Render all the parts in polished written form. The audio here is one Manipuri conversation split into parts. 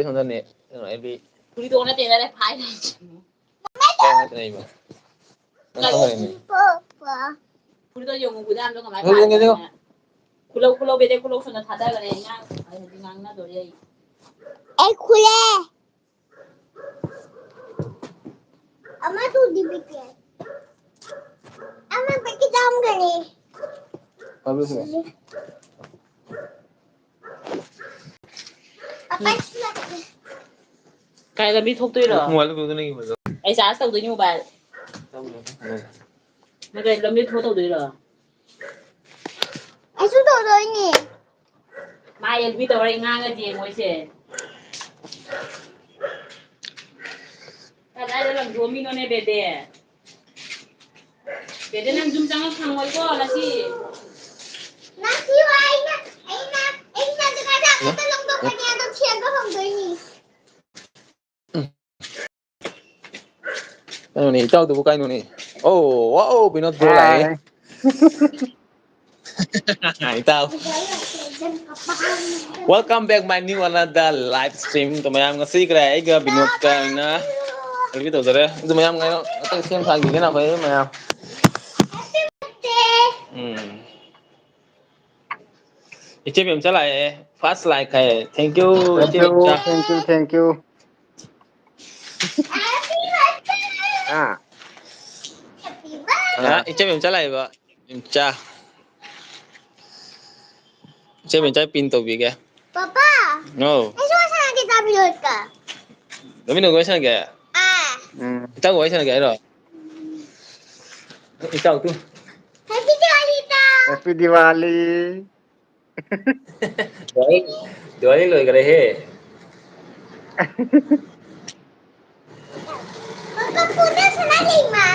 손자네 애비 우리 동네 때문에 파이. 땡이봐. 우리도 영웅 부담 좀 많이 받아. 굴러 배대 굴러 손을 닫아가네. 그냥 나도래. Ê khuê Amma tu di bikin Amma pakai dalam gini Apa sih? Apa sih? Cái là biết thuốc tươi rồi. Ngoài lúc đó này mà rồi. Ai giá tàu tươi như vậy? Nó cái là biết thuốc tàu tươi rồi. Ai xuống đồ rồi nè Mai em biết tàu này ngang cái gì ngồi xe. Cái này là làm mình nó này bề bề. Bề bề làm zoom chẳng thằng ngồi qua là gì? Nãy kêu anh á cho cái ra cái lông đồ cái nhà đồ tiền có không rồi nè Ano ni? Ikaw tubo kayo ni. Oh, wow, Pinot bro lại. Ikaw. Welcome back my new another live stream. Tumayam ngasi kaya iga Pinot ka na. Lagi to dere. Tumayam ngayon. Atang siyang pagi ka na kayo mayam. Ichip yung chala eh. Fast like kaya. Thank you. Thank you, thank you, thank you. À, Ichip yung chala eh ba? Yung cha. Ichip yung chala pinto bigay. Papa No. Ai xuống sang kita bilut ka Dami nung gawin kaya. Ikaw gawin sana kaya ro. Ikaw tu. Happy Diwali ta Happy Diwali. Diwali loy करे है. Papa punya sana lima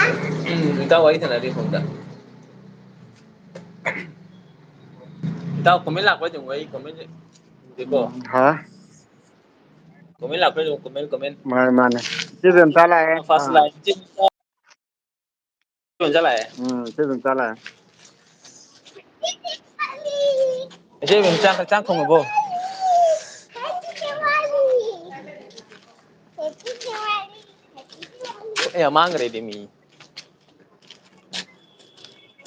Ikaw gawin sana rin punta. Ikaw comment lạc với chúng ấy comment đi cô. Hả? Comment lạc với chúng comment. Mà này. Chứ đừng ta lại. Fast like chứ. Chúng ta lại. Chứ đừng ta lại. Chứ mình trang không được vô. Happy Diwali Happy Diwali Ê mang cái đi mi.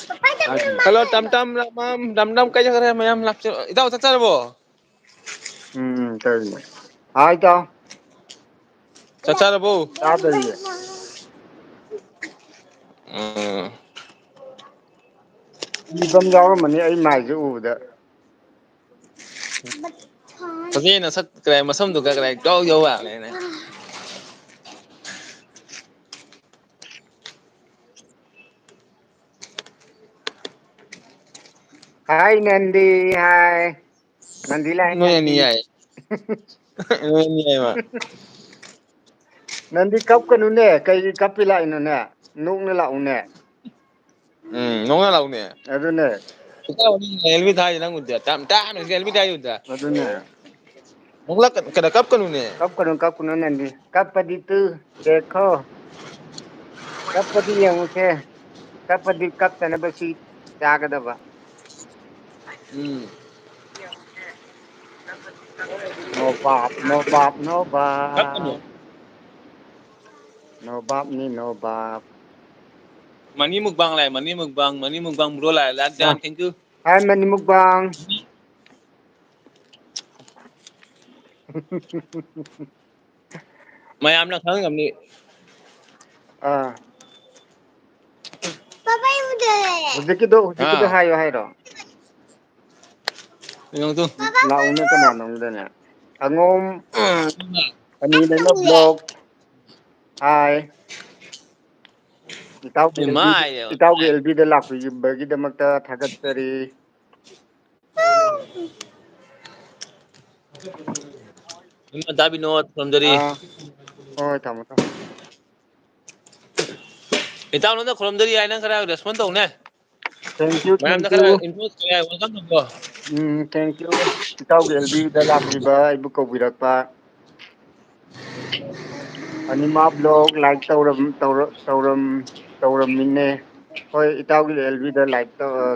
Papa jangan makan Kalau dam kayak kaya mayam lak. Ikaw tatsa bo. Trời. Ai cho? Tatsa bo. Ta từ gì? Ibam yaw mani ai mai ju u da. Kasi na sa kaya masam tu kaya go yo à này. Hai Nandi, hai. Nandi lại Ngoy Nandi. ni ay. Ngoy ni ay ma. Nandi cấp cái nó nè, cây cấp lại nó nè. Nung nó lậu nè. Nung na law niya. Ở đây nè. Ikaw ni helmet tayo lang udya. Tam helmet tayo udya. Ở đây nè. Nung lak kada kap kanu ne. Cấp cái nó Nandi. Cấp đi tư. Dekho. Cấp đi yang ke. Cấp đi cấp ta na basi. Jaga ba. No bop, no bop, no Kap kanu. bop. No bop ni no bop. Mani mukbang bro lại lát dan thank you. Hai mani mukbang. Mayam lang khang ngam ni. À. Papa yang muda Hujiki do hai ro. Yung tu. La una ka na nong da na. Angom. Ani na no blog. Hai. Itaw LB da lak pi bagi da magta thagat tari. Yung dabi no from dari. Oi tamo. Itaw no from dari ay nang kara respond to ne. Thank you, Mayam thank na kara you. input kaya welcome to ko. Thank you. Itaw LB da lak ri ba ibu ko birak pa. Anima blog like tauram minne. Hoi itaw LB da like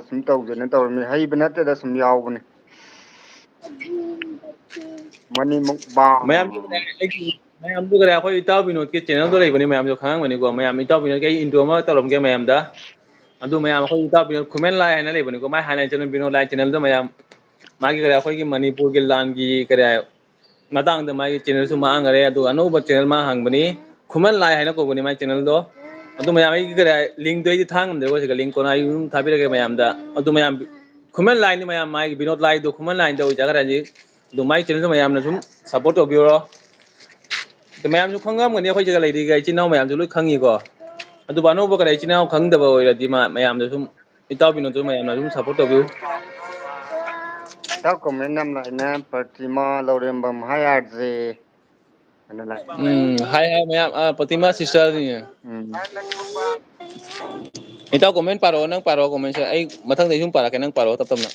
sum tawjana tawram hai banata da sum yaw bane. ꯃꯅꯤ ꯃꯨꯛꯕꯥꯡ ꯃꯌꯥꯝꯗꯨ ꯀꯔꯦ ꯑꯩꯈꯣꯏ ꯏꯇꯥꯎ ꯕꯤꯅꯣꯠꯀꯤ ꯆꯦꯅꯦꯜꯗꯣ ꯂꯩꯕꯅꯤ ꯃꯌꯥꯝꯁꯨ ꯈꯪꯉꯝꯒꯅꯤꯀꯣ ꯃꯌꯥꯝ ꯏꯇꯥꯎ ꯕꯤꯅꯣꯠꯀꯤ ꯑꯩ ꯏꯟꯇ꯭ꯔꯣ ꯑꯃ ꯇꯧꯔꯝꯒꯦ ꯃꯌꯥꯝꯗ ꯑꯗꯨ ꯃꯌꯥꯝ ꯑꯩꯈꯣꯏ ꯏꯇꯥꯎ ꯕꯤꯅꯣꯠ ꯈꯨꯃꯦꯟ ꯂꯥꯏ ꯍꯥꯏꯅ ꯂꯩꯕꯅꯤꯀꯣ ꯃꯥꯏ ꯍꯥꯟꯅ ꯕꯤꯅꯣꯠ ꯂꯥꯏ ꯆꯦꯅꯦꯜꯗꯣ ꯃꯌꯥꯝ ꯃꯥꯒꯤ ꯀꯔꯤ ꯑꯩꯈꯣꯏꯒꯤ ꯃꯅꯤꯄꯨꯔꯒꯤ ꯂꯥꯟꯒꯤ ꯀꯔꯤ ꯃꯇꯥꯡꯗ ꯃꯥꯒꯤ ꯆꯦꯅꯦꯜꯁꯨ ꯃꯥꯡꯈꯔꯦ ꯑꯗꯨꯒ ꯑꯅꯧꯕ ꯆꯦꯅꯦꯜ ꯃꯥ ꯍꯥꯡꯕꯅꯤ ꯈꯨꯃꯟ ꯂꯥꯏ ꯍꯥꯏꯅ ꯀꯧꯕꯅꯤ ꯃꯥꯏ ꯆꯦꯅꯦꯜꯗꯣ ꯑꯗꯨ ꯃꯌꯥꯝ ꯑꯩꯒꯤ ꯀꯔꯤ ꯂꯤꯡꯇꯣ ꯑꯩꯗꯤ ꯊꯥ ꯉꯝꯗ꯭ꯔꯦꯀꯣ ꯁꯤꯗ ꯂꯤꯡ ꯀꯣꯟꯅ ꯑꯩ ꯑꯗꯨꯝ ꯊꯥꯕꯤꯔꯛꯀꯦ ꯃꯌꯥꯝꯗ ꯑꯗꯨ ꯃꯌꯥꯝ ꯈꯨꯃꯟ ꯂꯥꯏꯅꯤ ꯃꯌꯥꯝ ꯃꯥꯒꯤ ꯕꯤꯅꯣꯠ ꯂꯥꯏꯗꯣ ꯈꯨꯃꯟ ꯂꯥꯏꯗ ꯑꯣꯏꯖꯈ꯭ꯔꯦ ꯍꯧꯖꯤꯛ ꯑꯗꯨ ꯃꯥꯏ ꯆꯦꯅꯦꯜꯗꯣ ꯃꯌꯥꯝꯅ ꯁꯨꯝ ꯁꯞꯄꯣꯔꯠ ꯇꯧꯕꯤꯌꯨꯔꯣ ꯃꯌꯥꯝꯁꯨ ꯈꯪꯉꯝꯒꯅꯤ ꯑꯩꯈꯣꯏ ꯁꯤꯗ ꯂꯩꯔꯤꯒ ꯏꯆꯤꯟ ꯏꯅꯥꯎ ꯃꯌꯥꯝꯁꯨ ꯂꯣꯏ ꯈꯪꯉꯤꯀꯣ ꯑꯗꯨꯕꯨ ꯑꯅꯧꯕ ꯀꯔꯤ ꯏꯆꯤꯟ ꯏꯅꯥꯎ ꯈꯪꯗꯕ ꯑꯣꯏꯔꯗꯤ ꯃꯌꯥꯝꯗ ꯁꯨꯝ ꯏꯇꯥꯎ ꯕꯤꯅꯣꯠꯇꯨ ꯃꯌꯥꯝꯅ ꯑꯗꯨꯝ ꯁꯞꯄꯣꯔꯠ ꯇꯧꯕꯤꯌꯨ ꯏꯇꯥꯎ ꯀꯣꯃꯦꯟ ꯌꯥꯝ ꯂꯥꯛꯏꯅ ꯄ꯭ꯔꯇꯤꯃꯥ ꯂꯧꯔꯦꯝꯕꯝ ꯍꯥꯏ ꯑꯥꯔꯖꯦ ꯑꯅ ꯂꯥꯛꯑꯦ ꯍꯥꯏ ꯃꯌꯥꯝ ꯄꯇꯤꯃꯥ ꯁꯤꯁꯇꯔꯅꯤ ꯎꯝ ꯏꯇꯥꯎ ꯀꯣꯃꯦꯟ ꯄꯥꯔꯛꯑꯣ ꯅꯪ ꯄꯥꯔꯛꯑꯣ ꯀꯣꯃꯦꯟꯁꯦ ꯑꯩ ꯃꯊꯪꯗ ꯁꯨꯝ ꯄꯥꯔꯛꯀꯦ ꯅꯪ ꯄꯥꯔꯛꯑꯣ ꯇꯞ ꯇꯞꯅ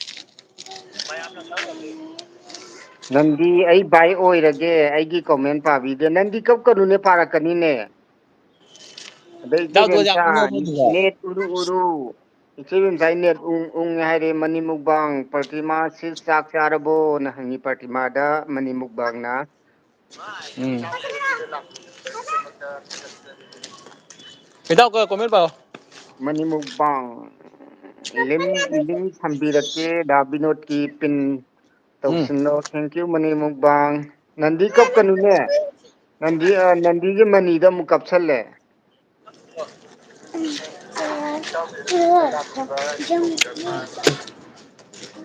ꯅꯪꯗꯤ ꯑꯩ ꯕꯥꯏ ꯑꯣꯏꯔꯒꯦ ꯑꯩꯒꯤ ꯀꯣꯃꯦꯟ ꯄꯥꯕꯤꯗꯦ ꯅꯪꯗꯤ ꯀꯞꯀꯅꯨꯅꯦ ꯄꯥꯔꯛꯀꯅꯤꯅꯦ ꯑꯗꯩ ꯏꯆꯦ ꯏꯇꯥꯎꯗꯣ ꯌꯥꯝ ꯕꯦꯝꯆꯥ ꯅꯣꯛꯄꯗꯨꯗ ꯅꯦꯠ ꯎꯔꯨ ꯎꯔꯨ ꯏꯆꯦ ꯕꯦꯝꯆꯥ ꯅꯦꯠ ꯎꯪꯉꯦ ꯍꯥꯏꯔꯦ ꯃꯅꯤ ꯃꯨꯛꯕꯥꯡ ꯄ꯭ꯔꯇꯤꯃꯥ ꯁꯤ ꯆꯥꯛ ꯆꯥꯔꯕꯣꯅ ꯍꯪꯉꯤ ꯄ꯭ꯔꯇꯤꯃꯥꯗ ꯃꯅꯤ ꯃꯨꯛꯕꯥꯡꯅ ꯏꯇꯥꯎ ꯀꯣꯃꯦꯟ ꯄꯥꯎ ꯃꯅꯤ ꯃꯨꯛꯕꯥꯡ ꯂꯤꯡ ꯊꯝꯕꯤꯔꯛꯀꯦ ꯗꯥ ꯕꯤꯅꯣꯠꯀꯤ ꯄꯤꯟ ꯎꯝ ꯇꯧꯁꯤꯜꯂꯣ ꯊꯦꯡꯀ꯭ꯌꯨ ꯃꯅꯤ ꯃꯨꯛꯕꯥꯡ ꯅꯟꯗꯤ ꯀꯞꯀꯅꯨꯅꯦ ꯅꯟꯗꯤꯒꯤ ꯃꯅꯤꯗ ꯑꯃꯨꯛ ꯀꯞꯁꯜꯂꯦ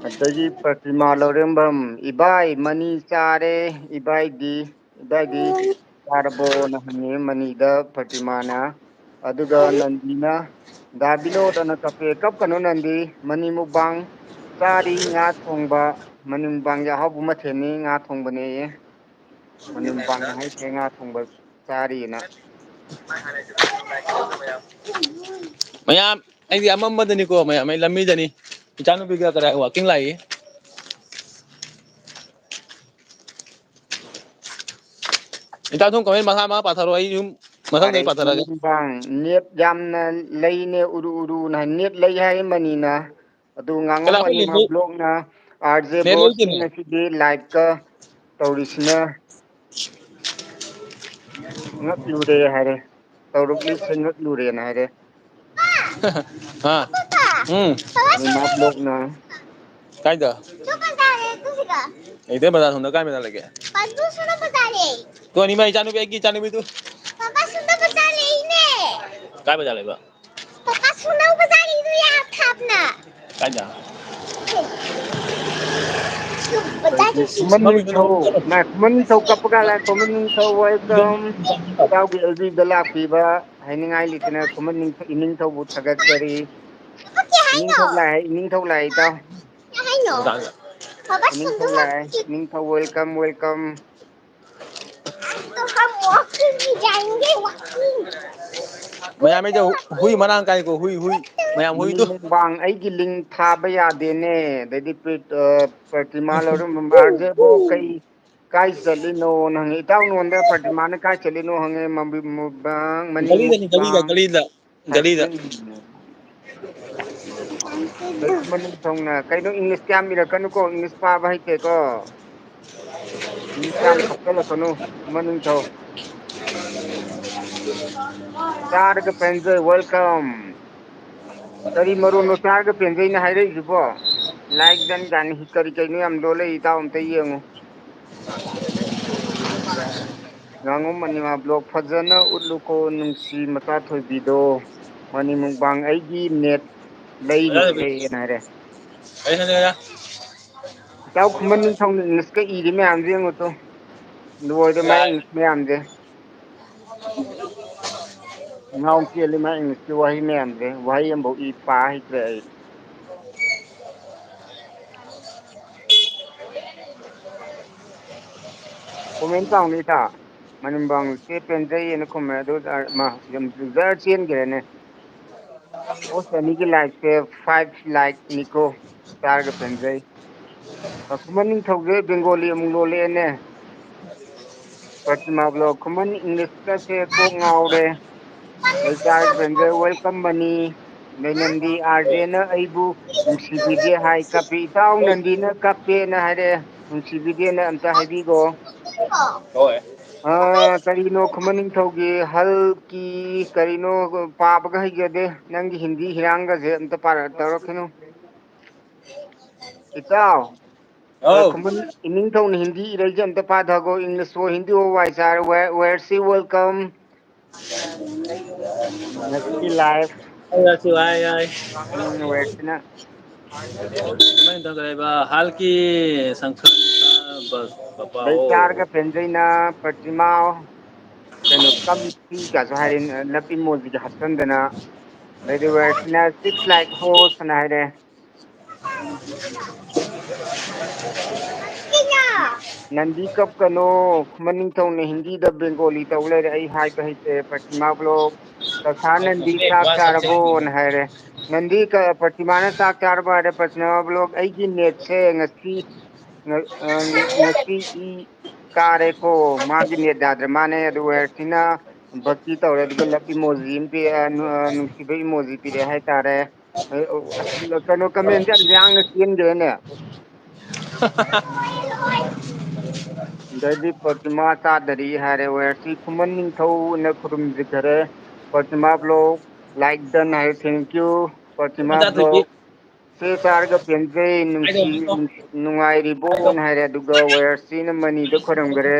ꯑꯗꯒꯤ ꯄ꯭ꯔꯇꯤꯃꯥ ꯂꯧꯔꯦꯝꯕꯝ ꯏꯕꯥꯏ ꯃꯅꯤ ꯆꯥꯔꯦ ꯏꯕꯥꯏꯗꯤ ꯆꯥꯔꯕꯣꯅ ꯍꯪꯉꯦ ꯃꯅꯤꯗ ꯄ꯭ꯔꯇꯤꯃꯥꯅ ꯑꯗꯨꯒ ꯅꯟꯗꯤꯅ ꯗꯥ ꯕꯤꯅꯣꯠ ꯑꯅ ꯀꯞꯄꯦ ꯀꯞꯀꯅꯨ ꯅꯟꯗꯤ ꯃꯅꯤ ꯃꯨꯛꯕꯥꯡ ꯆꯥꯔꯤ ꯉꯥ ꯊꯣꯡꯕ ꯃꯅꯤ ꯃꯨꯛꯕꯥꯡꯒꯤ ꯑꯍꯥꯎꯕ ꯃꯊꯦꯜꯅꯤ ꯉꯥ ꯊꯣꯡꯕꯅꯦꯌꯦ ꯃꯅꯤ ꯃꯨꯛꯕꯥꯡꯅ ꯍꯥꯏꯁꯦ ꯉꯥ ꯊꯣꯡꯕ ꯆꯥꯔꯤꯅ ꯃꯌꯥꯝ ꯑꯩꯗꯤ ꯑꯃꯝꯕꯗꯅꯤꯀꯣ ꯃꯌꯥꯝ ꯑꯩ ꯂꯝꯕꯤꯗꯅꯤ ꯏꯆꯥꯅꯨꯄꯤꯒ ꯀꯗꯥꯏ ꯋꯥꯛꯀꯤꯡ ꯂꯥꯛꯏ ꯏꯇꯥꯎ ꯑꯗꯨꯝ ꯀꯃꯦꯟ ꯃꯈꯥ ꯃꯈꯥ ꯄꯥꯊꯔꯛꯑꯣ ꯑꯩ ꯁꯨꯝ ꯃꯊꯪꯗ ꯄꯥꯔꯦ ꯑꯩ ꯄꯥꯊꯔꯛꯑꯒꯦ ꯃꯅꯤꯡꯕꯥꯡ ꯅꯦꯠ ꯌꯥꯝꯅ ꯂꯩꯅꯦ ꯎꯔꯨ ꯎꯔꯨꯅ ꯅꯦꯠ ꯂꯩ ꯍꯥꯏ ꯃꯅꯤꯅ ꯑꯗꯨ ꯉꯥꯉꯣꯝ ꯀꯅꯥ ꯑꯩꯈꯣꯏ ꯑꯅꯤꯃ ꯕ꯭ꯂꯣꯛꯅ ꯑꯥꯔ ꯖꯦ ꯅꯦꯠ ꯕꯣꯁ ꯂꯩꯇꯦꯅꯦ ꯉꯁꯤꯗꯤ ꯂꯥꯏꯚꯀ ꯇꯧꯔꯤꯁꯤꯅ ꯉꯛꯂꯨꯔꯦ ꯍꯥꯏꯔꯦ ꯇꯧꯔꯛꯂꯤꯁꯦ ꯉꯛꯂꯨꯔꯦꯅ ꯍꯥꯏꯔꯦ ꯍꯥ ꯎꯝ ꯑꯅꯤꯃꯥ ꯕ꯭ꯂꯣꯛꯅ ꯀꯥꯏꯗ ꯂꯩꯇꯦ ꯕꯖꯥꯔ ꯑꯁꯣꯝꯗ ꯀꯥꯏ ꯕꯖꯥꯔ ꯂꯩꯒꯦ ꯇꯨ ꯑꯅꯤꯃꯥ ꯏꯆꯥꯅꯨꯄꯤ ꯑꯩꯒꯤ ꯏꯆꯥꯅꯨꯄꯤꯗꯨ ꯀꯥꯏ ꯕꯖꯥꯔ ꯂꯩꯕ ꯀꯥꯏꯗ ꯑꯗꯩꯗꯤ ꯈꯨꯃꯟ ꯅꯤꯡꯊꯧ ꯈꯨꯃꯟ ꯅꯤꯡꯊꯧ ꯀꯞꯄꯀꯥ ꯂꯥꯛꯑꯦ ꯈꯨꯃꯟ ꯅꯤꯡꯊꯧ ꯋꯦꯜꯀꯝ ꯏꯇꯥꯎꯒꯤ ꯑꯦꯜꯕꯤꯗ ꯂꯥꯛꯄꯤꯕ ꯍꯥꯏꯅꯤꯡꯉꯥꯏ ꯂꯩꯇꯅ ꯈꯨꯃꯟ ꯏꯅꯤꯡꯊꯧꯕꯨ ꯊꯥꯒꯠꯆꯔꯤ ꯏꯅꯤꯡꯊꯧ ꯂꯥꯛꯑꯦ ꯏꯅꯤꯡꯊꯧ ꯂꯥꯛꯑꯦ ꯏꯇꯥꯎ ꯏꯅꯤꯡꯊꯧ ꯂꯥꯛꯑꯦ ꯏꯅꯤꯡꯊꯧ ꯋꯦꯜꯀꯝ ꯋꯦꯜꯀꯝ ꯃꯌꯥꯝ ꯍꯨꯏ ꯃꯔꯥꯡ ꯀꯥꯏꯀꯣ ꯍꯨꯏ ꯃꯌꯥꯝ ꯃꯅꯤ ꯍꯨꯏꯗꯨ ꯃꯨꯛꯕꯥꯡ ꯑꯩꯒꯤ ꯂꯤꯡ ꯊꯥꯕ ꯌꯥꯗꯦꯅꯦ ꯑꯗꯩꯗꯤ ꯄ꯭ꯔꯇꯤꯃꯥ ꯂꯧꯔꯦꯝꯕꯝ ꯑꯥꯔꯖꯦꯕꯣ ꯀꯥꯏ ꯆꯠꯂꯤꯅꯣꯅ ꯍꯪꯉꯦ ꯏꯇꯥꯎ ꯅꯉꯣꯟꯗ ꯄ꯭ꯔꯇꯤꯃꯥꯅ ꯀꯥꯏ ꯆꯠꯂꯤꯅꯣ ꯍꯪꯉꯦ ꯃꯅꯤ ꯒꯂꯤꯗꯅꯤ ꯒꯂꯤꯗ ꯃꯨꯛꯕꯥꯡ ꯒꯂꯤꯗ ꯒꯂꯤꯗ ꯑꯗꯩ ꯈꯨꯃꯟ ꯅꯤꯡꯊꯧꯅ ꯀꯩꯅꯣ ꯏꯪꯂꯤꯁ ꯌꯥꯝ ꯏꯔꯛꯀꯅꯨꯀꯣ ꯏꯪꯂꯤꯁ ꯄꯥꯕ ꯍꯩꯇꯦꯀꯣ ꯏꯪꯂꯤꯁ ꯌꯥꯝ ꯊꯣꯛꯆꯜꯂꯛꯀꯅꯨ ꯈꯨꯃꯟ ꯅꯤꯡꯊꯧ ꯆꯥꯔꯒ ꯄꯦꯟꯖꯩ ꯋꯦꯜꯀꯝ ꯀꯔꯤ ꯃꯔꯣꯟꯅꯣ ꯆꯥꯔꯒ ꯄꯦꯟꯖꯩꯅ ꯍꯥꯏꯔꯛꯏꯁꯤꯕꯣ ꯂꯥꯏꯛ ꯗꯟ ꯀꯥꯏꯅ ꯀꯔꯤ ꯀꯔꯤꯅꯣ ꯌꯥꯝ ꯂꯣꯜꯂꯛꯏ ꯏꯇꯥꯎ ꯑꯝꯇ ꯌꯦꯡꯉꯨ ꯉꯥꯉꯣꯝ ꯑꯅꯤꯃꯥ ꯕ꯭ꯂꯣꯛ ꯐꯖꯅ ꯎꯠꯂꯨꯀꯣ ꯅꯨꯡꯁꯤ ꯃꯆꯥ ꯊꯣꯏꯕꯤꯗꯣ ꯃꯅꯤ ꯃꯨꯛꯕꯥꯡ ꯑꯩꯒꯤ ꯅꯦꯠ ꯂꯩꯔꯨꯁꯦꯅ ꯍꯥꯏꯔꯦ ꯏꯇꯥꯎ ꯈꯨꯃꯟ ꯅꯤꯡꯊꯧꯅ ꯏꯪꯂꯤꯁꯀ ꯏꯔꯤ ꯃꯌꯥꯝꯁꯦ ꯌꯦꯡꯉꯨꯇꯨ ꯂꯣꯏꯔꯦ ꯃꯥꯏ ꯏꯪꯂꯤꯁ ꯃꯌꯥꯝꯁꯦ ꯉꯥꯎ ꯆꯦꯜꯂꯤ ꯃꯥ ꯏꯪꯂꯤꯁꯀꯤ ꯋꯥꯍꯩ ꯃꯌꯥꯝꯁꯦ ꯋꯥꯍꯩ ꯑꯃꯐꯥꯎ ꯄꯥ ꯍꯩꯇ꯭ꯔꯦ ꯑꯩ ꯀꯣꯃꯦꯟ ꯄꯥꯎꯅꯦ ꯏꯇꯥ ꯃꯅꯤꯡꯕꯥꯡ ꯆꯦ ꯄꯦꯟꯖꯩꯌꯦꯅ ꯈꯨꯝꯃꯦ ꯑꯗꯨ ꯖꯔ ꯆꯦꯟꯈ꯭ꯔꯦꯅꯦ ꯄꯣꯁ ꯑꯅꯤꯒꯤ ꯂꯥꯏꯛꯁꯦ 5 ꯂꯥꯏꯛꯅꯤꯀꯣ ꯆꯥꯔꯒ ꯄꯦꯟꯖꯩ ꯈꯨꯃꯟ ꯅꯤꯡꯊꯧꯁꯦ ꯕꯦꯡꯒꯣꯂꯤ ꯑꯃꯨꯛ ꯂꯣꯜꯂꯛꯑꯦꯅꯦ ꯄ꯭ꯔꯇꯤꯃꯥ ꯕ꯭ꯂꯣꯛ ꯈꯨꯃꯟ ꯏꯪꯂꯤꯁꯀꯁꯦ ꯀꯣꯛ ꯉꯥꯎꯔꯦ ꯆꯥꯔꯒ ꯄꯦꯟꯖꯩ ꯋꯦꯜꯀꯝ ꯃꯅꯤ ꯅꯟꯗꯤ ꯑꯥꯔꯖꯦꯅ ꯑꯩꯕꯨ ꯅꯨꯡꯁꯤꯕꯤꯗꯦ ꯍꯥꯏ ꯀꯞꯄꯤ ꯏꯇꯥꯎ ꯅꯟꯗꯤꯅ ꯀꯞꯄꯦꯅ ꯍꯥꯏꯔꯛꯑꯦ ꯅꯨꯡꯁꯤꯕꯤꯗꯦꯅ ꯑꯝꯇ ꯍꯥꯏꯕꯤꯈꯣ ꯍꯣꯏ ꯀꯔꯤꯅꯣ ꯈꯨꯃꯟ ꯅꯤꯡꯊꯧꯒꯤ ꯍꯜꯀꯤ ꯀꯔꯤꯅꯣ ꯄꯥꯕꯒ ꯍꯩꯖꯗꯦ ꯅꯪꯒꯤ ꯍꯤꯟꯗꯤ ꯍꯤꯔꯥꯡꯒꯁꯦ ꯑꯝꯇ ꯇꯧꯔꯛꯈꯤꯅꯨ ꯏꯇꯥꯎ ꯑꯧ ꯈꯨꯃꯟ ꯏꯅꯤꯡꯊꯧꯅ ꯍꯤꯟꯗꯤ ꯏꯔꯩꯁꯦ ꯑꯝꯇ ꯄꯥꯊꯒꯣ ꯏꯪꯂꯤꯁ ꯑꯣ ꯍꯤꯟꯗꯤ ꯑꯣ ꯋꯥꯏ ꯁꯥꯔ ꯋꯦꯔ ꯁꯤ ꯋꯦꯜꯀꯝ ꯉꯁꯤꯒꯤ ꯂꯥꯏꯐ ꯋꯦꯔꯁꯤꯅ हाल की ꯂꯩꯆꯥꯔꯒ ꯄꯦꯟꯖꯩꯅ ꯄ꯭ꯔꯇꯤꯃꯥ ꯀꯩꯅꯣ ꯀꯝ ꯊ꯭ꯔꯤꯒꯁꯨ ꯍꯥꯏꯔꯦ ꯅꯄꯤ ꯃꯣꯖꯤꯒ ꯍꯥꯞꯆꯟꯗꯅ ꯑꯗꯩꯗꯤ ꯋꯦꯔꯁꯤꯅ ꯁꯤꯛꯁ ꯂꯥꯏꯛ ꯍꯣꯁꯅ ꯍꯥꯏꯔꯦ ꯅꯟꯗꯤ ꯀꯞꯀꯅꯣ ꯈꯨꯃꯟ ꯅꯤꯡꯊꯧꯅ ꯍꯤꯟꯗꯤꯗ ꯕꯦꯡꯒꯣꯂꯤ ꯇꯧ ꯂꯩꯔꯦ ꯑꯩ ꯍꯥꯏꯕ ꯍꯩꯇꯦ ꯄ꯭ꯔꯇꯤꯃꯥ ꯕ꯭ꯂꯣꯛ ꯇꯁꯥ ꯅꯟꯗꯤ ꯆꯥꯛ ꯆꯥꯔꯕꯣꯅ ꯍꯥꯏꯔꯦ ꯅꯟꯗꯤ ꯄ꯭ꯔꯇꯤꯃꯥꯅ ꯆꯥꯛ ꯆꯥꯔꯕ ꯍꯥꯏꯔꯦ ꯄ꯭ꯔꯇꯤꯃꯥ ꯕ꯭ꯂꯣꯛ ꯑꯩꯒꯤ ꯅꯦꯠꯁꯦ ꯉꯁꯤ ꯀꯥꯔꯦꯀꯣ ꯃꯥꯒꯤ ꯅꯦꯠ ꯌꯥꯗ꯭ꯔꯦ ꯃꯥꯅꯦ ꯑꯗꯨ ꯋꯦꯔꯁꯤꯅ ꯚꯛꯇꯤ ꯇꯧꯔꯦ ꯑꯗꯨꯒ ꯂꯞ ꯏꯃꯣꯖꯤ ꯑꯃ ꯄꯤꯔꯦ ꯅꯨꯡꯁꯤꯕ ꯏꯃꯣꯖꯤ ꯄꯤꯔꯛꯑꯦ ꯍꯥꯏꯇꯥꯔꯦ ꯑꯁ ꯀꯩꯅꯣ ꯀꯃꯦꯟꯁꯦ ꯌꯥꯝ ꯌꯥꯡꯅ ꯆꯦꯟꯈ꯭ꯔꯦꯅꯦ ꯑꯗꯩꯗꯤ ꯄ꯭ꯔꯇꯤꯃꯥ ꯆꯥꯗꯔꯤ ꯍꯥꯏꯔꯦ ꯋꯦꯔꯁꯤ ꯈꯨꯃꯟ ꯅꯤꯡꯊꯧꯅ ꯈꯨꯔꯨꯝꯖꯈꯔꯦ ꯄ꯭ꯔꯇꯤꯃꯥ ꯕ꯭ꯂꯣꯛ ꯂꯥꯏꯛ ꯗꯟ ꯍꯥꯏꯔꯦ ꯊꯦꯡꯀ꯭ꯌꯨ ꯄ꯭ꯔꯇꯤꯃꯥ ꯕ꯭ꯂꯣꯛ ꯁꯦ ꯆꯥꯔꯒ ꯄꯦꯟꯖꯩ ꯅꯨꯡꯉꯥꯏꯔꯤꯕꯣꯅ ꯍꯥꯏꯔꯦ ꯑꯗꯨꯒ ꯋꯦꯌꯔꯁꯤꯅ ꯃꯅꯤꯗ ꯈꯣꯏꯔꯝꯈꯔꯦ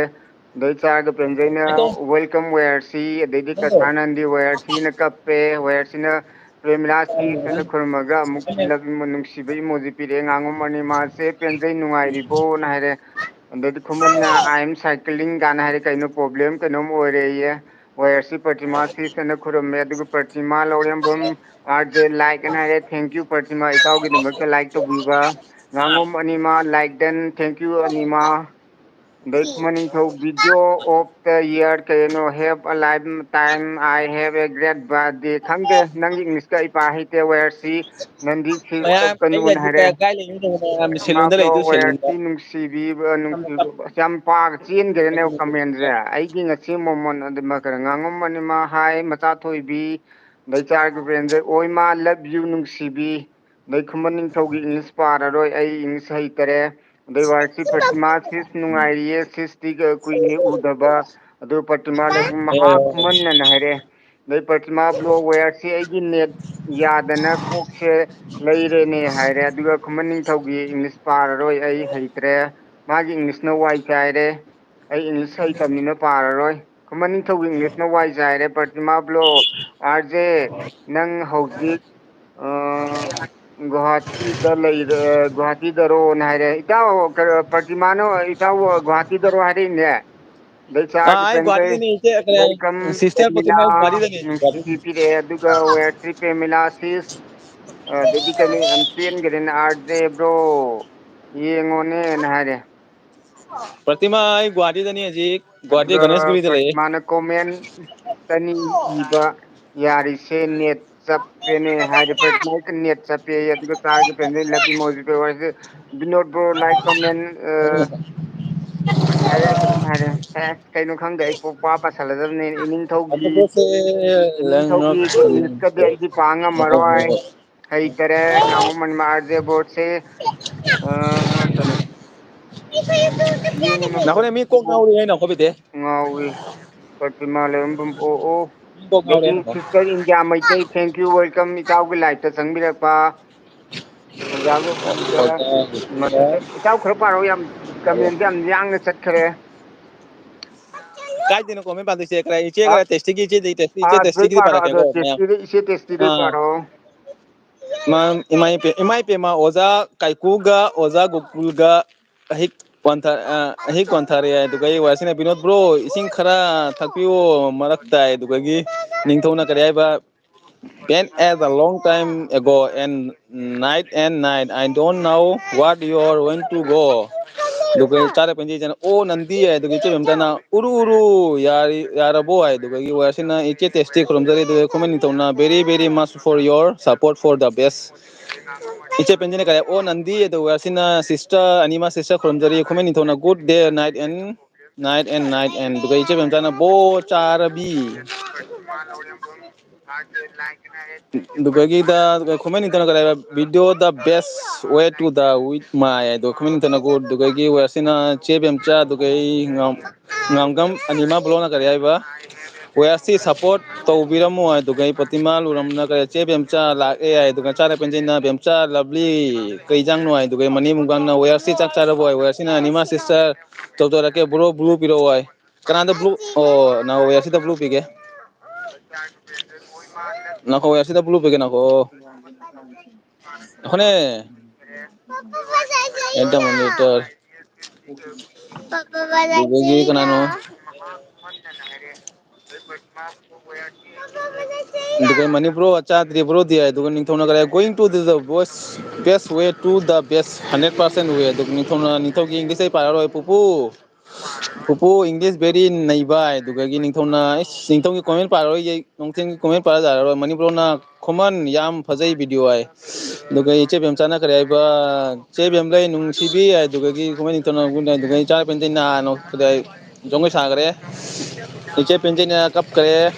ꯑꯗꯩ ꯆꯥꯔꯒ ꯄꯦꯟꯖꯩꯅ ꯋꯦꯜꯀꯝ ꯋꯦꯌꯔꯁꯤ ꯑꯗꯩꯗꯤ ꯀꯁꯥꯅꯟꯗꯤ ꯋꯦꯌꯔꯁꯤꯅ ꯀꯞꯄꯦ ꯋꯦꯌꯔꯁꯤꯅ ꯄ꯭ꯔꯦꯃꯤꯂꯥ ꯁꯤꯁꯅ ꯈꯨꯔꯨꯝꯃꯒ ꯑꯃꯨꯛ ꯅꯨꯡꯁꯤꯕ ꯏꯃꯣꯖꯤ ꯄꯤꯔꯛꯑꯦ ꯉꯥꯉꯣꯝ ꯑꯅꯤꯃꯥꯁꯦ ꯄꯦꯟꯖꯩ ꯅꯨꯡꯉꯥꯏꯔꯤꯕꯣꯅ ꯍꯥꯏꯔꯦ ꯑꯗꯩꯗꯤ ꯈꯨꯃꯟꯅ ꯑꯥꯏ ꯑꯦꯝ ꯁꯥꯏꯀ꯭ꯂꯤꯡ ꯀꯥꯟꯅ ꯍꯥꯏꯔꯦ ꯀꯩꯅꯣ ꯄ꯭ꯔꯣꯕ꯭ꯂꯦꯝ ꯀꯩꯅꯣꯝ ꯑꯣꯏꯔꯦꯌꯦ ꯋꯦꯌꯔꯁꯤ ꯄ꯭ꯔꯇꯤꯃꯥ ꯁꯤꯁꯅ ꯈꯨꯔꯨꯝꯃꯦ ꯑꯗꯨꯒ ꯄ꯭ꯔꯇꯤꯃꯥ ꯂꯧꯔꯦꯝꯕꯝ ꯑꯥꯔ ꯖꯦ ꯂꯥꯏꯛ ꯑꯅ ꯍꯥꯏꯔꯦ ꯊꯦꯡꯀ꯭ꯌꯨ ꯄ꯭ꯔꯇꯤꯃꯥ ꯏꯇꯥꯎꯒꯤꯗꯃꯛꯇ ꯂꯥꯏꯛ ꯇꯧꯕꯤꯕ ꯉꯥꯉꯣꯝ ꯑꯅꯤꯃꯥ ꯂꯥꯏꯛ ꯗꯟ ꯊꯦꯡꯀ꯭ꯌꯨ ꯑꯅꯤꯃꯥ ꯑꯗꯩ ꯈꯨꯃꯟ ꯅꯤꯡꯊꯧ ꯚꯤꯗꯤꯑꯣ ꯑꯣꯐ ꯗ ꯏꯌꯥꯔ ꯀꯩꯅꯣ ꯍꯦꯞ ꯑ ꯂꯥꯏꯐ ꯇꯥꯏꯝ ꯑꯥꯏ ꯍꯦꯞ ꯑꯦ ꯒ꯭ꯔꯦꯠ ꯕꯥꯔꯠꯗꯦ ꯈꯪꯗꯦ ꯅꯪꯒꯤ ꯏꯪꯂꯤꯁꯀ ꯑꯩ ꯄꯥ ꯍꯩꯇꯦ ꯋꯦꯔꯁꯤ ꯅꯟꯗꯤ ꯐꯤꯁ ꯃꯌꯥꯝ ꯀꯞꯀꯅꯨꯅ ꯑꯩꯅꯗꯤ ꯍꯥꯏꯔꯦ ꯀꯥꯏ ꯂꯩꯅꯣ ꯃꯌꯥꯝ ꯄ꯭ꯔꯇꯤꯃꯥ ꯁꯦꯂꯨꯟꯗ ꯕ꯭ꯂꯣꯛ ꯂꯩꯗꯨ ꯁꯦꯂꯨꯟꯗ ꯋꯦꯌꯔꯁꯤ ꯅꯨꯡꯁꯤꯕꯤꯕ ꯌꯥꯝ ꯄꯥꯒ ꯆꯦꯟꯈ꯭ꯔꯦꯅꯦ ꯀꯃꯦꯟꯁꯦ ꯑꯩꯒꯤ ꯉꯁꯤ ꯃꯣꯃꯣꯟ ꯑꯗꯨꯃ ꯀꯩꯅꯣ ꯉꯥꯉꯝ ꯑꯅꯤꯃꯥ ꯍꯥꯏ ꯃꯆꯥ ꯊꯣꯏꯕꯤ ꯑꯗꯩ ꯆꯥꯔꯒ ꯄꯦꯟꯖꯩ ꯑꯣꯏ ꯃꯥ ꯂꯚ ꯌꯨ ꯅꯨꯡꯁꯤꯕꯤ ꯑꯗꯩ ꯈꯨꯃꯟ ꯅꯤꯡꯊꯧꯒꯤ ꯏꯪꯂꯤꯁ ꯄꯥꯔꯔꯣꯏ ꯑꯩ ꯏꯪꯂꯤꯁ ꯍꯩꯇꯔꯦ ꯑꯗꯩ ꯋꯥꯔꯁꯤ ꯄ꯭ꯔꯇꯤꯃꯥ ꯁꯤꯁ ꯅꯨꯡꯉꯥꯏꯔꯤꯌꯦ ꯁꯤꯁꯇꯤ ꯀꯨꯏꯅꯤ ꯎꯗꯕ ꯑꯗꯨ ꯄ꯭ꯔꯇꯤꯃꯥ ꯃꯍꯥ ꯈꯨꯃꯟꯅ ꯍꯥꯏꯔꯦ ꯑꯗꯩ ꯄ꯭ꯔꯇꯤꯃꯥ ꯕ꯭ꯂꯣꯛ ꯋꯦꯌꯔꯁꯤ ꯑꯩꯒꯤ ꯅꯦꯠ ꯌꯥꯗꯅ ꯀꯣꯛꯁꯦ ꯂꯩꯔꯦꯅꯦ ꯍꯥꯏꯔꯦ ꯑꯗꯨꯒ ꯈꯨꯃꯟ ꯅꯤꯡꯊꯧꯒꯤ ꯏꯪꯂꯤꯁ ꯄꯥꯔꯔꯣꯏ ꯑꯩ ꯍꯩꯇ꯭ꯔꯦ ꯃꯥꯒꯤ ꯏꯪꯂꯤꯁꯅ ꯋꯥꯏ ꯆꯥꯏꯔꯦ ꯑꯩ ꯏꯪꯂꯤꯁ ꯍꯩꯇꯕꯅꯤꯅ ꯄꯥꯔꯔꯣꯏ ꯈꯨꯃꯟ ꯅꯤꯡꯊꯧꯒꯤ ꯏꯪꯂꯤꯁꯅ ꯋꯥꯏ ꯆꯥꯏꯔꯦ ꯄ꯭ꯔꯇꯤꯃꯥ ꯕ꯭ꯂꯣꯛ ꯑꯥꯔ ꯖꯦ ꯅꯪ ꯍꯧꯖꯤꯛ ꯒꯨꯍꯥꯇꯤꯗ ꯒꯨꯍꯥꯇꯤꯗꯔꯣꯅ ꯍꯥꯏꯔꯦ ꯏꯇꯥꯎ ꯄ꯭ꯔꯇꯤꯃꯥꯅꯣ ꯏꯇꯥꯎ ꯒꯨꯍꯥꯇꯤꯗꯔꯣ ꯍꯥꯏꯔꯛꯏꯅꯦ ꯑꯗꯩ ꯆꯥꯔꯒ ꯑꯩ ꯄꯦꯟꯖꯩ ꯒꯨꯋꯥꯍꯥꯇꯤꯗꯅꯤ ꯏꯆꯦ ꯋꯦꯜꯀꯝ ꯁꯤꯁꯇꯔ ꯄ꯭ꯔꯦꯃꯤꯂꯥ ꯄ꯭ꯔꯇꯤꯃꯥ ꯒꯨꯋꯥꯍꯥꯇꯤꯗꯅꯤ ꯅꯨꯡꯁꯤꯕꯤ ꯄꯤꯔꯛꯑꯦ ꯑꯗꯨꯒ ꯋꯦꯌꯔꯁꯤ ꯄ꯭ꯔꯦꯃꯤꯂꯥ ꯁꯤꯁ ꯑꯗꯩꯗꯤ ꯀꯩꯅꯣ ꯌꯥꯝ ꯆꯦꯟꯈꯔꯦꯅ ꯑꯥꯔ ꯖꯦ ꯕ꯭ꯔꯣ ꯌꯦꯡꯉꯣꯅꯦꯅ ꯍꯥꯏꯔꯦ ꯄ꯭ꯔꯇꯤꯃꯥ ꯑꯩ ꯒꯨꯋꯥꯍꯥꯇꯤꯗꯅꯤ ꯍꯧꯖꯤꯛ ꯒꯨꯋꯥꯍꯥꯇꯤ ꯑꯗꯨꯒ ꯒꯅꯦꯁꯄꯨꯔꯤꯗ ꯂꯩꯌꯦ ꯄ꯭ꯔꯇꯤꯃꯥꯅ ꯀꯣꯃꯦꯟ ꯆꯅꯤ ꯏꯕ ꯌꯥꯔꯤꯁꯦ ꯅꯦꯠ ꯆꯞꯄꯦꯅꯦ ꯍꯥꯏꯗꯤ ꯅꯦꯠ ꯆꯞꯄꯦ ꯑꯗꯨꯒ ꯆꯥꯔꯒ ꯄꯦꯟꯖꯩ ꯂꯞ ꯏꯃꯣꯖꯤ ꯕꯤꯅꯣꯗ ꯕ꯭ꯔꯣ ꯂꯥꯏꯛ ꯀꯃꯦꯟ ꯍꯥꯏꯔꯦ ꯑꯗꯨꯝ ꯍꯥꯏꯔꯦ ꯀꯩꯅꯣ ꯈꯪꯗꯦ ꯑꯩ ꯄꯥ ꯄꯥꯁꯜꯂꯗꯕꯅꯤ ꯑꯗꯨꯕꯨꯁꯦ ꯏꯅꯤꯡꯊꯧꯒꯤ ꯏꯪꯂꯤꯁꯀꯗꯤ ꯑꯩꯗꯤ ꯄꯥ ꯉꯝꯃꯔꯣꯏ ꯍꯩꯇꯔꯦ ꯉꯥꯉꯣꯝ ꯑꯥꯔ ꯖꯦ ꯕꯣꯠꯁꯦ ꯀꯩꯅꯣ ꯅꯈꯣꯏꯅ ꯃꯤ ꯀꯣꯛ ꯉꯥꯎꯔꯤ ꯍꯥꯏꯅ ꯑꯩꯈꯣꯏꯕꯤꯗꯦ ꯉꯥꯎꯋꯤ ꯄ꯭ꯔꯇꯤꯃꯥ ꯂꯩꯔꯝꯕꯝ ꯑꯣ ꯑꯣ ꯃꯤ ꯀꯣꯛ ꯉꯥꯎꯔꯤ ꯑꯗꯩꯗꯤ ꯍꯥꯏꯅꯀꯣ sister India Meitei thank you welcome ꯏꯇꯥꯎꯒꯤ ꯂꯥꯏꯐꯇ ꯆꯪꯕꯤꯔꯛꯄ ꯑꯣꯖꯥ ꯒꯣꯀꯨꯜꯒ ꯏꯇꯥꯎ ꯈꯔ ꯄꯥꯔꯛꯎ ꯌꯥꯝ ꯀꯃꯦꯟꯁꯦ ꯌꯥꯝ ꯌꯥꯡꯅ ꯆꯠꯈ꯭ꯔꯦ ꯀꯥꯏꯗꯩꯅꯣ ꯀꯣꯃꯦꯟ ꯄꯥꯗꯣꯏꯁꯦ ꯏꯆꯦ ꯈꯔ ꯇꯦꯁꯇꯤꯒꯤ ꯏꯆꯦ ꯑꯗꯩ ꯇꯦꯁꯇꯤꯒꯤꯗꯤ ꯄꯥꯔꯣ ꯑꯗꯣ ꯄꯥꯔꯛꯀꯦꯀꯣ ꯃꯌꯥꯝ ꯇꯦꯁꯇꯤꯗ ꯏꯆꯦ ꯇꯦꯁꯇꯤꯗꯩ ꯄꯥꯔꯣ ꯏꯃꯥ ꯏꯄꯦꯝꯃ ꯑꯣꯖꯥ ꯀꯥꯏꯀꯨꯒ ꯑꯣꯖꯥ ꯒꯣꯀꯨꯜꯒ ꯑꯍꯤꯛ ꯑꯍꯤꯛ ꯄꯟꯊꯔꯦ ꯑꯗꯨꯒ ꯑꯩ ꯋꯥꯁꯤꯅ ꯕꯤꯅꯣꯠ ꯕ꯭ꯔꯣ ꯏꯁꯤꯡ ꯈꯔ ꯊꯛꯄꯤꯌꯨ ꯃꯔꯛ ꯇꯥꯏ ꯑꯗꯨꯗꯒꯤ ꯅꯤꯡꯊꯧꯅ ꯀꯔꯤ ꯍꯥꯏꯕ Been as a long time ago and night I don't know what you are going to go. ꯑꯗꯨꯒ ꯆꯥꯔ ꯄꯦꯟꯖꯩꯅ ꯑꯣ ꯅꯟꯗꯤ ꯍꯥꯏ ꯑꯗꯨꯒ ꯏꯆꯦ ꯃꯇꯅ ꯎꯔꯨ ꯌꯥꯔꯕꯣ ꯍꯥꯏ ꯑꯗꯨꯒ ꯋꯥꯔꯁꯤꯅ ꯏꯆꯦ ꯇꯦꯁꯇꯤ ꯈꯨꯔꯨꯝꯖꯔꯤ ꯑꯗꯨꯒ ꯈꯨꯃꯟ ꯅꯤꯡꯊꯧꯅ very much for your support for the best ꯏꯆꯦ ꯄꯦꯟꯖꯅ ꯀꯔꯦ ꯑꯣ ꯅꯟꯗꯤ ꯑꯗꯨꯒ ꯑꯁꯤꯅ ꯁꯤꯁꯇꯔ ꯑꯅꯤꯃ ꯁꯤꯁꯇꯔ ꯈꯨꯔꯨꯝꯖꯔꯤ ꯈꯨꯃꯟ ꯅꯤꯡꯊꯧꯅ ꯒꯨꯗ ꯗꯦ ꯅꯥꯏꯠ ꯑꯦꯟ ꯑꯗꯨꯒ ꯏꯆꯦ ꯃꯇꯅ ꯕꯣ ꯆꯥꯔꯕꯤ Dugagida comment intana kare video the best way to the with my document intana go dugagi wasina chebem cha dugai ngam anima blona kare aiba wasi support to biramo dugai patima luramna kare chebem cha la ai dugai cha penjina bemcha lovely kaijang no ai dugai mani mungang na wasi chak cha boy wasina anima sister to ke bro blue piro ai kanada blue oh na wasi the blue pige nako ya sida blue pege nako hone enta monitor begi kanano dugai mani bro acha tri bro dia dugai ning thona kare going to the best way to the best 100% way dugai ning thogi english ai pararo pupu pupu english very naibai dugai ning thona ning thogi comment pararo ye nongten comment para jaro mani bro na common yam phajai video ai dugai chebem chana kare ba chebem lai nung sibi ai dugai comment ning thona gun dugai cha pen na no kare jongoi sagare iche penjina kap kare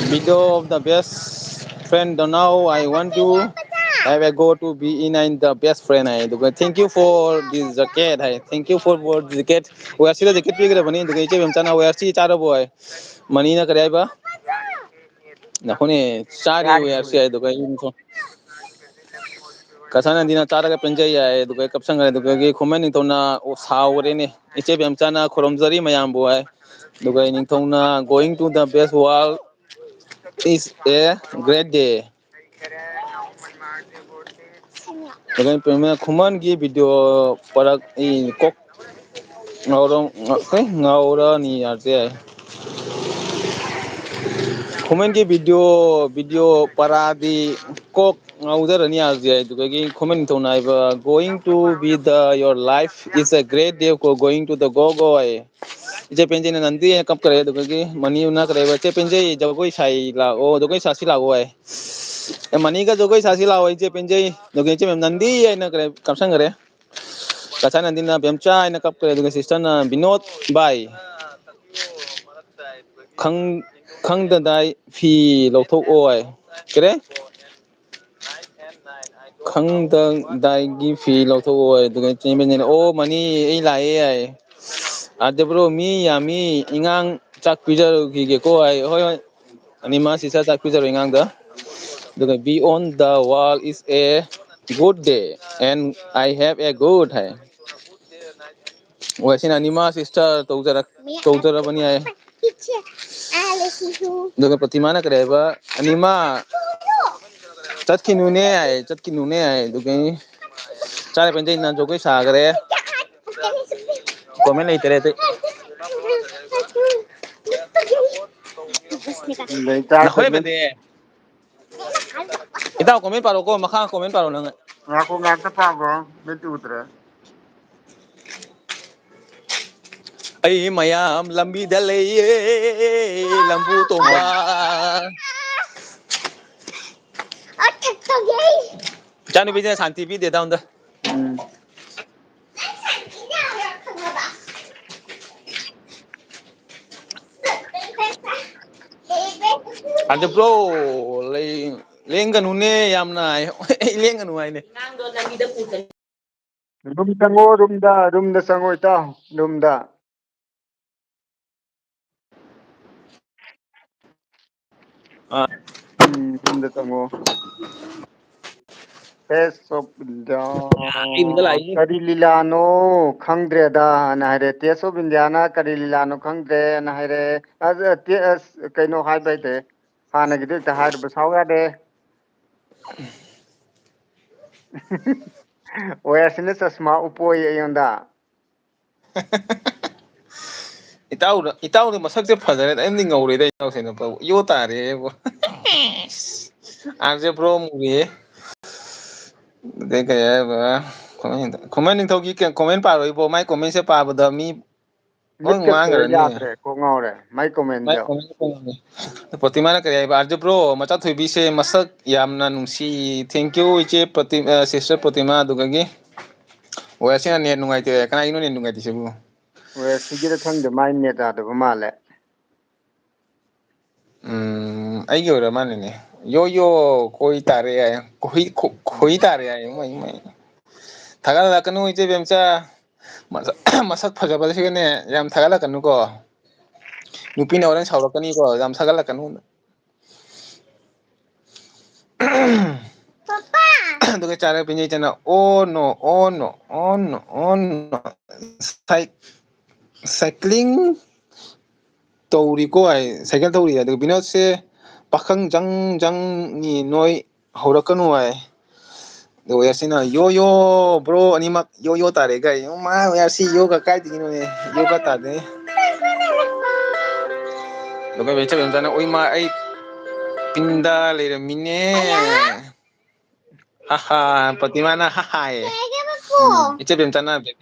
video of the best friend don't know I want to have a go to be in the best friend I do thank you for this jacket I thank you for the jacket we are still the jacket pigre bani do iche bemchana we are si charo boy mani na kare ba na khone chari we are si do ga info kasana dina chara ka penjai ai do ga kapsang do ga khomen to na o saure ne iche bemchana khoromjari mayam boy do ga ning thona going to the best world is a great day. Dengan pemain kuman gi video para ini kok ngawra ni arti. Kuman gi video para di kok ngawra ni arti. Itu kaki kuman itu naiba going to be the your life is a great day for going to the go ay. Je penjai nanti kap kare itu kaki mani una kare baca penjai jagoi sai la oh jagoi sasi la oh ay. Mani ka jogoi sasi la je penjai doge che mem nandi ai na kare kapsang kare kacha nandi na bemcha ai na kap kare doge sister na binod bai khang da dai fi lothok oi kare khang da dai gi fi lothok oi doge che men o mani ai lai ai ade bro mi ya mi ingang chak pijar gi ko ai hoi ani ma sisa chak pijar ingang da the beyond the wall is a good day and I have a good day. वैसे अनिमा सिस्टर तो जरा बनी आए दोगे प्रतिमा ना करे बा अनिमा चट की नूने आए दोगे चारे पंजे ना जो कोई सागरे कमेंट नहीं तेरे थे ना होए बंदे इतना कमेंट पारो को मखा कमेंट पारो ना Ngaku ngata pago, betu utre. ai mayam lambi dalai lambu tomba Jangan bicara santi video dah unda. Ada bro, lengan une yam na, lengan une ini. Nangdo lagi dah putar. Room da sango ita, room da. Room da sango. Teso kari lilano khangdre na hare teso bindiana kari lilano khangdre na hare as kaino hai bai te hana gidu ta har basau ya de oya sine sasma upoi ayonda Itau ni masak je fajar, ini ngawur itu itau sini pa, yo tare, aja bro mui, deh kayak apa, komen itu lagi komen paru ibu, mai komen siapa abu dami, oh nganggar nih. ko ngore mai comment Mai jo komen komen, poti mana kayak aja bro, macam tuh bisa masak yamna nungsi, thank you ice poti sister potima tuh kaki, wajahnya nih nungai tuh, karena ini nih nungai tuh sih bu. we sigire khangde mai net da ba male Ayo udah mana nih? 요요 거의 따래 거의 따래 뭐 다가라까누 이제 뱀자 마삭 파자바시겠네 얌 다가라까누고 누피네 오랜 사우라까니고 얌 사갈라까누 Papa. Dengan cara punya channel oh no oh no oh no oh no cycling tàu ai cycle tàu ai được bina se pakang jang jang ni noi horakanu ai do ya sina yo yo bro ani mak yo yo tare ga ma ya si yoga kai di no ne yoga ta de do ga becha ben jana oi ma ai pinda le mine haha patimana haha Kaya ako. iche ben jana be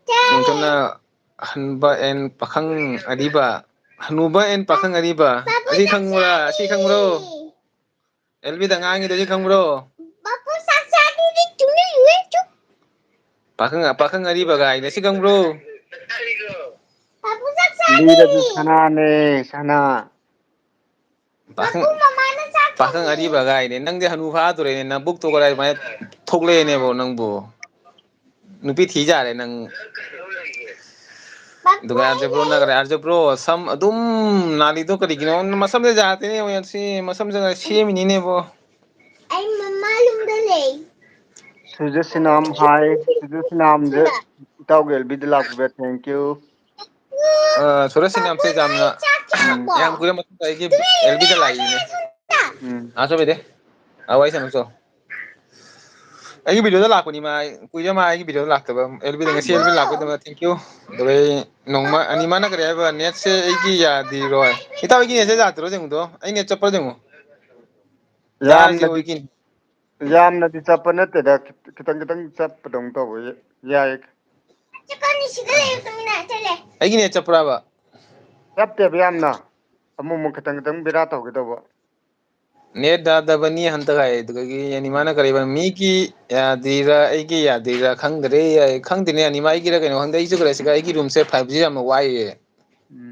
Yung na hanba en pakang ariba. Hanuba en pakang ariba. Asi kang bro. Elvi dangangi dali kang bro. Bapu saksani di tuna yun chuk. Pakang ariba guys. Asi kang bro. Bapu saksani. लीरज सना ने सना Pakang Bapu mama na saksani. pakang ariba guys. Nang di hanuba to rin na book to ko may thokle ne bo nang bo. Nupi thija rin nang Bapu दुगा अर्ज ब्रो ना करे अर्ज ब्रो सम अदुम नाली तो करी गिनो मसम से जाते ने वो यार मसम से छे मिनी ने वो ay mama lumdale. सुजसिनाम हाय सुजसिनाम जे इताउगेल बिदलाक बे thank you Sudah sini am se jamna yang kuya mat ki LB da lai ne a so be de a wai san so ai video da la ko ni ma kuya ma ai video da la ta ba LB da ngasi LB la ko da thank you do be nong ma ani mana kare ba net se ai ki ya di ro ita ai ki ne se ja tro jeng do ai ne chapar jeng ja ji oi ki यामनदी चप्पा नत्तेदा खितंग खितंग चप्पदों तो याय Tsaka ni sigala yung tumina tale. ai ki ne chapra ba चप्पे यामना अमु खितंग खितंग बिरा तौगेदबो net da ba ni han ta ga do gi ani mana kare ba mi ki ya di ra ai ki ya di ra khang dre khang di ne ani mai ki ra ke no hang dai ju kare se ga ai ki room se 5G am wai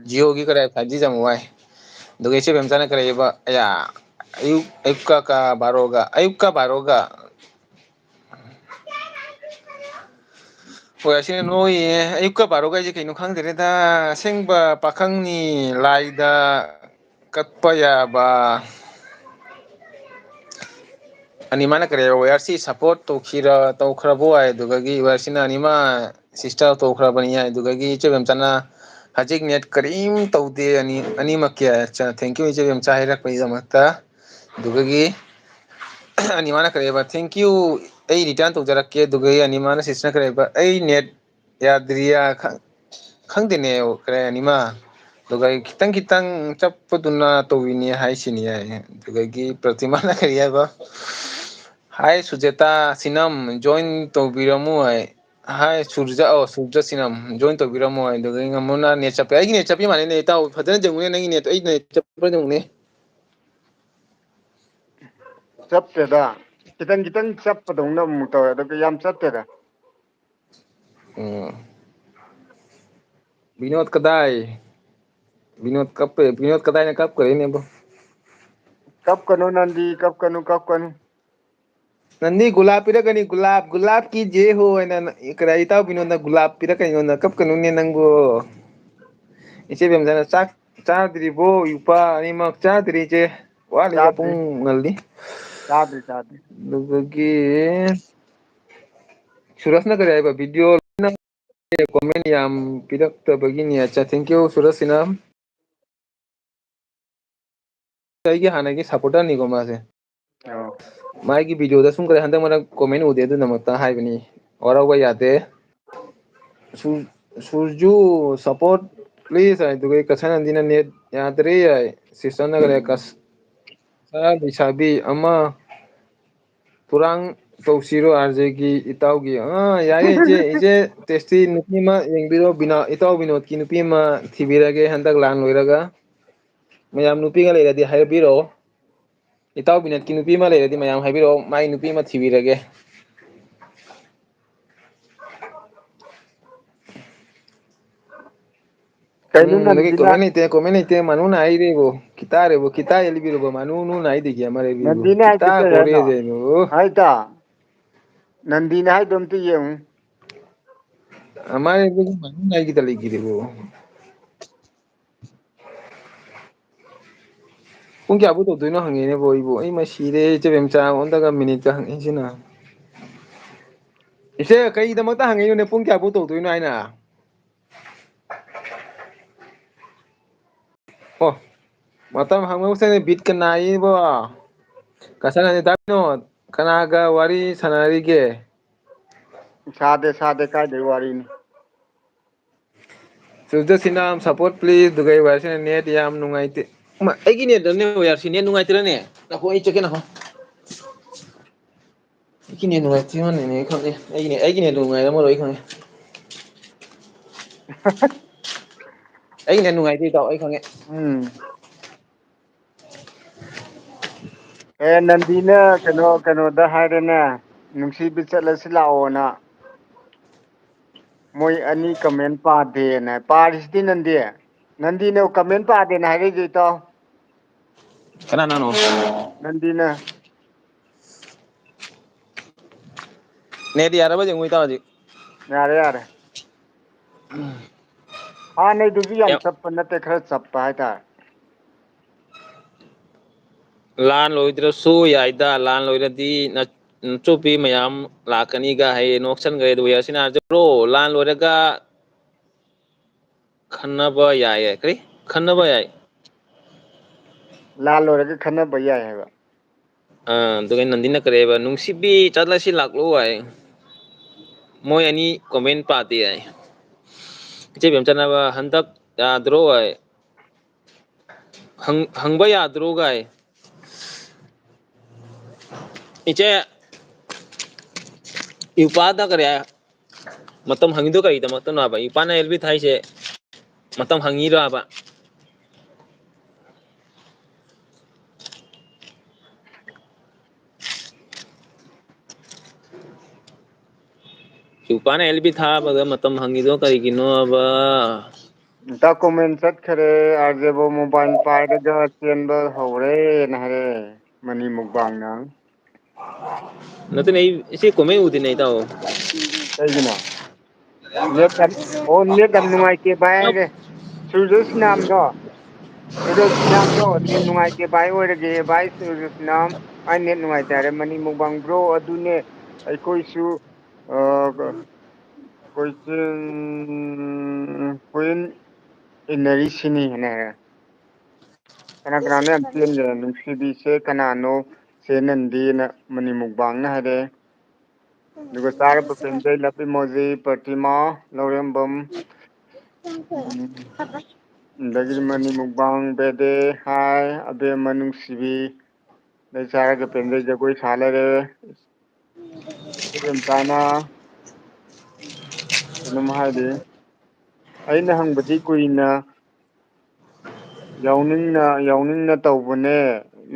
Jio ki kare 5G jam wai Duga isi bemsana kare ba ya ayuka baroga Hoy asine no ye ayuka baroga je kaino khang dere da sengba pakhang ni laida katpa ya ba ani mana kare wa yarsi support to khira to khrabo ai duga gi warsina ani ma sister to khrabani ai duga gi che bemsana hajik net karim taude ani makya cha thank you che bemsa hirak pai da mata duga gi ani mana kare ba thank you ai return to jarak ke duga gi ani mana sister kare ba ai net ya driya khangdene kare ani ma duga gi kitang kitang chappaduna to wini hai sini ai duga gi pratima na kare ba Hai Sujata Sinam join to biramu ai Hai Surja Sinam join to biramu ai duga gi ngamuna ne chape ai ne chape mane ne ta phadana jangune nang ne to ai ne chape jangune चप्पेदा खितंग खितंग चप्पदों न मु तो याम चप्पेदा Binod kadai Binod kadai na kap kare ne bo कब कनु Nandi gulab pirakani gulab ki je ho na ikra ita binod na gulab pirakani na kap kanun ne nang bo ise bem jana chadri bo yupa ni mak chadri je wali ya चादरी pung ngaldi चादरी चादरी dugagi suras na kare ba video na comment yam pirak ta bagini acha thank you suras sinam ai gi hana gi supporter ni go ma se mai gi video da sum kare handa mara comment ude du namakta hai bani ora wa yate Surju support please ay dugay kasan hindi na net yadre ay sister na kare kas sa sabi ama turang tawsiro RJ ki itaw gi yari ije testi nupi ma yung biro bina itaw binot ki nupi ma thibirage handak lang loiraga mayam nupi nga leira di hay biro itaw binot ki nupi ma leira di mayam hay biro may nupi ma thibirage कहीं lagi नंदीना komen ite manuna ay rebo Kitare kita ya libiru ba manu nu na ide ya mare biru ꯅꯟꯗꯤꯅ ꯍꯥꯏꯗꯨ kita ꯀꯩ kore ꯍꯥꯏꯅꯣ je no ꯍꯥꯏꯇꯥ ꯅꯟꯗꯤꯅ ꯍꯥꯏꯗꯣ ꯑꯝꯇ ꯌꯦꯡꯉꯨ amare biru manu na ide ligire bo pung kya bu to doino hangene bo ibo ai ma sire che bem cha ondaga minute ka hangin sina ise ꯀꯩꯒꯤꯗꯃꯛꯇ ꯍꯪꯉꯛꯏꯅꯣꯅꯦ ꯄꯨꯡ ꯀꯌꯥꯐꯥꯎ ꯇꯧꯗꯣꯏꯅꯣ ꯍꯥꯏꯅ ꯑꯣ ꯃꯇꯝ ꯍꯪꯕꯕꯨ ꯕꯤꯠꯀ ꯅꯥꯏꯌꯦꯕꯣ ꯀꯁꯅꯅꯤ ꯇꯥꯃꯤꯅꯣ ꯀꯅꯥꯒ ꯋꯥꯔꯤ ꯁꯥꯟꯅꯔꯤꯒꯦ ꯁꯥꯗꯦ ꯁꯥꯗꯦ ꯀꯥꯏꯗꯩ ꯋꯥꯔꯤꯅꯣ ꯁꯨꯗꯁꯤꯅꯥꯝ ꯁꯞꯄꯣꯔꯠ ꯄ꯭ꯂꯤꯖ ꯗꯨꯒꯩ ꯋꯥꯔꯁꯤꯅ ꯅꯦꯠ ꯌꯥꯝ ꯅꯨꯡꯉꯥꯏꯇꯦ ꯑꯩꯒꯤ ꯅꯦꯠꯇꯅꯦ ꯌꯥꯔꯁꯤ ꯅꯦꯠ ꯅꯨꯡꯉꯥꯏꯇ꯭ꯔꯅꯦ ꯅꯈꯣ ꯑꯩ ꯆꯠꯀꯦ ꯅꯀꯣ ꯑꯩꯒꯤ ꯅꯦꯠ ꯅꯨꯡꯉꯥꯏꯇꯦ ꯑꯩ ꯈꯪꯉꯦ ꯑꯩꯒꯤ ꯅꯦꯠ ꯅꯨꯡꯉꯥꯏꯔꯝꯃꯔꯣꯏ ꯑꯩ ꯈꯪꯉꯦ ꯑꯩ ꯅꯦꯠ ꯅꯨꯡꯉꯥꯏꯇꯦ ꯏꯇꯥꯎ ꯑꯩ ꯈꯪꯉꯦ ꯎꯝ ꯑꯦ ꯅꯟꯗꯤꯅ ꯀꯩꯅꯣꯗ ꯍꯥꯏꯔꯦꯅꯦ ꯅꯨꯡꯁꯤꯕꯤ ꯆꯠꯂꯁꯤ ꯂꯥꯛꯑꯣꯅ ꯃꯣꯏ ꯑꯅꯤ ꯀꯃꯦꯟ ꯄꯥꯗꯦꯅ ꯄꯥꯔꯤꯁꯤꯗꯤ ꯅꯟꯗꯤ ꯅꯟꯗꯤꯅ ꯀꯃꯦꯟ ꯄꯥꯗꯦꯅ ꯍꯥꯏꯔꯛꯏꯁꯦ ꯏꯇꯥꯎ ꯀꯅꯥꯅꯅꯣ ꯅꯟꯗꯤꯅ ꯅꯦꯠ ꯌꯥꯔꯕ ꯌꯦꯡꯉꯨ ꯏꯇꯥꯎ ꯍꯧꯖꯤꯛ ꯌꯥꯔꯦ ꯌꯥꯔꯦ ꯍꯥꯟꯅꯩꯗꯨꯁꯨ ꯌꯥꯝ ꯆꯞꯄ ꯅꯠꯇꯦ ꯈꯔ ꯆꯞꯄ ꯍꯥꯏꯇꯥꯔꯦ ꯂꯥꯟ ꯂꯣꯏꯗ꯭ꯔꯁꯨ ꯌꯥꯏꯗ ꯂꯥꯟ ꯂꯣꯏꯔꯗꯤ ꯆꯨꯞꯄꯤ ꯃꯌꯥꯝ ꯂꯥꯛꯀꯅꯤꯒ ꯍꯌꯦ ꯅꯣꯛꯁꯟꯈ꯭ꯔꯦ ꯑꯗꯨ ꯌꯥꯔꯁꯤꯅꯕ꯭ꯔꯣ ꯂꯥꯟ ꯂꯣꯏꯔꯒ ꯈꯟꯅꯕ ꯌꯥꯏ ꯀꯔꯤ ꯈꯟꯅꯕ ꯌꯥꯏ ꯂꯥꯜ ꯂꯣꯏꯔꯒ ꯈꯟꯅꯕ ꯌꯥꯏ ꯍꯥꯏꯕ ꯑꯗꯨꯒ ꯅꯟꯗꯤꯅ ꯀꯔꯤꯕ ꯅꯨꯡꯁꯤꯕꯤ ꯆꯠꯂꯁꯤ ꯂꯥꯛꯂꯣ ꯍꯥꯏ ꯃꯣꯏ ꯑꯅꯤ ꯀꯣꯃꯦꯟ ꯄꯥꯗꯦ ꯍꯥꯏ ꯏꯆꯦ ꯕꯦꯝꯆꯠꯅꯕ ꯍꯟꯗꯛ ꯌꯥꯗ꯭ꯔꯣ ꯍꯥꯏ ꯍꯪꯕ ꯌꯥꯗ꯭ꯔꯣꯒꯥꯏ ꯏꯆꯦ ꯏꯄꯥꯗ ꯀꯔꯤ ꯃꯇꯝ ꯍꯪꯉꯤꯗꯣ ꯀꯔꯤꯗꯃꯛꯇꯅꯣꯕ ꯏꯄꯥꯅ ꯑꯦꯜꯕꯤ ꯊꯥꯏꯁꯦ ꯃꯇꯝ ꯍꯪꯉꯤꯔꯕ ꯏꯎꯄꯥꯅ ꯑꯦꯜꯕꯤ ꯊꯥꯕꯗ ꯃꯇꯝ ꯍꯪꯉꯤꯗꯣ ꯀꯔꯤꯒꯤꯅꯣꯕ ꯗꯣꯀꯨꯃꯦꯟ ꯆꯠꯈꯔꯦ ꯑꯥꯔꯖꯦꯕꯣ ꯃꯣꯕꯥꯏꯜ ꯄꯥꯏꯔꯒ ꯆꯦꯟꯕ ꯍꯧꯔꯦꯅ ꯍꯥꯏꯔꯦ ꯃꯅꯤ ꯃꯨꯛꯕꯥꯡꯅ ꯅꯠꯇꯦꯅꯦ ꯑꯩ ꯁꯤ ꯀꯣꯃꯦꯟ ꯎꯗꯦꯅꯦ ꯏꯇꯥꯎ ꯀꯩꯒꯤꯅꯣ ꯅꯦꯠ ꯑꯣ ꯅꯦꯠ ꯌꯥꯝ ꯅꯨꯡꯉꯥꯏꯇꯦ ꯚꯥꯏ ꯍꯥꯏꯔꯦ ꯁꯨꯔꯖꯁꯤꯅꯥꯝꯗꯣ ꯁꯨꯔꯖꯁꯤꯅꯥꯝꯗꯣ ꯅꯦꯠ ꯅꯨꯡꯉꯥꯏꯇꯦ ꯚꯥꯏ ꯑꯣꯏꯔꯒꯦ ꯚꯥꯏ ꯁꯨꯔꯖꯁꯤꯅꯥꯝ ꯃꯥꯏ ꯅꯦꯠ ꯅꯨꯡꯉꯥꯏꯇꯦ ꯍꯥꯏꯔꯦ ꯃꯅꯤ ꯃꯨꯛꯕꯥꯡ ꯕ꯭ꯔꯣ ꯑꯗꯨꯅꯦ ꯑꯩꯈꯣꯏꯁꯨ ꯀꯣꯏꯆꯦꯟ ꯀꯣꯏꯏꯟ ꯏꯟꯅꯔꯤꯁꯤꯅꯤꯅ ꯍꯥꯏꯔꯦ ꯀꯅꯥ ꯀꯅꯥꯅꯣ ꯌꯥꯝ ꯆꯦꯟꯈ꯭ꯔꯦ ꯅꯨꯡꯁꯤꯕꯤꯁꯦ ꯀꯅꯥꯅꯣ ꯆꯦ ꯅꯟꯗꯤꯅ ꯃꯅꯤ ꯃꯨꯛꯕꯥꯡꯅ ꯍꯥꯏꯔꯦ ꯑꯗꯨꯒ ꯆꯥꯒꯄ ꯄꯦꯟꯖꯩ ꯂꯄꯤꯃꯣꯖꯤ ꯄ꯭ꯔꯇꯤꯃꯥ ꯂꯧꯔꯦꯝꯕꯝ ꯑꯗꯒꯤꯗꯤ ꯃꯅꯤ ꯃꯨꯛꯕꯥꯡ ꯕꯦꯗꯦ ꯍꯥꯏ ꯑꯕꯦꯝꯃ ꯅꯨꯡꯁꯤꯕꯤ ꯑꯗꯩ ꯆꯥꯔꯒ ꯄꯦꯟꯖꯩ ꯖꯒꯣꯏ ꯁꯥ ꯂꯩꯔꯦ ꯏꯆꯦ ꯕꯦꯝꯆꯥꯅ ꯀꯩꯅꯣꯝ ꯍꯥꯏꯔꯤ ꯑꯩꯅ ꯍꯪꯕꯗꯤ ꯀꯨꯏꯅ ꯌꯥꯎꯅꯤꯡꯅ ꯇꯧꯕꯅꯦ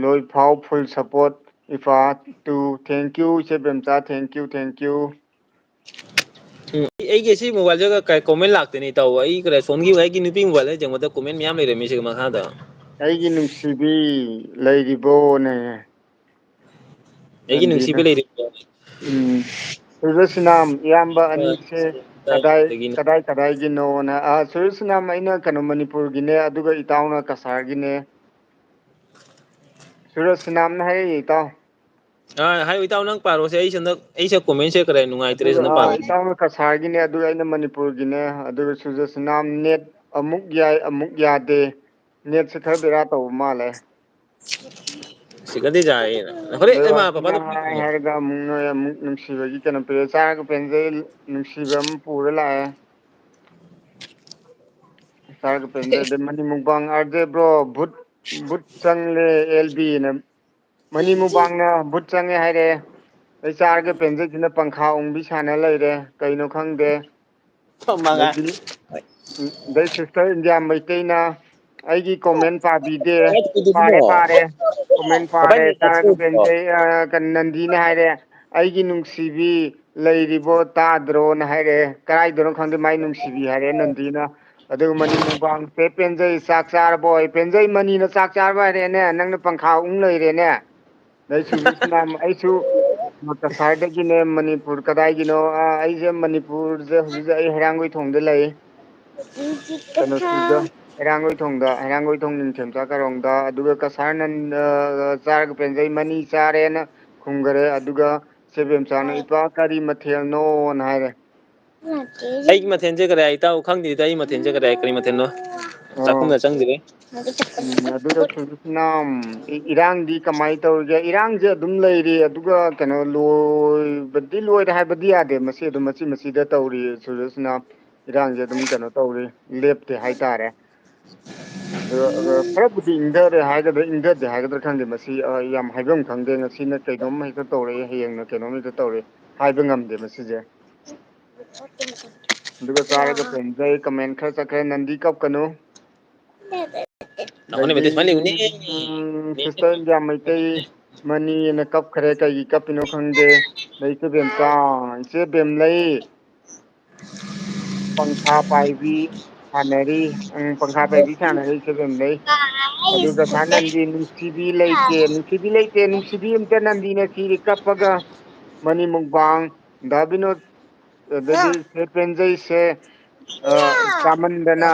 ꯂꯣꯏ ꯐꯥꯎ ꯐꯨꯜ ꯁꯞꯄꯣꯔꯠ ꯏꯐꯥ ꯇꯨ ꯊꯦꯡꯀ꯭ꯌꯨ ꯏꯆꯦ ꯕꯦꯝꯆꯥ ꯊꯦꯡꯀ꯭ꯌꯨ ꯎꯝ ꯑꯩꯒꯤ ꯁꯤ ꯃꯣꯕꯥꯏꯜꯁꯤꯒ ꯀꯣꯃꯦꯟ ꯂꯥꯛꯇꯦꯅꯦ ꯇꯧꯕ ꯑꯩ ꯀꯔ ꯁꯣꯝꯒꯤ ꯑꯩꯒꯤ ꯅꯨꯄꯤ ꯃꯣꯕꯥꯏꯜꯗ ꯌꯦꯡꯕꯗ ꯀꯣꯃꯦꯟ ꯃꯌꯥꯝ ꯂꯩꯔꯝꯃꯤ ꯁꯤꯒ ꯃꯈꯥꯗ ꯑꯩꯒꯤ ꯅꯨꯡꯁꯤꯕꯤ ꯂꯩꯔꯤꯕꯣꯅꯦ ꯑꯩꯒꯤ ꯅꯟꯗꯤꯅ ꯅꯨꯡꯁꯤꯕ ꯂꯩꯔꯤꯕꯣ ꯁꯨꯔꯖꯁꯨꯅꯥꯝ ꯏꯌꯥꯝꯕ ꯑꯅꯤꯁꯦ ꯑꯗꯒꯤ ꯀꯗꯥꯏꯒꯤꯅꯣꯅ ꯁꯨꯔꯖꯁꯨꯅꯥꯝ ꯑꯩꯅ ꯀꯩꯅꯣ ꯃꯅꯤꯄꯨꯔꯒꯤꯅꯦ ꯑꯗꯨꯒ ꯏꯇꯥꯎꯅ ꯀꯁꯥꯔꯒꯤꯅꯦ ꯁꯨꯔꯖꯁꯤꯅꯥꯝꯅ ꯍꯥꯏꯔꯛꯏ ꯏꯇꯥꯎ ꯍꯥꯏꯌꯨ ꯏꯇꯥꯎ ꯅꯪ ꯄꯥꯔꯣꯁꯦ ꯑꯩ ꯁꯟꯗꯛ ꯑꯩꯁꯦ ꯀꯣꯃꯦꯟꯁꯦ ꯈꯔ ꯅꯨꯡꯉꯥꯏꯇ꯭ꯔꯦ ꯑꯗꯨꯒ ꯁꯟꯗ ꯄꯥꯕ ꯏꯇꯥꯎꯅ ꯀꯁꯥꯔꯒꯤꯅꯦ ꯑꯗꯨꯒ ꯑꯩꯅ ꯃꯅꯤꯄꯨꯔꯒꯤꯅꯦ ꯑꯗꯨꯒ ꯁꯨꯔꯖꯁꯨꯅꯥꯝ ꯅꯦꯠ ꯑꯃꯨꯛ ꯌꯥꯏ ꯑꯃꯨꯛ ꯌꯥꯗꯦ ꯅꯦꯠꯁꯦ ꯈꯔ ꯕꯦꯔꯥ ꯇꯧꯕ ꯃꯥꯜꯂꯦ ꯁꯤꯀꯗꯤ ꯌꯥꯏꯌꯦ ꯍꯣꯔꯦꯟ ꯑꯗꯩ ꯏꯃꯥ ꯋꯥꯁꯤꯅ ꯄꯄꯥꯗ ꯍꯥꯏ ꯍꯥꯏꯔꯒ ꯑꯃꯨꯛ ꯅꯣꯏ ꯑꯃꯨꯛ ꯅꯨꯡꯁꯤꯕꯒꯤ ꯀꯩꯅꯣ ꯄꯤꯔꯦ ꯆꯥꯔꯒ ꯄꯦꯟꯖꯩ ꯅꯨꯡꯁꯤꯕ ꯑꯃ ꯄꯨꯔ ꯂꯥꯛꯑꯦ ꯆꯥꯔꯒ ꯄꯦꯟꯖꯩ ꯑꯗꯩ ꯃꯅꯤ ꯃꯨꯛꯕꯥꯡ ꯑꯥꯔꯖꯦ ꯕ꯭ꯔꯣ ꯕꯨꯠ ꯆꯪꯂꯦ ꯑꯦꯜ ꯕꯤꯅ ꯃꯅꯤ ꯃꯨꯛꯕꯥꯡꯅ ꯕꯨꯠ ꯆꯪꯉꯦ ꯍꯥꯏꯔꯛꯑꯦ ꯑꯩ ꯆꯥꯔꯒ ꯄꯦꯟꯖꯩꯁꯤꯅ ꯄꯪꯈꯥ ꯎꯪꯕꯤ ꯁꯥꯟꯅ ꯂꯩꯔꯦ ꯀꯩꯅꯣ ꯈꯪꯗꯦ ꯃꯉꯥꯏ ꯑꯗꯩ ꯁꯤꯁꯇꯔ ꯏꯟꯗꯤꯌꯥ ꯃꯩꯇꯩꯅ ꯑꯩꯒꯤ ꯀꯣꯃꯦꯟ ꯄꯥꯕꯤꯗꯦ ꯄꯥꯔꯦ ꯀꯣꯃꯦꯟ ꯄꯥꯔꯦ ꯆꯥꯔꯒ ꯄꯦꯟꯖꯩ ꯅꯟꯗꯤꯅ ꯍꯥꯏꯔꯦ ꯑꯩꯒꯤ ꯅꯨꯡꯁꯤꯕꯤ ꯂꯩꯔꯤꯕꯣ ꯇꯥꯗ꯭ꯔꯣꯅ ꯍꯥꯏꯔꯛꯑꯦ ꯀꯗꯥꯏꯗꯅꯣ ꯈꯪꯗꯦ ꯃꯥꯏ ꯅꯨꯡꯁꯤꯕꯤ ꯍꯥꯏꯔꯦ ꯅꯟꯗꯤꯅ ꯑꯗꯨꯒ ꯃꯅꯤ ꯃꯨꯛꯕꯥꯡꯁꯦ ꯄꯦꯟꯖꯩ ꯆꯥꯛ ꯆꯥꯔꯕꯣ ꯄꯦꯟꯖꯩ ꯃꯅꯤꯅ ꯆꯥꯛ ꯆꯥꯔꯕ ꯍꯥꯏꯔꯦꯅꯦ ꯅꯪꯅ ꯄꯪꯈꯥ ꯎꯪ ꯂꯩꯔꯦꯅꯦ ꯅꯣꯏ ꯁꯨꯔꯖꯤꯠꯁꯤꯅ ꯑꯩꯁꯨ ꯀꯁꯥꯔꯗꯒꯤꯅꯦ ꯃꯅꯤꯄꯨꯔ ꯀꯗꯥꯏꯒꯤꯅꯣ ꯑꯩꯁꯦ ꯃꯅꯤꯄꯨꯔꯁꯦ ꯍꯧꯖꯤꯛꯁꯦ ꯑꯩ ꯍꯩꯔꯥꯡꯒꯣꯏꯊꯣꯡꯗ ꯂꯩ ꯀꯩꯅꯣꯁꯤꯗ ꯍꯩꯔꯥꯡꯒꯣꯏꯊꯣꯡ ꯅꯤꯡꯊꯦꯝꯆꯥ ꯀꯥꯔꯣꯡꯗ ꯑꯗꯨꯒ ꯀꯁꯥꯔ ꯆꯥꯔꯒ ꯄꯦꯟꯖꯩ ꯃꯅꯤ ꯆꯥꯔꯦꯅ ꯈꯨꯝꯈꯔꯦ ꯑꯗꯨꯒ ꯁꯦꯕꯦꯝꯆꯥꯅ ꯏꯄꯥ ꯀꯔꯤ ꯃꯊꯦꯜꯅꯣꯅ ꯍꯥꯏꯔꯦ ꯑꯩꯒꯤ ꯃꯊꯦꯜꯁꯦ ꯀꯔꯤ ꯏꯇꯥꯎ ꯈꯪꯗꯦꯗ ꯑꯩ ꯃꯊꯦꯜꯁꯦ ꯀꯔꯤ ꯃꯊꯦꯜꯅꯣ ꯑꯣ ꯆꯥꯛꯈꯨꯝꯗ ꯆꯪꯗ꯭ꯔꯤ ꯑꯗꯨꯒ ꯁꯨꯔꯖꯤꯠꯁꯤꯅ ꯏꯔꯥꯡꯗꯤ ꯀꯃꯥꯏꯅ ꯇꯧꯔꯤꯒꯦ ꯏꯔꯥꯡꯁꯦ ꯑꯗꯨꯝ ꯂꯩꯔꯤ ꯑꯗꯨꯒ ꯀꯩꯅꯣ ꯂꯣꯏꯕꯗꯤ ꯂꯣꯏꯔꯦ ꯍꯥꯏꯕꯗꯤ ꯌꯥꯗꯦ ꯃꯁꯤ ꯑꯗꯨꯝ ꯃꯆꯤꯗ ꯇꯧꯔꯤ ꯁꯨꯔꯖꯤꯠꯁꯤꯅ ꯏꯔꯥꯡꯁꯦ ꯑꯗꯨꯝ ꯀꯩꯅꯣ ꯇꯧꯔꯤ ꯂꯦꯞꯇꯦ ꯍꯥꯏꯇꯥꯔꯦ ꯑꯗꯨꯒ ꯈꯔꯕꯨꯗꯤ ꯏꯪꯊꯔꯦ ꯍꯥꯏꯒꯗ꯭ꯔꯥ ꯏꯪꯊꯗꯦ ꯍꯥꯏꯒꯗ꯭ꯔꯥ ꯈꯪꯗꯦ ꯃꯁꯤ ꯌꯥꯝ ꯍꯥꯏꯐꯝ ꯈꯪꯗꯦ ꯉꯁꯤꯅ ꯀꯩꯅꯣꯝ ꯍꯦꯛꯇ ꯇꯧꯔꯛꯏ ꯍꯌꯦꯡꯅ ꯀꯩꯅꯣꯝ ꯍꯦꯛꯇ ꯇꯧꯔꯛꯏ ꯍꯥꯏꯕ ꯉꯝꯗꯦ ꯃꯁꯤꯁꯦ ꯑꯗꯨꯒ ꯆꯥꯔꯒ ꯄꯦꯟꯖꯩ ꯀꯃꯦꯟ ꯈꯔ ꯆꯠꯈ꯭ꯔꯦ ꯅꯟꯗꯤ ꯀꯞꯀꯅꯨ ꯑꯗꯩꯗꯤ ꯁꯤꯁꯇꯔ ꯏꯟꯗꯤꯌꯥ ꯃꯩꯇꯩ ꯃꯅꯤꯅ ꯀꯞꯈ꯭ꯔꯦ ꯀꯩꯒꯤ ꯀꯞꯄꯤꯅꯣ ꯈꯪꯗꯦ ꯑꯗꯩ ꯏꯆꯦꯕꯦꯝꯆꯥ ꯏꯆꯦꯕꯦꯝꯂꯩ ꯄꯪꯈꯥ ꯄꯥꯏꯕꯤ ꯁꯥꯟꯅꯔꯤ ꯄꯪꯈꯥ ꯄꯥꯏꯕꯤ ꯁꯥꯟꯅꯔꯤ ꯏꯆꯦꯕꯦꯝꯂꯩ ꯑꯗꯨꯒ ꯁꯥꯔ ꯅꯟꯗꯤ ꯅꯨꯡꯁꯤꯕꯤ ꯂꯩꯇꯦ ꯅꯨꯡꯁꯤꯕꯤ ꯑꯝꯇ ꯅꯟꯗꯤꯅ ꯊꯤꯔꯤ ꯀꯞꯄꯒ ꯃꯅꯤ ꯃꯨꯛꯕꯥꯡ ꯗꯥ ꯕꯤꯅꯣꯠ ꯑꯗꯩꯗꯤ ꯁꯦ ꯄꯦꯟꯖꯩꯁꯦ ꯆꯥꯃꯟꯗꯅ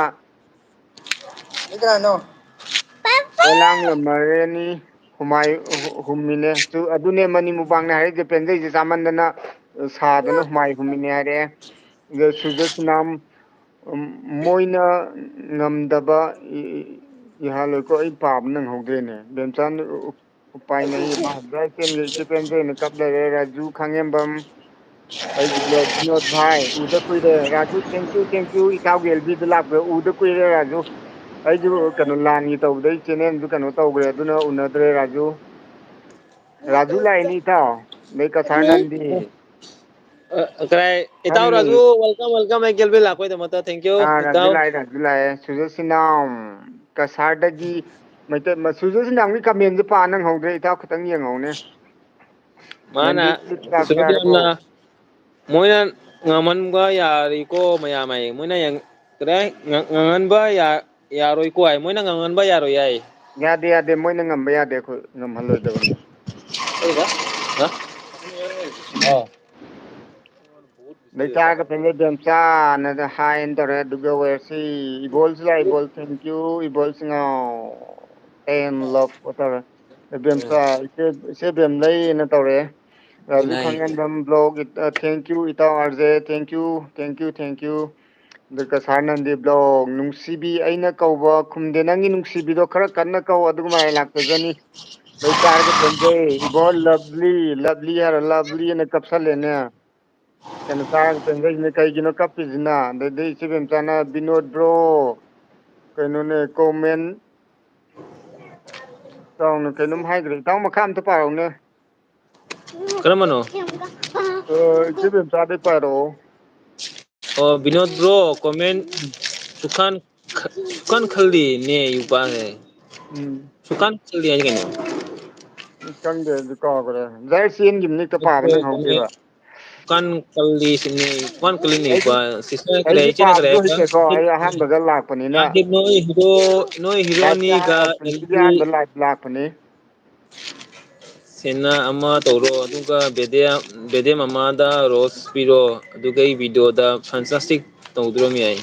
ꯑꯣꯂꯥꯡ ꯍꯨꯃꯥꯏ ꯍꯨꯝꯃꯤꯅꯦ ꯑꯗꯨꯅꯦ ꯃꯅꯤ ꯃꯨꯛꯕꯥꯡꯅꯦ ꯍꯥꯏꯔꯛꯏꯁꯦ ꯄꯦꯟꯖꯩꯁꯦ ꯆꯥꯃꯟꯗꯅ ꯁꯥꯗꯅ ꯍꯨꯃꯥꯏ ꯍꯨꯝꯃꯤꯅꯦ ꯍꯥꯏꯔꯛꯑꯦ ꯁꯨꯔꯖꯁꯨꯅꯥꯝ ꯃꯣꯏꯅ ꯉꯝꯗꯕ ꯏꯍꯥꯟꯂꯣꯏꯀꯣ ꯑꯩ ꯄꯥꯕ ꯅꯪꯍꯧꯗ꯭ꯔꯦꯅꯦ ꯕꯦꯝꯆꯥꯟ ꯎꯄꯥꯏꯅꯍꯤ ꯏꯆꯦ ꯄꯦꯟꯖꯩꯅ ꯀꯞ ꯂꯩꯔꯦ ꯔꯥꯖꯨ ꯈꯥꯡꯉꯦꯝꯕꯝ ꯑꯩꯒꯤ ꯕꯤꯅꯣꯠ ꯚꯥꯏ ꯎꯗ ꯀꯨꯏꯔꯦ ꯔꯥꯖꯨ ꯊꯦꯡꯀ꯭ꯌꯨ ꯏꯇꯥꯎꯒꯤ ꯑꯦꯜꯕꯤꯗ ꯂꯥꯛꯄꯗ ꯎꯗ ꯀꯨꯏꯔꯦ ꯔꯥꯖꯨ ꯑꯩꯁꯨ ꯀꯩꯅꯣ ꯂꯥꯟꯒꯤ ꯇꯧꯕꯗꯩ ꯆꯦꯅꯦꯜꯁꯨ ꯀꯩꯅꯣ ꯇꯧꯈ꯭ꯔꯦ ꯑꯗꯨꯅ ꯎꯅꯗ꯭ꯔꯦ ꯔꯥꯖꯨ ꯂꯥꯛꯏꯅꯤ ꯏꯇꯥꯎ ꯑꯗꯩ ꯀꯁꯥꯔ ꯅꯟꯗꯤ ꯏꯇꯥꯎ ꯈꯪꯅꯤ ꯔꯥꯖꯨ ꯋꯦꯜꯀꯝ ꯑꯩ ꯑꯦꯜꯕꯤ ꯂꯥꯛꯄꯩꯗꯃꯛꯇ ꯊꯦꯡꯀ꯭ꯌꯨ ꯏꯇꯥꯎ ꯔꯥꯖꯨ ꯂꯥꯛꯑꯦ ꯁꯨꯔꯖꯤꯠꯁꯤꯅ ꯀꯁꯥꯔꯗꯒꯤ ꯃꯩꯇꯩ ꯁꯨꯔꯖꯤꯠꯁꯤꯅ ꯀꯃꯦꯟꯁꯦ ꯄꯥ ꯅꯪꯍꯧꯗ꯭ꯔꯦ ꯏꯇꯥꯎ ꯈꯤꯇꯪ ꯌꯦꯡꯍꯧꯅꯦ ꯃꯥꯅ ꯅꯟꯗꯤ ꯆꯥꯛ ꯆꯥꯔꯕꯣ ꯃꯣꯏꯅ ꯉꯝꯍꯟꯕ ꯌꯥꯔꯤꯀꯣ ꯃꯌꯥꯝ ꯍꯥꯏꯌꯦ ꯃꯣꯏꯅ ꯉꯪꯍꯟꯕ ꯌꯥꯔꯣꯏꯀꯣ ꯍꯥꯏ ꯃꯣꯏꯅ ꯉꯪꯍꯟꯕ ꯌꯥꯔꯣꯏ ꯍꯥꯏ ꯌꯥꯗꯦ ꯃꯣꯏꯅ ꯉꯝꯕ ꯌꯥꯗꯦ ꯑꯩꯈꯣꯏ ꯉꯝꯍꯜꯂꯣꯏꯗꯕꯅꯤ ꯑꯗꯩ ꯆꯥꯔꯒ ꯄꯦꯟꯖꯩ ꯕꯦꯝꯆꯥꯅ ꯍꯥꯏꯅ ꯇꯧꯔꯦ ꯑꯗꯨꯒ ꯋꯦꯔꯁꯤ ꯏꯕꯣꯜꯁꯨ ꯂꯥꯛꯑꯦ ꯏꯕꯣꯜ ꯊꯦꯡꯀ꯭ꯌꯨ ꯏꯕꯣꯜꯁꯤꯡꯉꯥꯎ ꯇꯧꯔꯦ ꯕꯦꯝꯆꯥ ꯏꯆꯦ ꯕꯦꯝꯂꯩꯅ ꯇꯧꯔꯛꯑꯦ ꯔꯥꯖꯨ ꯈꯪꯉꯦꯝꯕꯝ ꯕ꯭ꯂꯣꯛ ꯊꯦꯡꯀ꯭ꯌꯨ ꯏꯇꯥꯎ ꯑꯥꯔꯖꯦ ꯊꯦꯡꯀ꯭ꯌꯨ ꯑꯗꯨꯒ ꯁꯥꯔ ꯅꯟꯗꯤ ꯕ꯭ꯂꯣꯛ ꯅꯨꯡꯁꯤꯕꯤ ꯑꯩꯅ ꯀꯧꯕ ꯈꯨꯝꯗꯦ ꯅꯪꯒꯤ ꯅꯨꯡꯁꯤꯕꯤꯗꯣ ꯈꯔ ꯀꯟꯅ ꯀꯧ ꯑꯗꯨꯒ ꯃꯔꯥꯏ ꯂꯥꯛꯆꯖꯅꯤ ꯑꯗꯩ ꯆꯥꯔꯒ ꯄꯦꯟꯖꯩ ꯏꯕꯣꯜ ꯂꯚꯂꯤ ꯍꯥꯏꯔ ꯂꯚꯂꯤꯅ ꯀꯞꯁꯜꯂꯦꯅꯦ ꯀꯩꯅꯣ ꯆꯥꯔꯒ ꯄꯦꯟꯖꯩꯁꯤꯅ ꯀꯩꯒꯤꯅꯣ ꯀꯞꯄꯤꯁꯤꯅ ꯑꯗꯩꯗꯤ ꯏꯆꯦꯕꯦꯝꯆꯥꯅ ꯕꯤꯅꯣꯗ ꯕ꯭ꯔꯣ ꯀꯩꯅꯣꯅꯦ ꯀꯣꯃꯦꯟ ꯏꯇꯥꯎꯅ ꯀꯩꯅꯣꯝ ꯍꯥꯏꯈ꯭ꯔꯦ ꯏꯇꯥꯎ ꯃꯈꯥ ꯑꯝꯇ ꯄꯥꯔꯛꯎꯅꯦ ꯀꯔꯝꯕꯅꯣ ꯏꯆꯦ ꯕꯦꯝꯆꯥꯗꯩ ꯄꯥꯔꯛꯑꯣ ꯑꯣ ꯕꯤꯅꯣꯗ ꯕ꯭ꯔꯣ ꯀꯣꯃꯦꯟ ꯁꯨꯀꯥꯟ ꯈꯜꯂꯤ ꯅꯦ ꯎꯝ ꯁꯨꯀꯥꯟ ꯈꯜꯂꯤ ꯍꯥꯏꯁꯦ ꯀꯩꯅꯣ ꯈꯪꯗꯦ ꯑꯗꯨ ꯀꯥꯎꯈ꯭ꯔꯦ ꯖꯔ ꯆꯦꯟꯈꯤꯕꯅꯤ ꯍꯦꯛꯇ ꯄꯥꯕ ꯅꯪꯍꯧꯗꯦꯕ ꯑꯩꯗꯤ ꯑꯩꯗꯤ ꯏꯆꯦꯅ ꯀꯔꯤ ꯄꯥꯕꯁꯨ ꯍꯥꯏꯕ ꯍꯩꯇꯦꯀꯣ ꯑꯩ ꯑꯍꯥꯟꯕꯒ ꯂꯥꯛꯄꯅꯤꯅ ꯅꯣꯏ ꯂꯥꯏꯐꯇ ꯍꯤꯔꯣꯅꯤꯒ ꯄꯨꯟꯁꯤꯒꯤ ꯑꯍꯥꯟꯕ ꯂꯥꯏꯐ ꯂꯥꯛꯄꯅꯤ ꯁꯦꯅꯥ ꯑꯃ ꯇꯧꯔꯣ ꯑꯗꯨꯒ ꯕꯦꯗꯦꯝ ꯑꯃꯗ ꯔꯣꯁ ꯄꯤꯔꯣ ꯑꯗꯨꯒ ꯑꯩ ꯚꯤꯗꯤꯑꯣꯗ ꯐꯟꯇꯥꯁꯇꯤꯛ ꯇꯧꯗ꯭ꯔꯣꯃꯤ ꯌꯥꯏ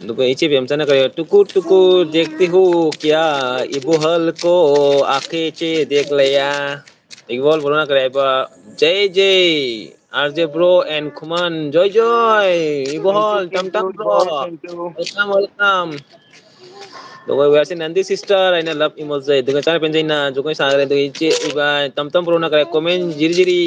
ꯑꯗꯨꯒ ꯏꯆꯦ ꯕꯦꯝꯆꯥꯅ ꯀꯔꯤ ꯇꯨꯀꯨ ꯇꯨꯀꯨ ꯗꯦꯈꯇꯤ ꯍꯨ ꯀ꯭ꯌꯥ ꯏꯕꯨꯍꯜ ꯀꯣ ꯑꯥꯈꯦ ꯆꯦ ꯗꯦꯈ ꯂꯌꯥ ꯏꯛꯕꯣꯜ ꯕ꯭ꯔꯣꯅ ꯀꯔꯤ ꯍꯥꯏꯕ ꯖꯩ ꯑꯥꯔꯖꯦ ꯕ꯭ꯔꯣ ꯑꯦꯟ ꯈꯨꯃꯟ ꯖꯣꯏ ꯊꯦꯡꯀ꯭ꯌꯨ ꯏꯕꯣꯍꯜ ꯇꯝ ꯊꯦꯡꯀ꯭ꯌꯨ ꯇꯝ ꯕ꯭ꯔꯣ ꯏꯕꯣꯍꯜ ꯊꯦꯡꯀ꯭ꯌꯨ ꯋꯦꯜꯀꯝ ꯅꯟꯗꯤ ꯁꯤꯁꯇꯔ ꯑꯩꯅ ꯂꯞ ꯏꯃꯣꯖꯩ ꯑꯗꯨꯒ ꯆꯥꯔ ꯄꯦꯟꯖꯩꯅ ꯖꯒꯣꯏ ꯁꯥꯈꯔꯦ ꯑꯗꯨꯒ ꯏꯆꯦ ꯇꯝ ꯕ꯭ꯔꯣꯅ ꯀꯔꯤ ꯀꯣꯃꯦꯟ ꯖꯤꯔꯤ ꯖꯤꯔꯤ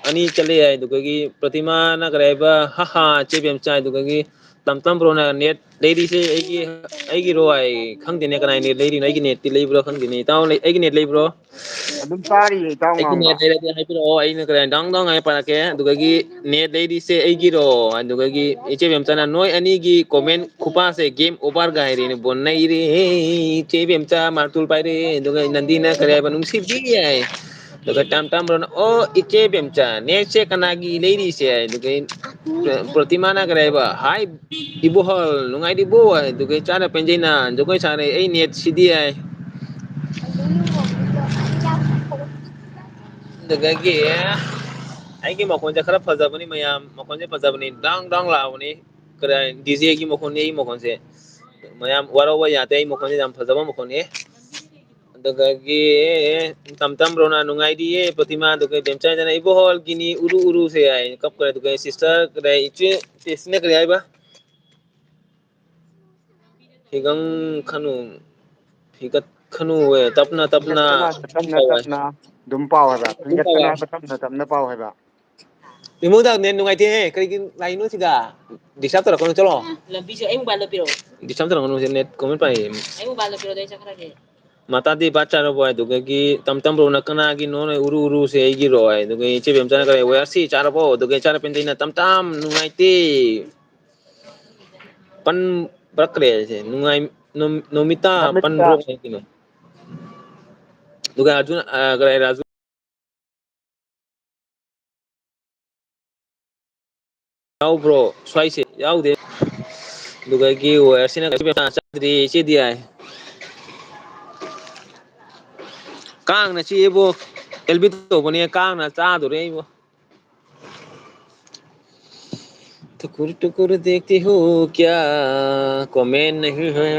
ꯑꯅꯤ ꯆꯠꯂꯦ ꯍꯥꯏ ꯑꯗꯨꯒꯤ ꯄ꯭ꯔꯇꯤꯃꯥꯅ ꯀꯔꯤ ꯍꯥꯏꯕ ꯍꯥ ꯍꯥ ꯏꯆꯦ ꯕꯦꯝꯆꯥ ꯑꯗꯨꯒꯤ ꯇꯝ ꯕ꯭ꯔꯣꯅ ꯅꯦꯠ ꯂꯩꯔꯤꯁꯦ ꯑꯩꯒꯤꯔꯣ ꯍꯥꯏ ꯈꯪꯗꯦꯅꯦ ꯀꯅꯥꯏ ꯅꯦꯠ ꯂꯩꯔꯤꯅꯣ ꯑꯩꯒꯤ ꯅꯦꯠꯇꯤ ꯂꯩꯕ꯭ꯔꯣ ꯈꯪꯗꯦꯅꯦ ꯏꯇꯥꯎ ꯑꯩꯒꯤ ꯅꯦꯠ ꯂꯩꯕ꯭ꯔꯣ ꯑꯗꯨꯝ ꯇꯥꯔꯤꯌꯦ ꯏꯇꯥꯎ ꯑꯩꯒꯤ ꯉꯥꯡꯕ ꯅꯦꯠ ꯂꯩꯔꯗꯤ ꯍꯥꯏꯕꯤꯔꯛꯑꯣ ꯑꯩꯅ ꯀꯔꯤ ꯗꯥꯎꯟ ꯗꯥꯎꯟ ꯍꯥꯏꯔ ꯄꯥꯔꯛꯀꯦ ꯑꯗꯨꯗꯒꯤ ꯅꯦꯠ ꯂꯩꯔꯤꯁꯦ ꯑꯩꯒꯤꯔꯣ ꯑꯗꯨꯗꯒꯤ ꯏꯆꯦ ꯕꯦꯝꯆꯥꯅ ꯅꯣꯏ ꯑꯅꯤꯒꯤ ꯀꯣꯃꯦꯟ ꯈꯨꯄꯥꯁꯦ ꯒꯦꯝ ꯑꯣꯚꯔꯒ ꯍꯥꯏꯔꯦꯅꯦ ꯕꯣꯟ ꯅꯩꯔꯦ ꯏꯆꯦ ꯕꯦꯝꯆꯥ ꯃꯥꯔꯇꯨꯜ ꯄꯥꯏꯔꯦ ꯑꯗꯨꯒ ꯅꯟꯗꯤꯅ ꯀꯔꯤ ꯍꯥꯏꯕ ꯅꯨꯡꯁꯤꯕꯤ ꯍꯥꯏ ꯑꯗꯨꯒ ꯇꯝ ꯕ꯭ꯔꯣꯅ ꯑꯣ ꯏꯆꯦ ꯕꯦꯝꯆꯥ ꯅꯦꯠꯁꯦ ꯀꯅꯥꯒꯤ ꯂꯩꯔꯤꯁꯦ ꯑꯗꯨꯒ Protimana kareba hai ibu hol nungai di bu ai dugai cara penjina jogai sare ai net sidi ai dagagi ya ai ki makon ja khara fazabani mayam makon ja fazabani dang dang launi kara DJ ki makon nei makon se mayam warawa ya tai makon jam fazaba makon e dagagi tam tam rona nungai di e Protima dugai bemcha jana ibu hol gini uru uru se ai kap kara dugai sister kara ichi tesne kara ai ba higang khanu higat khanu we tapna tapna ꯇꯞꯅ ꯇꯞꯅ ꯑꯗꯨꯝ ꯄꯥꯎ ꯍꯥꯏꯕ ꯐꯤꯡꯒꯠꯀꯅꯣ ꯍꯥꯏꯕ ꯇꯞꯅ ꯇꯞꯅ ꯄꯥꯎ ꯍꯥꯏꯕ imuda nen nungai te kari lainu siga disap tara kono chalo lambi se ai mobile lo piro disap tara kono net comment pai ai mobile lo piro dai chakra ke mata di baca ro boy duga gi tam tam ro nakana gi no uru uru se ai gi ro ai duga che bem chana kare wa si chara bo duga chara pen na tam tam nungai te pan bakre se nungai nomita pan ꯅꯨꯃꯤꯠꯇ bro sai kino duga arjun kare raju yau bro swai se yau de duga gi wa sina ka chadri che di ai kang na chi ebo elbit to bone kang na cha do re bo टुकुर टुकुर देखती हो क्या कमेंट नहीं है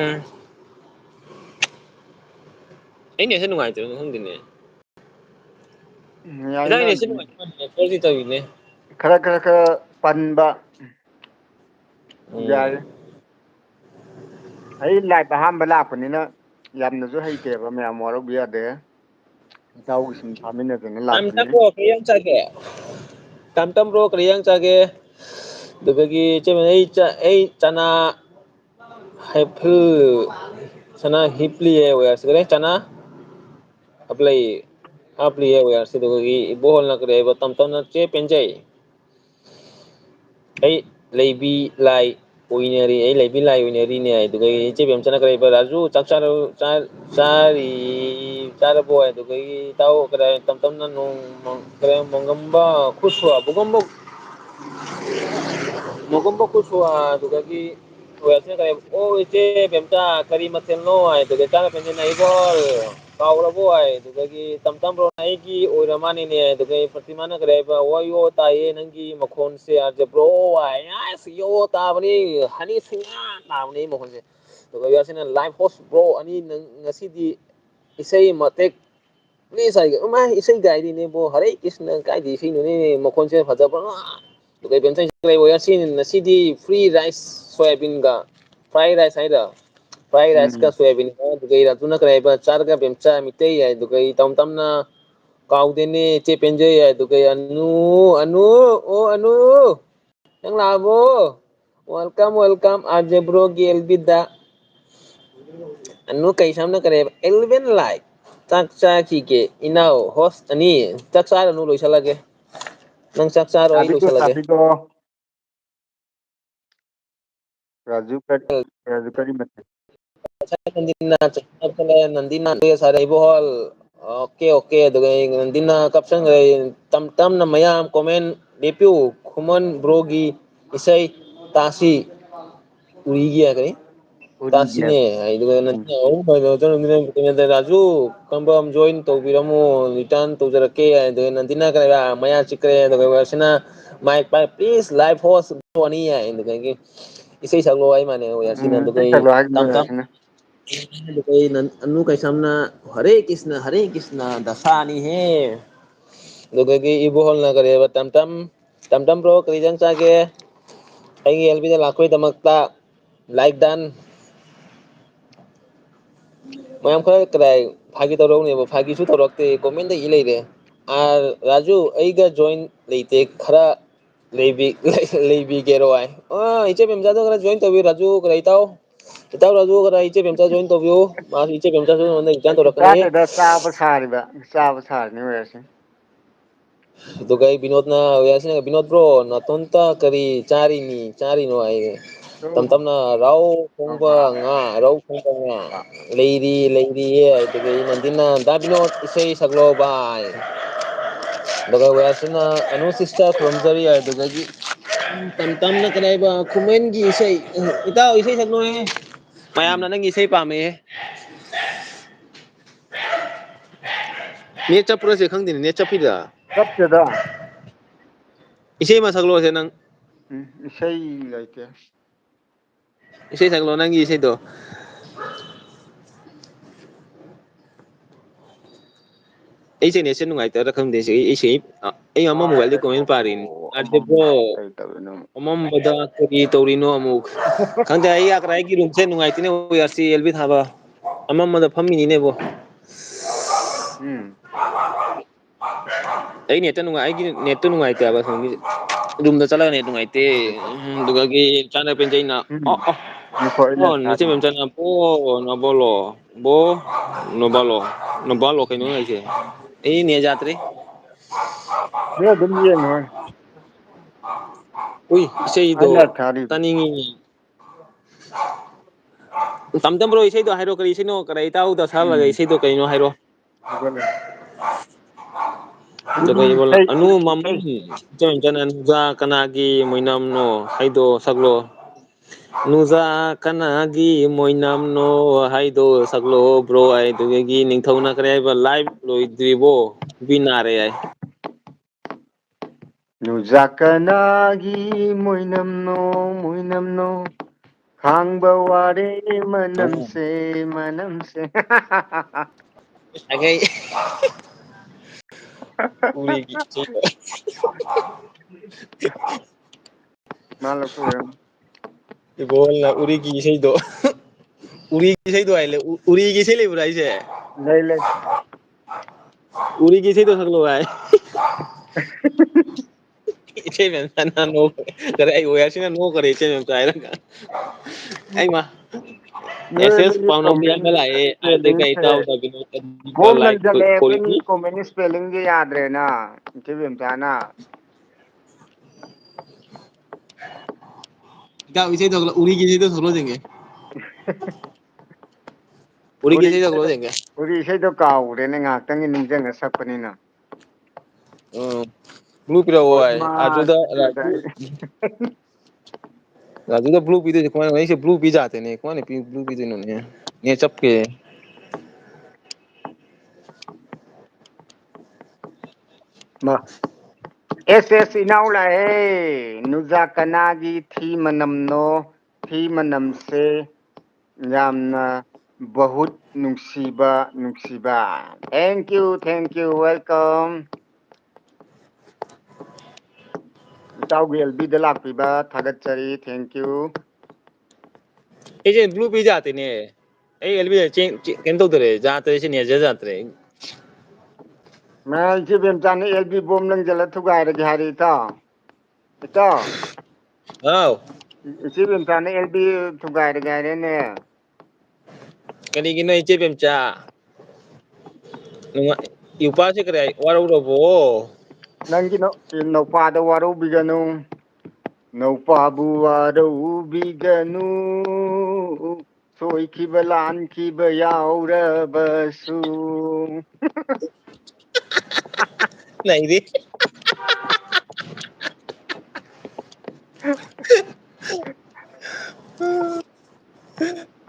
ai ne se nungai te no hong ne ida ꯌꯥꯏꯅ ne se nungai ne for di tawi ne ꯈꯔ ꯄꯟꯕ ꯌꯥꯏ ꯑꯩ ꯂꯥꯏꯞ ꯑꯍꯥꯟꯕ ꯂꯥꯛꯄꯅꯤꯅ ꯌꯥꯝꯅꯁꯨ ꯍꯩꯇꯦꯕ ꯃꯌꯥꯝ ꯋꯥꯔꯧꯕ ꯌꯥꯗꯦ ꯏꯇꯥꯎꯒꯤ ꯁꯨꯝ ꯊꯥꯃꯤꯟꯅꯗꯅ tam tam ꯂꯥꯛꯄꯅꯤ bro kriyang chage tam tam bro kriyang chage dubagi che ai chana haifu chana hipli e wa sgre chana apply apply e wa se dubagi bohol na kre ba tam tam na che penjai ai leibi lai uineri ai leibi lai uineri ne ai dugai che bem chana kare ba raju chakcharo chari chara bo ai dugai tau kare tam tam na nong kare mongamba khuswa bugombo mogombo khuswa dugai wese kare o che bem cha kari matel no ai dugai chara penje nai bol kaurabo ai dugai tam tam ro nai gi oiramani ne dugai Protima na kare ba wayo taye nangi makhon se arje bro ai as yo ta bani hani singa ta bani makhon se dugai yasina live host bro ani ngasi di isai matek please ai ma isai gai di ne bo hare krishna kai di sinu ne makhon se phaja ba dugai bem chai kare wo yasin nasi di free rice soybean ga fried rice ai da fried rice ka um soybean ga dugai ratuna kare ba char ga bem cha mitei ai dugai tam tam na kaudene che penje ai dugai anu anu o anu yang labo welcome welcome aja bro gel bida anu kai samna kare 11 like tak cha ki ke inau host ani tak cha anu loisalage nang tak cha roi ꯇꯥꯕꯤꯀꯣ loisalage ꯇꯥꯕꯤꯀꯣ Raju Raju ꯀꯔꯤ ꯃꯇꯦ nandina nandina sare bohol oke oke duga nandina caption tam tam na mayam comment depiu khuman brogi isai tasi urigi agani ꯎꯔꯤꯒꯦ tasine ai duga nandina o nandina raju kambam join tobiramu return tojarake ai duga nandina kara maya chikre duga wasina mic please live host ani ai duga isai saglo ai mane yasina duga ꯏꯁꯩ ꯁꯛꯂꯣ ꯍꯥꯏꯒꯨꯝ tam tam ꯇꯧꯔꯁꯤꯅ anu kaisam na Hare Krishna dasani he dugagi ibu hol na kare tam tam tam tam bro kari jang chage ai LB da lakhoi damakta like dan mayam khara krai phagi torok ne phagi su torok te comment da ilai re raju aiga join leite khara leibi gero ai iche bem jado kara join tobi raju krai tau itaw raju kara iche bem join tobiu ma iche bem sa ne exam torakani ꯆꯥꯗꯦꯗ ꯆꯥꯕ ꯁꯥꯔꯤꯅꯤ ꯑꯣꯏꯔꯁꯤ dugai binod na yasina binod bro natonta kari chari no ai tam tam na rau khongba nga rau khongba nga leiri ye dugai nandina da binod isei saglo bai dugai yasina anu sister from Zaria dugai ꯇꯝ ꯇꯝꯅ ꯀꯗꯥꯏꯕ ꯈꯨꯃꯟꯒꯤ ꯏꯁꯩ ꯏꯇꯥꯎ ꯏꯁꯩ ꯁꯛꯂꯣꯏꯍꯦ ꯃꯌꯥꯝꯅ ꯅꯪꯒꯤ ꯏꯁꯩ ꯄꯥꯝꯃꯦ ꯅꯦꯠ ꯆꯠꯄ꯭ꯔꯥꯁꯦ ꯈꯪꯗꯦꯅꯦ ꯅꯦꯠ ꯆꯠꯄꯤꯗ ꯆꯠꯇꯦꯗ ꯏꯁꯩ ꯑꯃ ꯁꯛꯂꯛꯑꯣꯁꯦ ꯅꯪ ꯏꯁꯩ ꯂꯩꯇꯦ ꯏꯁꯩ ꯁꯛꯂꯣ ꯅꯪꯒꯤ ꯏꯁꯩꯗꯣ ꯑꯩꯁꯦ ꯅꯦꯠꯁꯦ ꯅꯨꯡꯉꯥꯏꯇꯔꯥ ꯈꯪꯗꯦ ꯑꯩ ꯑꯃ ꯃꯣꯕꯥꯏꯜꯗꯤ ꯀꯃꯥꯏꯅ ꯄꯥꯔꯤꯅꯤ ꯑꯃꯝꯕ ꯌꯥꯗꯦꯕ꯭ꯔꯣ ꯀꯩ ꯇꯧꯔꯤꯅꯣ ꯑꯃꯝꯕꯗ ꯀꯔꯤ ꯇꯧꯔꯤꯅꯣ ꯑꯃꯨꯛ ꯈꯪꯗꯦ ꯑꯩꯒꯤ ꯔꯨꯝꯁꯦ ꯅꯨꯡꯉꯥꯏꯇꯦꯅꯦ ꯌꯥꯔꯁꯤ ꯑꯦꯜꯕꯤ ꯊꯥꯕ ꯑꯃꯝꯕꯗ ꯐꯝꯃꯤꯅꯤꯅꯦꯕꯣ ꯎꯝ ꯑꯩ ꯅꯦꯠꯇ ꯑꯩꯒꯤ ꯅꯦꯠꯇꯣ ꯅꯨꯡꯉꯥꯏꯇꯦꯕ ꯔꯨꯝꯗ ꯆꯠꯂꯒ ꯅꯦꯠ ꯅꯨꯡꯉꯥꯏꯇꯦ ꯑꯗꯨꯒꯤ ꯆꯥꯅ ꯄꯦꯟꯖꯩꯅ ꯎꯝ ꯉꯥꯏꯈꯣ ꯑꯩꯅ ꯅꯆꯦ ꯊꯥꯒꯦ ꯃꯦꯝꯆꯥꯅ ꯅꯣꯕꯥꯂꯣ ꯀꯩꯅꯣ ꯍꯥꯏꯁꯦ ꯑꯩ ꯅꯦꯠ ꯌꯥꯇ꯭ꯔꯦ ꯅꯣꯏ ꯑꯗꯨꯝ ꯌꯦꯡꯉꯣ ꯎꯏ ꯏꯁꯩꯗꯣ ꯑꯩꯅ ꯊꯥꯔꯤꯕ ꯇꯥꯅꯤꯡꯉꯤ ꯇꯝꯇꯝꯕ꯭ꯔꯣ ꯏꯁꯩꯗꯣ ꯍꯥꯏꯔꯣ ꯀꯔꯤ ꯏꯁꯩꯅꯣ ꯀꯗꯥꯏ ꯏꯇꯥꯎꯗ ꯁꯛꯍꯜꯂꯒ ꯏꯁꯩꯗꯣ ꯀꯩꯅꯣ ꯍꯥꯏꯔꯣ ꯀꯅꯥꯒꯤ ꯃꯣꯏꯅꯝꯅꯣ ꯍꯥꯏꯗꯣ ꯁꯛꯂꯣ ꯅꯨꯡꯖꯥ ꯀꯅꯥꯒꯤ ꯃꯣꯏꯅꯝꯅꯣ ꯍꯥꯏꯗꯣ ꯁꯛꯂꯣ ꯕ꯭ꯔꯣ ꯑꯗꯨꯗꯒꯤ ꯅꯤꯡꯊꯧꯅ ꯀꯔꯤ ꯍꯥꯏꯕ ꯂꯥꯏꯚ ꯂꯣꯏꯗ꯭ꯔꯤꯕꯣ ꯕꯤ ꯅꯥꯔꯦ ꯍꯥꯏ ꯅꯨꯡꯖꯥ ꯀꯅꯥꯒꯤ ꯃꯣꯏꯅꯝꯅꯣ ꯃꯣꯏꯅꯝꯅꯣ ꯈꯥꯡꯕ ꯋꯥꯔꯦ ꯃꯅꯝꯁꯦ ꯃꯅꯝꯁꯦ ꯃꯥ ꯂꯧꯊꯣꯛꯎꯔꯝ ꯏꯕꯣꯍꯜꯅ ꯎꯔꯤꯒꯤ ꯏꯁꯩꯗꯣ ꯎꯔꯤꯒꯤ ꯏꯁꯩꯗꯣ ꯍꯥꯏ ꯎꯔꯤꯒꯤ ꯏꯁꯩ ꯂꯩꯕ꯭ꯔꯥ ꯍꯥꯏꯁꯦ ꯂꯩ ꯂꯩ ꯎꯔꯤꯒꯤ ꯏꯁꯩꯗꯣ ꯁꯛꯂꯛꯑꯣ ꯍꯥꯏ ꯑꯦꯁ ꯅꯣꯏꯗꯤ ꯄꯥꯎꯅꯝ ꯀꯣꯃꯦꯟ ꯌꯥꯝꯅ ꯂꯥꯛꯑꯦ ꯑꯗꯨꯒ ꯏꯁꯄꯦꯂꯤꯡꯁꯦ ꯏꯇꯥꯎ ꯕꯣꯝ ꯂꯥꯏꯛ ꯂꯪꯁꯤꯜꯂꯛꯑꯦ ꯈꯣꯔꯤꯅꯤ ꯑꯩꯈꯣꯏꯒꯤ ꯀꯣꯃꯦꯟ ꯏꯁꯄꯦꯂꯤꯡꯁꯦ ꯌꯥꯗ꯭ꯔꯦꯅ ꯏꯆꯦ ꯕꯦꯝꯆꯥꯅ ꯏꯇꯥꯎ ꯏꯁꯩ ꯎꯔꯤꯒꯤ ꯏꯁꯩꯗꯣ ꯁꯛꯂꯛꯑꯣ ꯌꯦꯡꯒꯦ ꯎꯔꯤꯒꯤ ꯏꯁꯩ ꯁꯛꯂꯛꯑꯣ ꯌꯦꯡꯒꯦ ꯎꯔꯤ ꯏꯁꯩꯗꯣ ꯀꯥꯎꯈ꯭ꯔꯦꯅꯦ ꯉꯥꯏꯍꯥꯛꯇꯪꯒꯤ ꯅꯤꯡꯁꯤꯡꯉ ꯁꯛꯄꯅꯤꯅ ꯕ꯭ꯂꯨ ꯄꯤꯔꯛꯑꯣ ꯍꯥꯏ ꯍꯣꯏꯃꯥ ꯑꯗꯨꯗ ꯁꯤꯗ ꯑꯗꯨꯗ ꯕ꯭ꯂꯨ ꯄꯤꯗꯣꯏꯁꯦ ꯀꯃꯥꯏꯅ ꯑꯩꯁꯦ ꯕ꯭ꯂꯨ ꯄꯤꯖꯥꯠꯇꯦꯅꯦ ꯀꯃꯥꯏꯅ ꯕ꯭ꯂꯨ ꯄꯤꯗꯣꯏꯅꯣꯅꯦ ꯅꯦꯠ ꯆꯞꯄꯦ ꯑꯦꯁ ꯑꯦꯁ ꯏꯅꯥꯎ ꯂꯥꯛꯑꯦ ꯅꯨꯡꯖꯥ ꯀꯅꯥꯒꯤ ꯊꯤ ꯃꯅꯝꯅꯣ ꯊꯤ ꯃꯅꯝꯁꯦ ꯌꯥꯝꯅ ꯕꯍꯨꯠ ꯅꯨꯡꯁꯤꯕ ꯅꯨꯡꯁꯤꯕ ꯊꯦꯡꯀ꯭ꯌꯨ ꯋꯦꯜꯀꯝ ꯏꯇꯥꯎꯒꯤ ꯑꯦꯜꯕꯤꯗ ꯂꯥꯛꯄꯤꯕ ꯊꯥꯒꯠꯆꯔꯤ ꯊꯦꯡꯀ꯭ꯌꯨ ꯑꯩꯁꯦ ꯕ꯭ꯂꯨ ꯄꯤ ꯌꯥꯇꯦꯅꯦ ꯑꯩ ꯑꯦꯜꯕꯤ ꯀꯩꯅꯣ ꯇꯧꯗꯔꯦ ꯌꯥꯇ꯭ꯔꯦ ꯁꯤ ꯅꯦꯠꯁꯦ ꯌꯥꯇ꯭ꯔꯦ ꯃꯥ ꯏꯆꯦ ꯕꯦꯝꯆꯥꯅ ꯑꯦꯜꯕꯤ ꯕꯣꯝ ꯂꯪꯁꯤꯜꯂ ꯊꯨꯒꯥꯏꯔꯒꯦ ꯍꯥꯏꯔꯦ ꯏꯇꯥꯎ ꯏꯇꯥꯎ ꯍꯥꯎ ꯏꯆꯦ ꯕꯦꯝꯆꯥꯅ ꯑꯦꯜꯕꯤ ꯊꯨꯒꯥꯏꯔꯒꯦ ꯍꯥꯏꯔꯦꯅꯦ ꯀꯔꯤꯒꯤꯅꯣ ꯏꯆꯦ ꯕꯦꯝꯆꯥ ꯏꯎꯄꯥꯁꯤ ꯀꯔꯤ ꯋꯥꯔꯧꯔꯕꯣ ꯅꯪꯒꯤ ꯅꯧꯄꯥꯗ ꯋꯥꯔꯧꯕꯤꯒꯅꯨ ꯅꯧꯄꯥꯕꯨ ꯋꯥꯔꯧꯕꯤꯒꯅꯨ ꯁꯣꯏꯈꯤꯕ ꯂꯥꯟꯈꯤꯕ ꯌꯥꯎꯔꯕꯁꯨ ꯅꯩꯔꯤ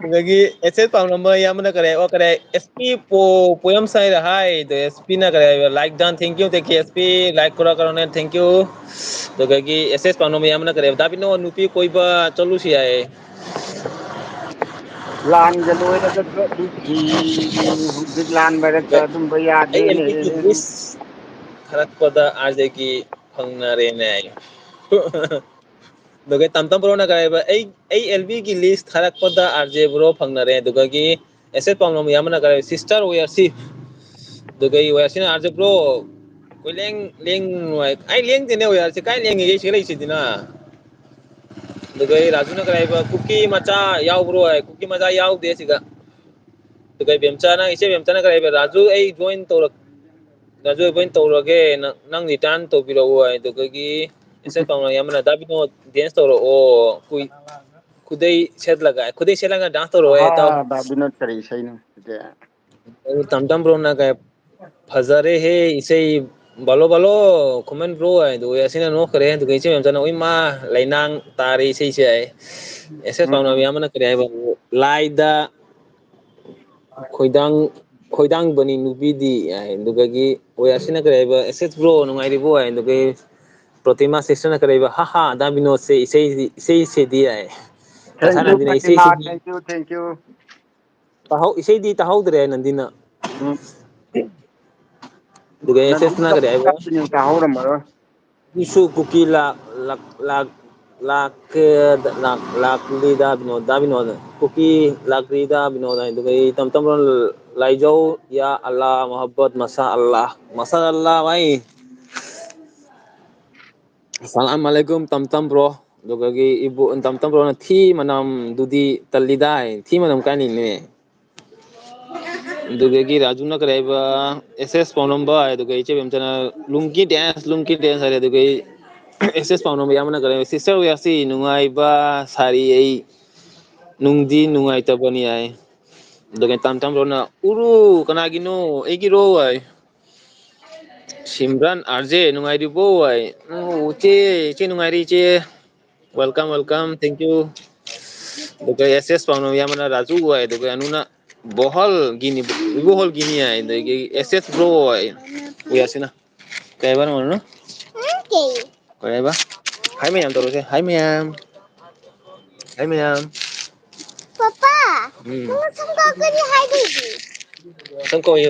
ꯑꯗꯒꯤ ꯑꯦꯁ ꯑꯦꯁ ꯄꯥꯎꯅꯝꯕ ꯌꯥꯝꯕꯅ ꯀꯔꯦ ꯑꯦꯁ ꯄꯤ ꯄꯣꯌꯝ ꯁꯥꯏꯗ ꯍꯥꯏ ꯄꯤꯅ ꯀꯔꯦ like done thank you S P like thank you ꯑꯗꯨꯗꯒꯤ ꯑꯦꯁ ꯑꯦꯁ ꯄꯥꯝꯅꯕ ꯌꯥꯝꯅ ꯀꯔꯦ ꯗꯥꯕꯤꯅꯣ ꯅꯨꯄꯤ ꯀꯣꯏꯕ ꯆꯠꯂꯨꯁꯤ ꯌꯥꯏꯌꯦ ꯂꯥꯟꯒ ꯂꯣꯏꯔꯒ ꯆꯠꯂꯨꯁꯤ ꯍꯧꯖꯤꯛ ꯂꯥꯟ ꯃꯔꯛꯇ ꯑꯗꯨꯝꯕ ꯌꯥꯗꯦꯅꯦ ꯊꯥꯔꯛꯄꯗ ꯑꯥꯔꯖꯦꯒꯤ ꯐꯪꯅꯔꯦꯅꯦ ꯑꯗꯨꯒ ꯇꯝꯇꯝ ꯕ꯭ꯔꯣꯅ ꯀꯔꯤꯕ ꯑꯩ ꯑꯦꯜ ꯕꯤꯒꯤ ꯂꯤꯁ ꯊꯥꯔꯛꯄꯗ ꯑꯥꯔ ꯖꯦ ꯕ꯭ꯔꯣ ꯐꯪꯅꯔꯦ ꯑꯗꯨꯒꯤ ꯑꯦꯁ ꯑꯦꯁ ꯄꯥꯎꯅꯝ ꯌꯥꯝꯕꯅ ꯀꯔꯤ ꯁꯤꯁꯇꯔ ꯋꯦꯌꯔꯁꯤ ꯑꯗꯨꯒ ꯋꯦꯌꯔꯁꯤꯅ ꯑꯥꯔ ꯖꯦ ꯕ꯭ꯔꯣ ꯑꯩ ꯂꯦꯡꯗꯦꯅꯦ ꯑꯣꯌꯥꯔꯁꯦ ꯀꯥꯏ ꯂꯦꯡꯉꯤꯒꯦ ꯁꯤ ꯂꯩꯁꯤꯗꯤꯅ ꯑꯗꯨꯒ ꯔꯥꯖꯨꯅ ꯀꯔꯤ ꯍꯥꯏꯕ ꯀꯨꯀꯤ ꯃꯆꯥ ꯌꯥꯎꯕ꯭ꯔꯣ ꯀꯨꯀꯤ ꯃꯆꯥ ꯌꯥꯎꯗꯦ ꯁꯤꯗ ꯑꯗꯨꯒ ꯕꯦꯝꯆꯥꯅ ꯏꯆꯦ ꯕꯦꯝꯆꯥꯅ ꯀꯔꯤ ꯍꯥꯏꯕ ꯔꯥꯖꯨ ꯑꯩ ꯖꯣꯏꯟ ꯇꯧꯔꯛ ꯔꯥꯖꯨ ꯑꯩꯈꯣꯏꯅ ꯇꯧꯔꯒꯦ ꯅꯪ ꯔꯤꯇꯥꯔꯟ ꯇꯧꯕꯤꯔꯛꯎ ꯑꯗꯨꯗꯒꯤ ꯑꯦꯁ ꯑꯦꯁ ꯄꯥꯎꯅꯝ ꯌꯥꯝꯕꯅ ꯗꯥꯕꯤꯅꯣ ꯗꯦꯟꯁ ꯇꯧꯔꯛꯑꯣ ꯈꯨꯗꯩ ꯁꯦꯠꯂꯒ ꯗꯥꯟꯁ ꯇꯧꯔꯛꯑꯣ ꯏꯇꯥꯎ ꯕꯤꯅꯣꯠ ꯀꯔꯤ ꯏꯁꯩꯅꯣ ꯇꯝꯇꯝ ꯕ꯭ꯔꯣꯅ ꯐꯖꯔꯦꯍꯦ ꯏꯁꯩ ꯕꯥꯂꯣ ꯕꯥꯂꯣ ꯈꯨꯃꯟ ꯕ꯭ꯔꯣ ꯍꯥꯏꯗꯨ ꯑꯁꯤꯅ ꯅꯣꯛꯈ꯭ꯔꯦ ꯑꯗꯨꯒ ꯏꯆꯦ ꯃꯦꯝꯆꯥꯅ ꯏꯃꯥ ꯂꯩꯅꯥꯡ ꯇꯥꯔꯦ ꯏꯁꯩꯁꯦ ꯍꯥꯏ ꯑꯦꯁꯦꯁ ꯄꯥꯝꯅꯕ ꯎꯝ ꯑꯃꯅ ꯀꯔꯤ ꯍꯥꯏꯕ ꯂꯥꯏꯗ ꯈꯣꯏꯗꯥꯡ ꯈꯣꯏꯗꯥꯡꯕꯅꯤ ꯅꯨꯄꯤꯗꯤ ꯍꯥꯏ ꯑꯗꯨꯗꯒꯤ ꯑꯁꯤꯅ ꯀꯔꯤ ꯍꯥꯏꯕ ꯑꯦꯁꯦꯁ ꯕ꯭ꯔꯣ ꯅꯨꯡꯉꯥꯏꯔꯤꯕꯣ ꯍꯥꯏ ꯑꯗꯨꯒꯤ ꯄ꯭ꯔꯣꯇꯤꯃꯥ ꯁꯤꯁꯇꯔꯅ ꯀꯔꯤꯕ ꯍꯥ ꯍꯥ ꯗꯥ ꯕꯤꯅꯣꯠꯁꯦ ꯏꯁꯩꯁꯤꯗꯤ ꯌꯥꯏ ꯊꯦꯡꯀ꯭ꯌꯨ ꯐꯇꯤꯃꯥ ꯊꯦꯡꯀ꯭ꯌꯨ ꯏꯁꯩꯗꯤ ꯇꯥꯍꯧꯗ꯭ꯔꯦ ꯅꯟꯗꯤꯅ ꯎꯝ ꯑꯗꯨꯒ ꯑꯦꯁꯦꯁꯅ ꯀꯔꯤ ꯍꯥꯏꯕ ꯇꯥꯍꯧꯔꯝꯃꯔꯣꯏ ꯏꯁꯨ ꯀꯨꯀꯤ ꯂꯥꯛꯂꯤꯗ ꯕꯤꯅꯣꯗ ꯕꯤꯅꯣꯗ ꯀꯨꯀꯤ ꯂꯥꯛꯂꯤꯗ ꯕꯤꯅꯣꯗ ꯑꯗꯨꯒ ꯇꯝ ꯇꯝꯅ ꯂꯥꯏꯖꯧ ꯌꯥ ꯑꯜꯂꯥ ꯃꯣꯍꯕꯠ ꯃꯁꯥ ꯑꯜꯂꯥ ꯃꯁꯥ ꯑꯜꯂꯥ ꯃꯥꯏ ꯑꯁꯂꯥꯝ ꯑꯂꯦꯀꯨꯝ ꯇꯝ ꯇꯝꯕ꯭ꯔꯣ ꯑꯗꯨꯒꯤ ꯏꯕꯨ ꯇꯝ ꯇꯝꯕ꯭ꯔꯣꯅ ꯊꯤ ꯃꯅꯝꯗꯨꯗꯤ ꯇꯜꯂꯤꯗꯥꯏ ꯊꯤ ꯃꯅꯝ ꯀꯥꯏꯅꯤꯅꯦ ꯑꯗꯨꯗꯒꯤ ꯔꯥꯖꯨꯅ ꯀꯔꯤ ꯍꯥꯏꯕ ꯑꯦꯁ ꯄꯥꯎ ꯅꯝꯕ ꯑꯗꯨꯒ ꯏꯆꯦꯕꯦꯝꯆꯅ ꯂꯨꯡꯀꯤ ꯗꯦꯟꯁ ꯍꯥꯏꯔꯦ ꯑꯗꯨꯒ ꯑꯦꯁꯦꯁ ꯄꯥꯎꯅꯕ ꯌꯥꯝꯅ ꯀꯔꯦ ꯁꯤꯁꯇꯔ ꯋꯁꯤ ꯅꯨꯡꯉꯥꯏꯕ ꯁꯥꯔꯤ ꯑꯩ ꯅꯨꯡꯗꯤ ꯅꯨꯡꯉꯥꯏꯇꯕꯅꯤ ꯍꯥꯏ ꯑꯗꯨꯒ ꯇꯥꯝ ꯇꯝꯕ꯭ꯔꯣꯅ ꯎꯔꯨ ꯀꯅꯥꯒꯤꯅꯣ ꯑꯩꯒꯤꯔꯣ ꯍꯥꯏ ꯁꯤꯝꯔꯟ ꯑꯥꯔꯖꯦ ꯅꯨꯡꯉꯥꯏꯔꯤꯕꯣ ꯍꯥꯏ ꯏꯆꯦ ꯅꯨꯡꯉꯥꯏꯔꯤ ꯏꯆꯦ ꯋꯦꯜꯀꯝ ꯋꯦꯜꯀꯝ ꯊꯦꯡꯀ꯭ꯌꯨ ꯑꯗꯨꯒ ꯑꯦꯁ ꯄꯥꯎꯅꯕ ꯌꯥꯝꯕꯅ ꯔꯥꯖꯨ ꯑꯣꯏ ꯑꯗꯨꯒ ꯑꯅꯨꯅ ꯕꯣꯍꯜꯒꯤꯅꯤ ꯏꯕꯣꯍꯜꯒꯤꯅꯤ ꯍꯥꯏ ꯑꯗꯒꯤ ꯑꯦꯁ ꯑꯦꯁ ꯕ꯭ꯔꯣ ꯎꯌꯥꯁꯤꯅ ꯀꯩ ꯍꯥꯏꯕ ꯀꯩ ꯍꯥꯏꯕ ꯍꯥꯏ ꯃꯌꯥꯝ ꯇꯧꯔꯁꯦ ꯍꯥꯏ ꯃꯌꯥꯝ ꯍꯥꯏ ꯃꯌꯥꯝ ꯄꯄꯥ ꯎꯝ ꯅꯪ ꯁꯝ ꯀꯛꯀꯅꯤ ꯍꯥꯏꯗꯨꯗꯤ ꯁꯝ ꯀꯛꯑꯣꯏꯌꯦ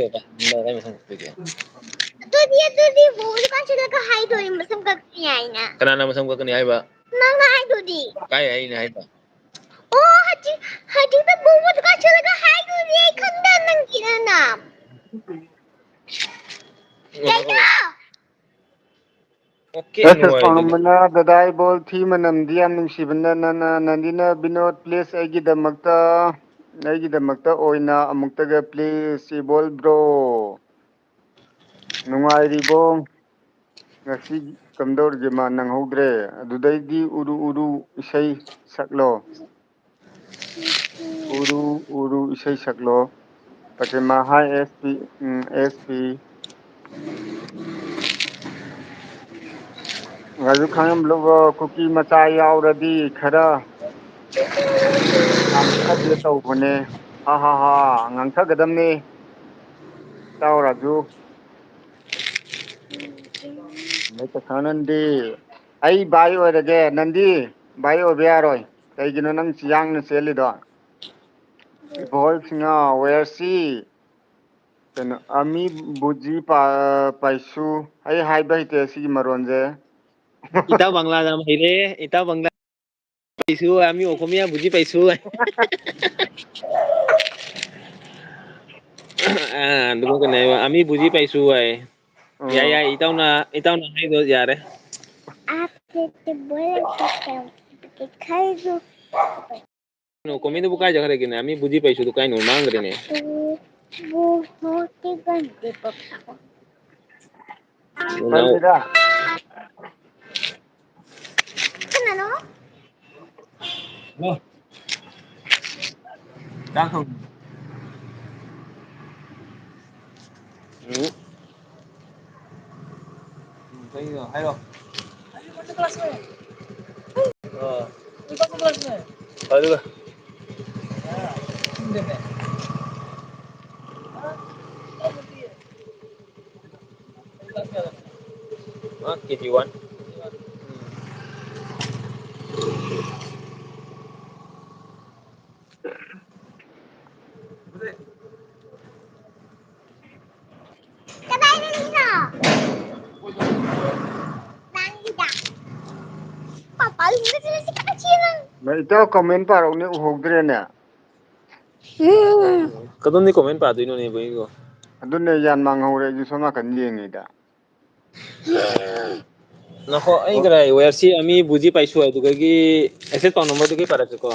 ꯑꯗꯨꯗꯤ ꯕꯣꯕꯣ ꯗꯨꯀꯥꯟ ꯆꯠꯂꯒ ꯍꯥꯏꯗꯣꯏ ꯃꯁꯝ ꯀꯛꯄ ꯌꯥꯏꯅ ꯀꯅꯥꯅ ꯃꯁꯝ ꯀꯛꯀꯅꯤ ꯍꯥꯏꯕ ꯅꯪꯅ ꯍꯥꯏꯗꯨꯗꯤ ꯀꯥꯏ ꯍꯥꯏꯔꯤꯅꯦ ꯍꯥꯏꯕ ꯑꯣ ꯍꯧꯖꯤꯛꯇ ꯕꯣꯕꯣ ꯗꯨꯀꯥꯟ ꯆꯠꯂꯒ ꯍꯥꯏꯗꯨꯗꯤ ꯑꯩ ꯈꯪꯗ ꯅꯪꯒꯤꯅ ꯀꯩꯅꯣ ꯑꯣꯀꯦ ꯑꯅꯨ ꯑꯦꯁ ꯍꯥꯏꯗꯨꯗꯤ ꯄꯥꯎꯅꯝꯕꯅ ꯗꯗꯥ ꯏꯕꯣꯜ ꯊꯤ ꯃꯅꯝꯗꯤ ꯌꯥꯝ ꯅꯨꯡꯁꯤꯕꯅ ꯅꯅ ꯅꯟꯗꯤꯅ ꯕꯤꯅꯣꯠ ꯄ꯭ꯂꯤꯁ ꯑꯩꯒꯤꯗꯃꯛꯇ ꯑꯣꯏꯅ ꯑꯃꯨꯛꯇꯒ ꯄ꯭ꯂꯤꯖ ꯏꯕꯣꯜ ꯕ꯭ꯔꯣ ꯅꯨꯡꯉꯥꯏꯔꯤꯕꯣ ꯉꯁꯤ ꯀꯝꯗꯧꯔꯤꯒꯦ ꯃꯥ ꯅꯪꯍꯧꯗ꯭ꯔꯦ ꯑꯗꯨꯗꯩꯗꯤ ꯎꯔꯨ ꯎꯔꯨ ꯏꯁꯩ ꯁꯛꯂꯣ ꯎꯔꯨ ꯎꯔꯨ ꯏꯁꯩ ꯁꯛꯂꯣ ꯄꯇꯤꯃꯥ ꯍꯥꯏ ꯑꯦꯁ ꯄꯤ ꯑꯦꯁ ꯄꯤ ꯉꯁꯨ ꯈꯪꯉꯝꯂꯨꯕ ꯀꯨꯀꯤ ꯃꯆꯥ ꯌꯥꯎꯔꯗꯤ ꯈꯔ ꯉꯥꯡꯊꯒꯦ ꯇꯧꯕꯅꯦ ꯍꯥ ꯍꯥ ꯍꯥ ꯉꯥꯡꯊꯒꯗꯝꯅꯤ ꯏꯇꯥꯎ ꯔꯥꯖꯨ ꯅꯟꯗꯤ ꯑꯩ ꯚꯥꯏ ꯑꯣꯏꯔꯒꯦ ꯅꯟꯗꯤ ꯚꯥꯏ ꯑꯣꯏꯕ ꯌꯥꯔꯣꯏ ꯀꯩꯒꯤꯅꯣ ꯅꯪ ꯌꯥꯡꯅ ꯆꯦꯜꯂꯤꯗꯣ ꯏꯕꯣꯜꯁꯤꯡꯉ ꯋꯦꯔꯁꯤ ꯀꯩꯅꯣ ꯑꯃꯤ ꯕꯨꯖꯤ ꯄꯥꯏꯁꯨ ꯑꯩ ꯍꯥꯏꯕ ꯍꯩꯇꯦ ꯁꯤꯒꯤ ꯃꯔꯣꯟꯁꯦ ꯏꯇꯥꯎ ꯕꯪꯂꯥ ꯌꯥꯝ ꯍꯩꯔꯦ ꯏꯇꯥꯎ ꯕꯪꯂꯥ ꯄꯩꯁꯨ ꯑꯃꯤ ꯑꯣꯈꯣꯃꯤꯌꯥ ꯕꯨꯖꯤ ꯄꯩꯁꯨ ꯑꯗꯨꯃꯛꯀꯅꯦ ꯑꯃꯤ ꯕꯨꯖꯤ ꯄꯥꯏꯁꯨ ꯍꯥꯏ ꯌꯥꯏ ꯎꯝ ꯌꯥꯏ ꯏꯇꯥꯎꯅ ꯍꯥꯏꯗꯣ ꯌꯥꯔꯦ ꯀꯣꯃꯦꯟꯗꯕꯨ ꯀꯥꯏ ꯆꯠꯈ꯭ꯔꯒꯦꯅꯦ ꯑꯃꯤ ꯕꯨꯖꯤ ꯄꯩꯁꯨꯗꯨ ꯀꯥꯏꯅꯣ ꯃꯥꯡꯈ꯭ꯔꯦꯅꯦ ꯅꯅꯥꯎ ꯀꯔꯤꯔ ꯀꯅꯥꯅꯣ ꯆꯥꯛ ꯊꯣꯡ ꯎꯝ ꯀꯩꯅꯣ ꯍꯥꯏꯔꯣ ꯑꯗꯨꯒ ꯀꯦꯖꯤ ꯋꯥꯟ ꯀꯗꯥꯏꯗ ꯏꯇꯥꯎ ꯀꯃꯦꯟ ꯄꯥꯔꯛꯎꯅꯦ ꯎꯍꯧꯗ꯭ꯔꯦꯅꯦ ꯀꯗꯣꯝꯗꯩ ꯀꯣꯃꯦꯟ ꯄꯥꯗꯣꯏꯅꯣꯅꯦ ꯏꯕꯣ ꯑꯗꯨꯅꯦ ꯌꯥꯟ ꯃꯥꯡꯍꯧꯔꯦ ꯑꯩꯁꯨ ꯁꯣꯝ ꯅꯥꯀꯟ ꯌꯦꯡꯉꯤꯗ ꯅꯈꯣ ꯑꯩ ꯀꯔꯥꯏ ꯋꯦꯔꯁꯤ ꯑꯃꯤ ꯕꯨꯖꯤ ꯄꯥꯏꯁꯨ ꯑꯗꯨꯗꯒꯤ ꯑꯦꯛꯁꯦꯁ ꯄꯥꯎ ꯅꯝꯕꯔꯗꯨꯗꯒꯤ ꯄꯥꯔꯛꯀꯦꯀꯣ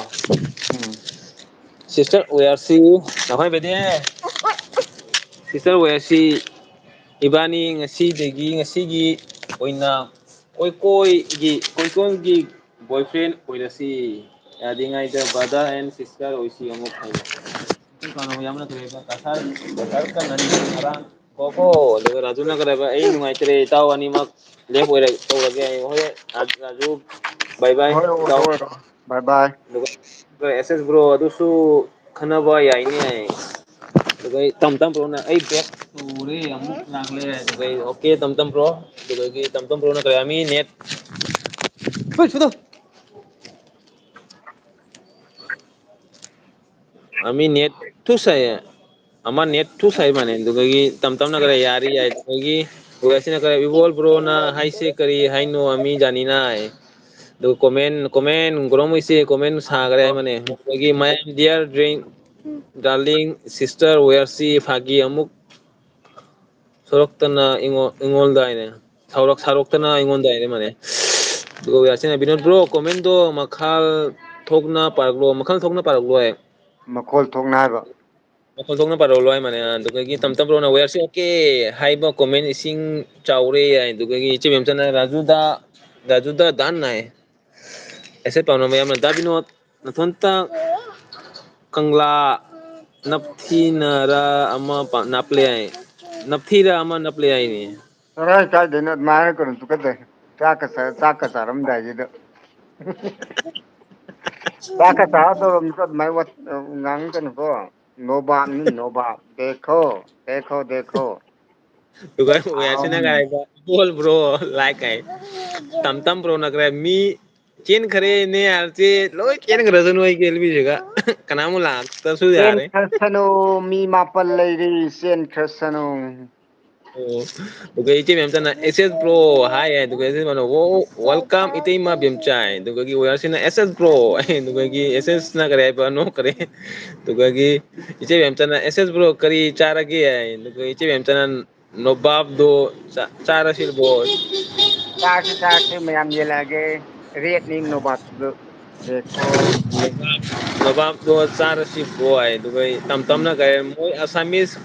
ꯎꯝ ꯁꯤꯁꯇꯔ ꯋꯦꯌꯔꯁꯤ ꯅꯈꯣꯏ ꯕꯦꯗꯤ ꯁꯤꯁꯇꯔ ꯋꯦꯌꯔꯁꯤ ꯏꯕꯥꯅꯤ ꯉꯁꯤꯒꯤ ꯑꯣꯏꯅ ꯀꯣꯏꯀꯣꯜꯒꯤ ꯕꯣꯏꯐ꯭ꯔꯦꯟ ꯑꯣꯏꯔꯁꯤ ꯌꯥꯗ꯭ꯔꯤꯉꯩꯗ ꯕ꯭ꯔꯗꯔ ꯑꯦꯟ ꯁꯤꯁꯇꯔ ꯑꯣꯏꯁꯤ ꯑꯃꯨꯛ ꯍꯥꯏ ꯌꯥꯝꯅ ꯉꯔꯥꯡ ꯀꯣꯀꯣ ꯑꯗꯨꯒ ꯔꯥꯖꯨꯅ ꯀꯔꯦꯕ ꯑꯩ ꯅꯨꯡꯉꯥꯏꯇ꯭ꯔꯦ ꯏꯇꯥꯎ ꯑꯅꯤꯃꯛ ꯂꯦꯞ ꯑꯣꯏꯔ ꯇꯧꯔꯒꯦ ꯍꯣꯏ ꯔꯥꯖꯨ ꯕꯥꯏ ꯕꯥꯏ ꯍꯣꯏ ꯏꯇꯥꯎ ꯑꯣꯏꯔꯣ ꯕꯥꯏ ꯕꯥꯏ ꯑꯗꯨꯒ ꯑꯦꯁ ꯑꯦꯁ ꯕ꯭ꯔꯣ ꯑꯗꯨꯁꯨ ꯈꯟꯅꯕ ꯌꯥꯏꯅꯦ ꯑꯗꯨꯒ ꯇꯝ ꯇꯝ ꯕ꯭ꯔꯣꯅ ꯑꯩ ꯕꯦꯛ ꯇꯨꯔꯦ ꯑꯃꯨꯛ ꯂꯥꯛꯂꯦ ꯑꯗꯨꯒ ꯑꯣꯀꯦ ꯇꯝ ꯇꯝ ꯕ꯭ꯔꯣ ꯑꯗꯨꯗꯒꯤ ꯇꯝ ꯇꯝ ꯕ꯭ꯔꯣꯅ ꯀꯔꯤ ꯍꯥꯏꯔꯝꯃꯤ ꯅꯦꯠ ꯑꯃꯤ ꯅꯦꯠ ꯊꯨꯁ ꯑꯃ ꯅꯦꯠ ꯊꯨꯁ ꯍꯥꯏ ꯃꯥꯅꯦ ꯑꯗꯨꯗꯒꯤ ꯇꯝ ꯇꯝꯅ ꯈꯔ ꯌꯥꯔꯤ ꯌꯥꯏ ꯑꯗꯨꯗꯒꯤ ꯁꯤꯅ ꯈꯔ ꯏꯕꯣꯜ ꯕ꯭ꯔꯣꯅ ꯍꯥꯏꯁꯦ ꯀꯔꯤ ꯍꯥꯏꯅꯣ ꯃꯤ ꯌꯥꯅꯤꯅ ꯑꯗꯨꯒ ꯀꯣꯃꯦꯟ ꯒ꯭ꯔꯣꯃꯩꯁꯦ ꯀꯣꯃꯦꯟ ꯁꯥꯈꯔꯦ ꯍꯥꯏ ꯃꯅꯦ ꯑꯗꯒꯤ ꯃꯌꯥꯝ ꯗꯤꯌꯔ ꯗ꯭ꯔꯤꯡ ꯗꯥꯔꯂꯤꯡ ꯁꯤꯁꯇꯔ ꯋꯦꯌꯔꯁꯤ ꯐꯥꯒꯤ ꯑꯃꯨꯛ ꯁꯣꯔꯛꯇꯅ ꯑꯩꯉꯣꯟꯗ ꯁꯥꯎꯔꯛꯇꯅ ꯑꯩꯉꯣꯟꯗ ꯍꯥꯏꯔꯦ ꯃꯥꯅꯦ ꯑꯗꯨꯒ ꯌꯥꯁꯤꯅ ꯕꯤꯅꯣꯠ ꯕ꯭ꯔꯣ ꯀꯣꯃꯦꯟꯗꯣ ꯃꯈꯥ ꯊꯣꯛꯅ ꯄꯥꯔꯛꯂꯣ ꯃꯈꯜ ꯊꯣꯛꯅ ꯄꯥꯔꯛꯂꯣꯏ ꯃꯈꯣꯜ ꯊꯣꯛꯅ ꯍꯥꯏꯕ ꯃꯈꯣꯜ ꯊꯣꯛꯅ ꯄꯥꯔꯛꯂꯣ ꯍꯥꯏ ꯃꯥꯅꯦ ꯑꯗꯨꯗꯒꯤ ꯇꯝ ꯇꯝ ꯕ꯭ꯔꯣꯅ ꯋꯦꯌꯔꯁꯤ ꯑꯣꯀꯦ ꯍꯥꯏꯕ ꯀꯣꯃꯦꯟ ꯏꯁꯤꯡ ꯆꯥꯎꯔꯦ ꯌꯥꯏ ꯑꯗꯨꯗꯒꯤ ꯏꯆꯦ ꯃꯦꯝꯆꯅ ꯔꯥꯖꯨꯗ ꯗꯥꯟ ꯅꯥꯏ ꯑꯦꯁꯦ ꯄꯥꯎꯅ ꯃꯌꯥꯝꯅ ꯗꯥ ꯕꯤꯅꯣꯠ ꯅꯊꯣꯟꯇ ꯀꯪꯂꯥ ꯅꯞꯊꯤꯅꯔ ꯑꯃ ꯅꯥꯞꯂꯦ ꯍꯥꯏ ꯅꯞꯊꯤꯔ ꯑꯃ ꯅꯞꯂꯦ ꯍꯥꯏꯅꯦ ꯀꯔꯥꯏ ꯀꯥꯏꯗꯩꯅꯣ ꯑꯗꯨꯃꯥꯏ ꯍꯥꯏꯔꯛꯀꯅꯨ ꯇꯨꯀꯠꯆꯩ ꯆꯥꯛꯀ ꯆꯥꯔꯝꯗꯥꯏꯁꯤꯗ ꯆꯥꯛꯀ ꯆꯥꯔ ꯇꯧꯔꯝꯅꯤꯀꯣ ꯑꯗꯨꯃꯥꯏꯅ ꯉꯥꯡꯉꯛꯀꯅꯨꯀꯣ ꯅꯣꯕꯥꯞꯅꯤ ꯅꯣꯕꯥꯞ ꯗꯦꯈꯣ ꯏꯕꯣꯜ ꯕ꯭ꯔꯣ ꯂꯥꯏꯛ ꯀꯥꯏ ꯇꯝ ꯇꯝ ꯕ꯭ꯔꯣꯅ ꯀꯔꯦ ꯃꯤ ꯆꯦꯟꯈꯔꯦꯅꯦ ꯌꯥꯔꯁꯦ ꯂꯣꯏ ꯆꯦꯟꯈ꯭ꯔꯁꯅꯣ ꯑꯩꯒꯤ ꯑꯦꯜꯕꯤꯁꯤꯒ ꯀꯅꯥꯃꯨꯛ ꯂꯥꯛꯇ꯭ꯔꯁꯨ ꯌꯥꯔꯦ ꯆꯦꯟꯈ꯭ꯔꯁꯅꯨ ꯃꯤ 7 ꯂꯩꯔꯤ ꯆꯦꯟꯈ꯭ꯔꯁꯅꯨ ꯑꯣ ꯑꯗꯨꯒ ꯏꯆꯦ ꯃꯦꯝꯆꯥꯅ ꯑꯦꯁ ꯑꯦꯁ ꯕ꯭ꯔꯣ ꯍꯥꯏ ꯑꯗꯨꯒ ꯋꯦꯜꯀꯝ ꯏꯇꯩꯃ ꯕꯦꯝꯆꯥꯏ ꯑꯗꯨꯒꯤ ꯋꯦꯌꯔꯁꯤꯅ ꯑꯦꯁ ꯑꯦꯁ ꯕ꯭ꯔꯣ ꯑꯗꯨꯒꯤ ꯑꯦꯁ ꯑꯦꯁꯅ ꯀꯔꯤ ꯍꯥꯏꯕ ꯅꯣꯛꯈꯔꯦ ꯑꯗꯨꯒꯤ ꯏꯆꯦ ꯃꯦꯝꯆꯥꯅ ꯑꯦꯁ ꯑꯦꯁ ꯕ꯭ꯔꯣ ꯀꯔꯤ ꯆꯥꯔꯒꯦ ꯍꯥꯏ ꯑꯗꯨꯒ ꯏꯆꯦ ꯃꯦꯝꯆꯥꯅ ꯅꯣꯕꯥꯞꯗꯣ ꯆꯥꯔꯁꯤ ꯕꯣꯁ ꯆꯥꯔꯁꯤ ꯃꯌꯥꯝ ꯌꯦꯜꯂꯛꯑꯒꯦ ꯔꯦꯠꯅꯤ ꯅꯣꯕꯥꯞꯁꯤꯁꯨ ꯗꯦꯈꯣ ꯅꯣꯕꯥꯞꯗꯣ ꯆꯥꯔꯁꯤ ꯕ꯭ꯔꯣ ꯍꯥꯏ ꯑꯗꯨꯒ ꯇꯝ ꯇꯝꯅ ꯀꯔꯤ ꯃꯣꯏ ꯑꯁꯥꯃꯤꯁ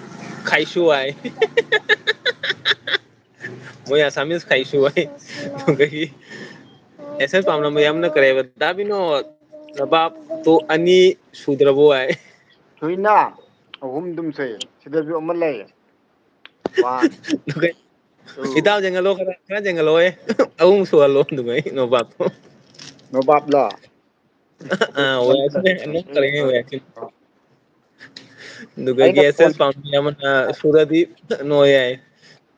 ꯈꯥꯏꯁꯨ ꯍꯥꯏ ꯃꯣꯏ ꯑꯁꯥꯃꯤꯁ ꯈꯥꯏꯁꯨ ꯍꯥꯏ ꯑꯗꯨꯗꯒꯤ ꯑꯦꯁ ꯑꯦꯁ ꯄꯥꯝꯅꯕ ꯌꯥꯝꯅ ꯀꯔꯦꯕ ꯗꯥ ꯕꯤꯅꯣꯠ ꯅꯣꯕꯥꯞꯇꯣ 2 ꯁꯨꯗ꯭ꯔꯕꯣ ꯍꯥꯏ ꯁꯨꯏꯅ 3 ꯑꯗꯨꯝ ꯁꯨꯏ ꯁꯤꯗꯁꯨ ꯑꯃ ꯂꯩ 1 2 ꯏꯇꯥꯎ ꯌꯦꯡꯍꯜꯂꯣ ꯈꯔ ꯌꯦꯡꯍꯜꯂꯣꯍꯦ 3 ꯁꯨꯍꯜꯂꯣ ꯑꯗꯨꯒ ꯅꯣꯕꯥꯞꯇꯣ ꯅꯣꯕꯥꯞꯂꯣ ꯑꯗꯨꯒꯒꯤ ꯑꯩꯅ ꯑꯦꯁ ꯐꯣꯟ ꯑꯦꯁ ꯄꯥꯝꯕꯤ ꯑꯃꯅ ꯁꯨꯔꯗꯤ ꯅꯣ ꯌꯥꯏ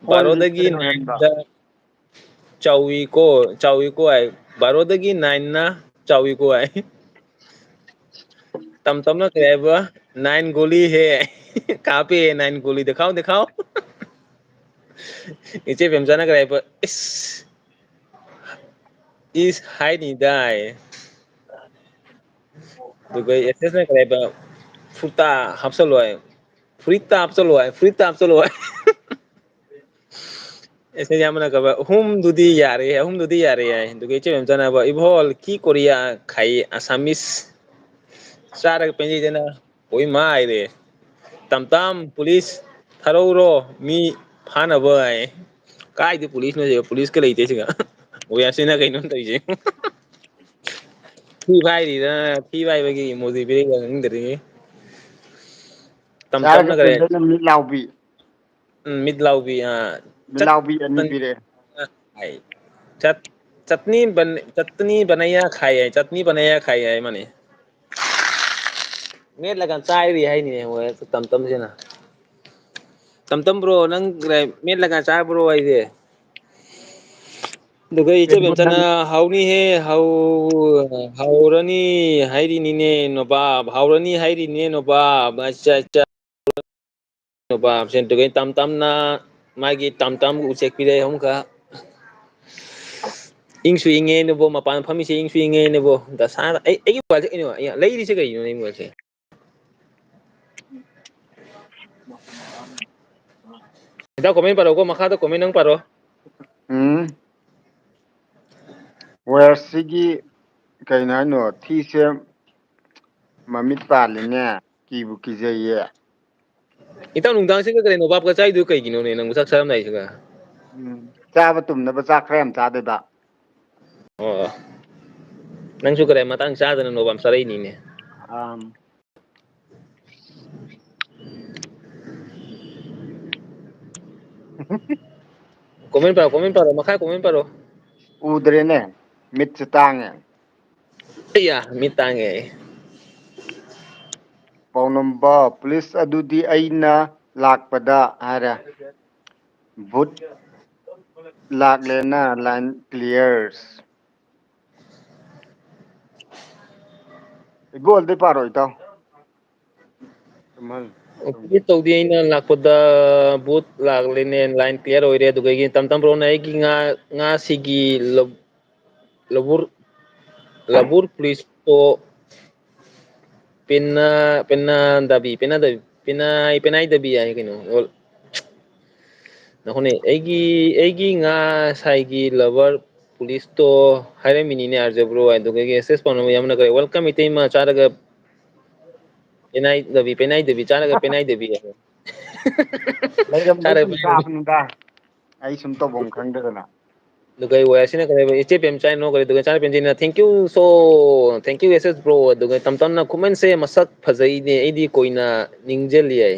ꯐꯣꯟ ꯕꯥꯔꯣꯗꯒꯤ ꯂꯤꯡ ꯇꯧꯍꯟꯕ 9ꯗ ꯆꯥꯎꯏꯀꯣ ꯍꯥꯏ ꯕꯥꯔꯣꯗꯒꯤ 9ꯅ ꯆꯥꯎꯏꯀꯣ ꯍꯥꯏ ꯇꯝ ꯇꯝꯅ ꯀꯔꯤ ꯍꯥꯏꯕ 9 ꯒꯣꯂꯤ ꯍꯦ कहाँ पे है 9 गोली दिखाओ दिखाओ ꯏꯆꯦ ꯕꯦꯝꯆꯥꯅ ꯀꯔꯤ ꯍꯥꯏꯕ ꯏꯁ ꯍꯥꯏꯅꯤꯗꯥ ꯑꯗꯨꯒ ꯑꯦꯁ ꯑꯦꯁꯅ ꯀꯔꯤ ꯍꯥꯏꯕ ꯐꯨꯔꯤꯠꯇ ꯍꯥꯞꯆꯜꯂꯣ ꯍꯥꯏ ꯐꯨꯔꯤꯠꯇ ꯍꯥꯞꯆꯜꯂꯣ ꯍꯥꯏ ꯑꯦꯁ ꯑꯃꯅ ꯀꯕ ꯑꯍꯨꯝꯗꯨꯗꯤ ꯌꯥꯔꯦ ꯍꯥꯏ ꯑꯗꯨꯒ ꯏꯆꯦ ꯃꯦꯝꯆꯥꯅ ꯏꯕꯣꯜ ꯀꯤ ꯀꯣꯔꯤꯌꯥ ꯈꯥꯏ ꯑꯁꯥꯃꯤꯁ ꯆꯥꯔꯒ ꯄꯦꯟꯖꯩꯗꯅ ꯑꯣꯏ ꯃꯥ ꯍꯥꯏꯔꯦ ꯇꯝꯇꯝ ꯄꯨꯂꯤꯁ ꯊꯥꯔꯧꯔꯣ ꯃꯤ ꯐꯥꯅꯕ ꯍꯥꯏ ꯀꯥꯏꯗꯩ ꯄꯨꯂꯤꯁꯅꯣ ꯁꯤꯗ ꯄꯨꯂꯤꯁꯀ ꯂꯩꯇꯦ ꯁꯤꯗ ꯑꯣꯌꯥꯁꯤꯅ ꯀꯩꯅꯣ ꯇꯧꯔꯤꯁꯦ ꯊꯤ ꯐꯥꯏꯔꯤꯔ ꯊꯤ ꯐꯥꯏꯕꯒꯤ ꯏꯃꯣꯖꯤ ꯄꯤꯔꯛꯏꯔ ꯈꯪꯗ꯭ꯔꯦꯍꯦ ꯇꯝ ꯆꯥꯔꯒ ꯇꯝꯅ ꯀꯔꯤ ꯄꯦꯟꯖꯩꯅ ꯃꯤꯠ ꯂꯥꯎꯕꯤ ꯃꯤꯠ ꯂꯥꯎꯕꯤ ꯃꯤꯠꯂꯥꯎꯕꯤ 2 ꯄꯤꯔꯛꯑꯦ चटनी बनैया खाई है माने ꯃꯦꯠꯂꯒ ꯆꯥꯏꯔꯤ ꯍꯥꯏꯅꯤꯅꯦ ꯍꯣꯏ ꯇꯝ ꯇꯝꯁꯤꯅ ꯇꯝ ꯇꯝ ꯕ꯭ꯔꯣ ꯅꯪ ꯃꯦꯠꯂꯒ ꯆꯥꯕ꯭ꯔꯣ ꯍꯥꯏꯁꯦ ꯑꯗꯨꯒ ꯏꯆꯦ ꯀꯩꯅꯣ ꯕꯦꯝꯆꯥꯅ ꯅꯪ ꯍꯥꯎꯅꯤꯍꯦ ꯍꯥꯎꯔꯅꯤ ꯍꯥꯏꯔꯤꯅꯤꯅꯦ ꯅꯣꯕꯥꯞ ꯍꯥꯎꯔꯅꯤ ꯍꯥꯏꯔꯤꯅꯦ ꯅꯣꯕꯥꯞ ꯅꯣꯕꯥꯞ ꯇꯝ ꯇꯝꯅ ꯃꯥꯒꯤ ꯇꯝ ꯇꯝ ꯎꯆꯦꯛ ꯄꯤꯔꯛꯑꯦ ꯑꯃꯨꯛꯀ ꯏꯪꯁꯨ ꯏꯪꯉꯦꯅꯦꯕꯣ ꯃꯄꯥꯟ ꯐꯝꯃꯤꯁꯦ ꯏꯪꯁꯨ ꯏꯪꯉꯦꯅꯦꯕꯣ ꯗꯁꯥꯅ ꯑꯩꯒꯤ ꯃꯣꯕꯥꯏꯜꯁꯦ ꯀꯩꯅꯣ ꯂꯩꯔꯤꯁꯦ ꯀꯩꯒꯤꯅꯣ ꯑꯩ ꯃꯣꯕꯥꯏꯜꯁꯦ ꯏꯇꯥꯎ ꯀꯣꯃꯦꯟ ꯄꯥꯔꯛꯎꯀꯣ ꯃꯈꯥꯗ ꯀꯣꯃꯦꯟ ꯅꯪ ꯄꯥꯔꯛꯑꯣ ꯎꯝ ꯋꯦꯌꯔꯁꯤꯒꯤ ꯀꯩꯅꯣ ꯍꯥꯏꯅꯣ ꯊꯤꯁꯦ ꯃꯃꯤꯠ ꯄꯥꯜꯂꯤꯅꯦ ꯀꯤꯕꯨ ꯀꯤꯖꯩꯌꯦ ꯏꯇꯥꯎ ꯅꯨꯡꯗꯥꯡꯁꯤꯒ ꯀꯔꯤ ꯅꯣꯕꯥꯞꯀ ꯆꯥꯏꯗꯨ ꯀꯩꯒꯤꯅꯣꯅꯦ ꯅꯪꯕꯨ ꯆꯥꯛ ꯆꯥꯔꯝꯗꯥꯏꯁꯤꯒ ꯆꯥꯕ ꯇꯨꯝꯅꯕ ꯆꯥꯛ ꯈꯔ ꯌꯥꯝ ꯆꯥꯗꯣꯏꯕ ꯑꯣ ꯅꯪꯁꯨ ꯀꯔꯦ ꯃꯇꯥꯡ ꯆꯥꯗꯅ ꯅꯣꯕꯥꯞ ꯆꯥꯔꯛꯏꯅꯤꯅꯦ ꯑꯥ comment paro makha comment paro ꯎꯗ꯭ꯔꯦꯅꯦ ꯃꯤꯠꯁꯦ ꯇꯥꯡꯉꯦ iya mitange ꯄꯥꯎꯅꯝꯕ ꯄꯨꯂꯤꯁ ꯑꯗꯨꯗꯤ ꯑꯩꯅ ꯂꯥꯛꯄꯗ ꯍꯥꯏꯔꯦ ꯚꯨꯠ ꯂꯥꯛꯂꯦꯅ ꯂꯥꯏꯟ ꯀ꯭ꯂꯤꯌꯔꯁ ꯏꯕꯣꯜꯗꯤ ꯄꯥꯔꯣ ꯏꯇꯥꯎ ꯄꯨꯂꯤꯁ ꯇꯧꯗꯦ ꯑꯩꯅ ꯂꯥꯛꯄꯗ ꯕꯨꯠ ꯂꯥꯛꯂꯦꯅꯦ ꯂꯥꯏꯟ ꯀ꯭ꯂꯤꯌꯥꯔ ꯑꯣꯏꯔꯦ ꯑꯗꯨꯒ ꯇꯝ ꯕ꯭ꯔꯣꯅ ꯑꯩꯒꯤ ꯉꯥꯁꯤꯒꯤ ꯂꯕꯨꯔ ꯄꯨꯂꯤꯁꯇꯣ ꯄꯦꯅꯥꯏꯗꯕꯤ ꯍꯥꯏ ꯀꯩꯅꯣ ꯅꯈꯣꯅꯦ ꯑꯩꯒꯤ ꯉꯥ ꯁꯥꯏꯒꯤ ꯂꯚꯔ ꯄꯨꯂꯤꯁꯇꯣ ꯍꯥꯏꯔꯝꯃꯤꯅꯤꯅꯦ ꯑꯥꯔꯖꯕ꯭ꯔꯣ ꯑꯗꯨꯒ ꯑꯦꯁꯦꯁ ꯄꯥꯎꯅ ꯌꯥꯝꯅ ꯋꯦꯜꯀꯝ ꯏꯇꯩꯃ ꯆꯥꯔꯒ ꯄꯦꯅꯥꯏꯗꯕꯤ ꯆꯥꯔꯒ ꯄꯦꯅꯥꯏꯗꯕꯤ ꯂꯩꯔꯝꯕꯩ ꯆꯥꯔꯒ ꯁꯨꯝ ꯄꯦꯅꯥꯏꯗꯕꯤ ꯆꯥꯕꯅꯤꯗ ꯑꯩ ꯁꯨꯝ ꯇꯧꯐꯝ ꯈꯪꯗꯗꯅ ꯑꯗꯨꯒ ꯋꯥꯔꯁꯤꯅ ꯀꯔꯤ ꯏꯆꯦ ꯄꯦꯝꯆꯥꯏꯅꯣ ꯀꯔꯤ ꯑꯗꯨꯒ ꯏꯆꯥ ꯄꯦꯝꯖꯤꯅ ꯊꯦꯡꯀ꯭ꯌꯨ ꯁꯣ ꯊꯦꯡꯀ꯭ꯌꯨ ꯑꯦꯁ ꯕ꯭ꯔꯣ ꯑꯗꯨꯒ ꯇꯝ ꯇꯝꯅ ꯈꯨꯃꯟꯁꯦ ꯃꯁꯛ ꯐꯖꯩꯅꯦ ꯑꯩꯗꯤ ꯀꯣꯏꯅ ꯅꯤꯡꯁꯤꯜꯂꯤ ꯌꯥꯏ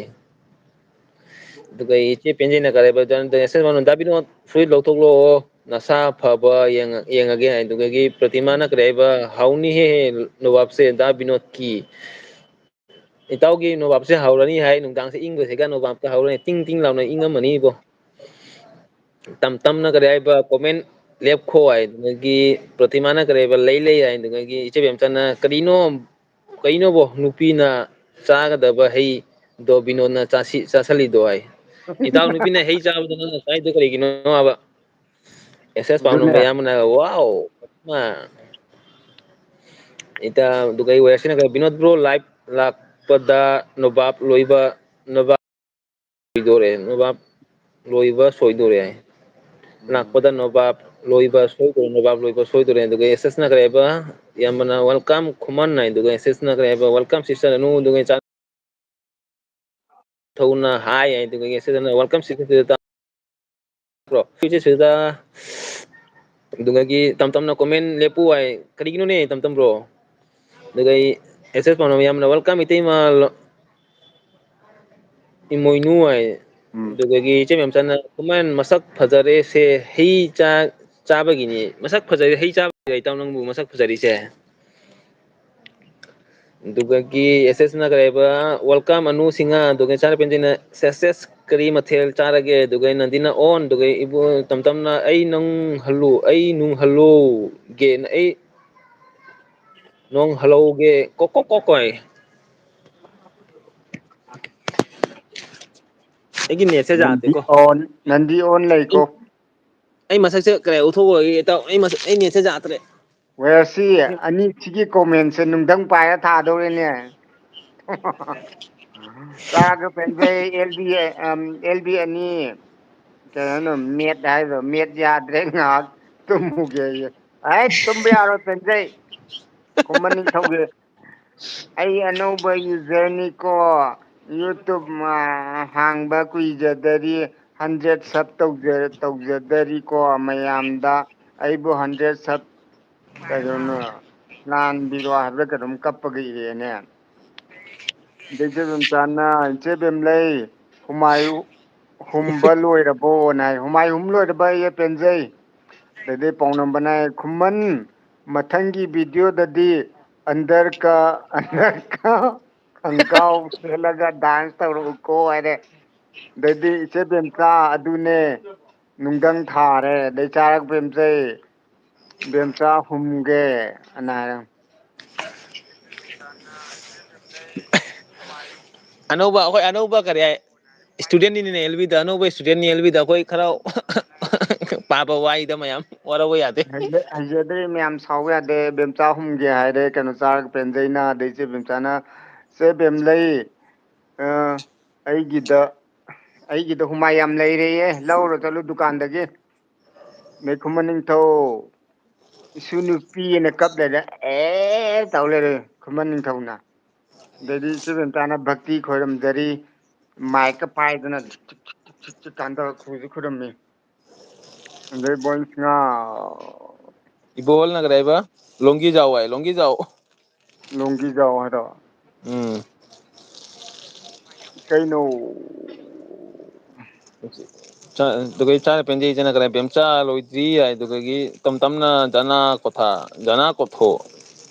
ꯑꯗꯨꯒ ꯏꯆꯦ ꯄꯦꯟꯖꯩꯅ ꯀꯔꯦꯕꯕꯤꯅꯣ ꯐꯨꯔꯤꯠ ꯂꯧꯊꯣꯛꯂꯛꯑꯣ ꯅꯁꯥ ꯐꯕ ꯌꯦꯡꯉꯒꯦ ꯑꯗꯨꯗꯒꯤ ꯄ꯭ꯔꯇꯤꯃꯥꯅ ꯀꯔꯤ ꯍꯥꯏꯕ ꯍꯥꯎꯅꯤꯍꯦ ꯅꯣꯕꯥꯞꯁꯦ ꯗꯥ ꯕꯤꯅꯣꯠꯀꯤ ꯏꯇꯥꯎꯒꯤ ꯅꯣꯕꯥꯞꯁꯦ ꯍꯧꯔꯅꯤ ꯍꯥꯏ ꯅꯨꯡꯗꯥꯡꯁꯦ ꯏꯪꯕꯁꯤꯒ ꯅꯣꯕꯥꯞꯇ ꯍꯧꯔꯅꯤ ꯇꯤꯡ ꯇꯤꯡ ꯂꯥꯎꯅ ꯏꯪꯉꯝꯃꯅꯤꯕꯣ ꯇꯝ ꯇꯝꯅ ꯀꯔꯤ ꯍꯥꯏꯕ ꯀꯣꯃꯦꯟ ꯂꯦꯞꯈꯣ ꯍꯥꯏꯗꯨꯗꯒꯤ ꯄ꯭ꯔꯣꯇꯤꯃꯥꯅ ꯀꯔꯤꯕ ꯂꯩ ꯍꯥꯏꯗꯨꯗꯒꯤ ꯏꯆꯦꯕꯦꯝꯆꯥꯅ ꯀꯩꯅꯣꯕꯣ ꯅꯨꯄꯤꯅ ꯆꯥꯒꯗꯕ ꯍꯩꯗꯣ ꯕꯤꯅꯣꯠꯅ ꯆꯥꯁꯤꯜꯂꯤꯗꯣ ꯍꯥꯏ ꯏꯇꯥꯎ ꯅꯨꯄꯤꯅ ꯍꯩ ꯆꯥꯕꯗꯣ ꯅꯪꯅ ꯆꯥꯏꯗꯣ ꯀꯔꯤꯒꯤꯅꯣ ꯍꯥꯏꯕ ꯑꯦꯁꯦꯁ ꯑꯗꯨꯅꯦ ꯄꯥꯝꯅꯕ ꯑꯌꯥꯝꯕꯅ ꯋꯥꯎ ꯑꯗꯨꯒ ꯑꯩ ꯋꯥꯔꯁꯤꯅ ꯕꯤꯅꯣꯠ ꯕ꯭ꯔꯣ ꯂꯥꯏꯚ ꯂꯥꯛꯄꯗ ꯅꯣꯕꯥꯞ ꯅꯣꯕꯥꯞ ꯂꯣꯏꯕ ꯁꯣꯏꯗꯣꯔꯦ ꯍꯥꯏ ꯂꯥꯛꯄꯗ ꯅꯣꯕꯥꯞ ꯂꯣꯏꯕ ꯁꯣꯏꯗꯣꯔꯦ ꯅꯣꯕꯥꯞ ꯂꯣꯏꯕ ꯁꯣꯏꯗꯣꯔꯦ ꯑꯗꯨꯒ ꯑꯦꯁꯦꯁꯅ ꯀꯔꯤ ꯍꯥꯏꯕ ꯌꯥꯝꯕꯅ ꯋꯦꯜꯀꯝ ꯈꯨꯃꯟ ꯍꯥꯏꯗꯨꯒ ꯑꯦꯁꯦꯁꯅ ꯀꯔꯤ ꯍꯥꯏꯕ ꯋꯦꯜꯀꯝ ꯁꯤꯁꯇꯔ ꯑꯗꯨꯒ ꯊꯧꯅ ꯍꯥꯏ ꯑꯗꯨꯒ ꯋꯦꯜꯀꯝ ꯁꯤꯗ ꯑꯗꯨꯗꯒꯤ ꯇꯝ ꯇꯝꯅ ꯀꯣꯃꯦꯟ ꯂꯦꯞꯄꯨ ꯍꯥꯏ ꯀꯔꯤꯒꯤꯅꯣꯅꯦ ꯇꯝ ꯇꯝꯕ꯭ꯔꯣ ꯑꯗꯨꯒ ꯑꯩ ꯑꯦꯁꯦꯁ ꯄꯥꯎꯅꯕ ꯌꯥꯝꯅ ꯋꯦꯜꯀꯝ ꯏꯇꯩꯃ ꯏꯃꯣꯏꯅꯨ ꯍꯥꯏ ꯎꯝ ꯑꯗꯨꯗꯒꯤ ꯏꯆꯦ ꯃꯦꯝꯆꯥꯅ ꯈꯨꯃꯟ ꯃꯁꯛ ꯐꯖꯔꯦꯁꯦ ꯍꯩ ꯆꯥꯕꯒꯤꯅꯤ ꯃꯁꯛ ꯐꯖꯔꯤ ꯍꯩ ꯆꯥꯕꯒꯤ ꯏꯇꯥꯎ ꯅꯪꯕꯨ ꯃꯁꯛ ꯐꯖꯔꯤꯁꯦ ꯑꯗꯨꯒꯤ ꯑꯦꯁꯦꯁꯅ ꯀꯔꯤꯕ ꯋꯦꯜꯀꯝ ꯑꯅꯨ ꯁꯤꯡꯍ ꯑꯗꯨꯒ ꯏꯆꯥꯅꯨꯄꯤꯖꯤꯅ ꯁꯦꯁꯦꯁ ꯀꯔꯤ ꯃꯊꯦꯜ ꯆꯥꯔꯒꯦ ꯑꯗꯨꯒ ꯅꯟꯗꯤꯅ ꯑꯣꯟ ꯑꯗꯨꯒ ꯏꯕꯨ ꯇꯝ ꯇꯝꯅ ꯑꯩ ꯅꯨꯡ ꯍꯜꯂꯨꯒꯦꯅ ꯑꯩ ꯅꯣꯡ ꯍꯜꯂꯧꯒꯦ ꯀꯣ ꯍꯥꯏ ꯑꯩꯒꯤ ꯅꯦꯠꯁꯦ ꯌꯥꯗꯦꯀꯣ ꯅꯟꯗꯤ ꯑꯣꯟ ꯂꯩꯀꯣ ꯑꯩ ꯃꯁꯛꯁꯦ ꯀꯔꯤ ꯎꯠꯊꯣꯛꯎꯔꯒꯦ ꯏꯇꯥꯎ ꯑꯩ ꯅꯦꯠꯁꯦ ꯌꯥꯗ꯭ꯔꯦ ꯋꯦꯔꯁꯤ ꯑꯅꯤꯁꯤꯒꯤ ꯀꯣꯃꯦꯟꯁꯦ ꯅꯨꯡꯙꯪ ꯄꯥꯏꯔ ꯊꯥꯗꯧꯔꯤꯅꯦ ꯆꯥꯒ ꯄꯦꯟꯖꯩ ꯑꯦꯜꯕꯤ ꯑꯅꯤ ꯀꯩꯅꯣ ꯃꯦꯠ ꯍꯥꯏꯗꯣ ꯃꯦꯠ ꯌꯥꯗ꯭ꯔꯦ ꯉꯥꯏꯍꯥꯛ ꯇꯨꯝꯃꯨꯒꯦ ꯇꯨꯝꯕ ꯌꯥꯔꯣꯏ ꯄꯦꯟꯖꯩ ꯈꯨꯃꯟ ꯅꯤꯡꯊꯧꯒꯤ ꯑꯩ ꯑꯅꯧꯕ ꯌꯨꯖꯔꯅꯤꯀꯣ ꯌꯨꯇꯨꯞ ꯍꯥꯡꯕ ꯀꯨꯏꯖꯗꯔꯤ 100 ꯁꯞ ꯇꯧꯖꯗꯔꯤꯀꯣ ꯃꯌꯥꯝꯗ ꯑꯩꯕꯨ 100 ꯁꯞ ꯀꯩꯗꯧꯅꯣ ꯂꯥꯟꯕꯤꯔꯣ ꯍꯥꯏꯕ꯭ꯔꯥ ꯀꯩꯅꯣꯝ ꯀꯞꯄꯒ ꯏꯔꯦꯅꯦ ꯏꯆꯦꯕꯦꯝꯆꯥꯅ ꯏꯆꯦꯕꯦꯝꯂꯩ ꯍꯨꯃꯥꯌꯨ ꯍꯨꯝꯕ ꯂꯣꯏꯔꯕꯣꯅ ꯍꯥꯏ ꯍꯨꯃꯥꯏ ꯍꯨꯝ ꯂꯣꯏꯔꯕ ꯑꯩꯌꯦ ꯄꯦꯟꯖꯩ ꯑꯗꯩ ꯄꯥꯎꯅꯝꯕꯅ ꯈꯨꯃꯟ ꯃꯊꯪꯒꯤ ꯚꯤꯗꯤꯑꯣꯗꯗꯤ ꯑꯟꯗꯔꯀ ꯈꯪꯒꯥꯎ ꯁꯦꯠꯂꯒ ꯗꯥꯟꯁ ꯇꯧꯔꯛꯎꯀꯣ ꯍꯥꯏꯔꯦ ꯑꯗꯩꯗꯤ ꯏꯆꯦ ꯕꯦꯝꯆꯥ ꯑꯗꯨꯅꯦ ꯅꯨꯡꯙꯪ ꯊꯥꯔꯦ ꯑꯗꯩ ꯆꯥꯔꯛ ꯄꯦꯝꯖꯩ ꯕꯦꯝꯆꯥ ꯍꯨꯝꯒꯦ ꯑꯅ ꯍꯥꯏꯔꯦ ꯑꯅꯧꯕ ꯀꯔꯤ ꯍꯥꯏ ꯏꯁꯇꯨꯗꯦꯟꯅꯤꯅꯦ ꯑꯦꯜꯕꯤꯗ ꯑꯅꯧꯕ ꯏꯁꯇꯨꯗꯦꯟꯅꯤ ꯑꯦꯜꯕꯤꯗ ꯑꯩꯈꯣꯏ ꯈꯔ ꯄꯥꯕ ꯋꯥꯏꯗ ꯃꯌꯥꯝ ꯋꯥꯔꯧꯕ ꯌꯥꯗꯦ ꯍꯩꯖꯗ꯭ꯔꯦ ꯃꯌꯥꯝ ꯁꯥꯎꯕ ꯌꯥꯗꯦ ꯕꯦꯝꯆꯥ ꯍꯨꯝꯒꯦ ꯍꯥꯏꯔꯦ ꯀꯩꯅꯣ ꯆꯥꯔꯒ ꯄꯦꯟꯖꯩꯅ ꯑꯗꯩ ꯏꯆꯦ ꯕꯦꯝꯆꯥꯅ ꯆꯦ ꯕꯦꯝꯂꯩ ꯑꯩꯒꯤꯗ ꯍꯨꯃꯥꯏ ꯌꯥꯝ ꯂꯩꯔꯦꯌꯦ ꯂꯧꯔꯣ ꯆꯠꯂꯨ ꯗꯨꯀꯥꯟꯗꯒꯤ ꯅꯣꯏ ꯈꯨꯃꯟ ꯅꯤꯡꯊꯧ ꯏꯁꯨ ꯅꯨꯄꯤꯑꯅ ꯀꯞ ꯂꯩꯔꯦ ꯇꯧ ꯂꯩꯔꯦ ꯈꯨꯃꯟ ꯅꯤꯡꯊꯧꯅ ꯑꯗꯩꯗꯤ ꯏꯆꯦ ꯕꯦꯝꯆꯥꯅ ꯚꯛꯇꯤ ꯈꯣꯏꯔꯝꯖꯔꯤ ꯃꯥꯏꯛꯀ ꯄꯥꯏꯗꯅ ꯈꯨꯔꯝꯃꯤ ꯑꯗꯩ ꯕꯣꯏꯁꯅ ꯏꯕꯣꯍꯜꯅ ꯀꯔꯤ ꯍꯥꯏꯕ ꯂꯣꯡꯒꯤ ꯖꯥꯎ ꯍꯥꯏ ꯂꯣꯡꯒꯤ ꯖꯥꯎ ꯂꯣꯡꯒꯤꯖꯥꯎ ꯍꯥꯏꯔꯣ ꯎꯝ ꯀꯩꯅꯣ ꯑꯗꯨꯒ ꯆꯥꯅ ꯄꯦꯟꯖꯩ ꯀꯔ ꯄꯦꯝꯆꯥ ꯂꯣꯏꯗ꯭ꯔꯤ ꯌꯥꯏ ꯑꯗꯨꯗꯒꯤ ꯇꯞ ꯇꯞꯅ ꯖꯅꯥ ꯀꯣꯊꯥ ꯖꯅꯥ ꯀꯣꯊꯣ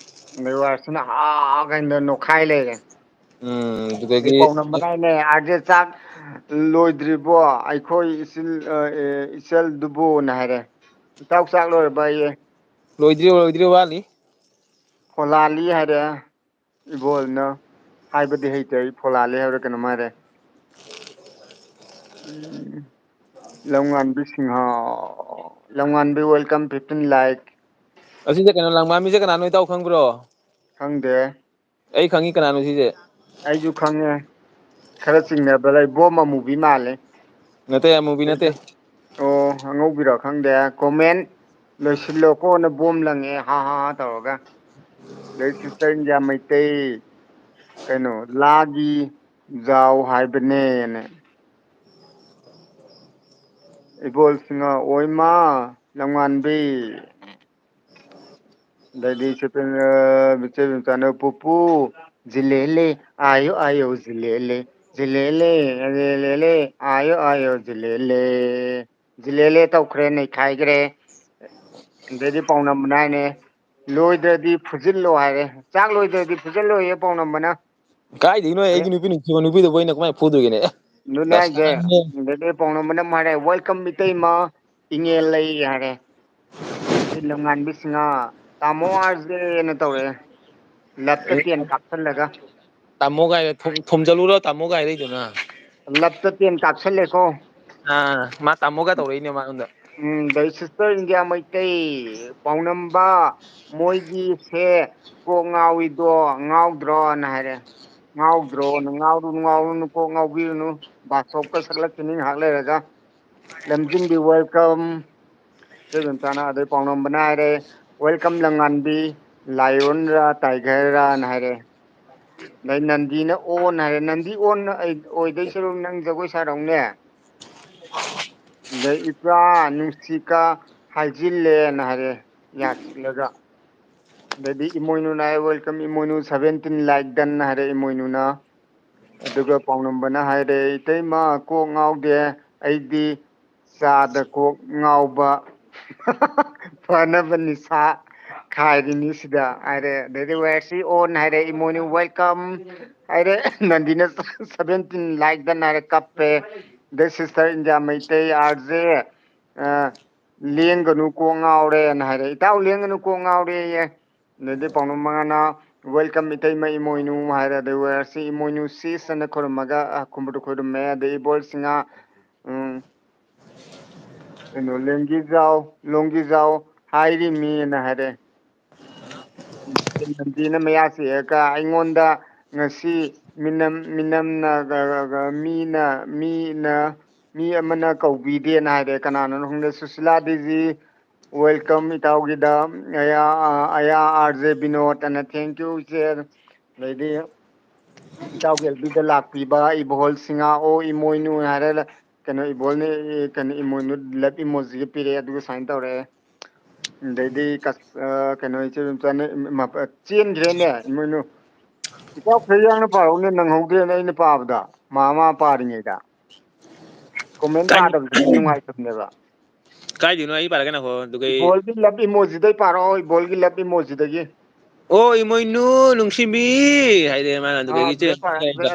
ꯋꯥꯔꯁꯤꯅ ꯀꯩꯅꯣ ꯅꯣꯛꯈꯥꯏ ꯂꯩꯔꯦ ꯑꯩ ꯑꯗꯨꯗꯒꯤ ꯄꯥꯎꯅꯝꯕꯅꯅꯦ ꯑꯥꯔꯖꯦ ꯆꯥꯛ ꯂꯣꯏꯗ꯭ꯔꯤꯕꯣ ꯑꯩꯈꯣꯏ ꯏꯆꯜꯗꯨꯕꯨꯅ ꯍꯥꯏꯔꯦ ꯏꯇꯥꯎ ꯆꯥꯛ ꯂꯣꯏꯔꯕ ꯑꯩꯌꯦ ꯂꯣꯏꯗ꯭ꯔꯤ ꯋꯥꯠꯂꯤ ꯐꯣꯂꯥꯜꯂꯤ ꯍꯥꯏꯔꯦ ꯏꯕꯣꯜꯅ ꯍꯥꯏꯕꯗꯤ ꯍꯩꯇꯦ ꯑꯩ ꯐꯣꯂꯥꯜꯂꯤ ꯍꯥꯏꯕ꯭ꯔꯥ ꯀꯩꯅꯣꯝ ꯍꯥꯏꯔꯦ ꯂꯝꯉꯥꯟꯕꯤ ꯁꯤꯡꯍꯥ ꯂꯝꯉꯥꯟꯕꯤ ꯋꯦꯜꯀꯝ 15 ꯂꯥꯏꯛ ꯑꯁꯤꯁꯦ ꯀꯩꯅꯣ ꯂꯥꯡꯃꯥꯟꯕꯤꯁꯦ ꯀꯅꯥꯅꯣ ꯏꯇꯥꯎ ꯈꯪꯕ꯭ꯔꯣ ꯈꯪꯗꯦ ꯑꯩ ꯈꯪꯉꯤ ꯀꯅꯥꯅꯣ ꯁꯤꯁꯦ ꯑꯩꯁꯨ ꯈꯪꯉꯦ ꯈꯔ ꯆꯤꯡꯅꯕ ꯂꯩ ꯕꯣꯝ ꯑꯃꯨꯕꯤ ꯃꯥꯜꯂꯦ ꯅꯠꯇꯦ ꯑꯃꯨꯕꯤ ꯅꯠꯇꯦ ꯑꯣ ꯑꯉꯧꯕꯤꯔꯣ ꯈꯪꯗꯦ ꯀꯣꯃꯦꯟ ꯂꯣꯏꯁꯤꯜꯂꯣꯀꯣꯅ ꯕꯣꯝ ꯂꯪꯉꯦ ꯍꯥ ꯍꯥ ꯇꯧꯔꯒ ꯑꯗꯩ ꯁꯤꯁꯇꯔ ꯏꯟꯗꯤꯌꯥ ꯃꯩꯇꯩ ꯀꯩꯅꯣ ꯂꯥꯒꯤ ꯖꯥꯎ ꯍꯥꯏꯕꯅꯦꯅ ꯏꯕꯣꯜꯁꯤꯡꯅ ꯑꯣꯏꯃꯥ ꯂꯝꯉꯥꯟꯕꯤ ꯄꯨꯄꯨ ꯖꯤꯂꯦꯂꯦ ꯑꯌꯣ ꯑꯌꯣ ꯖꯤꯂꯦꯂꯦ ꯖꯤꯂꯦꯂꯦ ꯑꯌꯣ ꯑꯌꯣ ꯖꯤꯂꯦꯂꯦ ꯖꯤꯂꯦꯂꯦ ꯇꯧꯈ꯭ꯔꯦ ꯅꯩꯈꯥꯏꯈ꯭ꯔꯦ ꯑꯗꯩꯗꯤ ꯄꯥꯎꯅꯝꯕꯅ ꯍꯥꯏꯅꯦ ꯂꯣꯏꯗ꯭ꯔꯗꯤ ꯐꯨꯖꯤꯜꯂꯣ ꯍꯥꯏꯔꯦ ꯆꯥꯛ ꯂꯣꯏꯗ꯭ꯔꯗꯤ ꯐꯨꯖꯤꯜꯂꯣꯌꯦ ꯄꯥꯎꯅꯝꯕꯅ ꯀꯥꯏꯗꯩꯅꯣ ꯑꯩꯒꯤ ꯅꯨꯄꯤ ꯅꯨꯡꯁꯤꯕ ꯅꯨꯄꯤꯗꯨꯕꯨ ꯑꯩꯅ ꯀꯃꯥꯏꯅ ꯐꯨꯗꯣꯏꯅꯣꯅꯦ ꯑꯗꯨꯅꯦ ꯍꯥꯏꯁꯦ ꯑꯗꯩꯗꯤ ꯄꯥꯎꯅꯝꯕꯅ ꯑꯃꯨꯛ ꯍꯥꯏꯔꯦ ꯋꯦꯜꯀꯝ ꯏꯇꯩꯃ ꯏꯉꯦꯜꯂꯩ ꯍꯥꯏꯔꯦ ꯑꯗꯩꯗꯤ ꯂꯝꯉꯥꯟꯕꯤꯁꯤꯡꯅ ꯇꯥꯃꯣ RJ ꯇꯧꯔꯛꯑꯦ ꯂꯞꯇ ꯇꯦꯟ ꯀꯥꯞꯁꯜꯂꯒ ꯇꯥꯃꯣ ꯒꯥꯏꯔꯦ ꯊꯣꯝꯖꯜꯂꯨꯔꯣ ꯇꯥꯃꯣ ꯒꯥꯏꯔꯛꯏꯗꯨꯅ ꯂꯞꯇ ꯇꯦꯟ ꯀꯥꯞꯁꯜꯂꯦꯀꯣ ꯃꯥ ꯇꯥꯃꯣꯒ ꯇꯧꯔꯛꯏꯅꯦ ꯃꯉꯣꯟꯗ ꯑꯗꯩ ꯁꯤꯁꯇꯔ ꯏꯟꯗꯤꯌꯥ ꯃꯩꯇꯩ ꯄꯥꯎꯅꯝꯕ ꯃꯣꯏꯒꯤꯁꯦ ꯀꯣꯛ ꯉꯥꯎꯏꯗꯣ ꯉꯥꯎꯗ꯭ꯔꯣꯅ ꯍꯥꯏꯔꯦ ꯉꯥꯎꯗ꯭ꯔꯣꯅ ꯉꯥꯎꯔꯨꯅꯨ ꯀꯣꯛ ꯉꯥꯎꯕꯤꯔꯨꯅꯨ ꯕꯥꯁꯣꯞꯀ ꯁꯛꯂꯛꯈꯤꯅꯤ ꯉꯥꯏꯍꯥꯛ ꯂꯩꯔꯒ ꯂꯝꯖꯤꯡꯕꯤ ꯋꯦꯜꯀꯝ ꯏꯆꯦ ꯕꯦꯝꯆꯥꯅ ꯑꯗꯩ ꯄꯥꯎꯅꯝꯕꯅ ꯍꯥꯏꯔꯦ ꯋꯦꯜꯀꯝ ꯂꯝꯉꯥꯟꯕꯤ ꯂꯥꯏꯑꯣꯟꯔ ꯇꯥꯏꯒꯔꯔꯥꯅ ꯍꯥꯏꯔꯦ ꯑꯗꯩ ꯅꯟꯗꯤꯅ ꯑꯣꯟ ꯍꯥꯏꯔꯦ ꯅꯟꯗꯤ ꯑꯣꯟ ꯑꯣꯏꯗꯣꯏ ꯁꯔꯨꯛ ꯅꯪ ꯖꯒꯣꯏ ꯁꯥꯔꯛꯎꯅꯦ ꯑꯗꯩ ꯏꯄ꯭ꯔꯥ ꯅꯨꯡꯁꯤꯀ ꯍꯥꯏꯖꯤꯜꯂꯦꯅ ꯍꯥꯏꯔꯦ ꯌꯥꯠꯁꯤꯜꯂꯒ ꯑꯗꯩꯗꯤ ꯏꯃꯣꯏꯅꯨꯅ ꯍꯥꯏ ꯋꯦꯜꯀꯝ ꯏꯃꯣꯏꯅꯨ 17 ꯂꯥꯏꯛ ꯗꯟ ꯍꯥꯏꯔꯦ ꯏꯃꯣꯏꯅꯨꯅ ꯑꯗꯨꯒ ꯄꯥꯎꯅꯝꯕꯅ ꯍꯥꯏꯔꯦ ꯏꯇꯩꯃ ꯀꯣꯛ ꯉꯥꯎꯗꯦ ꯑꯩꯗꯤ ꯆꯥꯗ ꯀꯣꯛ ꯉꯥꯎꯕ ꯐꯅꯕ ꯅꯤꯁꯥ ꯈꯥꯏꯔꯤꯅꯤ ꯁꯤꯗ ꯍꯥꯏꯔꯦ ꯑꯗꯩꯗꯤ ꯋꯦꯔꯁꯤ ꯑꯣꯟ ꯍꯥꯏꯔꯦ ꯏꯃꯣꯏꯅꯨ ꯋꯦꯜꯀꯝ ꯍꯥꯏꯔꯦ ꯅꯟꯗꯤꯅ 17 ꯂꯥꯏꯛ ꯗꯟ ꯍꯥꯏꯔꯦ ꯀꯞꯄꯦ ꯑꯗꯩ ꯁꯤꯁꯇꯔ ꯏꯟꯗꯤꯌꯥ ꯃꯩꯇꯩ RJ ꯂꯦꯡꯒꯅꯨ ꯀꯣꯛ ꯉꯥꯎꯔꯦꯅ ꯍꯥꯏꯔꯦ ꯏꯇꯥꯎ ꯂꯦꯡꯒꯅꯨ ꯀꯣꯛ ꯉꯥꯎꯔꯦꯌꯦ ꯑꯗꯩꯗꯤ ꯄꯥꯎꯅꯝꯕꯅ ꯋꯦꯜꯀꯝ ꯏꯇꯩꯃ ꯏꯃꯣꯏꯅꯨ ꯍꯥꯏꯔꯦ ꯑꯗꯩ ꯋꯦꯔꯁꯤ ꯏꯃꯣꯏꯅꯨ ꯁꯤꯁ ꯈꯨꯔꯨꯝꯃꯒ ꯈꯨꯝꯕꯨꯗ ꯈꯨꯔꯨꯝꯃꯦ ꯑꯗꯩ ꯏꯕꯣꯜꯁꯤꯡꯅ ꯀꯩꯅꯣ ꯂꯣꯡꯒꯤꯖꯥꯎ ꯍꯥꯏꯔꯤꯃꯤꯅ ꯍꯥꯏꯔꯦ ꯅꯟꯗꯤꯅ ꯃꯌꯥ ꯆꯤꯛꯑꯒ ꯑꯩꯉꯣꯟꯗ ꯉꯁꯤ ꯃꯤꯅꯝꯅ ꯃꯤꯅ ꯃꯤ ꯑꯃꯅ ꯀꯧꯕꯤꯗꯦꯅ ꯍꯥꯏꯔꯦ ꯀꯅꯥꯅꯣ ꯈꯪꯗꯦ ꯁꯨꯁꯤꯂꯥ ꯗꯦꯖꯤ ꯋꯦꯜꯀꯝ ꯏꯇꯥꯎꯒꯤꯗ ꯑꯌꯥ RJ ꯕꯤꯅꯣꯠ ꯑꯅ ꯊꯦꯡꯀ꯭ꯌꯨ ꯏꯆꯦ ꯑꯗꯩꯗꯤ ꯏꯇꯥꯎꯒꯤ LBꯗ ꯂꯥꯛꯄꯤꯕ ꯏꯕꯣꯍꯜ ꯑꯣ ꯏꯃꯣꯏꯅꯨ ꯍꯥꯏꯔ ꯀꯩꯅꯣ ꯏꯕꯣꯜꯅꯦ ꯀꯩꯅꯣ ꯏꯃꯣꯏꯅꯨ ꯂꯞ ꯏꯃꯣꯖꯤꯒ ꯄꯤꯔꯛꯑꯦ ꯑꯗꯨꯒ ꯁꯨꯃꯥꯏꯅ ꯇꯧꯔꯛꯑꯦ ꯑꯗꯩꯗꯤ ꯀꯩꯅꯣ ꯏꯆꯦ ꯆꯦꯟꯈ꯭ꯔꯦꯅꯦ ꯏꯃꯣꯏꯅꯨ ꯏꯇꯥꯎ ꯈꯔ ꯌꯥꯡꯅ ꯄꯥꯔꯛꯎꯅꯦ ꯅꯪꯍꯧꯗ꯭ꯔꯦꯅꯦ ꯑꯩꯅ ꯄꯥꯕꯗ ꯃꯥ ꯄꯥꯔꯤꯉꯩꯗ ꯀꯣꯃꯦꯟ ꯄꯥꯗꯕꯁꯤꯗꯤ ꯅꯨꯡꯉꯥꯏꯇꯕꯅꯦꯕ ꯀꯥꯏꯗꯩꯅꯣ ꯑꯩ ꯄꯥꯔꯛꯀꯦ ꯉꯥꯏꯈꯣ ꯑꯗꯨꯒ ꯏꯕꯣꯜꯒꯤ ꯂꯞ ꯏꯃꯣꯖꯤꯗꯩ ꯄꯥꯔꯛꯑꯣ ꯏꯕꯣꯜꯒꯤ ꯂꯞ ꯏꯃꯣꯖꯤꯗꯒꯤ ꯑꯣ ꯏꯃꯣꯏꯅꯨ ꯅꯨꯡꯁꯤꯕꯤ ꯍꯥꯏꯔꯦ ꯃꯥꯅ ꯑꯗꯨꯗꯒꯤ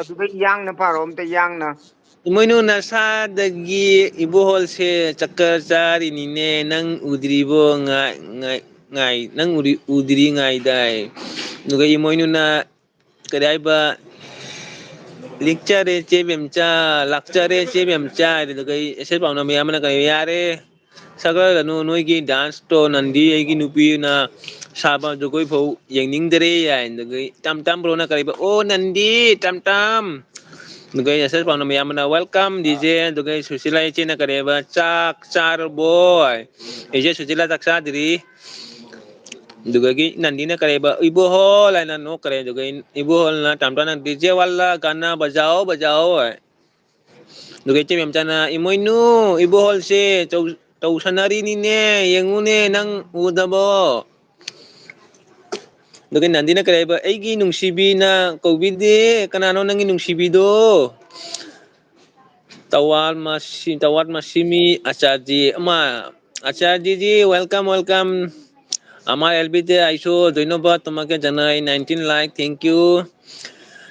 ꯑꯗꯨꯗꯩ ꯌꯥꯡꯅ ꯄꯥꯔꯛꯑꯣ ꯑꯝꯇ ꯌꯥꯡꯅ ꯏꯃꯣꯏꯅꯨ ꯅꯁꯥꯗꯒꯤ ꯏꯕꯣꯍꯜꯁꯦ ꯆꯀꯔ ꯆꯥꯔꯤꯅꯤꯅꯦ ꯅꯪ ꯎꯗ꯭ꯔꯤꯕꯣ ꯅꯪ ꯎꯗ꯭ꯔꯤꯉꯥꯏꯗꯥꯏ ꯑꯗꯨꯒ ꯏꯃꯣꯏꯅꯨꯅ ꯀꯔꯤ ꯍꯥꯏꯕ ꯂꯤꯛꯆꯔꯦ ꯆꯦꯕꯦꯝꯆꯥ ꯂꯥꯛꯆꯔꯦ ꯆꯦꯕꯦꯝꯆꯥ ꯑꯗꯨꯒ ꯏꯁꯩ ꯄꯥꯎꯅꯕ ꯑꯃꯅ ꯀꯔꯤ ꯌꯥꯔꯦ ꯁꯛꯂꯛꯒꯅꯨ ꯅꯣꯏꯒꯤ ꯗꯥꯟꯁꯇꯣ ꯅꯟꯗꯤ ꯑꯩꯒꯤ ꯅꯨꯄꯤꯅ ꯁꯥꯕ ꯖꯒꯣꯏ ꯐꯥꯎ ꯌꯦꯡꯅꯤꯡꯗꯔꯦ ꯌꯥꯏꯅꯒ ꯇꯝ ꯇꯝꯕ꯭ꯔꯣꯅ ꯀꯔꯤꯕ ꯑꯣ ꯅꯟꯗꯤ ꯇꯝ ꯑꯗꯨꯒ ꯑꯁꯩ ꯄꯥꯎꯅꯕ ꯑꯃꯅ ꯋꯦꯜꯀꯝ ꯗꯤꯖꯦ ꯑꯗꯨꯒ ꯁꯨꯁꯤꯂꯥ ꯏꯆꯦꯅ ꯀꯔꯤꯕ ꯆꯥꯛ ꯆꯥꯔꯕꯣꯏ ꯏꯆꯦ ꯁꯨꯁꯤꯂꯥ ꯆꯥꯛ ꯆꯥꯗ꯭ꯔꯤ ꯑꯗꯨꯗꯒꯤ ꯅꯟꯗꯤꯅ ꯀꯔꯤꯕ ꯏꯕꯣꯍꯣꯜ ꯍꯥꯏꯅ ꯅꯣꯛꯈꯔꯦ ꯑꯗꯨꯒ ꯏꯕꯣꯍꯣꯜꯅ ꯇꯞ ꯇꯞꯅ ꯗꯤꯖꯦ ꯋꯥꯜꯂꯥ ꯒꯥꯅꯥ ꯕꯖꯥꯎ ꯑꯗꯨꯒ ꯏꯆꯦ ꯕꯦꯝꯆꯥꯅ ꯏꯃꯣꯏꯅꯨ ꯏꯕꯣꯍꯜꯁꯦ ꯇꯧꯁꯟꯅꯔꯤꯅꯤꯅꯦ ꯌꯦꯡꯉꯨꯅꯦ ꯅꯪ ꯎꯗꯕꯣ ꯑꯗꯨꯒ ꯅꯟꯗꯤꯅ ꯀꯔꯤ ꯍꯥꯏꯕ ꯑꯩꯒꯤ ꯅꯨꯡꯁꯤꯕꯤꯅ ꯀꯧꯕꯤꯗꯦ ꯀꯅꯥꯅꯣ ꯅꯪꯒꯤ ꯅꯨꯡꯁꯤꯕꯤꯗꯣ Tawad Masimi Acharji Acharji ji welcome Amar LBT Aisho Doinoba Tomake Janai 19 like thank you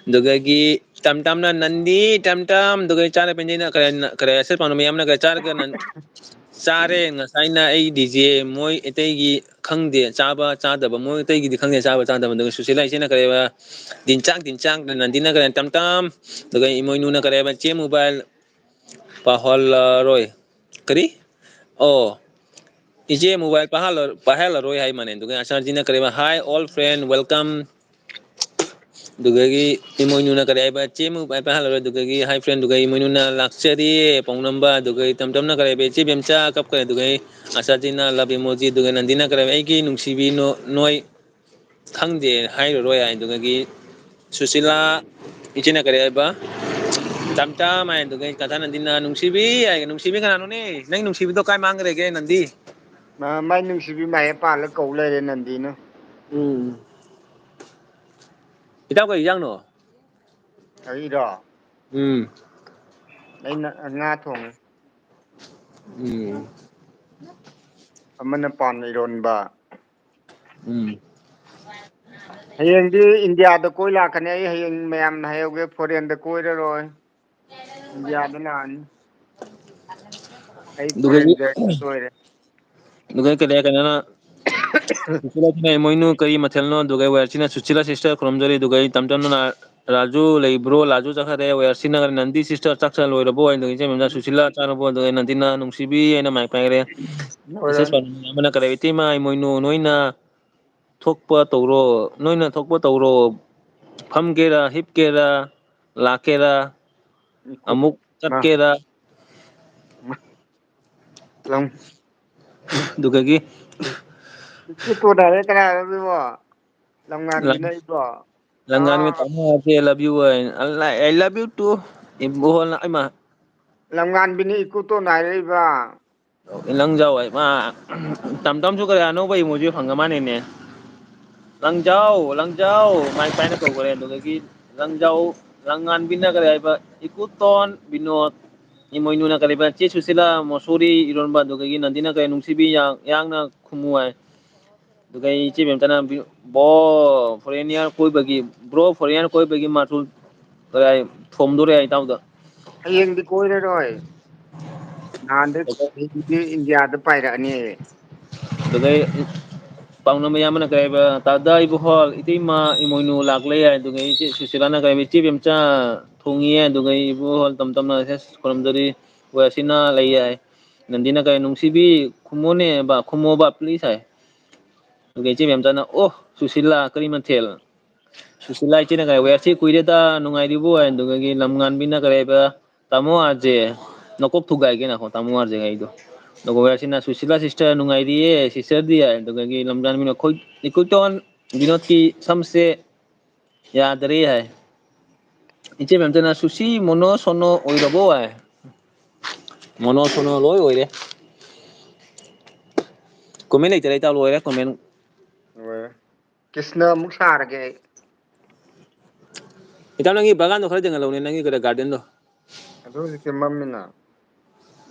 Dugagi Tam na Nandi Tam Dugay Chara Penjina Kare Sir Panomayam na Gachar Sare Saina A DJ Moy Etegi Kangde Chaba Chadaba Moy Tegi the Kangde Chaba Chadaba Susila Sina Kareva Dinchang Nandina Karen Tam Dugay Imoinuna Kareva Che Mobile Pahol Roy Kari Oh Ije mobile pahal Roy Hai Manen Dugay Asarjina Kareva Hi all friend welcome Dugagi Imoinuna Kareva Che Mobile Pahal Roy Dugagi Hi friend Dugay Imoinuna Laksari Pong number Dugay Tam na Kareva Che Bemcha Kap Kare Dugay Asarjina love emoji Dugay Nandina Kareva Egi Nungsibi Noi Kangde Hai Roy Hai Dugagi Susila Ichina Kareva Main Dugay Kata Nandina Nungsibi ay Nungsibi ka ano ni Nang Nungsibi to kay mangrege Nandi Mai nungsibi mai pala kau le nandi no. Itaw ko iyang no Ai da. Mm Ai nga thong. Mm Amana pan iron ba. Hayengdi India da koi la kane ai hayeng mayam na hayoge foreign da koi da roy. India da nan. Ai foreign da koi re. Dugay kaya kana Susila tina moinu kari mathelno dugay wersina Susila sister kromjari dugay tamtam na Raju bro Raju chakare wersina Nandi sister chaksa loirabo ay dugay memna Susila charabo dugay Nandina nungsibi ay na mai pangre Ises Oran. pa mana karawiti ma moinu noina thokpa tawro famgera hipgera lakera Ikut amuk ma chatkera lang. dugagi Ikut to da re kana bi wa. Langan bi na ibo. Langgan mi tama I love you I love you too ibuhol na ay ma Langan bi ni ikut to na re ba. ilang jaw ay ma tamtam su kaya ano ba emoji phangama ne langjaw mai pai na ko gore dugagi langjaw langan binna kare ay ba ikuton binot imoy nuna kare ba che susila mosuri iron ba dugagi nandina kay nungsibi yang na khumuay dugay che bemtana bo foreigner koi bagi bro foreigner koi bagi matul kay thom dore ay tawda Hayeng di koi re roy. Nan de India da pai ra ni. dugay pauna mayama na kay ba tada ibuhol itima imoynu laklay ay dugay che susila na kay che bemcha thongi ay dugay ibuhol tamtam na ses koramdari wasina lay ay nandina kay nungsibi khumone ba khumo ba please ay dugay che bemtana oh susila karimathel Susila ichina kay wersi kuireta nungai ribu ay dugagi lamngan bina kay ba tamo aje nokop thugay ke na ko tamo aje ay do dogo wersi na Susila sister nungai riye sister dia dugagi lamngan bina khoi ikuton binot ki samse yaad re hai iche bemtana susi mono sono oirobo ay mono sono loy oire komen lei tere ta loire komen Krishna muksar ge. itam nangi bagan do khare jangal lo nangi kada garden do Ado ke mamina.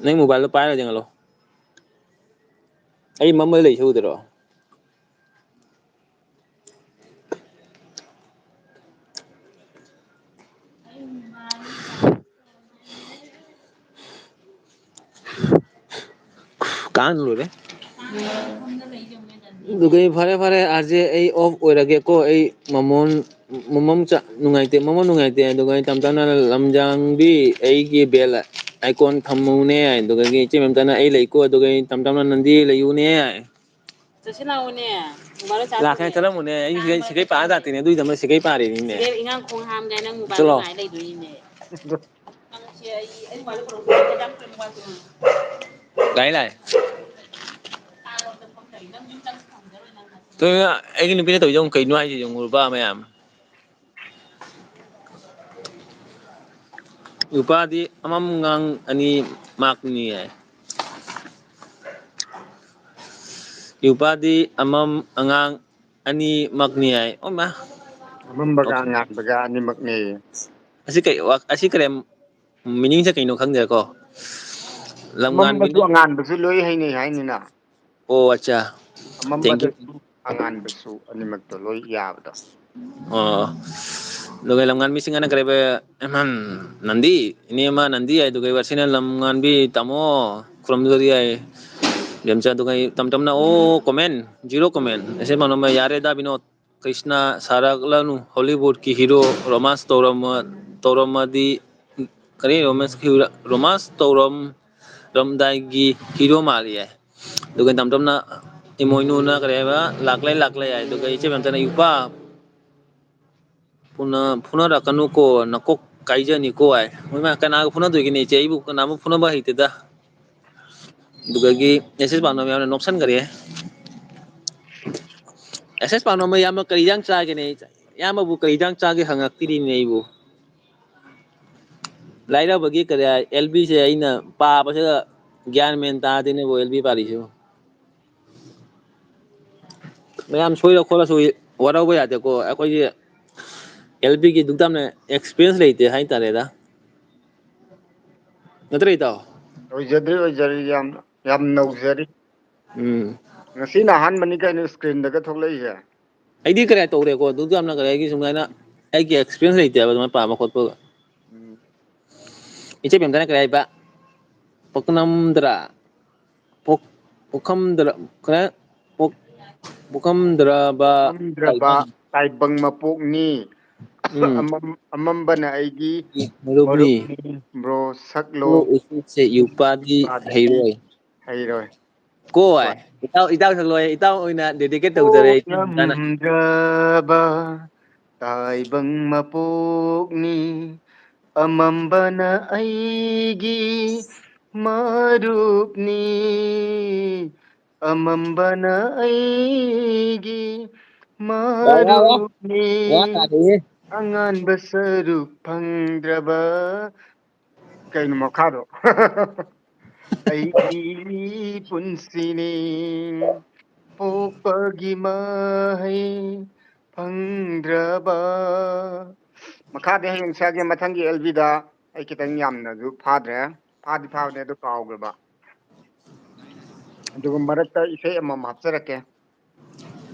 nang mobile do pai la jangal lo ai mamma lei chu dero kan lo re dugay fare aje ai off oirage ko ai momom cha nungaite dugay tamtana lamjang bi ai gi bela icon thamune ai dugay che memtana ai lei ko dugay tamtana nandi leiune ai Chasinaune. la khay chala mune ai sigai pa da tine dui dam sigai pa re ni ne Ingang khong ham ga nang mobile ngai dai dui ne. Ang siya ai wala ko ko dam ko mo. gai lai tôi ai cái nupi này tôi dùng cây nuai thì dùng ba mày am upa di amam ngang ani mak ni ai upa di amam angang ani mak ni ai oh ma Mambaga ngat baga ni makni. asi kai así krem ꯃꯤꯅꯤꯡꯁꯦ ꯀꯩꯅꯣ ꯈꯪꯗꯦꯀꯣ ꯑꯃꯝꯕꯁꯨ ꯂꯝꯉꯥꯟꯕꯤꯅ ꯑꯉꯥꯟꯕꯁꯨ ꯂꯣꯏ ꯍꯩꯅꯩ ꯍꯥꯏꯅꯤꯅ ꯑꯣ ꯑꯠꯆꯥ ꯊꯦꯡꯛ ꯌꯨ ꯑꯃꯝꯕꯗꯁꯨ ꯑꯉꯥꯟꯕꯁꯨ ꯑꯅꯤꯃꯛꯇꯣ ꯂꯣꯏ ꯌꯥꯕꯗꯣ ꯑꯣ ꯑꯗꯨꯒ ꯂꯝꯉꯥꯟꯕꯤꯁꯤꯡꯅ ꯀꯔꯤꯕ ꯅꯟꯗꯤ ꯏꯅꯦꯃ ꯅꯟꯗꯤ ꯍꯥꯏꯗꯨꯒ ꯋꯥꯔꯁꯤꯅ ꯂꯝꯉꯥꯟꯕꯤ ꯇꯥꯃꯣ ꯈꯨꯔꯨꯝꯗꯕꯗꯤ ꯌꯥꯏ ꯂꯦꯝꯆꯥ ꯑꯗꯨꯒ ꯇꯝ ꯇꯝꯅ ꯑꯣ ꯀꯣꯃꯦꯟ ꯖꯤꯔꯣ ꯀꯣꯃꯦꯟ ꯑꯩꯁꯦ ꯃꯅꯣ ꯌꯥꯔꯦꯗ ꯕꯤꯅꯣꯗ ꯀ꯭ꯔꯤꯁꯅ ꯁꯥꯔꯛꯂꯅꯨ ꯍꯣꯂꯤꯋꯨꯗꯀꯤ ꯍꯤꯔꯣ ꯔꯣꯃꯥꯟꯁ ꯇꯧꯔꯝꯃꯗꯤ ꯀꯔꯤ ꯔꯣꯃꯥꯟꯁ ꯇꯧꯔꯝꯗꯥꯏꯒꯤ ꯍꯤꯔꯣ ꯃꯥꯜꯂꯤ ꯌꯥꯏ ꯑꯗꯨꯒ ꯇꯝ ꯇꯝꯅ ꯏꯃꯣꯏꯅꯨꯅ ꯀꯔꯤ ꯍꯥꯏꯕ ꯂꯥꯛꯂꯦ ꯍꯥꯏ ꯑꯗꯨꯒ ꯏꯆꯦ ꯃꯇꯅ ꯏꯄꯥ ꯐꯨꯅꯔꯛꯀꯅꯨꯀꯣ ꯅꯀꯣꯛ ꯀꯥꯏꯖꯅꯤꯀꯣ ꯍꯥꯏ ꯃꯣꯏ ꯀꯅꯥꯒ ꯐꯨꯅꯗꯣꯏꯒꯤꯅꯤ ꯏꯆꯦ ꯑꯩꯕꯨ ꯀꯅꯥꯕꯨ ꯐꯨꯅꯕ ꯍꯩꯇꯦꯗ ꯑꯗꯨꯗꯒꯤ ꯃꯦꯁꯦꯖ ꯄꯥꯝꯅꯕ ꯌꯥꯝꯅ ꯅꯣꯛꯁꯟꯈꯔꯦ ꯑꯦꯁꯦꯁ ꯄꯥꯝꯅꯕ ꯌꯥꯝꯕ ꯀꯔꯤ ꯏꯟꯖꯥꯡ ꯆꯥꯒꯦꯅꯦ ꯏꯌꯥꯝꯕꯕꯨ ꯀꯔꯤ ꯍꯤꯗꯥꯡ ꯆꯥꯒꯦ ꯍꯪꯉꯛꯇꯤꯔꯤꯅꯦ ꯑꯩꯕꯨ ꯂꯥꯏꯔꯕꯒꯤ ꯀꯔꯤ ꯑꯦꯜ ꯕꯤꯁꯦ ꯑꯩꯅ ꯄꯥꯕꯁꯤꯗ ꯒ꯭ꯌꯥꯟ ꯃꯦꯟ ꯇꯥꯗꯦꯅꯦꯕꯨ ꯑꯦꯜ ꯕꯤ ꯄꯥꯔꯤꯁꯤꯕꯨ ꯃꯌꯥꯝ ꯁꯣꯏꯔ ꯈꯣꯠꯂꯁꯨ ꯋꯥꯔꯧꯕ ꯌꯥꯗꯦꯀꯣ ꯑꯩꯈꯣꯏꯁꯦ ꯑꯦꯜ ꯄꯤꯒꯤ ꯗꯨꯛ ꯌꯥꯝꯅ ꯑꯦꯛꯁꯄꯤꯔꯤꯌꯦꯟꯁ ꯂꯩꯇꯦ ꯍꯥꯏꯇꯥꯔꯦꯗ ꯅꯠꯇ꯭ꯔ ꯏꯇꯥꯎ ꯑꯣꯏꯖꯔꯤ ꯌꯥꯝ ꯅꯧꯖꯔꯤ ꯎꯝ ꯉꯁꯤꯅ ꯑꯍꯥꯟꯕꯅꯤ ꯀꯩꯅꯣ ꯏꯁꯀ꯭ꯔꯤꯟꯗꯒ ꯊꯣꯛꯂꯛꯏꯁꯦ ꯑꯩꯗꯤ ꯀꯔꯥꯏ ꯇꯧꯔꯦꯀꯣ ꯑꯗꯨꯁꯨ ꯌꯥꯝꯅ ꯀꯔꯤ ꯑꯩꯒꯤ ꯁꯨꯃꯥꯏꯅ ꯑꯩꯒꯤ ꯑꯦꯛꯁꯄꯤꯔꯤꯌꯦꯟꯁ ꯂꯩꯇꯦꯕ ꯑꯗꯨꯃꯥꯏꯅ ꯄꯥꯕ ꯈꯣꯠꯄꯒ ꯎꯝ ꯏꯆꯦ ꯕꯦꯝꯇꯅ ꯀꯔꯤ ꯍꯥꯏꯕ ꯄꯥꯛꯅꯝꯗ꯭ꯔꯥ ꯄꯣꯛꯈꯝꯗ꯭ꯔ ꯈꯔ ꯄꯣꯛꯈꯝꯗ꯭ꯔꯕ ꯄꯣꯛꯉꯝꯗ꯭ꯔꯕ ꯇꯥꯏꯕꯪ ꯇꯥꯏꯕꯪ ꯃꯄꯣꯛꯅꯤ ꯎꯝ ꯑꯃꯝꯕꯅ ꯑꯩꯒꯤ ꯃꯔꯨꯞꯅꯤ ꯕ꯭ꯔꯣ ꯁꯛꯂꯣ ꯑꯣ ꯎꯆꯦꯛꯁꯦ ꯌꯨꯄꯥꯗꯤ ꯍꯩꯔꯣꯏ ꯍꯩꯔꯣꯏ ꯀꯣꯏ ꯍꯣꯏ ꯏꯇꯥꯎ ꯁꯛꯂꯛꯑꯣ ꯏꯇꯥꯎ ꯑꯣꯏꯅ ꯗꯦꯗꯤꯀꯦꯠ ꯇꯧꯖꯔꯦ ꯏꯆꯦ ꯕꯦꯝꯇꯥꯅ ꯄꯣꯛꯉꯝꯗ꯭ꯔꯕ ꯇꯥꯏꯕꯪ ꯃꯄꯣꯛꯅꯤ ꯑꯃꯝꯕꯅ ꯑꯩꯒꯤ ꯃꯔꯨꯞꯅꯤ ꯑꯃꯝꯕꯅ ꯑꯩꯒꯤ ꯋꯥ ꯃꯔꯨꯞꯅꯤ ꯋꯥ ꯇꯥꯗꯦꯍꯦ ꯑꯉꯥꯟꯕ ꯁꯔꯨꯛ ꯐꯪꯗ꯭ꯔꯕ ꯀꯩꯅꯣ ꯃꯈꯥꯗꯣ ꯑꯩꯒꯤ ꯄꯨꯟꯁꯤꯅꯤ ꯄꯣꯛꯄꯒꯤ ꯃꯍꯩ ꯐꯪꯗ꯭ꯔꯕ ꯃꯈꯥꯗꯤ ꯍꯌꯦꯡ ꯁꯛꯑꯒꯦ ꯃꯊꯪꯒꯤ ꯑꯦꯜꯕꯤꯗ ꯑꯩ ꯈꯤꯇꯪ ꯌꯥꯝꯅꯁꯨ ꯐꯥꯗ꯭ꯔꯦ ꯐꯥꯗꯤ ꯐꯥꯕꯅꯦ ꯑꯗꯨ ꯀꯥꯎꯈ꯭ꯔꯕ ꯑꯗꯨꯒ ꯃꯔꯛꯇ ꯏꯁꯩ ꯑꯃꯃꯝ ꯍꯥꯞꯆꯔꯛꯀꯦ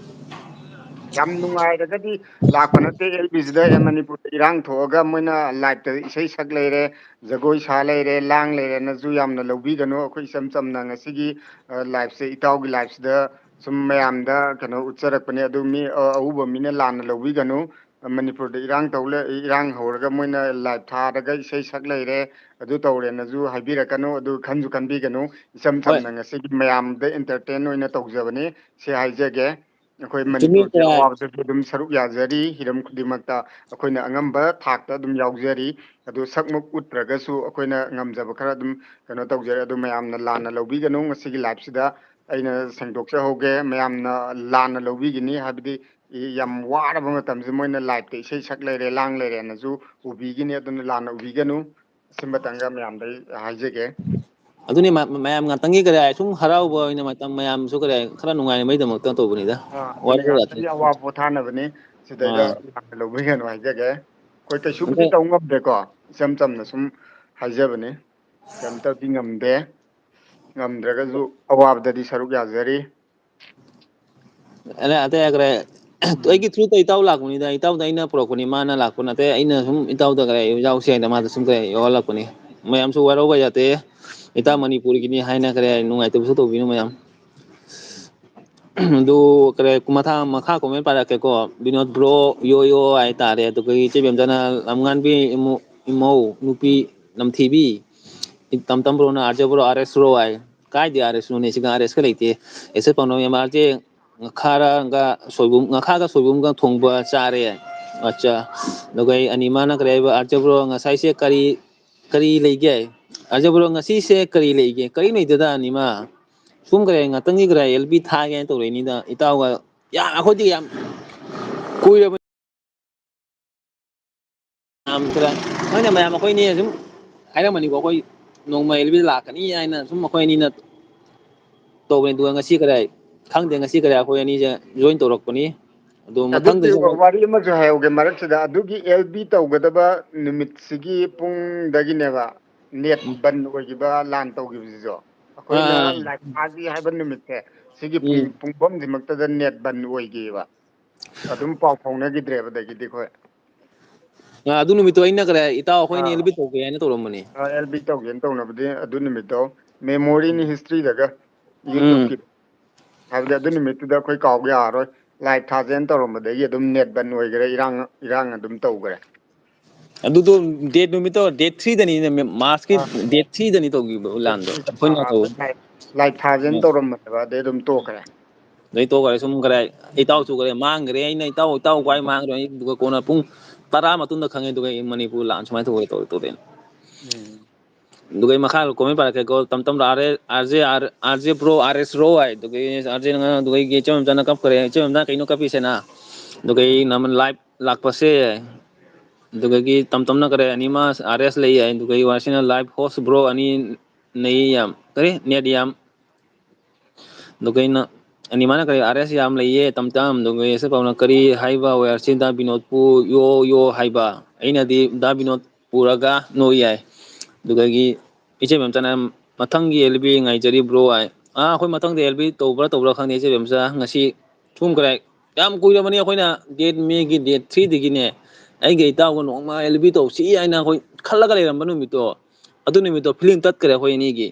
ꯌꯥꯝ ꯅꯨꯡꯉꯥꯏꯔꯒꯗꯤ ꯂꯥꯛꯄ ꯅꯠꯇꯦ ꯑꯦꯜ ꯕꯤꯁꯤꯗ ꯃꯅꯤꯄꯨꯔꯗ ꯏꯔꯥꯡ ꯊꯣꯛꯑꯒ ꯃꯣꯏꯅ ꯂꯥꯏꯞꯇ ꯏꯁꯩ ꯁꯛ ꯂꯩꯔꯦ ꯖꯒꯣꯏ ꯁꯥ ꯂꯩꯔꯦ ꯂꯥꯡ ꯂꯩꯔꯦꯅꯁꯨ ꯌꯥꯝꯅ ꯂꯧꯕꯤꯒꯅꯨ ꯑꯩꯈꯣꯏ ꯏꯆꯝ ꯆꯝꯅ ꯉꯁꯤꯒꯤ ꯂꯥꯏꯐꯁꯦ ꯏꯇꯥꯎꯒꯤ ꯂꯥꯏꯐꯁꯤꯗ ꯁꯨꯝ ꯃꯌꯥꯝꯗ ꯀꯩꯅꯣ ꯎꯠꯆꯔꯛꯄꯅꯦ ꯑꯗꯨ ꯃꯤ ꯑꯎꯕ ꯃꯤꯅ ꯂꯥꯟꯅ ꯂꯧꯕꯤꯒꯅꯨ ꯃꯅꯤꯄꯨꯔꯗ ꯏꯔꯥꯡ ꯍꯧꯔꯒ ꯃꯣꯏꯅ ꯂꯥꯏꯚ ꯊꯥꯔꯒ ꯏꯁꯩ ꯁꯛ ꯂꯩꯔꯦ ꯑꯗꯨ ꯇꯧꯔꯦꯅꯁꯨ ꯍꯥꯏꯕꯤꯔꯛꯀꯅꯨ ꯑꯗꯨ ꯈꯟꯁꯨ ꯈꯟꯕꯤꯒꯅꯨ ꯏꯆꯝ ꯍꯣꯏ ꯆꯝꯅ ꯉꯁꯤꯒꯤ ꯃꯌꯥꯝꯗ ꯑꯦꯟꯇꯔꯇꯦꯟ ꯑꯣꯏꯅ ꯇꯧꯖꯕꯅꯤ ꯁꯤ ꯍꯥꯏꯖꯒꯦ ꯑꯩꯈꯣꯏ ꯆꯨꯝꯃꯤ ꯃꯅꯤꯄꯨꯔꯒꯤ ꯀꯔꯥꯏ ꯑꯋꯥꯕꯗꯁꯨ ꯑꯗꯨꯝ ꯁꯔꯨꯛ ꯌꯥꯖꯔꯤ ꯍꯤꯔꯝ ꯈꯨꯗꯤꯡꯃꯛꯇ ꯑꯩꯈꯣꯏꯅ ꯑꯉꯝꯕ ꯊꯥꯛꯇ ꯑꯗꯨꯝ ꯌꯥꯎꯖꯔꯤ ꯑꯗꯨ ꯁꯛꯃꯨꯛ ꯎꯠꯇ꯭ꯔꯒꯁꯨ ꯑꯩꯈꯣꯏꯅ ꯉꯝꯖꯕ ꯈꯔ ꯑꯗꯨꯝ ꯀꯩꯅꯣ ꯇꯧꯖꯔꯦ ꯑꯗꯨ ꯃꯌꯥꯝꯅ ꯂꯥꯟꯅ ꯂꯧꯕꯤꯒꯅꯨ ꯉꯁꯤꯒꯤ ꯂꯥꯏꯐꯁꯤꯗ ꯑꯩꯅ ꯁꯦꯡꯗꯣꯛꯆꯍꯧꯒꯦ ꯃꯌꯥꯝꯅ ꯂꯥꯟꯅ ꯂꯧꯕꯤꯒꯅꯤ ꯍꯥꯏꯕꯗꯤ ꯌꯥꯝ ꯋꯥꯔꯕ ꯃꯇꯝꯁꯤ ꯃꯣꯏꯅ ꯂꯥꯏꯞꯇ ꯏꯁꯩ ꯁꯛ ꯂꯩꯔꯦ ꯂꯥꯡ ꯂꯩꯔꯦꯅꯁꯨ ꯎꯕꯤꯒꯤꯅꯤ ꯑꯗꯨꯅ ꯂꯥꯟꯅ ꯎꯕꯤꯒꯅꯨ ꯑꯁꯤꯃꯇꯪꯒ ꯃꯌꯥꯝꯗ ꯍꯥꯏꯖꯒꯦ ꯑꯗꯨꯅꯤ ꯃꯌꯥꯝ ꯉꯥꯛꯇꯪꯒꯤ ꯀꯔꯤ ꯁꯨꯝ ꯍꯔꯥꯎꯕ ꯑꯣꯏꯅ ꯃꯇꯝ ꯃꯌꯥꯝꯁꯨ ꯀꯔꯤ ꯈꯔ ꯅꯨꯡꯉꯥꯏꯕꯩꯗꯃꯛꯇ ꯇꯧꯕꯅꯤꯗ ꯑꯗꯨꯅꯤ ꯋꯥꯔꯧꯕ ꯌꯥꯗꯦ ꯉꯥꯛꯇꯒꯤ ꯑꯋꯥꯕ ꯄꯣꯊꯥꯅꯕꯅꯤ ꯁꯤꯗꯩꯗ ꯑꯥ ꯂꯧꯕꯤꯒꯅꯨ ꯍꯥꯏꯖꯒꯦ ꯑꯩꯈꯣꯏ ꯀꯩꯁꯨꯕꯨꯗꯤ ꯑꯗꯩ ꯇꯧ ꯉꯝꯗꯦꯀꯣ ꯏꯆꯝ ꯆꯝꯅ ꯁꯨꯝ ꯍꯥꯏꯖꯕꯅꯤ ꯀꯩꯝꯇꯗꯤ ꯉꯝꯗꯦ ꯉꯝꯗ꯭ꯔꯒꯁꯨ ꯑꯋꯥꯕꯗꯗꯤ ꯁꯔꯨꯛ ꯌꯥꯖꯔꯤ ꯑꯩꯒꯤ ꯊ꯭ꯔꯨꯗ ꯏꯇꯥꯎ ꯂꯥꯛꯄꯅꯤꯗ ꯏꯇꯥꯎꯗ ꯑꯩꯅ ꯄꯨꯔꯛꯄꯅꯤ ꯃꯥꯅ ꯂꯥꯛꯄ ꯅꯠꯇꯦ ꯑꯩꯅ ꯁꯨꯝ ꯏꯇꯥꯎꯗ ꯌꯥꯎꯁꯦ ꯍꯥꯏꯅ ꯃꯥꯗ ꯁꯨꯝ ꯌꯥꯎꯍꯜꯂꯛꯄꯅꯤ ꯃꯌꯥꯝꯁꯨ ꯋꯥꯔꯧꯕ ꯌꯥꯗꯦ ꯏꯇꯥ ꯃꯅꯤꯄꯨꯔꯒꯤꯅꯤ ꯍꯥꯏꯅ ꯅꯨꯡꯉꯥꯏꯇꯕꯁꯨ ꯇꯧꯕꯤꯅꯨ ꯃꯌꯥꯝ ꯑꯗꯨ ꯃꯈꯥ ꯀꯣꯃꯦꯟ ꯄꯥꯔꯛꯀꯦꯀꯣ ꯕꯤꯅꯣꯠ ꯕ꯭ꯔꯣ ꯌꯣ ꯍꯥꯏꯇꯥꯔꯦ ꯑꯗꯨꯒ ꯏꯆꯦ ꯕꯦꯝꯖꯅ ꯂꯝꯉꯥꯟꯕꯤ ꯏꯃꯧ ꯅꯨꯄꯤ ꯅꯝꯊꯤꯕꯤ ꯇꯝ ꯇꯝꯕ꯭ꯔꯣꯅ ꯑꯥꯔꯖꯕ꯭ꯔꯣ ꯑꯥꯔ ꯑꯦꯁ ꯔꯣ ꯍꯥꯏ ꯀꯥꯏꯗꯦ ꯑꯥꯔ ꯑꯦꯁ ꯔꯣꯅꯦ ꯁꯤꯒ ꯑꯥꯔ ꯑꯦꯁꯀ ꯂꯩꯇꯦ ꯑꯦꯁꯦ ꯄꯥꯎꯅ ꯃꯥꯔꯁꯦ ꯉꯥꯈꯥꯒ ꯁꯣꯏꯕꯨꯝꯒ ꯊꯣꯡꯕ ꯆꯥꯔꯦ ꯑꯠꯆꯥ ꯑꯗꯨꯒ ꯑꯩ ꯑꯅꯤꯃꯥꯅ ꯀꯔꯤ ꯍꯥꯏꯕ ꯑꯥꯔꯖꯕ꯭ꯔꯣ ꯉꯁꯥꯏꯁꯦ ꯀꯔꯤ ꯂꯩꯒꯦ ꯑꯥꯔꯖꯕ꯭ꯔꯣ ꯉꯁꯤꯁꯦ ꯀꯔꯤ ꯂꯩꯒꯦ ꯀꯔꯤ ꯂꯩꯇꯦꯗ ꯑꯅꯤꯃꯥ ꯁꯨꯝ ꯉꯥꯛꯇꯪꯒꯤ ꯑꯦꯜ ꯕꯤ ꯊꯥꯒꯦꯅ ꯇꯧꯔꯛꯏꯅꯤꯗ ꯏꯇꯥꯎꯒ ꯑꯩꯈꯣꯏꯗꯤ ꯌꯥꯝ ꯀꯨꯏꯔꯕ ꯅꯣꯏꯅ ꯃꯌꯥꯝ ꯑꯩꯈꯣꯏꯅꯤ ꯁꯨꯝ ꯍꯥꯏꯔꯝꯃꯅꯤꯀꯣ ꯑꯩꯈꯣꯏ ꯅꯣꯡꯃ ꯑꯦꯜꯕꯤꯗ ꯂꯥꯛꯀꯅꯤ ꯍꯥꯏꯅ ꯁꯨꯝ ꯑꯩꯈꯣꯏ ꯑꯅꯤꯅ ꯇꯧꯕꯅꯤ ꯑꯗꯨꯒ ꯉꯁꯤ ꯈꯪꯗꯦ ꯉꯁꯤ ꯑꯩꯈꯣꯏ ꯑꯅꯤꯁꯦ ꯖꯣꯏꯟ ꯇꯧꯔꯛꯄꯅꯤ ꯑꯗꯨ ꯑꯗꯨꯒꯤ ꯃꯊꯪꯗꯁꯨ ꯋꯥꯔꯤ ꯑꯃꯁꯨ ꯍꯥꯏꯍꯧꯒꯦ ꯃꯔꯛꯁꯤꯗ ꯑꯗꯨꯒꯤ ꯑꯦꯜ ꯕꯤ ꯇꯧꯒꯗꯕ ꯅꯨꯃꯤꯠꯁꯤꯒꯤ ꯄꯨꯡꯗꯒꯤꯅꯦꯕ ꯅꯦꯠ ꯕꯟ ꯑꯣꯏꯈꯤꯕ ꯂꯥꯟ ꯇꯧꯈꯤꯕꯁꯤꯁꯨ ꯑꯩꯈꯣꯏꯅ ꯂꯥꯏꯛ ꯊꯥꯁꯤ ꯍꯥꯏꯕ ꯅꯨꯃꯤꯠꯁꯦ ꯁꯤꯒꯤ ꯄꯨꯡꯐꯝꯁꯤꯃꯛꯇꯗ ꯅꯦꯠ ꯕꯟ ꯑꯣꯏꯈꯤꯕ ꯑꯗꯨꯝ ꯄꯥꯎ ꯐꯥꯎꯅꯈꯤꯗ꯭ꯔꯦꯕ ꯑꯗꯒꯤꯗꯤ ꯑꯩꯈꯣꯏ ꯑꯗꯨ ꯅꯨꯃꯤꯠꯇꯣ ꯑꯩꯅ ꯀꯔꯦ ꯏꯇꯥꯎ ꯑꯩꯈꯣꯏꯅ ꯑꯦꯜꯕꯤ ꯇꯧꯒꯦ ꯍꯥꯏꯅ ꯇꯧꯔꯝꯕꯅꯤ ꯑꯦꯜ ꯕꯤ ꯇꯧꯒꯦꯅ ꯇꯧꯅꯕꯗꯤ ꯑꯗꯨ ꯅꯨꯃꯤꯠꯇꯣ ꯃꯦꯃꯣꯔꯤꯅꯤ ꯍꯤꯁꯇ꯭ꯔꯤꯗꯒ ꯎꯝ ꯌꯨꯇ꯭ꯌꯨꯕꯀꯤ ꯍꯥꯏꯕꯗꯤ ꯑꯗꯨ ꯅꯨꯃꯤꯠꯇꯨꯗ ꯑꯩꯈꯣꯏ ꯀꯥꯎꯕ ꯌꯥꯔꯔꯣꯏ ꯂꯥꯏꯚ ꯊꯥꯖꯦꯅ ꯇꯧꯔꯝꯕꯗꯒꯤ ꯑꯗꯨꯝ ꯅꯦꯠ ꯕꯟ ꯑꯣꯏꯈꯔꯦ ꯏꯔꯥꯡ ꯑꯗꯨꯝ ꯇꯧꯈꯔꯦ ꯑꯗꯨꯗꯣ ꯗꯦꯠ ꯅꯨꯃꯤꯠꯇꯣ ꯗꯦꯠ 3ꯗꯅꯤꯅꯦ ꯃꯥꯔꯁꯀꯤ ꯗꯦꯠ 3ꯗꯅꯤ ꯇꯧꯈꯤꯕ ꯂꯥꯟꯗꯣ ꯑꯩꯈꯣꯏꯅ ꯇꯧ ꯂꯥꯏꯚ ꯊꯥꯖꯦꯅ ꯇꯧꯔꯝꯕꯅꯦꯕ ꯑꯗꯩ ꯑꯗꯨꯝ ꯇꯣꯛꯈ꯭ꯔꯦ ꯑꯗꯩ ꯇꯣꯛꯈ꯭ꯔꯦ ꯁꯨꯝ ꯈꯔ ꯏꯇꯥꯎꯁꯨ ꯈꯔꯦ ꯃꯥꯡꯈ꯭ꯔꯦ ꯑꯩꯅ ꯏꯇꯥꯎ ꯀꯏ ꯃꯥꯡꯈ꯭ꯔꯦ ꯑꯗꯨꯒ ꯀꯣꯟꯅ ꯄꯨꯡ 10 ꯃꯇꯨꯡꯗ ꯈꯪꯉꯦ ꯑꯗꯨꯒ ꯑꯩ ꯃꯅꯤꯄꯨꯔ ꯂꯥꯟ ꯁꯨꯃꯥꯏꯅ ꯇꯧꯗꯦꯅ ꯎꯝ ꯑꯗꯨꯒ ꯃꯈꯥ ꯀꯣꯃꯦꯟ ꯄꯥꯔꯛꯀꯦꯀꯣ ꯇꯝ ꯑꯥꯔꯖꯦ ꯄ꯭ꯔꯣ ꯑꯥꯔ ꯑꯦꯁ ꯔꯣ ꯍꯥꯏ ꯑꯗꯨꯒ ꯏꯆꯝꯆꯅ ꯀꯞꯈ꯭ꯔꯦ ꯏꯆꯝꯆꯅ ꯀꯩꯅꯣ ꯀꯞꯄꯤꯁꯦꯅ ꯑꯗꯨꯒ ꯑꯩ ꯂꯥꯏꯚ ꯂꯥꯛꯄꯁꯦ ꯑꯗꯨꯗꯒꯤ ꯇꯝꯅ ꯀꯔꯦ ꯑꯅꯤꯃ ꯑꯥꯔ ꯑꯦꯁ ꯂꯩ ꯌꯥꯏ ꯑꯗꯨꯒ ꯋꯥꯁꯤꯅ ꯂꯥꯏꯚ ꯍꯣꯁ ꯕ꯭ꯔꯣ ꯑꯅꯤ ꯅꯩ ꯌꯥꯝ ꯀꯔꯤ ꯅꯦꯠ ꯌꯥꯝ ꯑꯗꯨꯒ ꯑꯩꯅ ꯑꯅꯤꯃꯥꯅ ꯀꯔꯤ ꯑꯥꯔ ꯑꯦꯁ ꯌꯥꯝ ꯂꯩꯌꯦ ꯑꯗꯨꯒ ꯄꯥꯎꯅ ꯀꯔꯤ ꯍꯥꯏꯕ ꯋꯦꯌꯔꯁꯤꯗ ꯕꯤꯅꯣꯠꯄꯨ ꯌꯣ ꯍꯥꯏꯕ ꯑꯩꯅꯗꯤ ꯗꯥ ꯕꯤꯅꯣꯠ ꯄꯨꯔꯒ ꯅꯣꯏ ꯌꯥꯏ ꯑꯗꯨꯗꯒꯤ ꯏꯆꯦ ꯃꯝꯆꯅ ꯃꯊꯪꯒꯤ ꯑꯦꯜꯕꯤ ꯉꯥꯏꯖꯔꯤꯕ꯭ꯔꯣ ꯍꯥꯏ ꯑꯩꯈꯣꯏ ꯃꯊꯪꯗ ꯑꯦꯜꯕꯤ ꯇꯧꯕ꯭ꯔꯥ ꯈꯪꯗꯦ ꯏꯆꯦ ꯃꯆꯥ ꯉꯁꯤ ꯊꯨꯝꯈ꯭ꯔꯦ ꯌꯥꯝ ꯀꯨꯏꯔꯕꯅꯤ ꯑꯩꯈꯣꯏꯅ ꯃꯦꯒꯤ ꯗꯦꯠ 3ꯗꯒꯤꯅꯦ ꯑꯩꯒ ꯏꯇꯥꯎꯒ ꯅꯣꯡꯃ ꯑꯦꯜꯕꯤ ꯇꯧꯁꯤ ꯍꯥꯏꯅ ꯑꯩꯈꯣꯏ ꯈꯜꯂꯒ ꯂꯩꯔꯝꯕ ꯅꯨꯃꯤꯠꯇꯣ ꯑꯗꯨ ꯅꯨꯃꯤꯠꯇꯣ ꯐꯤꯂꯝ ꯇꯠꯈ꯭ꯔꯦ ꯑꯩꯈꯣꯏ ꯑꯅꯤꯒꯤ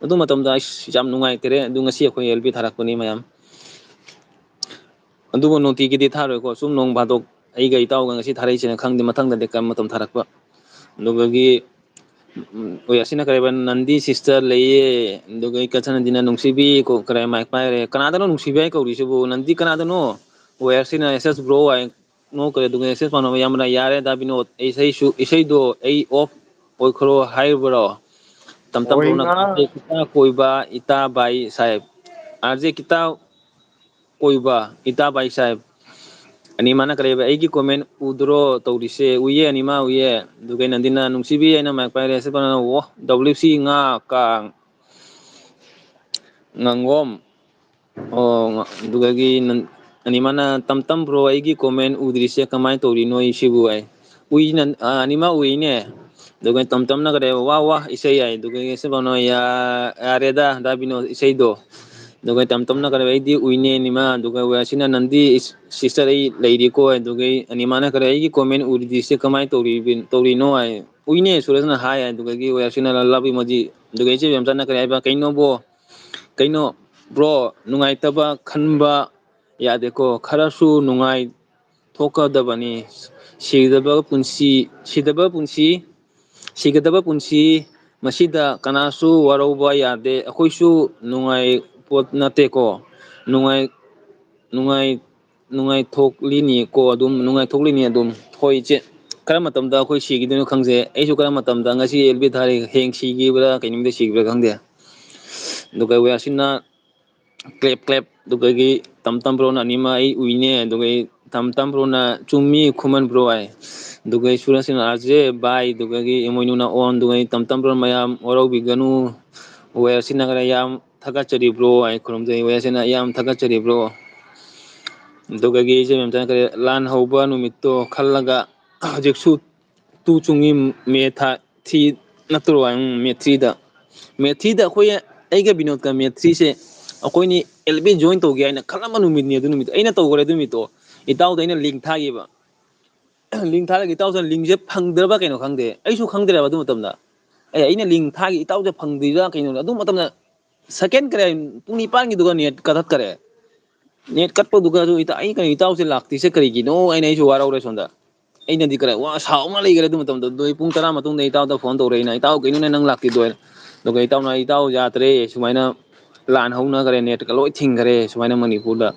ꯑꯗꯨ ꯃꯇꯝꯗ ꯑꯩꯁ ꯌꯥꯝ ꯅꯨꯡꯉꯥꯏꯇꯔꯦ ꯑꯗꯨ ꯉꯁꯤ ꯑꯩꯈꯣꯏ ꯑꯦꯜ ꯕꯤ ꯊꯥꯔꯛꯄꯅꯤ ꯃꯌꯥꯝ ꯑꯗꯨꯕꯨ ꯅꯨꯡꯇꯤꯒꯤꯗꯤ ꯊꯥꯔꯣꯏꯀꯣ ꯁꯨꯝ ꯅꯣꯡ ꯐꯥꯗꯣꯛ ꯑꯩꯒ ꯏꯇꯥꯎꯒ ꯉꯁꯤ ꯊꯥꯔꯛꯏꯁꯤꯅ ꯈꯪꯗꯦ ꯃꯊꯪꯗꯗꯤ ꯀꯔꯝꯕ ꯃꯇꯝ ꯊꯥꯔꯛꯄ ꯑꯗꯨꯒꯤ ꯍꯣꯏ ꯑꯁꯤꯅ ꯀꯔꯤꯕ ꯅꯟꯗꯤ ꯁꯤꯁꯇꯔ ꯂꯩꯌꯦ ꯑꯗꯨꯒ ꯀꯆꯅꯟꯗꯤꯅ ꯅꯨꯡꯁꯤꯕꯤ ꯀꯔ ꯃꯥꯏꯛ ꯄꯥꯏꯔꯦ ꯀꯅꯥꯗꯅꯣ ꯅꯨꯡꯁꯤꯕꯤ ꯌꯥꯏ ꯀꯧꯔꯤꯁꯤꯕꯨ ꯅꯟꯗꯤ ꯀꯅꯥꯗꯅꯣ ꯋꯦꯔꯁꯤꯅ ꯑꯦꯁ ꯕ꯭ꯔꯣ ꯅꯣꯛꯈ꯭ꯔꯦ ꯑꯗꯨꯒ ꯑꯦꯁꯦꯁ ꯄꯥꯟꯅꯕ ꯌꯥꯝꯅ ꯌꯥꯔꯦ ꯗꯥꯕꯤꯅꯣꯠ ꯏꯁꯩꯗꯣ ꯑꯩ ꯑꯣꯐ ꯑꯣꯏꯈ꯭ꯔꯣ ꯍꯥꯏꯕ꯭ꯔꯣ ꯇꯝꯕ꯭ꯔꯣꯅ ꯍꯣꯏꯅ ꯀꯣꯏꯕ ꯏꯇꯥ ꯕꯥꯏ ꯁꯥꯍꯦꯕ ꯑꯥꯔꯖꯦ ꯈꯤꯇ ꯀꯣꯏꯕ ꯏꯇꯥ ꯕꯥꯏ ꯁꯥꯍꯦꯕ ꯑꯅꯤꯃꯅ ꯀꯔꯤꯕ ꯑꯩꯒꯤ ꯀꯣꯃꯦꯟ ꯎꯗ꯭ꯔꯣ ꯇꯧꯔꯤꯁꯦ ꯎꯏꯌꯦ ꯑꯅꯤꯃ ꯎꯏꯌꯦ ꯑꯗꯨꯒ ꯅꯟꯗꯤꯅ ꯅꯨꯡꯁꯤꯕꯤ ꯑꯩꯅ ꯃꯥꯏ ꯄꯥꯏꯔꯦ ꯑꯣ WC ꯉꯥ ꯀꯥꯡ ꯉꯥꯉꯣꯝ ꯑꯣ ꯑꯗꯨꯗꯒꯤ ꯑꯅꯤꯃꯥꯅ ꯇꯝꯕ꯭ꯔꯣ ꯑꯩꯒꯤ ꯀꯣꯃꯦꯟ ꯎꯗ꯭ꯔꯤꯁꯦ ꯀꯃꯥꯏꯅ ꯇꯧꯔꯤꯅꯣ ꯁꯤꯕꯨ ꯑꯩ ꯑꯅꯤꯃꯛ ꯎꯏꯅꯦ ꯑꯗꯨꯒ ꯇꯝꯅ ꯀꯔꯦ ꯋꯥ ꯏꯁꯩ ꯌꯥꯏ ꯑꯗꯨꯒ ꯀꯩꯅꯣ ꯌꯥꯔꯦꯗ ꯗꯥꯕꯤꯅꯣ ꯏꯁꯩꯗꯣ ꯑꯗꯨꯒ ꯇꯝꯅ ꯀꯔ ꯑꯩꯗꯤ ꯎꯏꯅꯦꯅꯤꯃ ꯑꯗꯨꯒ ꯁꯤꯅ ꯅꯟꯗꯤ ꯁꯤꯁꯇꯔ ꯑꯩ ꯂꯩꯔꯤꯀꯣ ꯑꯗꯨꯒ ꯑꯅꯤꯃꯥꯅ ꯈꯔꯦ ꯑꯩꯒꯤ ꯀꯣꯃꯦꯟ ꯎꯔꯤꯗꯤꯁꯦ ꯀꯃꯥꯏꯅ ꯇꯧꯔꯤꯅꯣ ꯍꯥꯏ ꯎꯏꯅꯦ ꯁꯨꯔꯖꯅ ꯍꯥꯏ ꯑꯗꯨꯗꯒꯤ ꯋꯥꯔꯁꯤꯅ ꯂꯕꯤꯃꯣꯖꯤ ꯑꯗꯨꯒ ꯏꯆꯦ ꯌꯥꯝ ꯆꯠꯅꯈ꯭ꯔꯦ ꯍꯥꯏꯕ ꯀꯩꯅꯣꯕꯣ ꯀꯩꯅꯣ ꯕ꯭ꯔꯣ ꯅꯨꯡꯉꯥꯏꯇꯕ ꯈꯟꯕ ꯌꯥꯗꯦꯀꯣ ꯈꯔꯁꯨ ꯊꯣꯛꯀꯗꯕꯅꯤ ꯁꯤꯒꯗꯕ ꯄꯨꯟꯁꯤ ꯃꯁꯤꯗ ꯀꯅꯥꯁꯨ ꯋꯥꯔꯧꯕ ꯌꯥꯗꯦ ꯑꯩꯈꯣꯏꯁꯨ ꯄꯣꯠ ꯅꯠꯇꯦꯀꯣ ꯅꯨꯡꯉꯥꯏꯊꯣꯛꯂꯤꯅꯤꯀꯣ ꯑꯗꯨꯝ ꯅꯨꯡꯉꯥꯏꯊꯣꯛꯂꯤꯅꯤ ꯑꯗꯨꯝ ꯍꯣꯏ ꯏꯆꯦ ꯀꯔꯝꯕ ꯃꯇꯝꯗ ꯑꯩꯈꯣꯏ ꯁꯤꯒꯤꯗꯣꯏꯅꯣ ꯈꯪꯖꯩ ꯑꯩꯁꯨ ꯀꯔꯝꯕ ꯃꯇꯝꯗ ꯉꯁꯤ ꯑꯦꯜꯕꯤ ꯊꯥꯔꯤ ꯍꯌꯦꯡ ꯁꯤꯈꯤꯕ꯭ꯔꯥ ꯀꯩꯅꯣꯝꯗ ꯁꯤꯈꯤꯕ꯭ꯔꯥ ꯈꯪꯗꯦ ꯑꯗꯨꯒ ꯑꯁꯤꯅ ꯀ꯭ꯂꯦꯞ ꯑꯗꯨꯒꯤ ꯇꯝꯕ꯭ꯔꯣꯅ ꯑꯅꯤꯃ ꯑꯩ ꯎꯏꯅꯦ ꯑꯗꯨꯒ ꯑꯩ ꯇꯝꯕ꯭ꯔꯣꯅ ꯆꯨꯝꯃꯤ ꯈꯨꯃꯟꯕ꯭ꯔꯣ ꯍꯥꯏ ꯑꯗꯨꯒ ꯁꯨꯔꯁꯤꯅ ꯑꯥꯔꯖꯦ ꯕꯥꯏ ꯑꯗꯨꯒꯒꯤ ꯏꯃꯣꯏꯅꯨꯅ ꯑꯣꯟ ꯑꯗꯨꯒ ꯇꯝꯕ꯭ꯔꯣ ꯃꯌꯥꯝ ꯋꯥꯔꯧꯕꯤꯒꯅꯨ ꯋꯦꯔꯁꯤꯅ ꯈꯔ ꯌꯥꯝ ꯊꯥꯒꯠꯆꯔꯤꯕ꯭ꯔꯣ ꯑꯩ ꯈꯨꯔꯨꯝꯖꯩ ꯋꯦꯔꯁꯤꯅ ꯌꯥꯝ ꯊꯥꯒꯠꯆꯔꯤꯕ꯭ꯔꯣ ꯑꯗꯨꯒꯤ ꯏꯆꯦ ꯃꯦꯝꯆꯥꯅ ꯀꯔꯤ ꯂꯥꯟ ꯍꯧꯕ ꯅꯨꯃꯤꯠꯇꯣ ꯈꯜꯂꯒ ꯍꯧꯖꯤꯛꯁꯨ ꯇꯨ ꯆꯨꯡꯉꯤ ꯃꯦ ꯊꯤ ꯅꯠꯇ꯭ꯔꯣ ꯃꯦ 3ꯗ ꯑꯩꯈꯣꯏ ꯑꯩꯒ ꯕꯤꯅꯣꯠꯀ ꯃꯦꯠ 3ꯁꯦ ꯑꯩꯈꯣꯏꯅꯤ ꯑꯦꯜꯕꯤ ꯖꯣꯏꯟ ꯇꯧꯒꯦ ꯍꯥꯏꯅ ꯈꯜꯂꯝꯕ ꯅꯨꯃꯤꯠꯅꯤ ꯑꯗꯨ ꯅꯨꯃꯤꯠꯇꯣ ꯑꯩꯅ ꯇꯧꯈ꯭ꯔꯦ ꯑꯗꯨ ꯅꯨꯃꯤꯠꯇꯣ ꯏꯇꯥꯎꯗ ꯑꯩꯅ ꯂꯤꯡ ꯊꯥꯈꯤꯕ ꯂꯤꯡ ꯊꯥꯔꯒ ꯏꯇꯥꯎꯁꯤꯅ ꯂꯤꯡꯁꯦ ꯐꯪꯗ꯭ꯔꯕ ꯀꯩꯅꯣ ꯈꯪꯗꯦ ꯑꯩꯁꯨ ꯈꯪꯗ꯭ꯔꯦꯕ ꯑꯗꯨ ꯃꯇꯝꯗ ꯑꯩꯅ ꯂꯤꯡ ꯊꯥꯒꯤ ꯏꯇꯥꯎꯁꯦ ꯐꯪꯗ꯭ꯔꯤꯔꯥ ꯀꯩꯅꯣ ꯑꯗꯨ ꯃꯇꯝꯗ ꯁꯦꯀꯦꯟ ꯄꯨꯡ 9ꯒꯤꯗꯨꯒ ꯅꯦꯠ ꯀꯛꯊꯠꯈꯔꯦ ꯅꯦꯠ ꯀꯠꯄꯗꯨꯒꯁꯨ ꯑꯩ ꯀꯩꯅꯣ ꯏꯇꯥꯎꯁꯦ ꯂꯥꯛꯇ꯭ꯔꯤꯁꯦ ꯀꯔꯤꯒꯤꯅꯣ ꯑꯩꯁꯨ ꯋꯥꯔꯧꯔꯦ ꯁꯣꯝꯗ ꯑꯩꯅꯗꯤ ꯁꯥꯎꯅ ꯂꯩꯈ꯭ꯔꯦ ꯑꯗꯨ ꯃꯇꯝꯗ ꯑꯗꯨ ꯄꯨꯡ 10 ꯃꯇꯨꯡꯗ ꯏꯇꯥꯎꯗ ꯐꯣꯟ ꯇꯧꯔꯛꯏꯅ ꯏꯇꯥꯎ ꯀꯩꯅꯣꯅꯦ ꯅꯪ ꯂꯥꯛꯇꯤꯗꯣ ꯑꯗꯨꯒ ꯏꯇꯥꯎ ꯌꯥꯗ꯭ꯔꯦ ꯁꯨꯃꯥꯏꯅ ꯂꯥꯟ ꯍꯧꯅꯈ꯭ꯔꯦ ꯅꯦꯠꯀ ꯂꯣꯏ ꯊꯤꯡꯈ꯭ꯔꯦ ꯁꯨꯃꯥꯏꯅ ꯃꯅꯤꯄꯨꯔꯗ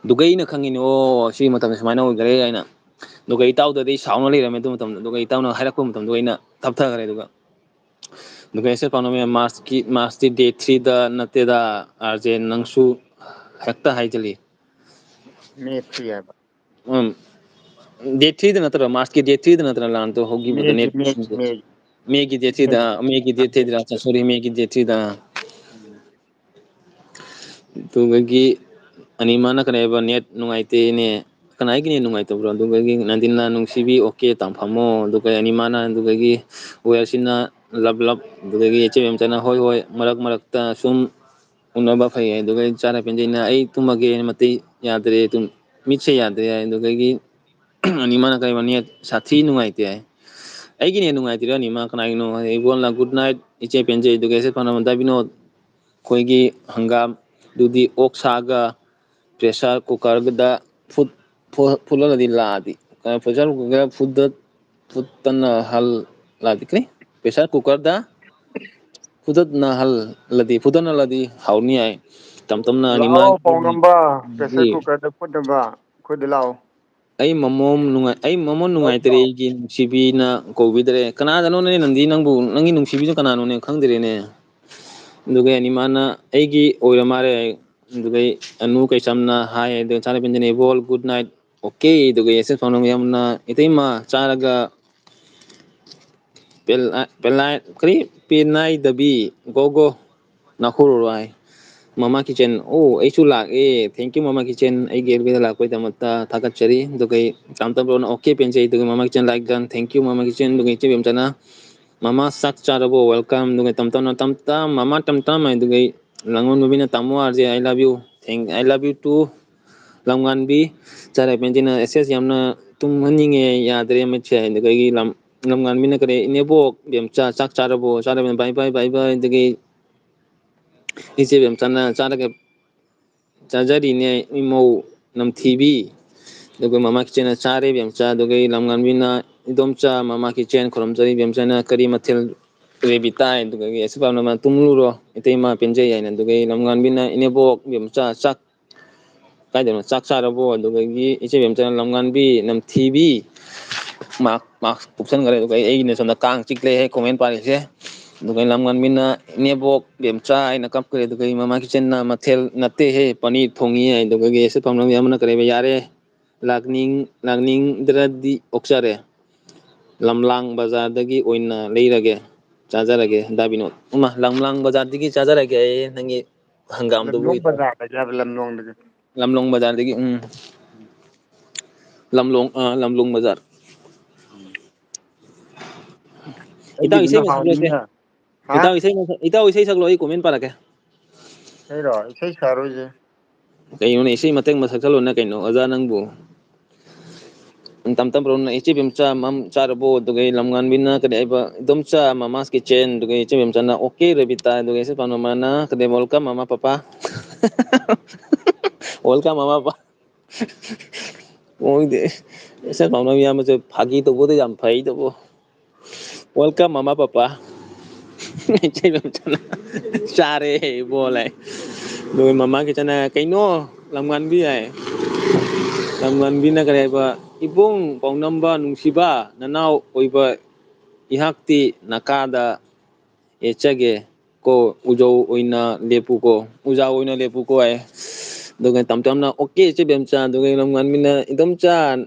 ꯑꯗꯨꯒ ꯑꯩꯅ ꯈꯪꯉꯤꯅꯦ ꯑꯣ ꯁꯤ ꯃꯇꯝꯗ ꯁꯨꯃꯥꯏꯅ ꯑꯣꯏꯈꯔꯦ ꯍꯥꯏꯅ ꯑꯗꯨꯒ ꯏꯇꯥꯎꯗꯗꯤ ꯁꯥꯎꯅ ꯂꯩꯔꯝꯃꯦ ꯑꯗꯨ ꯃꯇꯝꯗ ꯑꯗꯨꯒ ꯏꯇꯥꯎꯅ ꯍꯥꯏꯔꯛꯄ ꯃꯇꯝꯗ ꯑꯩꯅ ꯇꯞꯊꯈ꯭ꯔꯦ ꯑꯗꯨꯒ ꯃꯥꯔꯁꯀꯤ ꯗꯦꯠ 3ꯗ ꯅꯠꯇꯦꯗ ꯑꯥꯔꯖꯦ ꯅꯪꯁꯨ ꯍꯦꯛꯇ ꯍꯥꯏꯖꯤꯜꯂꯤ ꯃꯦ 3 ꯍꯥꯏꯕ ꯗꯦꯠ 3ꯗ ꯅꯠꯇ꯭ꯔꯣ ꯃꯥꯔꯁꯀꯤ ꯗꯦꯠ 3ꯗ ꯅꯠꯇ꯭ꯔ ꯂꯥꯟꯗꯣ ꯍꯧꯈꯤꯕꯗꯣ ꯃꯦꯒꯤ ꯗꯦꯠ 3ꯗ ꯁꯣꯔꯤ ꯃꯦꯒꯤ ꯗꯦꯠ 3ꯗ ꯑꯗꯨꯒꯤ ꯑꯅꯤꯃꯅ ꯀꯔꯤꯕ ꯅꯦꯠ ꯅꯨꯡꯉꯥꯏꯇꯦꯅꯦ ꯀꯅꯥꯒꯤ ꯅꯦꯠ ꯅꯨꯡꯉꯥꯏꯇꯕ꯭ꯔꯣ ꯑꯗꯨꯒꯤ ꯅꯟꯗꯤꯟꯅ ꯅꯨꯡꯁꯤꯕꯤ ꯑꯣꯀꯦ ꯇꯝꯐꯝꯃꯣ ꯑꯗꯨꯒ ꯑꯅꯤꯃꯥꯅ ꯑꯗꯨꯗꯒꯤ ꯋꯦꯌꯔꯁꯤꯅ ꯂꯞ ꯂꯞ ꯑꯗꯨꯗꯒꯤ ꯏꯆꯦ ꯃꯦꯝꯆꯥꯅ ꯍꯣꯏ ꯍꯣꯏ ꯃꯔꯛ ꯃꯔꯛꯇ ꯁꯨꯝ ꯎꯅꯕ ꯐꯩ ꯑꯗꯨꯒ ꯆꯥꯅ ꯄꯦꯟꯖꯩꯅ ꯑꯩ ꯇꯨꯝꯃꯒꯦ ꯃꯇꯩ ꯌꯥꯗ꯭ꯔꯦ ꯃꯤꯠꯁꯦ ꯌꯥꯗ꯭ꯔꯦ ꯍꯥꯏ ꯑꯗꯨꯗꯒꯤ ꯑꯅꯤꯃꯥꯅ ꯀꯔꯤ ꯅꯦꯠ ꯁꯥꯊꯤ ꯅꯨꯡꯉꯥꯏꯇꯦ ꯍꯥꯏ ꯑꯩꯒꯤ ꯅꯦꯠ ꯅꯨꯡꯉꯥꯏꯇ꯭ꯔꯤꯔ ꯑꯅꯤꯃꯥ ꯀꯅꯥꯒꯤꯅꯣ ꯏꯕꯣꯜꯅ ꯒꯨꯗ ꯅꯥꯏꯠ ꯏꯆꯦ ꯄꯦꯟꯖꯩ ꯑꯗꯨꯒ ꯑꯩꯁꯦ ꯐꯅꯕ ꯕꯤꯅꯣꯗ ꯑꯩꯈꯣꯏꯒꯤ ꯍꯪꯒꯥꯝꯗꯨꯗꯤ ꯑꯣꯛ ꯁꯥꯒ ꯄ꯭ꯔꯦꯁꯔ ꯀꯨꯀꯔꯒꯗ ꯐꯨꯠꯂꯒꯗꯤ ꯂꯥꯛꯑꯗꯤ ꯄ꯭ꯔꯦꯁꯔ ꯀꯨꯀꯔ ꯐꯨꯠꯇꯅ ꯍꯜꯂꯛꯈ꯭ꯔꯦ ꯄ꯭ꯔꯦꯁꯔ ꯀꯨꯀꯔꯗ ꯐꯨꯗꯠꯅꯜꯂꯗꯤ ꯍꯥꯎꯅꯤ ꯍꯥꯏ ꯇꯝ ꯇꯝꯅ ꯂꯥꯛꯑꯣ ꯑꯅꯤꯃꯥꯒꯤ ꯄꯥꯎꯉꯝꯕ ꯄ꯭ꯔꯦꯁꯔ ꯀꯨꯀꯔꯗ ꯐꯨꯠꯅꯕ ꯑꯩꯈꯣꯏꯗ ꯂꯥꯛꯑꯣ ꯑꯩ ꯃꯃꯣꯟ ꯅꯨꯡꯉꯥꯏꯇꯔꯦ ꯑꯩꯒꯤ ꯅꯨꯡꯁꯤꯕꯤꯅ ꯀꯧꯕꯤꯗ꯭ꯔꯦ ꯀꯅꯥꯗꯅꯣꯅꯦ ꯅꯪꯗꯤ ꯅꯪꯕꯨ ꯅꯪꯒꯤ ꯅꯨꯡꯁꯤꯕꯤꯁꯨ ꯀꯅꯥꯅꯣꯅꯦ ꯈꯪꯗ꯭ꯔꯦꯅꯦ ꯑꯗꯨꯒ ꯑꯅꯤꯃꯥꯅ ꯑꯩꯒꯤ ꯑꯣꯏꯔ ꯃꯥꯜꯂꯦ ꯑꯗꯨꯒꯩ ꯑꯅꯨ ꯀꯩꯁꯝꯅ ꯍꯥꯏ ꯑꯗꯨꯒ ꯆꯥꯅ ꯄꯦꯟꯖꯅ ꯏꯕꯣꯜ ꯒꯨꯗ ꯅꯥꯏꯠ ꯑꯣꯀꯦ ꯑꯗꯨꯒ ꯌꯦꯁꯦꯁ ꯐꯥꯎꯅꯕ ꯌꯥꯝꯅ ꯏꯇꯩꯃ ꯆꯥꯔꯒ ꯀꯔꯤ ꯄꯦꯟꯅꯥꯏꯗꯕꯤ ꯒꯣꯒꯣ ꯅꯥꯈꯣꯔꯣꯔꯣ ꯍꯥꯏ ꯃꯃꯥ ꯀꯤꯠꯆꯟ ꯑꯣ ꯑꯩꯁꯨ ꯂꯥꯛꯑꯦ ꯊꯦꯡꯀ꯭ꯌꯨ ꯃꯃꯥ ꯀꯤꯠꯆꯟ ꯑꯩꯒꯤ ꯑꯦꯜꯕꯤꯗ ꯂꯥꯛꯄꯒꯤꯗꯃꯛꯇ ꯊꯥꯒꯠꯆꯔꯤ ꯑꯗꯨꯒ ꯇꯥꯝꯇꯝꯕ꯭ꯔꯣꯅ ꯑꯣꯀꯦ ꯄꯦꯟꯖꯩ ꯑꯗꯨꯒ ꯃꯃꯥ ꯀꯤꯠꯆꯟ ꯂꯥꯏꯛ ꯗꯟ ꯊꯦꯡꯀ꯭ꯌꯨ ꯃꯃꯥ ꯀꯤꯠꯆꯟ ꯑꯗꯨꯒ ꯏꯆꯦ ꯕꯦꯝꯆꯥꯅ ꯃꯃꯥ ꯆꯥꯛ ꯆꯥꯔꯕꯣ ꯋꯦꯜꯀꯝ ꯑꯗꯨꯒ ꯇꯝꯇꯝꯅ ꯃꯃꯥ ꯇꯝꯇꯝ ꯑꯗꯨꯒꯩ ꯂꯥꯡꯒꯣꯜ ꯅꯨꯕꯤꯅ ꯇꯥꯃꯣ ꯑꯥꯔꯖꯦ I love you I love you ꯇꯨ ꯂꯝꯉꯥꯟꯕꯤ ꯆꯥꯏꯔꯥꯏ ꯄꯦꯟꯖꯩꯅ ꯑꯦꯁꯦꯁ ꯌꯥꯝꯅ ꯇꯨꯝꯍꯟꯅꯤꯡꯉꯦ ꯌꯥꯗ꯭ꯔꯦ ꯃꯤꯠꯁꯦ ꯑꯗꯨꯗꯒꯤ ꯂꯝꯉꯥꯟꯕꯤꯅ ꯀꯔꯤ ꯏꯅꯦꯕꯣꯛ ꯕꯦꯝꯆꯥ ꯆꯥꯛ ꯆꯥꯔꯕꯣ ꯆꯥꯔꯕꯅ ꯕꯥꯏ ꯕꯥꯏ ꯕꯥꯏ ꯕꯥꯏ ꯑꯗꯒꯤ ꯏꯆꯦ ꯕꯦꯝꯆꯥꯅ ꯆꯥꯔꯒ ꯆꯥꯖꯔꯤꯅꯦ ꯏꯃꯧ ꯅꯝꯊꯤꯕꯤ ꯑꯗꯨꯒ ꯃꯃꯥ ꯀꯤꯠꯆꯟꯅ ꯆꯥꯔꯦ ꯕꯦꯝꯆꯥ ꯑꯗꯨꯒ ꯂꯝꯉꯥꯟꯕꯤꯅ ꯏꯗꯣꯝꯆꯥ ꯃꯃꯥ ꯀꯤꯠꯆꯟ ꯈꯨꯔꯨꯝꯖꯔꯤ ꯕꯦꯝꯆꯥꯅ ꯀꯔꯤ ꯃꯊꯦꯜ ꯔꯦꯕꯤ ꯇꯥꯏ ꯑꯗꯨꯒ ꯑꯁꯨ ꯄꯥꯝꯅ ꯇꯨꯝꯂꯨꯔꯣ ꯏꯇꯩꯃꯥ ꯄꯦꯟꯖꯩ ꯍꯥꯏꯅ ꯑꯗꯨꯒ ꯂꯝꯉꯥꯟꯕꯤꯅ ꯏꯅꯦꯕꯣꯛ ꯕꯦꯝꯆꯥ ꯆꯥꯛ ꯀꯥꯏꯗꯅꯣ ꯆꯥꯛ ꯆꯥꯔꯕꯣ ꯑꯗꯨꯗꯒꯤ ꯏꯆꯦ ꯕꯦꯝꯆꯥꯅ ꯂꯝꯉꯥꯟꯕꯤ ꯅꯝꯊꯤꯕꯤ ꯃꯥꯛꯁ ꯀꯨꯞꯁꯟꯈ꯭ꯔꯦ ꯑꯗꯨꯒ ꯑꯩꯒꯤꯅ ꯁꯣꯝꯗ ꯀꯥꯡ ꯆꯤꯛꯂꯦ ꯀꯣꯃꯦꯟ ꯄꯥꯔꯤꯁꯦ ꯑꯗꯨꯒ ꯂꯝꯉꯥꯟꯕꯤꯅ ꯏꯅꯦꯕꯣꯛ ꯕꯦꯝꯆꯥ ꯑꯩꯅ ꯀꯞꯈ꯭ꯔꯦ ꯑꯗꯨꯒ ꯃꯃꯥ ꯀꯤꯠꯆꯟꯅ ꯃꯊꯦꯜ ꯅꯠꯇꯦꯍꯦ ꯄꯅꯤꯔ ꯊꯣꯡꯉꯤ ꯍꯥꯏ ꯑꯗꯨꯒ ꯑꯁꯨ ꯄꯥꯝꯅꯕ ꯑꯃꯅ ꯀꯔꯤꯕ ꯌꯥꯔꯦ ꯂꯥꯛꯅꯤꯡꯗ꯭ꯔꯗꯤ ꯑꯣꯛꯆꯔꯦ ꯂꯝꯂꯥꯡ ꯕꯖꯥꯔꯗꯒꯤ ꯑꯣꯏꯅ ꯂꯩꯔꯒꯦ ꯆꯥꯖꯔꯒꯦ ꯗꯥꯕꯤꯅꯣ ꯂꯝꯂꯥꯡ ꯕꯖꯥꯔꯗꯒꯤ ꯆꯥꯖꯔꯒꯦ ꯑꯩ ꯅꯪꯒꯤ ꯍꯪꯒꯥꯝꯗꯨꯕꯨ ꯂꯝꯂꯣꯡ ꯏꯇꯥꯎ ꯕꯖꯥꯔꯗꯒꯤ ꯍꯥꯏꯕ ꯂꯝꯂꯣꯡꯗꯒꯤ ꯂꯝꯂꯣꯡ ꯕꯖꯥꯔꯗꯒꯤ ꯂꯝꯂꯣꯡ ꯕꯖꯥꯔ ꯏꯇꯥꯎ ꯑꯩꯒꯤꯗꯨꯅ ꯏꯁꯩ ꯑꯃ ꯁꯛꯂꯛꯑꯣꯁꯦ ꯍꯥꯎꯅꯤꯅ ꯍꯥ ꯏꯇꯥꯎ ꯏꯁꯩ ꯁꯛꯂꯛꯑꯣ ꯑꯩ ꯀꯣꯃꯦꯟ ꯄꯥꯔꯛꯀꯦ ꯑꯩꯔꯣ ꯏꯁꯩ ꯁꯛꯑꯔꯣꯏꯁꯦ ꯀꯩꯅꯣꯅꯦ ꯏꯁꯩ ꯃꯇꯦꯛ ꯑꯃ ꯁꯛꯆꯜꯂꯣꯅꯦ ꯀꯩꯅꯣ ꯑꯣꯖꯥ ꯅꯪꯕꯨ ꯇꯝꯇꯝꯕ꯭ꯔꯣꯅ ꯏꯆꯦ ꯕꯦꯝꯆꯥ ꯆꯥꯔꯕꯣ ꯑꯗꯨꯒ ꯂꯝꯉꯥꯟꯕꯤꯅ ꯀꯔꯤ ꯍꯥꯏꯕ ꯏꯗꯣꯝꯆꯥ ꯃꯃꯥꯁ ꯀꯤꯠꯆꯦꯟ ꯑꯗꯨꯒ ꯏꯆꯦ ꯕꯦꯝꯆꯥꯅ ꯑꯣꯀꯦ ꯔꯦꯕꯤꯇꯥ ꯑꯗꯨꯒ ꯏꯆꯦ ꯄꯥꯎꯅꯃꯅ ꯋꯦꯜꯀꯝ ꯃꯃꯥ ꯄꯄꯥ ꯋꯦꯜꯀꯝ ꯃꯃꯥ ꯄꯄꯥ ꯏꯆꯦ ꯄꯥꯎꯅꯝ ꯏꯌꯥꯝꯕꯁꯦ ꯐꯥꯒꯤ ꯇꯧꯕꯗ ꯌꯥꯝ ꯐꯩꯗꯨꯕꯨ ꯋꯦꯜꯀꯝ ꯃꯃꯥ ꯄꯄꯥ ꯏꯆꯦ ꯕꯦꯝꯆꯥꯅ ꯆꯥꯔꯦ ꯕꯣꯜ ꯍꯥꯏ ꯑꯗꯨꯒ ꯃꯃꯥ ꯀꯤꯠꯆꯟꯅ ꯀꯩꯅꯣ ꯂꯝꯉꯥꯟꯕꯤ ꯍꯥꯏ ꯂꯝꯉꯥꯟꯕꯤꯅ ꯀꯔꯤ ꯍꯥꯏꯕ ꯏꯕꯨꯡ ꯄꯥꯎꯅꯝꯕ ꯅꯨꯡꯁꯤꯕ ꯅꯅꯥꯎ ꯑꯣꯏꯕ ꯑꯩꯍꯥꯛꯇꯤ ꯅꯀꯥꯗ ꯌꯦꯠꯆꯒꯦ ꯀꯣ ꯎꯖꯧ ꯑꯣꯏꯅ ꯂꯦꯞꯄꯨꯀꯣ ꯎꯖꯥꯎ ꯑꯣꯏꯅ ꯂꯦꯞꯄꯨꯀꯣ ꯍꯥꯏ ꯑꯗꯨꯒ ꯇꯝꯇꯝꯅ ꯑꯣꯀꯦ ꯏꯆꯦ ꯕꯦꯝꯆꯥ ꯑꯗꯨꯒ ꯂꯝꯉꯥꯟꯕꯤꯅ ꯏꯗꯣꯝꯆꯥ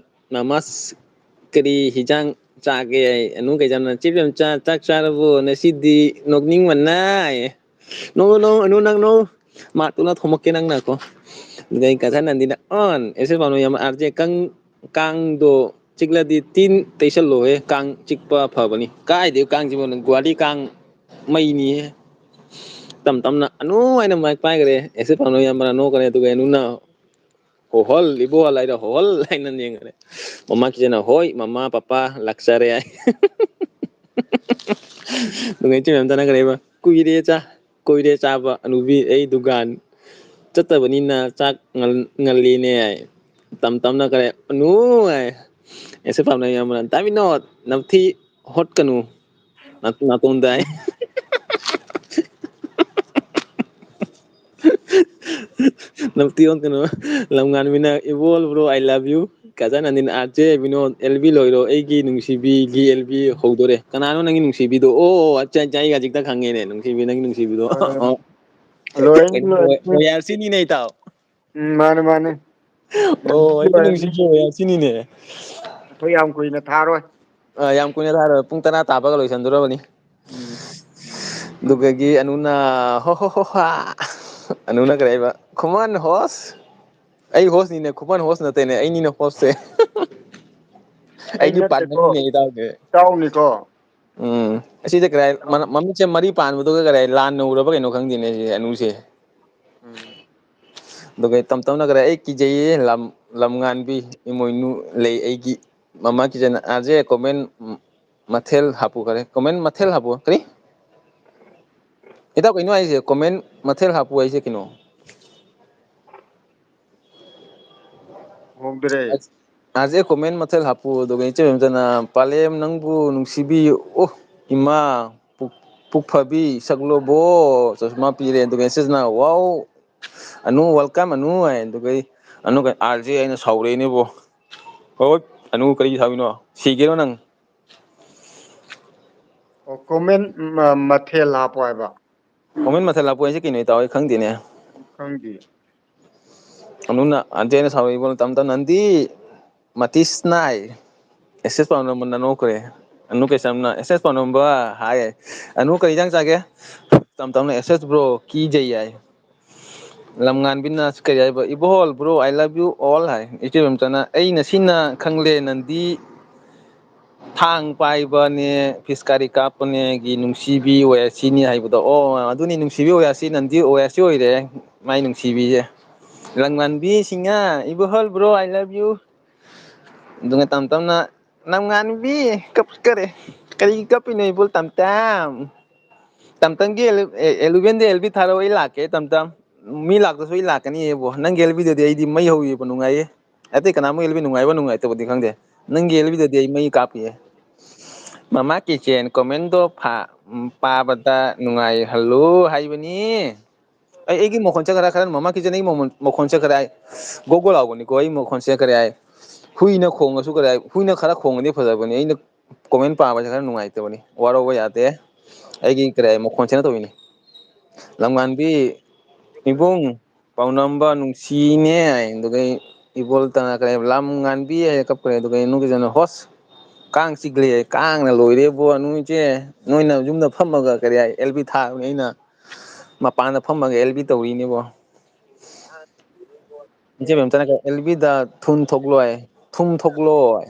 ꯅꯃꯁ ꯀꯔꯤ ꯍꯤꯟꯖꯥꯡ ꯆꯥꯒꯦ ꯏꯆꯦ ꯕꯦꯝꯆꯥ ꯆꯥꯛ ꯆꯥꯔꯕꯣ ꯉꯁꯤꯗꯤ ꯅꯣꯛꯅꯤꯡꯃꯟꯅ ꯅꯣꯛꯎ ꯃꯥꯔꯛꯇꯨꯅ ꯊꯣꯝꯃꯛꯀꯦ ꯅꯪꯅꯀꯣ ꯑꯗꯨꯒ ꯀꯖꯥꯅꯟꯗꯤꯅ ꯀꯥꯡꯗꯣ ꯆꯤꯛꯂꯗꯤ ꯇꯤꯟ ꯇꯩꯁꯜꯂꯣꯍꯦ ꯀꯥꯡ ꯆꯤꯛꯄ ꯐꯕꯅꯤ ꯀꯥꯏꯗꯩ ꯀꯥꯡ ꯆꯤꯛꯄꯅꯣ ꯒꯨꯍꯥꯇꯤ ꯀꯥꯡ ꯃꯩꯅꯤꯍꯦ ꯇꯝ ꯇꯝꯅ ꯑꯅꯨ ꯍꯥꯏꯅ ꯃꯥꯏꯛ ꯄꯥꯏꯈꯔꯦ ꯑꯦꯁꯦ ꯄꯥꯎꯅꯝ ꯏꯌꯥꯝꯕꯅ ꯅꯣꯛꯈꯔꯦ ꯑꯗꯨꯒ ꯑꯅꯨꯅ ꯍꯣꯍꯣꯜ ꯏꯕꯣꯍꯜ ꯍꯥꯏꯔ ꯍꯣꯍꯜ ꯍꯥꯏꯅ ꯌꯦꯡꯈꯔꯦ ꯃꯃꯥ ꯀꯤꯠꯆꯟꯅ ꯍꯣꯏ ꯃꯃꯥ ꯄꯄꯥ ꯂꯥꯛꯆꯔꯦ ꯍꯥꯏ ꯑꯗꯨꯒ ꯏꯆꯦ ꯕꯦꯝꯆꯥꯅ ꯀꯔꯤ ꯍꯥꯏꯕ ꯀꯨꯏꯔꯦ ꯆꯥꯕ ꯑꯅꯨꯕꯤ ꯑꯩ ꯗꯨꯀꯥꯟ ꯆꯠꯇꯕꯅꯤꯅ ꯆꯥꯛ ꯉꯜꯂꯤꯅꯦ ꯍꯥꯏ ꯇꯝ ꯇꯝꯅ ꯀꯔꯤ ꯑꯅꯨ ꯍꯥꯏ ꯑꯦꯁꯦ ꯄꯥꯎꯅꯝ ꯏꯌꯥꯝꯕꯅ ꯗꯥꯕꯤꯅꯣꯠ ꯅꯝꯊꯤ ꯍꯣꯠꯀꯅꯨ ꯅꯥꯇꯣꯟꯗ ꯍꯥꯏ ꯅꯝꯊꯤ ꯍꯣꯠꯀꯅꯨ ꯂꯝꯉꯥꯟꯕꯤꯅ Ibol bro I love you ꯀꯖꯥꯅꯟꯗꯤꯅ ꯕꯤꯅꯣꯠ ꯑꯦꯜꯕꯤ ꯂꯣꯏꯔꯣ ꯑꯩꯒꯤ ꯅꯨꯡꯁꯤꯕꯤꯒꯤ ꯑꯦꯜꯕꯤ ꯍꯧꯗꯣꯔꯦ ꯀꯅꯥꯅꯣ ꯅꯪꯒꯤ ꯅꯨꯡꯁꯤꯕꯤꯗꯣ ꯑꯣ ꯑꯠꯆꯥ ꯑꯩ ꯍꯧꯖꯤꯛꯇ ꯈꯪꯉꯦꯅꯦ ꯅꯨꯡꯁꯤꯕꯤ ꯅꯪꯒꯤ ꯅꯨꯡꯁꯤꯕꯤꯗꯣ ꯂꯣꯏꯔꯅꯤ ꯂꯣꯏꯔꯅꯤ ꯌꯥꯔꯁꯤꯅꯤꯅꯦ ꯏꯇꯥꯎ ꯃꯥꯅꯦ ꯃꯥꯅꯦ ꯑꯣ ꯑꯩꯒꯤ ꯂꯣꯏꯔꯅꯤ ꯅꯨꯡꯁꯤꯕꯤ ꯌꯥꯁꯤꯅꯤꯅꯦ ꯑꯩꯈꯣꯏ ꯌꯥꯝ ꯀꯨꯏꯅ ꯊꯥꯔꯣꯏ ꯌꯥꯝ ꯀꯨꯏꯅ ꯊꯥꯔꯣꯏ ꯄꯨꯡ 10 ꯇꯥꯕꯒ ꯂꯣꯏꯁꯤꯟꯗꯣꯔꯕꯅꯤ ꯎꯝ ꯑꯗꯨꯒꯒꯤ ꯑꯅꯨꯅ ꯍꯣ ꯍꯣ ꯍꯣ ꯍꯥ ꯑꯅꯨꯅ ꯀꯔꯤ ꯍꯥꯏꯕ ꯈꯨꯃꯟ ꯍꯣꯁ ꯑꯩ ꯍꯣꯁꯅꯤꯅꯦ ꯈꯨꯃꯟ ꯍꯣꯁ ꯅꯠꯇꯦꯅꯦ ꯑꯩꯅꯤꯅꯦ ꯍꯣꯁꯁꯦ ꯑꯩ ꯑꯩꯒꯤ ꯅꯠꯇꯦꯀꯣ ꯄꯥꯠꯅꯔꯅꯤꯅꯦ ꯏꯇꯥꯎꯁꯦ ꯏꯇꯥꯎꯅꯤꯀꯣ ꯑꯁꯤꯁꯦ ꯀꯔꯥꯏ ꯃꯃꯤꯠꯁꯦ ꯃꯔꯤ ꯄꯥꯟꯕꯗꯨꯒ ꯀꯔꯥꯏ ꯂꯥꯟꯅ ꯎꯔꯕ ꯀꯩꯅꯣ ꯈꯪꯗꯦꯅꯦ ꯁꯤ ꯑꯅꯨꯁꯦ ꯎꯝ ꯑꯗꯨꯒ ꯇꯞ ꯇꯞꯅ ꯈꯔ ꯑꯩ ꯀꯤꯖꯩꯌꯦ ꯂꯝ ꯉꯥꯟꯕꯤ ꯏꯃꯣꯏꯅꯨ ꯂꯩ ꯑꯩꯒꯤ ꯃꯃꯥ ꯀꯤꯆꯟ ꯑꯖꯦ ꯀꯣꯃꯦꯟ ꯃꯊꯦꯜ ꯍꯥꯞꯄꯨ ꯈꯔꯦ ꯀꯃꯦꯟ ꯃꯊꯦꯜ ꯍꯥꯞꯄꯨ ꯀꯔꯤ ꯏꯇꯥꯎ ꯀꯩꯅꯣ ꯍꯥꯏꯁꯦ ꯀꯣꯃꯦꯟ ꯃꯊꯦꯜ ꯍꯥꯞꯄꯨ ꯍꯥꯏꯁꯦ ꯀꯩꯅꯣ ꯎꯍꯧꯗ꯭ꯔꯦ ꯑꯥꯖꯦ ꯀꯣꯃꯦꯟ ꯃꯊꯦꯜ ꯍꯥꯞꯄꯨ ꯑꯗꯨꯒ ꯏꯆꯦꯝꯆꯅ ꯄꯂꯦꯝ ꯅꯪꯕꯨ ꯅꯨꯡꯁꯤꯕꯤ ꯑꯣ ꯏꯃꯥ ꯄꯨꯛꯐꯕꯤ ꯁꯛꯂꯣꯕꯣ ꯆꯨꯁꯃꯥ ꯄꯤꯔꯦ ꯑꯗꯨꯒ ꯃꯦꯁꯦꯁꯅ ꯋꯥꯎ ꯑꯅꯨ ꯋꯦꯜꯀꯝ ꯑꯅꯨ ꯍꯥꯏ ꯑꯗꯨꯒꯩ ꯑꯅꯨ ꯑꯥꯔꯖꯦ ꯑꯩꯅ ꯁꯥꯎꯔꯛꯏꯅꯦꯕꯣ ꯍꯣꯏ ꯑꯅꯨ ꯀꯔꯤ ꯁꯥꯎꯔꯤꯅꯣ ꯁꯤꯒꯦꯔꯣ ꯅꯪ ꯑꯣ ꯀꯣꯃꯦꯟ ꯃꯊꯦꯜ ꯍꯥꯞꯄꯣ ꯍꯥꯏꯕ ꯀꯣꯃꯦꯟ ꯃꯊꯦꯜ ꯂꯥꯛꯄꯨ ꯍꯥꯏꯁꯦ ꯀꯩꯅꯣ ꯏꯇꯥꯎ ꯑꯩ ꯈꯪꯗꯦꯅꯦ ꯈꯪꯗꯤꯌꯦ ꯑꯅꯨꯅ ꯑꯟꯇꯦꯅ ꯁꯥꯎꯔꯛꯏꯕ ꯃꯇꯝꯗ ꯅꯟꯗꯤ ꯃꯇꯤꯁ ꯅꯥꯏ ꯑꯦꯁꯦꯁ ꯄꯥꯎꯅꯝꯕꯔ ꯅꯣꯛꯈ꯭ꯔꯦ ꯑꯅꯨ ꯀꯩꯁꯝꯅ ꯑꯦꯁꯦꯁ ꯄꯥꯎ ꯍꯥꯏ ꯑꯅꯨ ꯀꯔꯤ ꯏꯟꯖꯥꯡ ꯆꯥꯒꯦ ꯇꯝ ꯇꯝꯅ ꯑꯦꯁꯦꯁ ꯕ꯭ꯔꯣ ꯀꯤꯖꯩ ꯍꯥꯏ ꯂꯝꯉꯥꯟꯕꯤꯅ ꯀꯔꯤ ꯍꯥꯏꯕ Ibohal bro I love you all ꯍꯥꯏ ꯏꯆꯦꯕꯝꯆꯅ ꯑꯩ ꯉꯁꯤꯅ ꯈꯪꯂꯦ ꯅꯟꯗꯤ ꯊꯥꯡ ꯄꯥꯏꯕꯅꯦ ꯐꯤꯁꯀꯥꯔꯤ ꯀꯥꯞꯄꯅꯦꯒꯤ ꯅꯨꯡꯁꯤꯕꯤ ꯑꯣꯏ ꯁꯤꯅꯤ ꯍꯥꯏꯕꯗꯣ ꯑꯣ ꯑꯗꯨꯅꯤ ꯅꯨꯡꯁꯤꯕꯤ ꯑꯣꯌꯥꯁꯤ ꯅꯟꯗꯤ ꯑꯣꯌꯥꯁꯤ ꯑꯣꯏꯔꯦ ꯃꯥꯏ ꯅꯨꯡꯁꯤꯕꯤꯁꯦ Lamnganbi Singh Ibohal bro I love you ꯑꯗꯨꯒ ꯇꯝ ꯇꯝꯅ ꯂꯝꯉꯥꯟꯕꯤ ꯀꯞꯀꯔꯦ ꯀꯔꯤꯒꯤ ꯀꯞꯄꯤꯅꯣ ꯏꯕꯨꯜ ꯇꯝꯇꯝ ꯇꯝꯇꯝꯒꯤ ꯑꯦꯂꯨꯚꯦꯟꯗ ꯑꯦꯜꯕꯤ ꯊꯥꯔꯛꯑꯣ ꯑꯩ ꯂꯥꯛꯀꯦ ꯇꯝꯇꯝ ꯃꯤ ꯂꯥꯛꯇꯁꯨ ꯑꯩ ꯂꯥꯛꯀꯅꯤꯕꯣ ꯅꯪꯒꯤ ꯑꯦꯜꯕꯤꯗꯗꯤ ꯑꯩꯗꯤ ꯃꯩ ꯍꯧꯏꯕ ꯅꯨꯡꯉꯥꯏꯌꯦ ꯑꯇꯩ ꯀꯅꯥꯃꯨꯛ ꯑꯦꯜꯕꯤ ꯅꯨꯡꯉꯥꯏꯕ ꯅꯨꯡꯉꯥꯏꯇꯕꯗꯤ ꯈꯪꯗꯦ ꯅꯪꯒꯤ ꯑꯦꯜꯕꯤꯗꯗꯤ ꯑꯩ ꯃꯩ ꯀꯥꯞꯄꯤꯌꯦ ꯃꯃꯥ ꯀꯤꯆꯦꯟ ꯀꯣꯃꯦꯟꯗꯣ ꯄꯥꯕꯗ ꯅꯨꯡꯉꯥꯏꯍꯜꯂꯨ ꯍꯥꯏꯕꯅꯤ ꯑꯩꯒꯤ ꯃꯈꯣꯟꯁꯦ ꯈꯔ ꯃꯃꯥ ꯀꯤꯆꯟ ꯑꯩ ꯃꯈꯣꯟꯁꯦ ꯈꯔ ꯒꯣꯒꯣ ꯂꯥꯎꯕꯅꯤꯀꯣ ꯑꯩ ꯃꯈꯣꯟꯁꯦ ꯀꯔꯤ ꯍꯥꯏ ꯍꯨꯏꯅ ꯈꯣꯡꯉꯁꯨ ꯀꯔꯤ ꯍꯥꯏ ꯍꯨꯏꯅ ꯈꯔ ꯈꯣꯡꯉꯗꯤ ꯐꯖꯕꯅꯤ ꯑꯩꯅ ꯀꯣꯃꯦꯟ ꯄꯥꯕꯁꯦ ꯈꯔ ꯅꯨꯡꯉꯥꯏꯇꯕꯅꯤ ꯋꯥꯔꯧꯕ ꯌꯥꯗꯦ ꯑꯩꯒꯤ ꯀꯔꯤ ꯃꯈꯣꯟꯁꯤꯅ ꯇꯧꯔꯤꯅꯤ ꯂꯝꯉꯥꯟꯕꯤ ꯏꯕꯨꯡ ꯄꯥꯎꯅꯝꯕ ꯅꯨꯡꯁꯤꯅꯦ ꯑꯗꯨꯒ ꯏꯕꯣꯜ ꯇꯅ ꯀꯔꯤ ꯂꯝ ꯉꯥꯟꯕꯤ ꯀꯞꯈ꯭ꯔꯦ ꯑꯗꯨꯒ ꯅꯨꯡꯒꯤꯖꯅ ꯍꯣꯁ ꯀꯥꯡ ꯆꯤꯛꯂꯦ ꯀꯥꯡꯅ ꯂꯣꯏꯔꯦꯕꯣ ꯅꯣꯏꯁꯦ ꯅꯣꯏꯅ ꯌꯨꯝꯗ ꯐꯝꯃꯒ ꯀꯔꯤ ꯍꯥꯏ ꯑꯦꯜꯕꯤ ꯊꯥꯕꯅꯤ ꯑꯩꯅ ꯃꯄꯥꯟꯗ ꯐꯝꯃꯒ ꯑꯦꯜꯕꯤ ꯇꯧꯔꯤꯅꯦꯕꯣ ꯏꯆꯦ ꯕꯦꯝꯆꯅ ꯑꯦꯜꯕꯤꯗ ꯊꯨꯟ ꯊꯣꯛꯂꯣꯏ ꯊꯨꯝ ꯊꯣꯛꯂꯣꯏ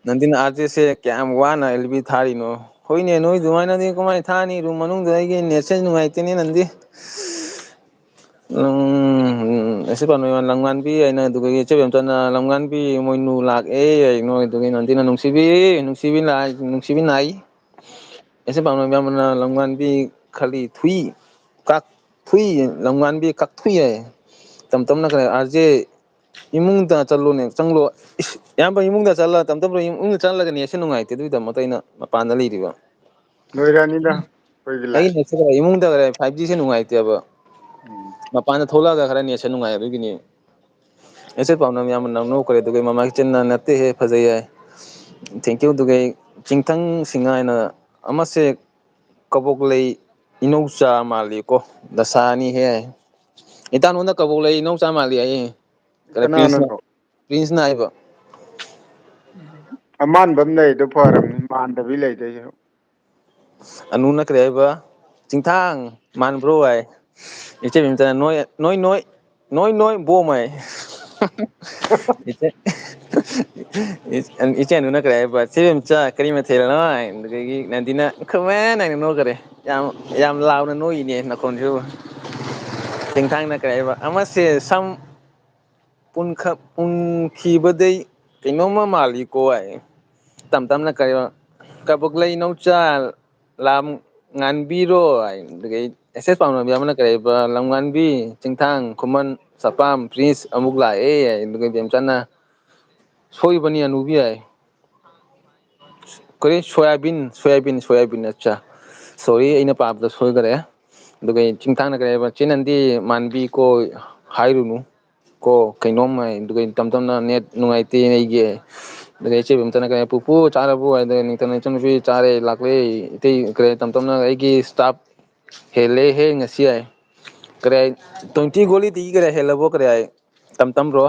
ꯅꯟꯗꯤꯅ ꯑꯥꯔꯖꯦꯁꯦ ꯀꯌꯥꯝ ꯋꯥꯅ ꯑꯦꯜꯕꯤ ꯊꯥꯔꯤꯅꯣ ꯍꯣꯏꯅꯦ ꯅꯣꯏ ꯑꯗꯨꯃꯥꯏꯅꯗꯤ ꯀꯃꯥꯏꯅ ꯊꯥꯅꯤ ꯔꯨꯝ ꯃꯅꯨꯡꯗ ꯑꯩꯒꯤ ꯅꯦꯠꯁꯦ ꯅꯨꯡꯉꯥꯏꯇꯦꯅꯦ ꯅꯪꯗꯤ ꯑꯁꯤ ꯄꯥꯟꯕ ꯂꯝꯉꯥꯟꯕꯤ ꯑꯩꯅ ꯑꯗꯨꯒ ꯏꯆꯦꯕꯦꯝꯆꯅ ꯂꯝꯉꯥꯟꯕꯤ ꯏꯃꯣꯏꯅꯨ ꯂꯥꯛꯑꯦ ꯅꯣꯏ ꯑꯗꯨꯒꯤ ꯅꯟꯗꯤꯅ ꯅꯨꯡꯁꯤꯕꯤ ꯅꯨꯡꯁꯤꯕꯤ ꯅꯨꯡꯁꯤꯕꯤ ꯅꯥꯏ ꯑꯦꯁꯦ ꯄꯥꯝꯅꯕ ꯌꯥꯝꯕꯅ ꯂꯝꯉꯥꯟꯕꯤ ꯈꯜꯂꯤ ꯊꯨꯏ ꯀꯥꯛ ꯊꯨꯏ ꯂꯝꯉꯥꯟꯕꯤ ꯀꯛꯊꯨꯏ ꯍꯥꯏ ꯇꯝ ꯇꯝꯅ ꯈꯔ ꯑꯥꯔꯖꯦ ꯏꯃꯨꯡꯗ ꯆꯠꯂꯣꯅꯦ ꯆꯪꯂꯣ ꯏꯌꯥꯝꯕ ꯏꯃꯨꯡꯗ ꯆꯠꯂ ꯇꯞ ꯇꯞꯅ ꯏꯃꯨꯡꯗ ꯆꯠꯂꯒ ꯅꯦꯠꯁꯦ ꯅꯨꯡꯉꯥꯏꯇꯦ ꯑꯗꯨꯒꯤꯗꯃꯛꯇ ꯑꯩꯅ ꯃꯄꯥꯟꯗ ꯂꯩꯔꯤꯕ ꯂꯣꯏꯔꯛꯑꯅꯤꯗ ꯑꯩꯈꯣꯏꯒꯤ ꯂꯥꯏꯟ ꯑꯩꯒꯤ ꯅꯦꯠꯁꯦ ꯏꯃꯨꯡꯗ 5Gꯁꯦ ꯅꯨꯡꯉꯥꯏꯇꯦꯕ ꯎꯝ ꯃꯄꯥꯟꯗ ꯊꯣꯛꯂꯛꯑꯒ ꯈꯔ ꯅꯦꯠꯁꯦ ꯅꯨꯡꯉꯥꯏ ꯑꯗꯨꯒꯤꯅꯤ ꯑꯦꯁꯦ ꯄꯥꯎꯅꯝ ꯌꯥꯝꯅ ꯅꯣꯛꯈ꯭ꯔꯦ ꯑꯗꯨꯒ ꯃꯃꯥ ꯀꯤꯆꯟꯅ ꯅꯠꯇꯦꯍꯦ ꯐꯖꯩ ꯍꯥꯏ ꯊꯦꯡꯀ꯭ꯌꯨ ꯑꯗꯨꯒꯩ ꯆꯤꯡꯊꯪ ꯁꯤꯡꯍꯥꯏꯅ ꯑꯃꯁꯦ ꯀꯕꯣꯛꯂꯩ ꯏꯅꯧꯆꯥ ꯃꯥꯜꯂꯤꯀꯣ ꯗꯁꯥꯅꯤꯍꯦ ꯏꯇꯥ ꯅꯉꯣꯟꯗ ꯀꯕꯣꯛ ꯂꯩ ꯏꯅꯧꯆꯥ ꯃꯥꯜꯂꯤ ꯍꯥꯏꯌꯦ ꯀꯅꯥꯅꯅꯣ ꯄ꯭ꯔꯤꯟꯁꯅ ꯍꯥꯏꯕ ꯑꯃꯥꯟꯕ ꯑꯃ ꯂꯩꯗꯣ ꯐꯔꯕꯅꯤ ꯃꯥꯟꯗꯕꯤ ꯂꯩꯗꯣꯏ ꯁꯔꯨꯛ ꯑꯅꯨꯅ ꯀꯔꯤ ꯍꯥꯏꯕ ꯆꯤꯡꯊꯥꯡ ꯃꯥꯟꯕ꯭ꯔꯣ ꯍꯥꯏ ꯏꯆꯦꯕꯦꯝꯆꯅ ꯅꯣꯏ ꯕꯣꯝ ꯍꯥꯏ ꯏꯆꯦ ꯑꯅꯨꯅ ꯀꯔꯤ ꯍꯥꯏꯕ ꯆꯦꯕꯦꯝꯆꯥ ꯀꯔꯤ ꯃꯊꯦꯜꯅꯣ ꯑꯗꯨꯗꯒꯤ ꯅꯟꯗꯤꯅ ꯀꯃꯥꯏꯅ ꯅꯣꯛꯈꯔꯦ ꯌꯥꯝ ꯂꯥꯎꯅ ꯅꯣꯛꯏꯅꯦ ꯅꯈꯣꯟꯁꯤꯕꯨ ꯆꯤꯡꯊꯥꯡꯅ ꯀꯔꯤ ꯍꯥꯏꯕ ꯑꯃꯁꯦ ꯁꯝ ꯄꯨꯟꯈꯤꯕꯗꯩ ꯀꯩꯅꯣꯝꯃ ꯃꯥꯜꯂꯤꯀꯣ ꯍꯥꯏ ꯇꯝ ꯇꯝꯅ ꯀꯔꯤꯕ ꯀꯕꯛꯂꯩ ꯏꯅꯧꯆꯥ ꯂꯝ ꯉꯥꯟꯕꯤꯔꯣ ꯑꯗꯨꯗꯒꯤ ꯑꯦꯁꯦꯁ ꯄꯥꯝꯅꯕꯤ ꯑꯃꯅ ꯀꯔꯤ ꯍꯥꯏꯕ ꯂꯝꯉꯥꯟꯕꯤ ꯆꯤꯡꯊꯥꯡ ꯈꯨꯃꯟ ꯆꯄꯥꯝ ꯄ꯭ꯔꯤꯟꯁ ꯑꯃꯨꯛ ꯂꯥꯛꯑꯦ ꯑꯗꯨꯒ ꯕꯦꯝꯆꯥꯟꯅ ꯁꯣꯏꯕꯅꯤ ꯑꯅꯨꯕꯤ ꯍꯥꯏ ꯀꯔꯤ ꯁꯣꯌꯥꯕꯤꯟ ꯑꯠꯆꯥ ꯁꯣꯔꯤ ꯑꯩꯅ ꯄꯥꯕꯗ ꯁꯣꯏꯈꯔꯦ ꯑꯗꯨꯒ ꯆꯤꯡꯊꯥꯡꯅ ꯀꯔꯤ ꯍꯥꯏꯕ ꯆꯦ ꯅꯟꯗꯤ ꯃꯥꯟꯕꯤ ꯀꯣ ꯍꯥꯏꯔꯨꯅꯨ ꯀꯣ ꯀꯩꯅꯣꯝ ꯍꯥꯏ ꯑꯗꯨꯒ ꯇꯝ ꯇꯝꯅ ꯅꯦꯠ ꯅꯨꯡꯉꯥꯏꯇꯦ ꯑꯩꯒꯤ ꯑꯗꯨꯒ ꯏꯆꯦꯕꯦꯝꯆꯅ ꯀꯔꯤ ꯄꯨꯄꯨ ꯆꯥꯔꯕꯣ ꯑꯗꯨꯒ ꯏꯆꯟꯅꯨꯄꯤ ꯆꯥꯔꯦ ꯂꯥꯛꯂꯦ ꯏꯇꯩ ꯀꯔꯤ ꯇꯝ ꯇꯝꯅ ꯑꯩꯒꯤ ꯏꯁꯇꯥꯐ ꯍꯦꯜꯂꯦꯍꯦ ꯉꯁꯤ ꯍꯥꯏ ꯀꯔꯤ ꯍꯥꯏ 20 ꯒꯣꯂꯤꯗꯒꯤ ꯀꯔꯤ ꯍꯦꯜꯂꯕꯣ ꯀꯔꯤ ꯍꯥꯏ ꯇꯝ ꯕ꯭ꯔꯣ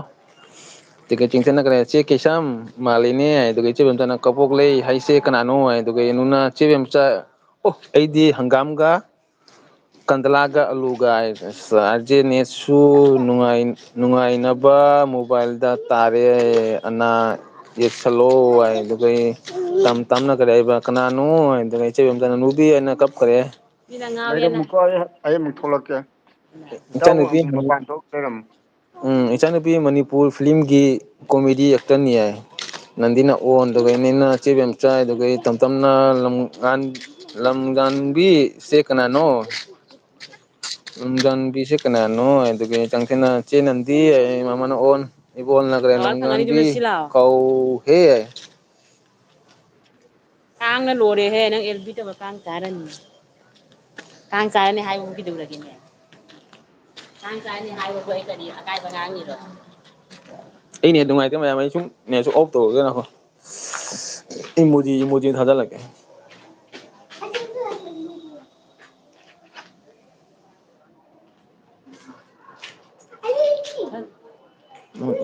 ꯆꯤꯡꯊꯪꯅ ꯀꯔꯤ ꯆꯦ ꯀꯩꯁꯝ ꯃꯥꯜꯂꯤꯅꯦ ꯑꯗꯨꯒ ꯏꯆꯦꯕꯦꯝꯆꯅ ꯀꯕꯣꯛꯂꯩ ꯍꯥꯏꯁꯦ ꯀꯅꯥꯅꯣ ꯍꯥꯏ ꯑꯗꯨꯒ ꯏꯅꯨꯅ ꯆꯦꯕꯦꯝꯆꯥ ꯑꯣ ꯑꯩꯗꯤ ꯍꯪꯒꯥꯝꯒ ꯀꯟꯗꯂꯥꯒ ꯑꯂꯨꯒ ꯑꯥꯔꯖꯦ ꯅꯦꯠꯁꯨ ꯅꯨꯡꯉꯥꯏꯅꯕ ꯃꯣꯕꯥꯏꯜꯗ ꯇꯥꯔꯦ ꯑꯅꯥ ꯌꯦꯛꯁꯜꯂꯣ ꯍꯥꯏ ꯑꯗꯨꯒ ꯇꯝ ꯇꯝꯅ ꯀꯔꯤ ꯍꯥꯏꯕ ꯀꯅꯥꯅꯣ ꯑꯗꯨꯒ ꯏꯆꯦꯕꯤꯝꯇꯅ ꯅꯨꯕꯤ ꯍꯥꯏꯅ ꯀꯞꯈ꯭ꯔꯦ ꯃꯤꯅ ꯉꯥꯎꯋꯦꯅ ꯂꯩꯔꯝꯃꯨꯀꯣ ꯑꯩ ꯑꯃꯨꯛ ꯊꯣꯛꯂꯛꯀꯦ ꯏꯇꯥꯎ ꯏꯆꯥꯅꯨꯄꯤ ꯃꯄꯥꯟ ꯊꯣꯛ ꯂꯩꯔꯝꯃꯨ ꯏꯆꯥꯅꯨꯄꯤ ꯃꯅꯤꯄꯨꯔ ꯐꯤꯂꯝꯒꯤ ꯀꯣꯃꯦꯗꯤ ꯑꯦꯛꯇꯔꯅꯤ ꯍꯥꯏ ꯅꯟꯗꯤꯅ ꯑꯣ ꯑꯗꯨꯒ ꯏꯅꯦꯅ ꯆꯦꯕꯦꯝꯆꯥ ꯑꯗꯨꯒ ꯇꯝ ꯇꯝꯅ ꯂꯝꯒꯥꯟꯕꯤ ꯁꯦ ꯀꯅꯥꯅꯣ ꯂꯝꯒꯥꯟꯕꯤꯁꯦ ꯀꯅꯥꯅꯣ ꯑꯗꯨꯒ ꯆꯪꯁꯤꯅ ꯆꯦ ꯅꯟꯗꯤ ꯃꯃꯥꯅ ꯑꯣꯟ ꯏꯕꯣꯜꯅ ꯀꯔꯤ ꯄꯋꯥꯔ ꯐꯪꯉꯅꯤ ꯂꯝꯉꯥꯟꯕꯤ ꯖꯨꯂꯁꯤ ꯂꯥꯛꯑꯣ ꯀꯧꯍꯦ ꯀꯥꯡꯅ ꯂꯣꯏꯔꯦꯍꯦ ꯅꯪ ꯑꯦꯜꯕꯤ ꯇꯧꯕ ꯀꯥꯡ ꯆꯥꯔꯅꯤ ꯀꯥꯡ ꯆꯥꯔꯅꯤ ꯍꯥꯏꯕꯕꯨ ꯀꯩꯗꯧꯔꯒꯦꯅꯦ ꯀꯥꯡ ꯆꯥꯔꯅꯤ ꯍꯥꯏꯕꯕꯨ ꯑꯩ ꯀꯔꯤ ꯑꯀꯥꯏꯕ ꯉꯥꯡꯉꯤꯔꯣ ꯑꯩ ꯅꯦꯠ ꯅꯨꯡꯉꯥꯏꯇꯦ ꯃꯌꯥꯝ ꯑꯩ ꯁꯨꯝ ꯅꯦꯠꯁꯨ ꯑꯣꯐ ꯇꯧꯔꯒꯦ ꯉꯥꯏꯈꯣ ꯏꯃꯣꯖꯤ ꯊꯥꯖꯤꯜꯂꯛꯀꯦ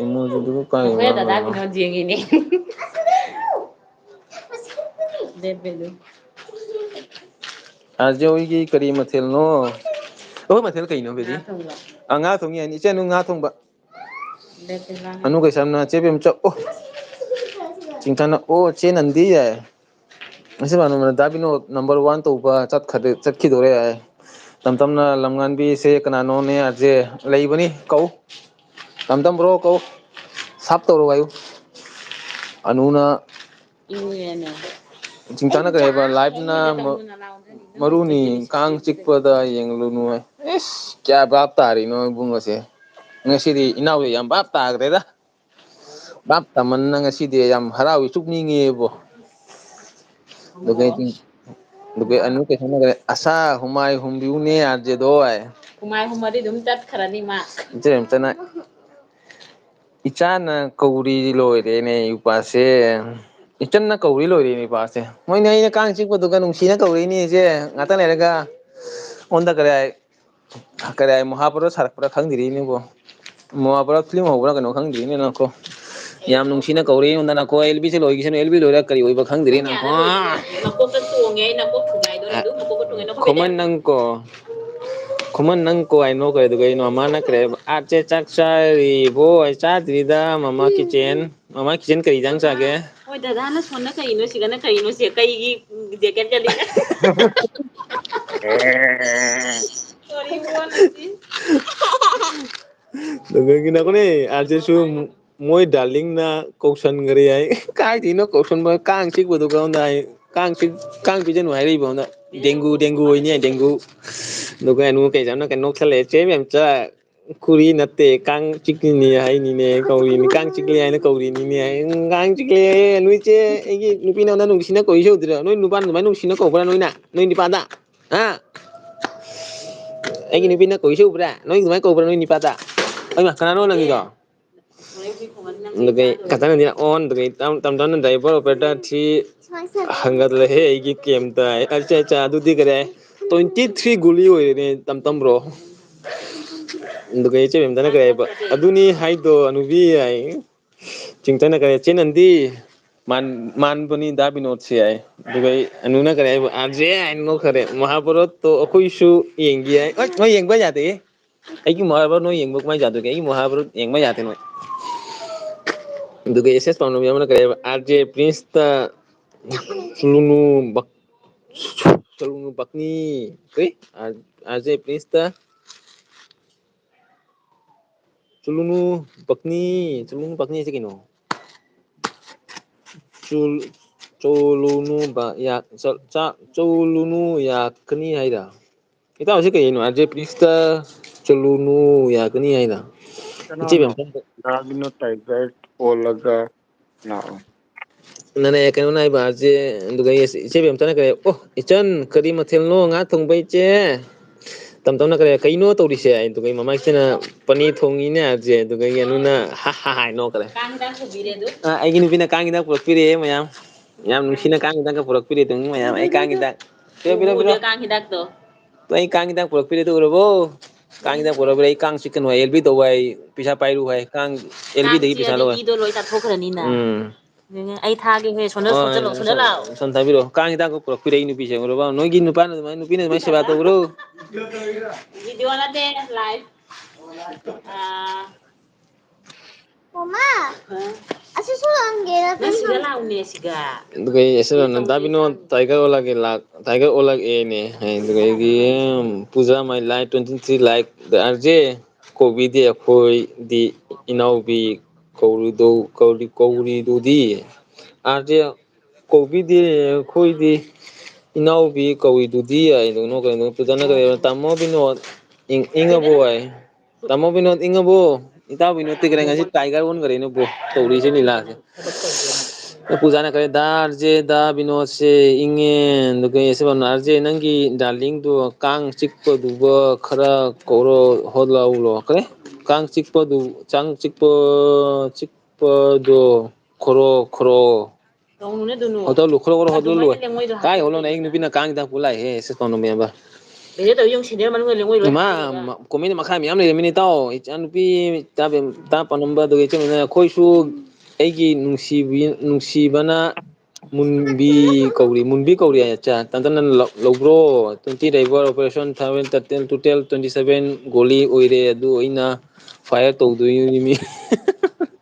ꯏꯃꯣꯖꯤꯗꯨꯕꯨ ꯀꯥꯏ ꯑꯩꯈꯣꯏ ꯗꯗꯥ ꯌꯥꯎꯔꯤꯅꯣ ꯕꯤꯅꯣꯟ ꯌꯦꯡꯉꯤꯅꯦ ꯂꯦꯞꯄꯦ ꯑꯥꯔꯖꯦ ꯍꯣꯏꯒꯤ ꯀꯔꯤ ꯃꯊꯦꯜꯅꯣ ꯑꯩꯈꯣꯏ ꯃꯊꯦꯜ ꯀꯩꯅꯣ ꯉꯥ ꯕꯦꯕꯤ ꯊꯣꯡꯕ ꯉꯥ ꯊꯣꯡꯉꯤ ꯍꯥꯏꯅꯤ ꯏꯆꯦ ꯅꯪ ꯉꯥ ꯊꯣꯡꯕ ꯂꯦꯞꯄꯦ ꯑꯅꯨ ꯂꯥꯡꯒꯅꯨ ꯀꯩꯁꯥꯝꯅ ꯆꯦꯕꯦꯝꯆꯥ ꯑꯣ ꯆꯤꯡꯊꯥꯅ ꯑꯣ ꯆꯦ ꯅꯟꯗꯤ ꯌꯥꯏ ꯗꯥ ꯕꯤꯅꯣꯠ ꯅꯝꯕꯔ 1 ꯇꯧꯕ ꯆꯠꯈꯤꯗꯣꯔꯦ ꯍꯥꯏ ꯇꯝ ꯇꯝꯅ ꯂꯝꯉꯥꯟꯕꯤꯁꯦ ꯀꯅꯥꯅꯣꯅꯦ ꯑꯥꯔꯖꯦ ꯂꯩꯕꯅꯤ ꯀꯧ ꯇꯝ ꯇꯝ ꯕ꯭ꯔꯣ ꯀꯧ ꯁꯥꯞ ꯇꯧꯔꯣ ꯍꯥꯏꯌꯨ ꯑꯅꯨꯅ ꯏꯪꯉꯦꯅꯦ ꯆꯤꯡꯇꯥꯅ ꯀꯔꯤ ꯍꯥꯏꯕ ꯂꯥꯏꯐꯅ ꯃꯔꯨꯅꯤ ꯀꯥꯡ ꯆꯤꯛꯄꯗ ꯌꯦꯡꯂꯨꯅꯨ ꯍꯥꯏ ꯏꯁ ꯀꯌꯥ ꯚꯥꯞ ꯇꯥꯔꯤꯅꯣ ꯏꯕꯨꯡꯉꯣꯁꯦ ꯉꯁꯤꯗꯤ ꯏꯅꯥꯎꯁꯦ ꯌꯥꯝ ꯚꯥꯞ ꯇꯥꯈ꯭ꯔꯦꯗ ꯚꯥꯞ ꯇꯥꯃꯟꯅ ꯉꯁꯤꯗꯤ ꯌꯥꯝ ꯍꯔꯥꯎꯏ ꯆꯨꯞꯅꯤꯡꯉꯦꯕꯣ ꯑꯗꯨꯒ ꯑꯅꯨ ꯀꯩꯁꯥꯅ ꯑꯁꯥ ꯍꯨꯃꯥꯏ ꯍꯨꯝꯕꯤꯌꯨꯅꯦ ꯑꯥꯔꯖꯦꯗꯣ ꯍꯥꯏ ꯍꯨꯃꯥꯏ ꯍꯨꯝꯃꯗꯤ ꯑꯗꯨꯝ ꯇꯠꯈ꯭ꯔꯅꯤ ꯃꯥ ꯏꯆꯦꯕꯦꯝꯆꯥꯅ ꯏꯆꯥꯅ ꯀꯧꯔꯤ ꯂꯣꯏꯔꯦꯅꯦ ꯏꯄꯥꯁꯦ ꯏꯆꯟꯅ ꯀꯧꯔꯤ ꯂꯣꯏꯔꯦ ꯏꯄꯥꯁꯦ ꯃꯣꯏꯅ ꯑꯩꯅ ꯀꯥꯡ ꯆꯤꯛꯄꯗꯨꯒ ꯅꯨꯡꯁꯤꯅ ꯀꯧꯔꯛꯏꯅꯦꯁꯦ ꯉꯥꯛꯇꯪ ꯂꯩꯔꯒ ꯑꯣꯟꯗ ꯀꯔꯤ ꯍꯥꯏ ꯃꯍꯥꯚꯥꯔꯠ ꯁꯥꯔꯛꯄ꯭ꯔꯥ ꯈꯪꯗ꯭ꯔꯤꯅꯦꯕꯣ ꯃꯍꯥꯚꯥꯔꯠ ꯐꯤꯂꯝ ꯍꯧꯕ꯭ꯔꯥ ꯀꯩꯅꯣ ꯈꯪꯗ꯭ꯔꯤꯅꯦ ꯅꯀꯣ ꯌꯥꯝ ꯅꯨꯡꯁꯤꯅ ꯀꯧꯔꯛꯏꯉꯣꯟꯗꯅꯀꯣ ꯑꯦꯜꯕꯤꯁꯦ ꯂꯣꯏꯒꯤꯁꯅꯨ ꯑꯦꯜꯕꯤ ꯂꯣꯏꯔ ꯀꯔꯤ ꯑꯣꯏꯕ ꯈꯪꯗ꯭ꯔꯤꯅꯀꯣ ꯃꯀꯣꯛꯇ ꯇꯣꯡꯉꯦ ꯑꯩ ꯅꯀꯣꯛ ꯊꯨꯒꯥꯏꯗꯣꯔꯦ ꯑꯗꯨ ꯃꯀꯣꯛꯇ ꯇꯣꯡꯉꯦ ꯈꯨꯃꯟ ꯅꯪꯀꯣ ꯈꯨꯃꯟ ꯅꯪ ꯀꯣ ꯍꯥꯏꯅꯣ ꯀꯔꯤ ꯀꯩꯅꯣ ꯃꯥꯅ ꯀꯔꯤ ꯑꯥꯔꯁꯦ ꯆꯥꯛ ꯆꯥꯔꯤꯕꯣ ꯆꯥꯗ꯭ꯔꯤꯗ ꯃꯃꯥ ꯀꯤꯆꯦꯟ ꯀꯔꯤ ꯏꯟꯖꯥꯡ ꯆꯥꯒꯦ ꯍꯣꯏ ꯗꯗꯥꯅ ꯁꯣꯝꯅ ꯀꯩꯅꯣ ꯁꯤꯗꯅ ꯀꯩꯅꯣ ꯁꯤ ꯀꯩꯒꯤ ꯖꯦꯀꯦꯠꯀ ꯂꯤꯠꯂꯦ ꯑꯥꯔꯖꯦꯁꯨ ꯃꯣꯏ ꯗꯥꯔꯂꯤꯡꯅ ꯀꯧꯁꯟꯈ꯭ꯔꯦ ꯍꯥꯏ ꯀꯥꯏꯗꯩꯅꯣ ꯀꯧꯁꯟꯕ ꯀꯥꯡ ꯆꯤꯛꯄꯗꯨ ꯍꯥꯏ ꯀꯥꯡ ꯄꯤꯖꯅꯨ ꯍꯥꯏꯔꯤꯕ ꯗꯦꯡꯒꯨ ꯑꯣꯏꯅꯤ ꯗꯦꯡꯒꯨ ꯑꯗꯨꯒ ꯅꯣꯛꯁꯜꯂꯛꯑꯦ ꯆꯦꯕꯦꯝꯆꯥ ꯈꯨꯔꯤ ꯅꯠꯇꯦ ꯀꯥꯡ ꯆꯤꯛꯂꯤꯅꯤ ꯍꯥꯏꯅꯤꯅꯦ ꯀꯧꯔꯤꯅꯤ ꯀꯥꯡ ꯆꯤꯛꯂꯤ ꯍꯥꯏꯅ ꯀꯧꯔꯤꯅꯤꯅꯦ ꯀꯥꯡ ꯆꯤꯛꯂꯦ ꯅꯣꯏꯁꯦ ꯑꯩꯒꯤ ꯅꯨꯄꯤ ꯅꯉꯣꯟꯗ ꯅꯨꯡꯁꯤꯅ ꯀꯧꯔꯤꯁꯦ ꯎꯗ꯭ꯔꯣ ꯅꯣꯏ ꯅꯨꯄꯥꯅ ꯑꯗꯨꯃꯥꯏꯅ ꯅꯨꯡꯁꯤꯅ ꯀꯧꯕ꯭ꯔꯥ ꯅꯣꯏ ꯅꯨꯄꯥꯗ ꯍꯥ ꯑꯩꯒꯤ ꯅꯨꯄꯤꯅ ꯀꯧꯔꯤꯁꯦ ꯎꯕ꯭ꯔꯥ ꯅꯣꯏ ꯑꯗꯨꯃꯥꯏꯅ ꯀꯧꯕ꯭ꯔꯥ ꯅꯣꯏ ꯅꯨꯄꯥꯗ ꯀꯅꯥꯅꯣ ꯅꯪꯒꯤꯗꯣ ꯗ꯭ꯔꯥꯏꯚꯔ ꯑꯣꯄꯔꯦꯇꯔ ꯊꯤ ꯍꯪꯒꯠꯂꯍꯦ ꯑꯩꯒꯤ ꯀꯦꯝꯇ ꯑꯗꯨꯗꯤ ꯀꯔꯤ 23 ꯒꯨꯂꯤ ꯑꯣꯏꯔꯦꯅꯦ ꯇꯝꯕ꯭ꯔꯣ ꯑꯗꯨꯒ ꯏꯆꯦꯕꯦꯝꯆꯥꯅ ꯀꯔꯤ ꯍꯥꯏꯕ ꯑꯗꯨꯅꯤ ꯍꯥꯏꯗꯣ ꯍꯅꯨꯕꯤ ꯍꯥꯏ ꯆꯤꯡꯇꯅ ꯀꯔꯤ ꯆꯦ ꯅꯟꯗꯤ ꯃꯥꯟꯕꯅꯤ ꯗꯥ ꯕꯤꯅꯣꯠꯁꯦ ꯍꯥꯏ ꯑꯗꯨꯒ ꯑꯅꯨꯅ ꯀꯔꯤ ꯍꯥꯏꯕ ꯑꯥꯔꯖꯦ ꯍꯥꯏꯅ ꯅꯣꯛꯈ꯭ꯔꯦ ꯃꯍꯥꯚꯥꯔꯠꯇꯣ ꯑꯩꯈꯣꯏꯁꯨ ꯌꯦꯡꯒꯦ ꯍꯥꯏ ꯅꯣꯏ ꯌꯦꯡꯕ ꯌꯥꯗꯦ ꯑꯩꯒꯤ ꯃꯍꯥꯚꯥꯔꯠ ꯅꯣꯏ ꯌꯦꯡꯕ ꯀꯃꯥꯏꯅ ꯌꯥꯗꯣꯏꯒꯦ ꯑꯩꯒꯤ ꯃꯍꯥꯚꯥꯔꯠ ꯌꯦꯡꯕ ꯌꯥꯗꯦ ꯅꯣꯏ ꯑꯗꯨꯒ ꯑꯦꯁ ꯄꯥꯎꯅꯝ ꯑꯃꯅ ꯀꯔꯤ ꯍꯥꯏꯕ ꯑꯥꯔꯖꯦ ꯄ꯭ꯔꯤꯟꯁꯇ ꯑꯥꯔꯖꯦ ꯄ꯭ꯔꯤꯟꯁꯇ ꯍꯥꯏꯁꯦ ꯀꯩꯅꯣ ꯆꯣꯂꯨꯅꯨ ꯌꯥꯀꯅꯤ ꯍꯥꯏꯔ ꯏꯇꯥꯎ ꯁꯤ ꯀꯩꯅꯣ ꯑꯥꯔꯖꯦ ꯄ꯭ꯔꯤꯟꯁꯇ ꯆꯣꯂꯨꯅꯨ ꯌꯥꯀꯅꯤ ꯍꯥꯏꯔ ꯀꯅꯥꯅꯣ ꯗꯥ ꯕꯤꯅꯣꯠ ꯇꯥꯏꯒꯔ ꯑꯣꯜꯂꯒ ꯂꯥꯛꯑꯣ ꯀꯩꯅꯣꯅ ꯍꯥꯏꯕ ꯑꯥꯔꯖꯦ ꯑꯗꯨꯒ ꯏꯆꯦꯕꯦꯝꯆꯥꯅ ꯀꯔꯤ ꯑꯣ ꯏꯆꯟ ꯀꯔꯤ ꯃꯊꯦꯜꯅꯣ ꯉꯥ ꯊꯣꯡꯕ ꯏꯆꯦ ꯇꯝ ꯇꯝꯅ ꯀꯩꯅꯣ ꯇꯧꯔꯤꯁꯦ ꯑꯗꯨꯒ ꯃꯃꯥꯏꯁꯤꯅ ꯄꯅꯤꯔ ꯊꯣꯡꯉꯤꯅꯦ ꯑꯥꯔꯖꯦ ꯑꯗꯨꯒ ꯑꯅꯨꯅ ꯍꯥ ꯍꯥ ꯅꯣꯛꯈ꯭ꯔꯦ ꯑꯩꯒꯤ ꯅꯨꯄꯤꯅ ꯀꯥꯡ ꯍꯤꯗꯥꯛ ꯄꯨꯔꯛꯄꯤꯔꯦ ꯃꯌꯥꯝ ꯌꯥꯝ ꯅꯨꯡꯁꯤꯅ ꯀꯥꯡ ꯍꯤꯗꯥꯛꯀ ꯄꯨꯔꯛꯄꯤꯔꯦ ꯃꯌꯥꯝ ꯑꯩ ꯀꯥꯡ ꯍꯤꯗꯥꯛ ꯀꯥꯡ ꯍꯤꯗꯥꯛꯇꯣ ꯑꯩ ꯀꯥꯡ ꯍꯤꯗꯥꯛ ꯄꯨꯔꯛꯄꯤꯔꯦ ꯎꯔꯕꯣ ꯀꯥꯡ ꯍꯤꯗꯥꯛ ꯄꯨꯔꯛꯄꯤꯔꯦ ꯑꯩ ꯀꯥꯡ ꯆꯤꯛꯀꯅꯨ ꯑꯦꯜ ꯕꯤ ꯇꯧꯕ ꯑꯩ ꯄꯩꯁꯥ ꯄꯥꯏꯔꯨ ꯍꯥꯏ ꯀꯥꯡ ꯑꯦꯜꯕꯤꯗꯒꯤ ꯄꯩꯁꯥ ꯂꯧ ꯏꯗꯣ ꯂꯣꯏ ꯆꯥꯊꯣꯛꯈ꯭ꯔꯅꯤꯅ ꯑꯩ ꯊꯥꯒꯦꯍꯦ ꯁꯣꯟꯗ ꯂꯥꯛꯑꯣ ꯁꯣꯝꯗ ꯊꯥꯕꯤꯔꯛꯑꯣ ꯀꯥꯡ ꯍꯤꯗꯥꯛꯀ ꯄꯨꯔꯛꯄꯤꯔꯛꯏ ꯅꯨꯄꯤꯁꯦ ꯎꯔꯕ ꯅꯣꯏꯒꯤ ꯅꯨꯄꯤꯅ ꯑꯗꯨꯃꯥꯏꯅ ꯁꯦꯕꯥ ꯇꯧꯕ꯭ꯔꯣ ꯚꯤꯗꯤꯑꯣ ꯅꯠꯇꯦ live Mama, así sulang Nang siga laune siga. Dugai ese Dabino Tiger Olag Tiger Olag ne dugai puja my life 23 like the RJ COVID khoi di inaubi kauri do di RJ COVID khoi di inaubi kauri do di ai no ka no puja na ka tamo bino inga boy tamo bino inga bo ita bino tigre ngasi tiger on gare no bo kauri se nila puja na kare da RJ da bino se ingen dugai ese ban RJ nangi darling do kang chikpo du bo khara koro hodla ulo kare kang chikpo du chikpo do khoro Dong ne dunu. hotel lu khoro hotel lu kai holo na ing nupina kang da pulai he se tono me ba Bede to yung senior man ngel ngoy lo. ma komini makha mi amle mini tao ichan nupi ta panamba do icham na khoi su aigi nungsibana munbi kauri acha tantan logro 20 driver operation thawen total 27 goli oire adu ina fire to do mi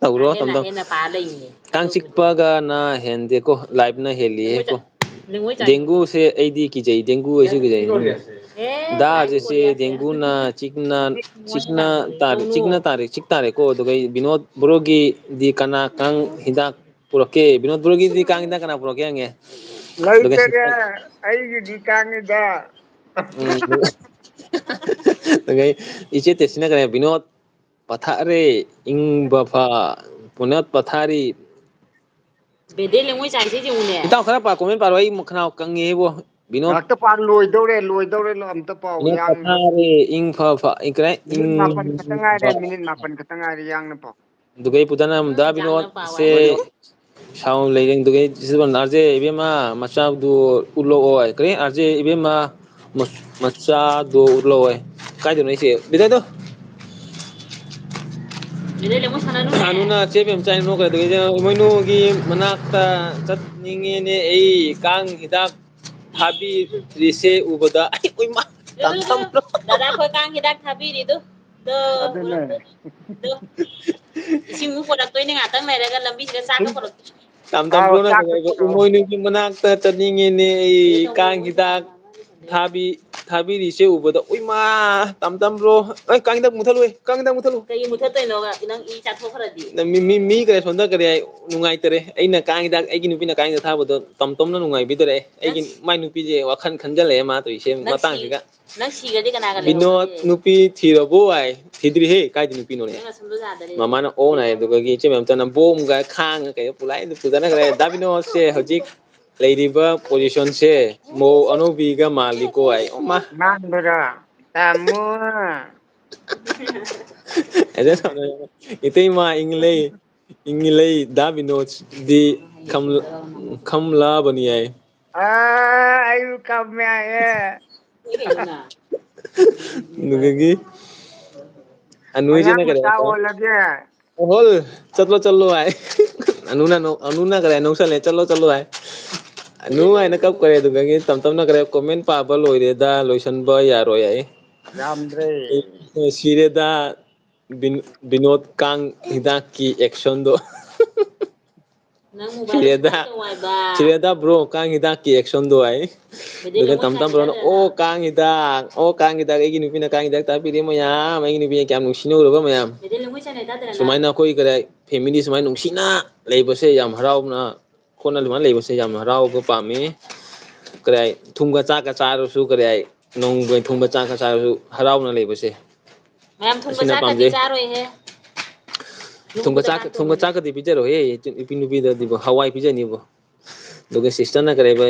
tawro tamdam Hena pa lai ni. kang chikpaga na hende ko live na heli ko Lengoy cha. dengue se aidi ki jai dengue isu ki jai da jese dengue na chikna tare ko do gai binod brogi di kana kang hidak purake binod brogi di kang hidak kana purake nge do gai ꯂꯩꯇꯔꯦ ꯑꯩꯒꯤꯗꯤ ꯀꯥꯡꯉꯤꯗ do gai iche tesina kare binod pathare ing bafa punat pathari Bede lengoy cha ise june. itaw khara pa comment paro ai khana kange bo binod ꯉꯥꯛꯇ ꯄꯥꯟ ꯂꯣꯏꯗꯧꯔꯦ ꯑꯝꯇ ꯄꯥꯎ binod ꯌꯥꯡꯅ pathare ing fa ikra ing minute 8 ꯈꯛꯇ ꯉꯥꯏꯔꯦ ꯃꯤꯅꯤꯠ 8 ꯈꯛꯇ ꯉꯥꯏꯔꯦ ꯌꯥꯡꯅ ꯄꯥꯎ dugai putana da binod se sound leiding dugai sibon arje ibema macha du ulo oi kre arje ibema macha du ulo oi kai do nei se bidai do Bede lengoy sananu. anuna chebem chai no ka dugai moinu gi manakta chat ninge ne ei kang hidak habi rise ubada ai oi ma tam tam Dada khoi kang hidak thabiri do. Do ꯑꯗꯨꯅꯦ do. Ising mu podak toy ni ngatang lerega lambi sida sa ka podak. tam tam ꯑꯥꯎ pro na ꯆꯥꯛꯇ ꯄꯨꯔꯛꯑꯣ moinu gi manakta chat ninge ne ei kang hidak ꯊꯥꯕꯤꯔꯤꯁꯦ ꯎꯕꯗ ꯎꯏꯃꯥ ꯇꯝꯕ꯭ꯔꯣ ꯑꯩ ꯀꯥꯡꯗ ꯃꯨꯊꯠꯂꯨꯏ ꯀꯥꯡꯗ ꯃꯨꯊꯠꯂꯨ Kay mutatoy no nang I chatthokradi. ꯃꯤ ꯀꯔꯤ ꯁꯣꯝꯗ ꯀꯔꯤ ꯅꯨꯡꯉꯥꯏꯇꯔꯦ ꯑꯩꯅ ꯀꯥꯡ ꯍꯤꯗꯥꯛ ꯑꯩꯒꯤ ꯅꯨꯄꯤꯅ ꯀꯥꯡ ꯍꯤꯗꯥꯛ ꯊꯥꯕꯗꯣ ꯇꯝꯅ ꯅꯨꯡꯉꯥꯏꯕꯤꯗꯔꯦ ꯑꯩꯒꯤ ꯃꯥꯏ ꯅꯨꯄꯤꯁꯦ ꯋꯥꯈꯜ ꯈꯟꯖꯜꯂꯛꯑꯦ ꯃꯥ ꯇꯧꯔꯤꯁꯦ ꯃꯇꯥꯡꯁꯤꯒ Nang sigadi kanaga ꯕꯤꯅꯣꯠ lehogadi. ꯅꯨꯄꯤ ꯊꯤꯔꯕꯣ ꯍꯥꯏ ꯊꯤꯗ꯭ꯔꯤꯍꯦ ꯀꯥꯏꯗꯤ ꯅꯨꯄꯤꯅꯣꯅꯦ ꯃꯃꯥꯅ ꯑꯣꯟ ꯍꯥꯏ ꯑꯗꯨꯒ ꯏꯆꯦ ꯃꯦꯝꯆꯥꯅ ꯕꯣꯝꯒ ꯈꯥꯡꯉ ꯀꯩ ꯄꯨꯂꯥꯏ ꯄꯨꯖꯅꯈ꯭ꯔꯦ ꯗꯥ ꯕꯤꯅꯣꯠꯁꯦ ꯍꯧꯖꯤꯛ ꯂꯩꯔꯤꯕ ꯄꯣꯖꯤꯁꯟꯁꯦ ꯃꯧ ꯑꯅꯧꯕꯤꯒ ꯃꯥꯜꯂꯤꯀꯣ ꯍꯥꯏ ꯑꯣꯃꯥ ꯃꯥꯟꯕꯔꯥ ꯇꯥꯃꯣ ꯏꯇꯩꯃꯥ ꯏꯪꯂꯩ ꯗꯥ ꯕꯤꯅꯣꯠꯗꯤ ꯈꯝꯂꯥꯕꯅꯤ ꯍꯥꯏ ꯑꯩꯁꯨ ꯀꯝꯃꯦ ꯍꯥꯏꯌꯦ ꯑꯗꯨꯗꯒꯤ ꯑꯅꯨꯏꯁꯤꯅ ꯑꯉꯥꯡ ꯀꯔꯤ ꯃꯆꯥ ꯑꯣꯜꯂꯒꯦ ꯍꯣꯜ ꯆꯠꯂꯣ ꯍꯥꯏ ꯑꯅꯨꯅ ꯀꯔꯤ ꯅꯣꯛꯁꯜꯂꯦ ꯆꯠꯂꯣ ꯍꯥꯏ ꯑꯅꯨ ꯍꯥꯏꯅ ꯀꯞꯈꯔꯦ ꯑꯗꯨꯗꯒꯤ ꯇꯞ ꯇꯞꯅ ꯀꯔꯦ ꯀꯣꯃꯦꯟ ꯄꯥꯕ ꯂꯣꯏꯔꯦꯗ ꯂꯣꯏꯁꯟꯕ ꯌꯥꯔꯣꯏ ꯍꯥꯏ ꯌꯥꯝꯗ꯭ꯔꯦ ꯁꯤꯔꯦꯗꯥ ꯕꯤꯅꯣꯠ ꯀꯥꯡ ꯍꯤꯗꯥꯛꯀꯤ ꯑꯦꯛꯁꯟꯗꯣ ꯁꯤꯔꯦꯗꯥ ꯕ꯭ꯔꯣ ꯀꯥꯡ ꯍꯤꯗꯥꯛꯀꯤ ꯑꯦꯛꯁꯟꯗꯣ ꯍꯥꯏ ꯑꯗꯨꯒ ꯇꯝ ꯕ꯭ꯔꯣꯅ ꯀꯥꯡ ꯍꯤꯗꯥꯛ ꯑꯩꯒꯤ ꯅꯨꯄꯤꯅ ꯀꯥꯡ ꯍꯤꯗꯥꯛ ꯇꯥꯛꯄꯤꯔꯦ ꯃꯌꯥꯝ ꯑꯩꯒꯤ ꯅꯨꯄꯤꯅ ꯀꯌꯥꯝ ꯅꯨꯡꯁꯤꯅ ꯎꯔꯕ ꯃꯌꯥꯝ ꯁꯨꯃꯥꯏꯅ ꯑꯩꯈꯣꯏ ꯀꯔꯤ ꯐꯦꯃꯤꯂꯤ ꯁꯨꯃꯥꯏꯅ ꯅꯨꯡꯁꯤꯅ ꯂꯩꯕꯁꯦ ꯌꯥꯝ ꯍꯔꯥꯎꯅ ꯈꯣꯠꯅ ꯑꯗꯨꯃꯥꯏꯅ ꯂꯩꯕꯁꯦ ꯌꯥꯝ ꯍꯔꯥꯎꯕ ꯄꯥꯝꯃꯤ ꯀꯔꯤ ꯊꯨꯝꯒ ꯆꯥꯛꯀ ꯆꯥꯔꯁꯨ ꯀꯔꯤ ꯅꯣꯡꯃ ꯊꯨꯝꯒ ꯆꯥꯛꯀ ꯆꯥꯔꯁꯨ ꯍꯔꯥꯎꯅ ꯂꯩꯕꯁꯦ Mayam thungba ꯑꯁꯤꯅ chakadi ꯄꯥꯝꯖꯩ charoi he. ꯊꯨꯝꯒ ꯆꯥꯛꯀꯗꯤ ꯄꯤꯖꯔꯣꯏꯍꯦ ꯅꯨꯄꯤꯗꯗꯤꯕꯣ ꯍꯋꯥꯏ ꯄꯤꯖꯅꯤꯕꯣ ꯑꯗꯨꯒ ꯁꯤꯁꯇꯔꯅ ꯀꯔꯤꯕ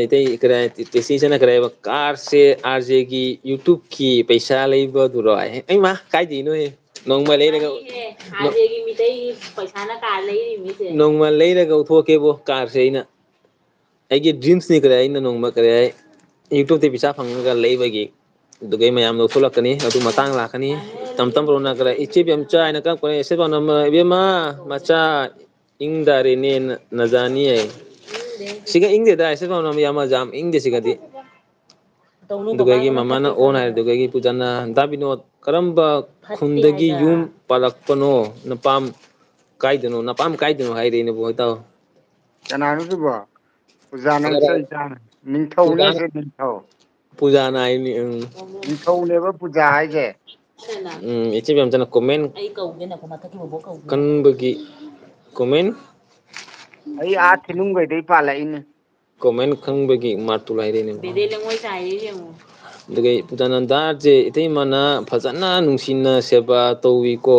ꯇꯦꯁꯤꯁꯅ ꯀꯔꯤꯕ ꯀꯥꯔꯁꯦ ꯑꯥꯔꯖꯦꯒꯤ ꯌꯨꯇꯨꯕꯀꯤ ꯄꯩꯁꯥ ꯂꯩꯕꯗꯨꯔꯣ ꯑꯩꯃ ꯀꯥꯏꯗꯩꯅꯣꯍꯦ ꯅꯣꯡꯃ ꯂꯩꯔꯒ Ajegi mitei paisana car leiri mise. ꯅꯣꯡꯃ ꯂꯩꯔꯒ ꯎꯊꯣꯛꯀꯦꯕꯣ ꯀꯥꯔꯁꯦ ꯑꯩꯒꯤ ꯗ꯭ꯔꯤꯝꯁꯅꯤ ꯀꯔꯤ ꯑꯩꯅ ꯅꯣꯡꯃ ꯀꯔꯤ ꯌꯨꯇꯨꯕꯇ ꯄꯩꯁꯥ ꯐꯪꯉꯒ ꯂꯩꯕꯒꯤ ꯑꯗꯨꯒ ꯃꯌꯥꯝ ꯂꯧꯊꯣꯛꯂꯛꯀꯅꯤ ꯑꯗꯨ ꯃꯇꯥꯡ ꯂꯥꯛꯀꯅꯤ ꯇꯝ ꯕ꯭ꯔꯣꯅ ꯈꯔ ꯏꯆꯦ ꯏꯕꯦꯝꯆꯥ ꯍꯥꯏꯅ ꯀꯛꯄꯅꯦ ꯏꯕꯦꯝꯃ ꯃꯆꯥ ꯏꯪꯗꯔꯦꯅꯦ ꯅꯖꯥꯅꯤ ꯍꯥꯏ ꯁꯤꯒ ꯏꯪꯗꯦꯗ ꯌꯥꯝ ꯏꯪꯗꯦ ꯁꯤꯒꯗꯤ ꯑꯗꯨꯒ ꯃꯃꯥꯅ ꯑꯣꯟ ꯍꯥꯏꯔꯦ ꯑꯗꯨꯒ ꯄꯨꯖꯥꯅ ꯗꯥ ꯕꯤꯅꯣꯠ ꯀꯔꯝꯕ ꯈꯨꯟꯗꯒꯤ ꯌꯨꯝ ꯄꯥꯜꯂꯛꯄꯅꯣ ꯀꯥꯏꯗꯅꯣ ꯅꯄꯥꯝ ꯀꯥꯏꯗꯅꯣ ꯍꯥꯏꯔꯦꯅꯦꯕꯣ ꯏꯇꯥꯎ ꯀꯅꯥꯅꯣ ꯁꯤꯕꯣ ꯄꯨꯖꯥꯅ ꯆꯩ ꯆꯥꯅꯤ ꯅꯤꯡꯊꯧꯅꯦ ꯍꯥꯏꯁꯦ ꯅꯤꯡꯊꯧ ꯄꯨꯖꯥꯅ ꯍꯥꯏꯅꯤ ꯅꯤꯡꯊꯧꯅꯦꯕ ꯄꯨꯖꯥ ꯍꯥꯏꯁꯦ ꯏꯆꯦ ꯕꯦꯝꯆꯥꯅ ꯀꯣꯃꯦꯟ ꯀꯟꯕꯒꯤ ꯀꯣꯃꯦꯟ ꯑꯩ ꯑꯥ ꯊꯤꯅꯨꯡꯒꯩꯗꯩ ꯄꯥꯜꯂꯛꯏꯅꯦ ꯀꯣꯃꯦꯟ ꯈꯪꯕꯒꯤ ꯃꯥꯔꯇꯨꯜ ꯍꯥꯏꯔꯦꯅꯦ ꯑꯗꯨꯒꯤ ꯄꯨꯖꯥꯅꯟꯗꯥꯁꯦ ꯏꯇꯩꯃꯅ ꯐꯖꯅ ꯅꯨꯡꯁꯤꯅ ꯁꯦꯕꯥ ꯇꯧꯋꯤꯀꯣ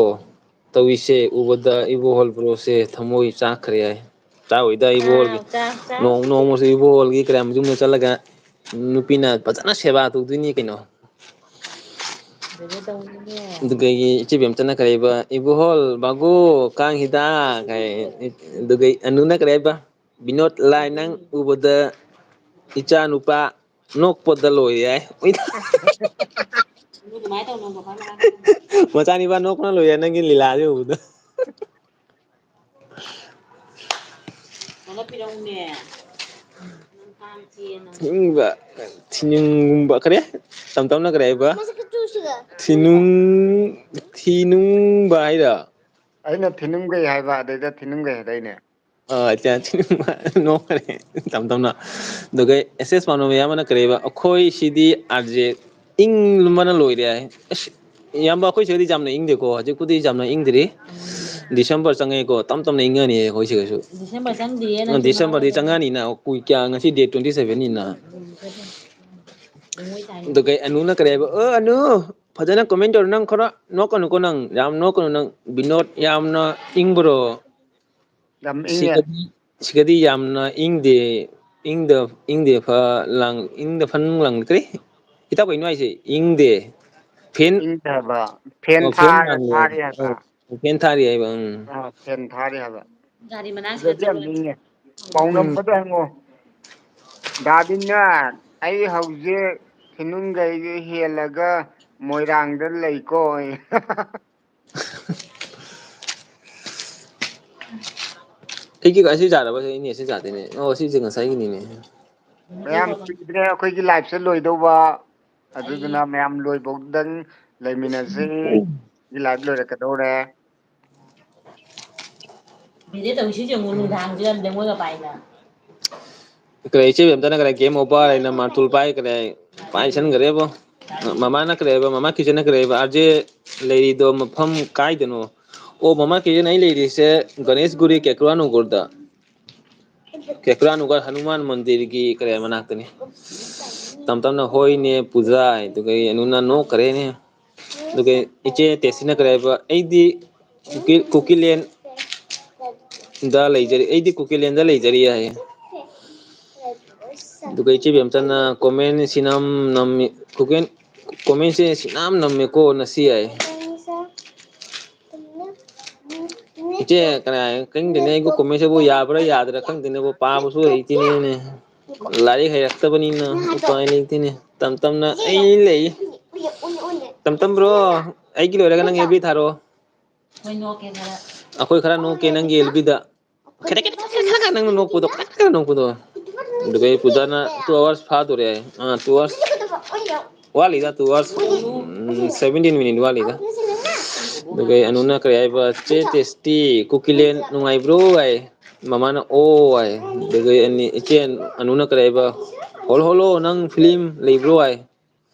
ꯇꯧꯏꯁꯦ ꯎꯕꯗ ꯏꯕꯣꯍꯜ ꯕ꯭ꯔꯣꯁꯦ ꯊꯃꯣꯏ ꯆꯥꯛꯈ꯭ꯔꯦ ꯍꯥꯏ ꯆꯥꯛꯑꯣꯏꯗ ꯏꯕꯨꯡꯉꯣꯒꯤ ꯅꯣꯡꯃꯁꯨ ꯏꯕꯨꯡꯉꯣꯒꯤ ꯀꯔꯝ ꯌꯨꯝꯗ ꯆꯠꯂꯒ ꯅꯨꯄꯤꯅ ꯐꯖꯅ ꯁꯦꯕꯥ ꯇꯧꯗꯣꯏꯅꯤ ꯀꯩꯅꯣ ꯑꯗꯨꯒꯤ ꯏꯆꯦ ꯕꯦꯝꯆꯥꯅ ꯀꯔꯤꯕ ꯏꯕꯨꯍꯣꯜ ꯕꯥꯕꯨ ꯀꯥꯡ ꯍꯤꯗꯥꯛ ꯑꯗꯨꯒ ꯑꯅꯨꯅ ꯀꯔꯤ ꯍꯥꯏꯕ ꯕꯤꯅꯣꯠ ꯂꯥꯏ ꯅꯪ ꯎꯕꯗ ꯏꯆꯥ ꯅꯨꯄꯥ ꯅꯣꯛꯄꯗ ꯂꯣꯏꯔꯦ ꯍꯥꯏ ꯃꯆꯥꯅꯤꯄꯥ ꯅꯣꯛꯄꯅ ꯂꯣꯏꯔꯦ ꯅꯪꯒꯤ ꯂꯤꯂꯥꯁꯦ ꯎꯕꯗ ꯊꯤꯅꯤꯡꯕ ꯊꯤꯅꯤꯡꯕ ꯀꯔꯤ ꯇꯝ ꯇꯝꯅ ꯀꯔꯤ ꯍꯥꯏꯕ ꯊꯤꯅꯨꯡꯕ ꯍꯥꯏꯔꯣ ꯑꯩꯅ ꯊꯤꯅꯨꯡꯒꯩ ꯍꯥꯏꯕ ꯑꯗꯩꯗ ꯊꯤꯅꯨꯡꯒꯩ ꯍꯥꯏꯗꯥꯏꯅꯦ ꯅꯣꯛꯈꯔꯦ ꯇꯝ ꯇꯝꯅ ꯑꯗꯨꯒ ꯑꯦꯁ ꯄꯥꯝꯅꯕ ꯑꯃꯅ ꯀꯔꯤꯕ ꯑꯩꯈꯣꯏ ꯁꯤꯗꯤ ꯑꯥꯔꯖꯦ ꯏꯪꯕꯅ ꯂꯣꯏꯔꯦ ꯍꯥꯏ ꯑꯁ ꯏꯌꯥꯝꯕ ꯑꯩꯈꯣꯏ ꯁꯤꯗꯗꯤ ꯌꯥꯝꯅ ꯏꯪꯗꯦꯀꯣ ꯍꯧꯖꯤꯛꯄꯨꯗꯤ ꯌꯥꯝꯅ ꯏꯪꯗ꯭ꯔꯤ ꯗꯤꯁꯦꯝꯕꯔ ꯆꯪꯉꯛꯏꯀꯣ ꯇꯞ ꯇꯞꯅ ꯏꯪꯉꯅꯤ ꯑꯩꯈꯣꯏ ꯁꯤꯗꯁꯨ ꯗꯤꯁꯦꯝꯕꯔꯗꯤ ꯆꯪꯉꯛꯑꯅꯤꯅ ꯀꯨꯏ ꯀꯌꯥ ꯉꯁꯤ ꯗꯦꯠ 27ꯅꯤꯅ ꯑꯗꯨꯒ ꯑꯅꯨꯅ ꯀꯔꯤ ꯍꯥꯏꯕ ꯑꯅꯨ ꯐꯖꯅ ꯀꯣꯃꯦꯟ ꯇꯧꯔ ꯅꯪ ꯈꯔ ꯅꯣꯛꯀꯅꯨꯀꯣ ꯅꯪ ꯌꯥꯝ ꯅꯣꯛꯀꯅꯨ ꯅꯪ ꯕꯤꯅꯣꯠ ꯌꯥꯝꯅ ꯏꯪꯕ꯭ꯔꯣ ꯌꯥꯝ ꯏꯪꯉꯦ ꯁꯤꯗꯗꯤ ꯌꯥꯝꯅ ꯏꯪꯗꯦ ꯐꯟ ꯂꯪ ꯀꯔꯤ ꯏꯇꯥꯎ ꯀꯩꯅꯣ ꯍꯥꯏꯁꯦ ꯏꯪꯗꯦ ꯐꯦꯟ ꯏꯪꯗꯦ ꯍꯥꯏꯕ ꯐꯦꯟ ꯊꯥꯔꯤ ꯍꯥꯏꯕ ꯐꯦꯟ ꯊꯥꯔꯤ ꯍꯥꯏꯕ ꯐꯦꯟ ꯊꯥꯔꯤ ꯍꯥꯏꯕ ꯒꯥꯔꯤ ꯃꯅꯥꯛꯁꯤꯗ ꯁꯤꯗꯗꯤ ꯌꯥꯝ ꯆꯠꯂꯨꯔꯦ ꯏꯪꯉꯦ ꯄꯥꯎꯅꯝꯕꯗ ꯍꯪꯉꯣ ꯗꯥꯗꯤꯅꯦ ꯑꯩ ꯍꯧꯖꯤꯛ ꯊꯤꯅꯨꯡꯒꯩꯒꯤ ꯍꯦꯜꯂꯒ ꯃꯣꯏꯔꯥꯡꯗ ꯂꯩꯀꯣ ꯑꯩꯒꯤ ꯑꯁꯤ ꯌꯥꯗꯕ ꯑꯩꯅꯦ ꯑꯁꯤ ꯌꯥꯗꯦꯅꯦ ꯑꯣ ꯁꯤꯁꯦ ꯉꯁꯥꯏꯒꯤꯅꯤꯅꯦ ꯃꯌꯥꯝ ꯀꯨꯏꯗ꯭ꯔꯦ ꯑꯩꯈꯣꯏꯒꯤ ꯂꯥꯏꯐꯁꯦ ꯂꯣꯏꯗꯧꯕ ꯑꯗꯨꯗꯨꯅ ꯃꯌꯥꯝ ꯂꯣꯏꯐꯧꯗꯪ ꯂꯩꯃꯤꯟꯅꯁꯤ ꯂꯥꯏꯐ ꯂꯣꯏꯔꯛꯀꯗꯧꯔꯦ ꯇꯧꯏꯁꯤ ꯌꯦꯡꯉꯨ ꯅꯨꯡꯗꯥꯡꯁꯤꯗ ꯂꯩꯉꯣꯏꯒ ꯄꯥꯏꯅ ꯏꯆꯦ ꯕꯦꯝꯆꯥꯅ ꯀꯔꯤ ꯒꯦꯝ ꯑꯣꯚꯔ ꯍꯥꯏꯅ ꯃꯥꯔꯇꯨꯜ ꯄꯥꯏꯈꯔꯦ ꯄꯥꯏꯁꯟꯈ꯭ꯔꯦꯕꯣ ꯃꯃꯥꯅ ꯀꯔꯤ ꯃꯃꯥ ꯀꯤꯆꯟꯅ ꯀꯔꯤ ꯑꯥꯔꯖꯦ ꯂꯩꯔꯤꯗꯣ ꯃꯐꯝ ꯀꯥꯏꯗꯅꯣ ꯑꯣ ꯃꯃꯥ ꯀꯤꯆꯟ ꯑꯩ ꯂꯩꯔꯤꯁꯦ ꯒꯅꯦꯁꯒꯨꯔꯤ ꯀꯦꯀ꯭ꯔꯥꯅꯨꯒꯣꯔꯗ ꯀꯦꯀ꯭ꯔꯥꯅꯨꯒꯔ ꯍꯅꯨꯃꯥꯟ ꯃꯟꯗꯤꯔꯒꯤ ꯀꯔꯤ ꯃꯅꯥꯛꯇꯅꯤ ꯇꯞ ꯇꯞꯅ ꯍꯣꯏꯅꯦ ꯄꯨꯖꯥ ꯑꯗꯨꯒ ꯑꯅꯨꯅ ꯅꯣꯛꯈꯔꯦꯅꯦ ꯑꯗꯨꯒ ꯏꯆꯦ ꯇꯦꯁꯤꯅ ꯀꯔꯤ ꯍꯥꯏꯕ ꯑꯩꯗꯤ ꯀꯨꯀꯤꯂꯦꯟ ꯗ ꯂꯩꯖꯔꯤ ꯑꯩꯗꯤ ꯀꯨꯀꯤꯂꯦꯟꯗ ꯂꯩꯖꯔꯤ ꯍꯥꯏ ꯑꯗꯨꯒ ꯏꯆꯦ ꯕꯦꯝꯆꯥꯅ ꯀꯣꯃꯦꯟꯁꯤꯅ ꯅꯝꯃꯤ ꯀꯣꯃꯦꯟꯁꯦ ꯁꯤꯅꯥꯝ ꯅꯝꯃꯦꯀꯣ ꯅꯁꯤ ꯍꯥꯏ ꯏꯆꯦ ꯀꯅꯥ ꯈꯪꯗꯦꯅꯦ ꯑꯩꯕꯨ ꯀꯣꯃꯦꯟꯁꯤꯕꯨ ꯌꯥꯕ꯭ꯔꯥ ꯌꯥꯗ꯭ꯔꯥ ꯈꯪꯗꯦꯅꯦꯕꯨ ꯄꯥꯕꯁꯨ ꯍꯩꯇꯦꯅꯦ ꯂꯥꯏꯔꯤꯛ ꯍꯩꯔꯛꯇꯕꯅꯤꯅ ꯎꯄꯥꯏ ꯂꯩꯇꯦꯅꯦ ꯇꯝ ꯇꯝꯅ ꯑꯩ ꯂꯩ ꯇꯝꯇꯝ ꯕ꯭ꯔꯣ ꯑꯩꯒꯤ ꯂꯣꯏꯔꯒ ꯅꯪ ꯑꯦꯐꯕꯤ ꯊꯥꯔꯛꯑꯣ ꯑꯩꯈꯣꯏ ꯈꯔ ꯅꯣꯛꯀꯦ ꯅꯪꯒꯤ ꯑꯦꯜꯕꯤꯗ ꯅꯪꯅ ꯅꯣꯛꯄꯗꯣ ꯑꯗꯨꯒ ꯄꯨꯖꯥꯅ 2 hours ꯐꯥꯗꯣꯔꯦ 2 hours ꯋꯥꯠꯂꯤꯗ 2 hours 17 minutes ꯋꯥꯠꯂꯤꯗ ꯑꯗꯨꯒ ꯑꯅꯨꯅ ꯀꯔꯤ ꯍꯥꯏꯕ ꯆꯦ ꯇꯦꯁꯇꯤ ꯀꯨꯀꯤꯂꯦꯟ ꯅꯨꯡꯉꯥꯏꯕ꯭ꯔꯣ ꯍꯥꯏ ꯃꯃꯥꯅ ꯑꯣ ꯍꯥꯏ ꯑꯗꯨꯒ ꯏꯆꯦ ꯑꯅꯨꯅ ꯀꯔꯤ ꯍꯥꯏꯕ ꯍꯣꯜꯂꯣ ꯅꯪ ꯐꯤꯂꯝ ꯂꯩꯕ꯭ꯔꯣ ꯍꯥꯏ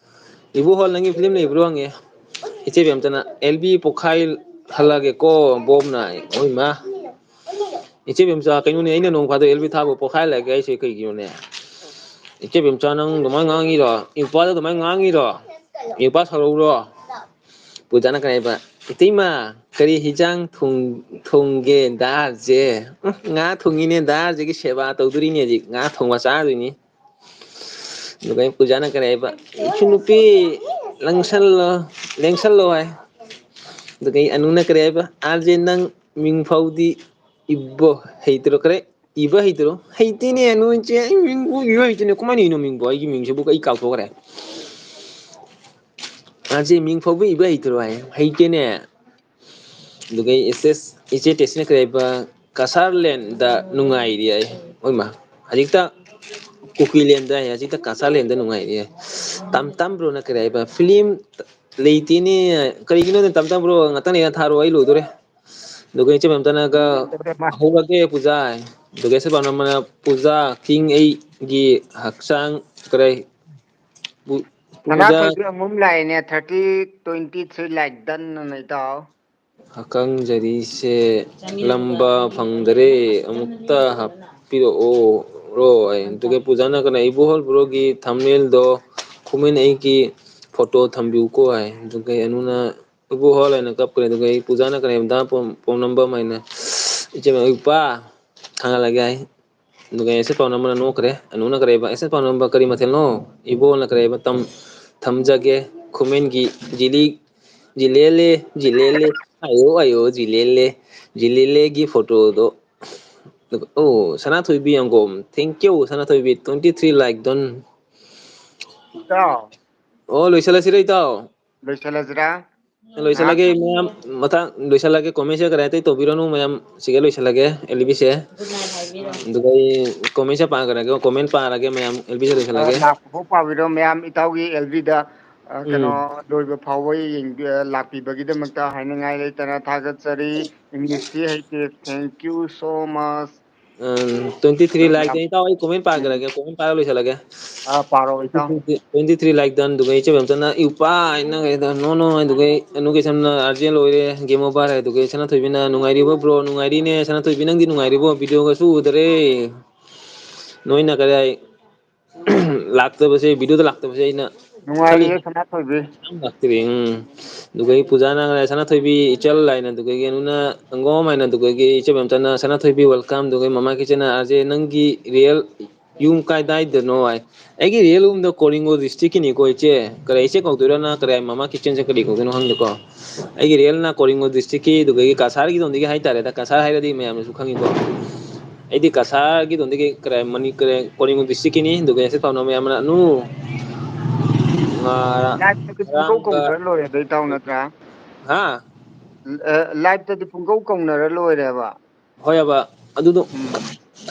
ꯏꯕꯨꯡꯉꯣ ꯅꯪꯒꯤ ꯐꯤꯂꯝ ꯂꯩꯕ꯭ꯔꯣ ꯍꯪꯉꯦ ꯏꯆꯦ ꯕꯦꯝꯆꯥꯅ ꯑꯦꯜꯕꯤ ꯄꯣꯛꯈꯥꯏ ꯍꯜꯂꯒꯦꯀꯣ ꯕꯣꯝꯅ ꯍꯣꯏꯃ ꯏꯆꯦ ꯕꯦꯝꯆꯥ ꯀꯩꯅꯣꯅꯦ ꯑꯩꯅ ꯅꯣꯡ ꯐꯥꯗꯣꯛ ꯑꯦꯜꯕꯤ ꯊꯥꯕ ꯄꯣꯛꯈꯥꯏꯍꯜꯂꯒꯦ ꯍꯥꯏꯁꯦ ꯀꯩꯒꯤꯅꯣꯅꯦ ꯏꯆꯦ ꯕꯦꯝꯆꯥ ꯅꯪ ꯑꯗꯨꯃꯥꯏꯅ ꯉꯥꯡꯉꯤꯔꯣ ꯏꯄꯥꯗ ꯑꯗꯨꯃꯥꯏꯅ ꯉꯥꯡꯉꯤꯔꯣ ꯏꯄꯥ ꯁꯥꯎꯔꯛꯎꯔꯣ ꯄꯨꯖꯥꯅ ꯀꯔꯤ ꯍꯥꯏꯕ ꯏꯇꯩꯃ ꯀꯔꯤ ꯍꯤꯟꯖꯥꯡ ꯊꯣꯡꯒꯦ ꯗꯥꯁꯦ ꯉꯥ ꯊꯣꯡꯉꯤꯅꯦ ꯗꯥꯁꯤꯒꯤ ꯁꯦꯕꯥ ꯇꯧꯗꯣꯔꯤꯅꯦ ꯍꯧꯖꯤꯛ ꯉꯥ ꯊꯣꯡꯕ ꯆꯥꯗꯣꯏꯅꯤ ꯑꯗꯨꯒ ꯄꯨꯖꯥꯅ ꯀꯔꯤ ꯍꯥꯏꯕ ꯏꯁꯨ ꯅꯨꯄꯤ ꯂꯦꯡꯁꯜꯂꯣ ꯍꯥꯏ ꯑꯗꯨꯒ ꯑꯅꯨꯅ ꯀꯔꯤ ꯍꯥꯏꯕ ꯑꯥꯔꯖꯦ ꯅꯪ ꯃꯤꯡ ꯐꯥꯎꯗꯤ ꯏꯕꯣ ꯍꯩꯇ꯭ꯔꯣ ꯈꯔꯦ ꯏꯕ ꯍꯩꯇ꯭ꯔꯣ ꯍꯩꯇꯦꯅꯦ ꯅꯣꯏ ꯏꯆꯦ ꯑꯩ ꯃꯤꯡꯕꯨ ꯏꯕ ꯍꯩꯇꯦꯅꯦ ꯀꯃꯥꯏꯅ ꯏꯅꯣ ꯃꯤꯡꯕꯣ ꯑꯩꯒꯤ ꯃꯤꯡꯁꯤꯕꯨ ꯑꯩ ꯀꯥꯎꯊꯣꯛꯈ꯭ꯔꯦ ꯑꯥꯔꯖꯦ ꯃꯤꯡ ꯐꯥꯎꯕ ꯏꯕ ꯍꯩꯇ꯭ꯔꯣ ꯍꯥꯏ ꯍꯩꯇꯦꯅꯦ ꯑꯗꯨꯒ ꯏꯆꯦ ꯇꯦꯁꯤꯅ ꯀꯔꯤ ꯍꯥꯏꯕ ꯀꯁꯥꯔꯂꯦꯟꯗ ꯅꯨꯡꯉꯥꯏꯔꯤ ꯍꯥꯏ ꯍꯣꯏꯃ ꯍꯧꯖꯤꯛꯇ ꯀꯨꯀꯤꯂꯦꯟꯗ ꯍꯧꯖꯤꯛꯇ ꯀꯁꯥꯔꯂꯦꯟꯗ ꯅꯨꯡꯉꯥꯏꯔꯤ ꯇꯝ ꯕ꯭ꯔꯣꯅ ꯀꯔꯤ ꯍꯥꯏꯕ ꯐꯤꯂꯝ ꯂꯩꯇꯦꯅꯦ ꯀꯔꯤꯒꯤꯅꯣꯅꯦ ꯇꯝꯕ꯭ꯔꯣ ꯉꯥꯛꯇꯪ ꯂꯩꯔ ꯊꯥꯔꯛꯑꯣ ꯑꯩ ꯂꯣꯏꯗꯣꯔꯦ ꯑꯗꯨꯒ ꯏꯆꯦ ꯃꯝꯇꯅꯒ ꯍꯧꯔꯒꯦ ꯄꯨꯖꯥ ꯑꯗꯨꯒ ꯏꯆꯦ ꯄꯥꯎꯅꯝꯅ ꯄꯨꯖꯥ ꯆꯤꯡ ꯑꯩꯒꯤ ꯍꯛꯆꯥꯡ ꯀꯔꯩ ꯄꯨꯖꯥ ꯁꯅꯥꯊꯣꯏꯕꯤ ꯑꯃꯨꯛ ꯂꯥꯛꯑꯦꯅꯦ 3023 ꯂꯥꯏꯛ ꯗꯟ ꯑꯅ ꯏꯇꯥꯎ ꯍꯛꯀꯪꯖꯔꯤꯁꯦ ꯂꯝꯕ ꯐꯪꯗꯔꯦ ꯑꯃꯨꯛꯇ ꯍꯥꯞꯄꯤꯔꯛꯑꯣ ꯔꯣ ꯑꯗꯨꯒ ꯄꯨꯖꯥꯅ ꯏꯕꯣꯍꯜ ꯕ꯭ꯔꯣꯒꯤ ꯊꯝꯃꯦꯜꯗꯣ ꯈꯨꯃꯟ ꯑꯩꯒꯤ ꯐꯣꯇꯣ ꯊꯝꯕꯤꯌꯨꯀꯣ ꯍꯥꯏ ꯑꯗꯨꯒ ꯑꯅꯨꯅ ꯏꯕꯨꯍꯣꯜ ꯍꯥꯏꯅ ꯀꯞꯀꯅꯤ ꯑꯗꯨꯒ ꯑꯩ ꯄꯨꯖꯥꯅ ꯀꯔꯤꯝꯇ ꯄꯣꯝꯅꯝꯕ ꯑꯃ ꯍꯥꯏꯅ ꯏꯆꯦ ꯏꯄꯥ ꯊꯥꯡꯒꯠꯂꯒꯦ ꯍꯥꯏ ꯑꯗꯨꯒ ꯑꯦꯁꯦ ꯄꯥꯎ ꯅꯝꯕꯔꯅ ꯅꯣꯛꯈ꯭ꯔꯦ ꯑꯅꯨꯅ ꯀꯔꯤꯕ ꯑꯦꯁꯦ ꯄꯥꯎ ꯅꯝꯕꯔ ꯀꯔꯤ ꯃꯊꯦꯜꯅꯣ ꯏꯕꯣꯅ ꯀꯔꯤꯕ ꯊꯝꯖꯒꯦ ꯈꯨꯃꯦꯟꯒꯤ ꯖꯤꯂꯦꯂꯦ ꯖꯤꯂꯦꯂꯦ ꯑꯌꯣ ꯑꯌꯣ ꯖꯤꯂꯦꯂꯦ ꯖꯤꯂꯦꯂꯦꯒꯤ ꯐꯣꯇꯣꯗꯣ ꯑꯣ ꯁꯅꯥꯊꯣꯏꯕꯤ ꯑꯪꯒꯣꯝ ꯊꯦꯡꯀ꯭ꯌꯨ ꯁꯅꯥꯊꯣꯏꯕꯤ 23 ꯂꯥꯏꯛ ꯗꯟ ꯏꯇꯥꯎ ꯑꯣ ꯂꯣꯏꯁꯤꯜꯂꯁꯤꯔ ꯏꯇꯥꯎ ꯂꯣꯏꯁꯤꯜꯂꯁꯤꯔꯥ ꯉꯥꯏꯍꯥꯛ ꯂꯣꯏꯁꯤꯜꯂꯒꯦ ꯃꯌꯥꯝ ꯃꯊꯪ ꯂꯣꯏꯁꯤꯜꯂꯒꯦ ꯀꯣꯃꯦꯟꯁꯦ ꯀꯔꯤ ꯑꯇꯩ ꯇꯧꯕꯤꯔꯅꯨ ꯃꯌꯥꯝ ꯁꯤꯒ ꯂꯣꯏꯁꯤꯜꯂꯒꯦ ꯑꯦꯜꯕꯤꯁꯦ ꯑꯗꯨꯒ ꯑꯩ ꯀꯣꯃꯦꯟꯁꯦ ꯄꯥꯈ꯭ꯔꯒꯦ ꯀꯣꯃꯦꯟ ꯄꯥꯔꯒꯦ ꯃꯌꯥꯝ ꯑꯦꯜꯕꯤꯁꯦ ꯂꯣꯏꯁꯤꯜꯂꯒꯦ ꯂꯥꯛꯄꯐꯥꯎ ꯄꯥꯕꯤꯔꯣ ꯃꯌꯥꯝ ꯏꯇꯥꯎꯒꯤ ꯑꯦꯜꯕꯤꯗ ꯀꯩꯅꯣ ꯎꯝ ꯂꯣꯏꯕ ꯐꯥꯎꯕ ꯂꯥꯛꯄꯤꯕꯒꯤꯗꯃꯛꯇ ꯍꯥꯏꯅꯤꯡꯉꯥꯏ ꯂꯩꯇꯅ ꯊꯥꯒꯠꯆꯔꯤ ꯏꯪꯂꯤꯁꯇꯤ ꯍꯩꯇꯦ ꯊꯦꯡꯀ꯭ꯌꯨ ꯁꯣ ꯃꯁ 23 ꯂꯥꯏꯛꯇ ꯌꯥꯝ ꯏꯇꯥꯎ ꯑꯩ ꯀꯣꯃꯦꯟ ꯄꯥꯈ꯭ꯔꯒꯦ ꯀꯣꯃꯦꯟ ꯄꯥꯔꯒ ꯂꯣꯏꯁꯤꯜꯂꯒꯦ ꯄꯥꯔꯣ ꯏꯇꯥꯎ 23 ꯂꯥꯏꯛ ꯗꯟ ꯑꯗꯨꯒ ꯏꯆꯦ ꯕꯦꯝꯆꯟꯅ ꯏꯄꯥ ꯅꯣ ꯑꯗꯨꯒ ꯑꯦꯅꯨꯀꯦꯁꯟꯅ ꯑꯥꯔꯖꯦꯟ ꯂꯣꯏꯔꯦ ꯒꯦꯝ ꯑꯣꯚꯔ ꯑꯗꯨꯒ ꯁꯅꯥꯊꯣꯏꯕꯤꯅ ꯅꯨꯡꯉꯥꯏꯔꯤꯕ ꯕ꯭ꯔꯣ ꯅꯨꯡꯉꯥꯏꯔꯤꯅꯦ ꯁꯅꯥꯊꯣꯏꯕꯤ ꯅꯪꯗꯤ ꯅꯨꯡꯉꯥꯏꯔꯤꯕꯣ ꯚꯤꯗꯤꯑꯣꯒꯁꯨ ꯎꯗꯔꯦ ꯅꯣꯏꯅ ꯀꯗꯥꯏ ꯂꯥꯛꯇꯕꯁꯦ ꯚꯤꯗꯤꯑꯣꯗ ꯂꯥꯛꯇꯕꯁꯦ ꯑꯩꯅ ꯅꯨꯡꯉꯥꯏꯔꯤꯌꯦ ꯁꯅꯥꯊꯣꯏꯕꯤ ꯂꯥꯛꯇꯔꯤ ꯑꯗꯨꯒ ꯄꯨꯖꯥꯅ ꯁꯅꯥꯊꯣꯏꯕꯤ ꯏꯆꯜ ꯍꯥꯏꯅ ꯑꯗꯨꯒ ꯑꯅꯨꯅ ꯑꯪꯒꯣꯝ ꯍꯥꯏꯅ ꯑꯗꯨꯒ ꯏꯆꯦ ꯕꯦꯝꯆꯟꯅ ꯁꯅꯥꯊꯣꯏꯕꯤ ꯋꯦꯜꯀꯝ ꯑꯗꯨꯒ ꯃꯃꯥ ꯀꯤꯆꯟꯅ ꯑꯥꯔꯖꯦ ꯅꯪꯒꯤ ꯔꯤꯌꯦꯜ ꯌꯨꯝ ꯀꯥꯏꯗꯥꯏꯗꯅꯣ ꯍꯥꯏ ꯑꯩꯒꯤ ꯔꯤꯌꯦꯜ ꯌꯨꯝꯗ ꯀꯣꯔꯤꯡꯒꯣ ꯗꯤꯁꯇ꯭ꯔꯤꯛꯀꯤꯅꯤꯀꯣ ꯏꯆꯦ ꯀꯔꯤ ꯏꯆꯦ ꯀꯧꯗꯣꯏꯔꯣꯅ ꯀꯔꯤ ꯃꯃꯥ ꯀꯤꯠꯆꯟꯁꯦ ꯀꯔꯤ ꯀꯧꯗꯣꯏꯅꯣ ꯈꯪꯗꯦꯀꯣ ꯑꯩꯒꯤ ꯔꯤꯌꯦꯜꯅ ꯀꯣꯔꯤꯡꯒꯣ ꯗꯤꯁꯇ꯭ꯔꯤꯛꯀꯤ ꯑꯗꯨꯒ ꯀꯁꯥꯔꯒꯤꯗꯣꯝꯗꯒꯤ ꯍꯥꯏꯇꯥꯔꯦꯗ ꯀꯁꯥꯔ ꯍꯥꯏꯔꯗꯤ ꯃꯌꯥꯝꯅꯁꯨ ꯈꯪꯉꯤꯀꯣ ꯑꯩꯗꯤ ꯀꯁꯥꯔꯒꯤꯗꯣꯝꯗꯒꯤ ꯀꯣꯔꯤꯡꯒꯣ ꯗꯤꯁꯇ꯭ꯔꯤꯛꯀꯤꯅꯤ ꯑꯗꯨꯒ ꯑꯦꯁꯦ ꯄꯥꯎꯅꯝ ꯃꯌꯥꯝꯅ ꯂꯥꯏꯐꯇꯗꯤ ꯄꯨꯡꯀꯧ ꯉꯔꯥꯡꯒ ꯀꯧꯅꯔ ꯂꯣꯏꯔꯦꯗ ꯏꯇꯥꯎ ꯅꯠꯇ꯭ꯔꯥ ꯍꯥ ꯂꯥꯏꯐꯇꯗꯤ ꯄꯨꯡꯀꯧ ꯀꯧꯅꯔ ꯂꯣꯏꯔꯦꯕ ꯍꯣꯏꯑꯕ ꯑꯗꯨꯗꯣ ꯎꯝ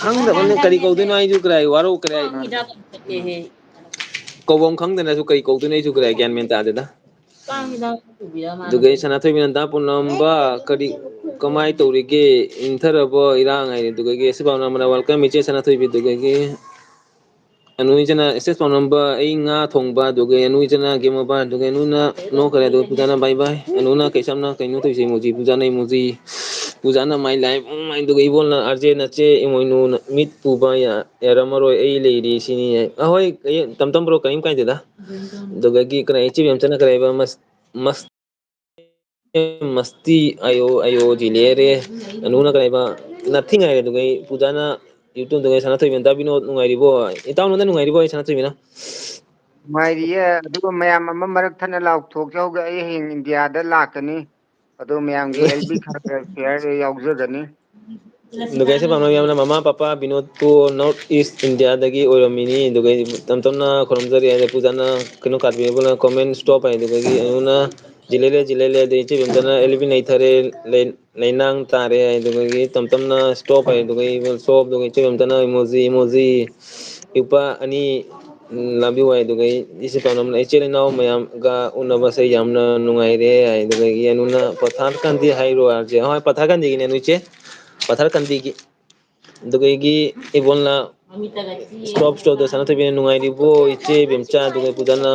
ꯈꯪꯗꯕꯅꯤ ꯀꯔꯤ ꯀꯧꯗꯣꯏꯅꯣ ꯑꯩꯁꯨ ꯀꯔꯥꯏ ꯋꯥꯔꯧ ꯃꯥꯅꯦ ꯀꯧꯕꯝ ꯈꯪꯗꯅꯁꯨ ꯀꯩ ꯀꯧꯗꯣꯏꯅꯣ ꯑꯩꯁꯨ ꯒ꯭ꯌꯥꯟ ꯃꯦꯟ ꯇꯥꯗꯦꯗ ꯑꯗꯨꯒ ꯑꯩ ꯁꯅꯥꯊꯣꯏꯕꯤ ꯅꯟꯗꯥ ꯄꯨꯝꯅꯝꯕ ꯀꯔꯤ ꯀꯃꯥꯏꯅ ꯇꯧꯔꯤꯒꯦ ꯏꯪꯊꯔꯕꯣ ꯏꯔꯥꯡ ꯍꯥꯏꯔꯦ ꯑꯗꯨꯗꯒꯤ ꯑꯁꯤ ꯄꯥꯎ ꯋꯦꯜꯀꯝ ꯏꯆꯦ ꯁꯅꯥꯊꯣꯏꯕꯤ ꯑꯗꯨꯗꯒꯤ ꯑꯅꯨꯏꯖꯅ ꯑꯦꯁꯦꯁ ꯇꯧꯅꯝꯕ ꯑꯩ ꯉꯥ ꯊꯣꯡꯕ ꯑꯗꯨꯒ ꯑꯅꯨꯏꯖꯅ ꯒꯦꯝ ꯑꯣꯕ ꯑꯗꯨꯒ ꯑꯅꯨꯅ ꯅꯣꯛꯈ꯭ꯔꯦ ꯑꯗꯨꯒ ꯄꯨꯖꯥꯅ ꯕꯥꯏ ꯕꯥꯏ ꯑꯅꯨꯅ ꯀꯩꯁꯝꯅ ꯀꯩꯅꯣ ꯇꯧꯁꯦ ꯃꯣꯖꯤ ꯄꯨꯖꯥꯅ ꯏꯃꯣꯖꯤ ꯄꯨꯖꯥꯅ ꯃꯥꯏ ꯂꯥꯏꯐ ꯑꯗꯨꯒ ꯏꯕꯣꯜꯅ ꯑꯥꯔꯖꯦ ꯅꯆꯦ ꯏꯃꯣꯏꯅꯨꯅ ꯃꯤꯠ ꯄꯨꯕ ꯌꯥꯔꯝꯃꯔꯣꯏ ꯑꯩ ꯂꯩꯔꯤ ꯁꯤꯅꯤ ꯑꯍꯣꯏ ꯇꯝ ꯕ꯭ꯔꯣ ꯀꯔꯤꯝ ꯀꯥꯏꯗꯦꯗ ꯑꯗꯨꯗꯒꯤ ꯏꯆꯦ ꯕꯦꯝꯆꯟꯅ ꯃꯁ ꯃꯁꯇꯤ ꯑꯌꯣ ꯑꯌꯣ ꯖꯤꯅꯦꯔꯦ ꯑꯅꯨꯅ ꯅꯊꯤꯡ ꯍꯥꯏꯔꯦ ꯑꯗꯨꯒ ꯄꯨꯖꯥꯅ ꯌꯨꯇꯨꯕꯗ ꯁꯅꯥꯊꯣꯏꯕꯤ ꯗꯥꯕꯤꯅꯣ ꯅꯨꯡꯉꯥꯏꯔꯤꯕꯣ ꯏꯇꯥꯎ ꯅꯪ ꯅꯨꯡꯉꯥꯏꯔꯤꯕꯣ ꯑꯩ ꯁꯅꯥꯊꯣꯏꯕꯤꯅ ꯅꯨꯡꯉꯥꯏꯔꯤꯌꯦ ꯑꯗꯨꯒ ꯃꯌꯥꯝ ꯑꯃ ꯃꯔꯛ ꯊꯠꯅ ꯂꯥꯎꯊꯣꯛꯆꯧꯒꯦ ꯑꯩ ꯍꯌꯦꯡ ꯏꯟꯗꯤꯌꯥꯗ ꯂꯥꯛꯀꯅꯤ ꯑꯗꯣ ꯃꯌꯥꯝꯒꯤ ꯑꯦꯜꯕꯤ ꯈꯔ ꯁꯤꯌꯥꯔ ꯌꯥꯎꯖꯒꯅꯤ ꯑꯗꯨꯒ ꯏꯆꯦ ꯄꯥꯎꯅꯝ ꯌꯥꯝꯅ ꯃꯃꯥ ꯄꯄꯥ ꯕꯤꯅꯣꯠꯄꯨ ꯅꯣꯔꯠ ꯏꯁ ꯏꯟꯗꯤꯌꯥꯗꯒꯤ ꯑꯣꯏꯔꯝꯃꯤꯅꯤ ꯑꯗꯨꯒ ꯇꯞ ꯇꯞꯅ ꯈꯨꯔꯨꯝꯖꯔꯤ ꯍꯥꯏ ꯄꯨꯖꯥꯅ ꯀꯩꯅꯣ ꯀꯥꯕꯤꯕꯅ ꯀꯣꯃꯦꯟ ꯏꯁꯇꯣꯞ ꯍꯥꯏ ꯑꯗꯨꯗꯒꯤ ꯑꯩꯅ ꯖꯤꯂꯦꯂꯦ ꯖꯤꯂꯦꯂꯦ ꯑꯗꯩ ꯏꯆꯦ ꯕꯦꯝꯆꯟꯅ ꯑꯦꯜꯕꯤ ꯅꯩꯊꯔꯦ ꯂꯩꯅꯥꯡ ꯇꯥꯔꯦ ꯑꯗꯨꯗꯒꯤ ꯇꯝ ꯇꯞꯅ ꯏꯁꯇꯣꯞ ꯍꯥꯏ ꯑꯗꯨꯒ ꯏꯁꯇꯣꯞ ꯑꯗꯨꯒ ꯏꯆꯦ ꯕꯦꯝꯆꯟꯅ ꯏꯃꯣꯖꯤ ꯏꯄꯥ ꯑꯅꯤ ꯂꯥꯟꯕꯤꯌꯨ ꯍꯥꯏ ꯑꯗꯨꯒ ꯏꯆꯦ ꯄꯥꯎꯅꯝꯅ ꯏꯆꯤꯜ ꯏꯅꯥꯎ ꯃꯌꯥꯝꯒ ꯎꯅꯕꯁꯦ ꯌꯥꯝꯅ ꯅꯨꯡꯉꯥꯏꯔꯦ ꯍꯥꯏ ꯑꯗꯨꯗꯒꯤ ꯑꯅꯨꯅ ꯄꯊꯥꯔ ꯀꯥꯟꯗꯤ ꯍꯥꯏꯔꯣ ꯍꯥꯏꯁꯦ ꯍꯣꯏ ꯄꯊꯥꯔ ꯀꯥꯟꯗꯤꯒꯤꯅꯦ ꯏꯆꯦ ꯄꯊꯥꯔ ꯀꯥꯟꯗꯤꯒꯤ ꯑꯗꯨꯒ ꯑꯩꯒꯤ ꯏꯕꯣꯜꯅ ꯏꯁꯇꯣꯞꯇ ꯁꯅꯥꯊꯣꯏꯕꯤꯅ ꯅꯨꯡꯉꯥꯏꯔꯤꯕꯣ ꯏꯆꯦ ꯕꯦꯝꯆꯥ ꯑꯗꯨꯒ ꯄꯨꯖꯥꯅ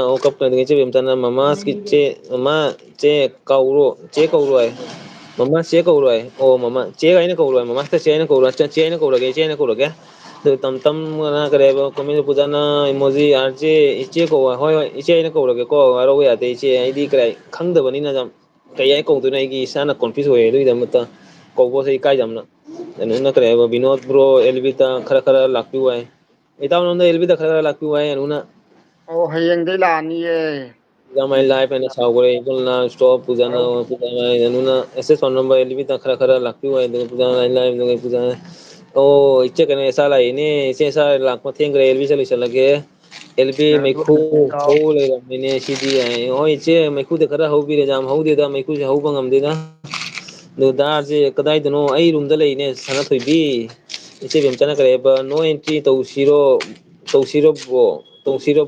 ꯏꯆꯦ ꯕꯦꯝꯆꯥꯅ ꯃꯃꯥꯁꯀꯤ ꯆꯦ ꯃꯃꯥ ꯆꯦ ꯀꯧꯔꯣ ꯆꯦ ꯀꯧꯔꯣ ꯍꯥꯏ ꯃꯃꯥ ꯆꯦ ꯀꯧꯔꯣ ꯍꯥꯏ ꯑꯣ ꯃꯃꯥ ꯆꯦ ꯍꯥꯏꯅ ꯀꯧꯔꯣ ꯍꯥꯏ ꯃꯃꯥ ꯆꯦ ꯍꯥꯏꯅ ꯀꯧꯔꯣ ꯆꯦ ꯍꯥꯏꯅ ꯀꯧꯔꯒꯦ ꯏꯆꯦ ꯍꯥꯏꯅ ꯀꯧꯔꯒꯦ ꯇꯝ ꯇꯝꯅ ꯀꯔꯤ ꯍꯥꯏꯕ ꯄꯨꯖꯥꯅ ꯏꯃꯣꯖꯤ ꯑꯥꯔꯖꯦ ꯏꯆꯦ ꯀꯧ ꯍꯣꯏ ꯍꯣꯏ ꯏꯆꯦ ꯑꯩꯅ ꯀꯧꯔꯒꯦꯀꯣ ꯋꯥꯔꯧꯕ ꯌꯥꯗꯦ ꯏꯆꯦ ꯑꯩꯗꯤ ꯀꯔꯤ ꯈꯪꯗꯕꯅꯤꯅ ꯌꯥꯝ ꯀꯩ ꯍꯥꯏ ꯀꯧꯗꯣꯏꯅꯣ ꯑꯩꯒꯤ ꯏꯁꯥꯅ ꯀꯣꯟꯐ꯭ꯌꯨꯁ ꯑꯣꯏꯌꯦ ꯑꯗꯨꯒꯤꯗꯃꯛꯇ ꯀꯧꯕꯁꯦ ꯏꯀꯥꯏ ꯌꯥꯝꯅ ꯑꯅꯨꯅ ꯀꯔꯤ ꯍꯥꯏꯕ ꯕꯤꯅꯣꯗ ꯕ꯭ꯔꯣ ꯑꯦꯜꯕꯤꯗ ꯈꯔ ꯂꯥꯛꯄꯤꯌꯨ ꯍꯥꯏ ꯏꯇꯥꯎ ꯅꯪꯉꯣꯟꯗ ꯑꯦꯜꯕꯤꯗ ꯈꯔ ꯂꯥꯛꯄꯤꯌꯨ ꯍꯥꯏ ꯑꯅꯨꯅ ꯑꯣ ꯍꯌꯦꯡꯗꯩ ꯂꯥꯛꯑꯅꯤꯌꯦ ꯃꯥꯏ ꯂꯥꯏꯐ ꯍꯥꯏꯅ ꯁꯥꯎꯈ꯭ꯔꯦ ꯏꯕꯨꯜꯅ ꯏꯁꯇꯣꯞ ꯄꯨꯖꯥꯅ ꯑꯦꯁꯦꯁ ꯇꯧꯅꯕ ꯑꯦꯜꯕꯤꯗ ꯈꯔ ꯂꯥꯛꯄꯤꯌꯨ ꯍꯥꯏ ꯄꯨꯖꯥꯅ ꯑꯣ ꯏꯆꯦ ꯀꯩꯅꯣ ꯏꯆꯥ ꯂꯥꯛꯏꯅꯦ ꯏꯆꯦ ꯏꯆꯥ ꯂꯥꯛꯄ ꯊꯦꯡꯈ꯭ꯔꯦ ꯑꯦꯜꯕꯤꯁꯦ ꯂꯣꯏꯁꯤꯜꯂꯒꯦ ꯑꯦꯜꯕꯤ ꯃꯩꯈꯨ ꯑꯗꯨꯅꯅꯤ ꯏꯇꯥꯎ ꯍꯧ ꯂꯩꯔꯝꯃꯤꯅꯦ ꯁꯤꯗꯤ ꯍꯣꯏ ꯏꯆꯦ ꯃꯩꯈꯨꯗ ꯈꯔ ꯍꯧꯕꯤꯔꯦ ꯌꯥꯝ ꯍꯧꯗꯦꯗ ꯃꯩꯈꯨꯁꯦ ꯍꯧꯕ ꯉꯝꯗꯦꯗ ꯑꯗꯨ ꯗꯥꯔꯁꯦ ꯀꯗꯥꯏꯗꯅꯣ ꯑꯩ ꯔꯨꯝꯗ ꯂꯩꯅꯦ ꯁꯅꯥꯊꯣꯏꯕꯤ ꯏꯆꯦ ꯕꯦꯝꯆꯥꯅ ꯀꯔꯤ ꯍꯥꯏꯕ ꯅꯣ ꯑꯦꯟꯇ꯭ꯔꯤ ꯇꯧꯁꯤꯔꯣ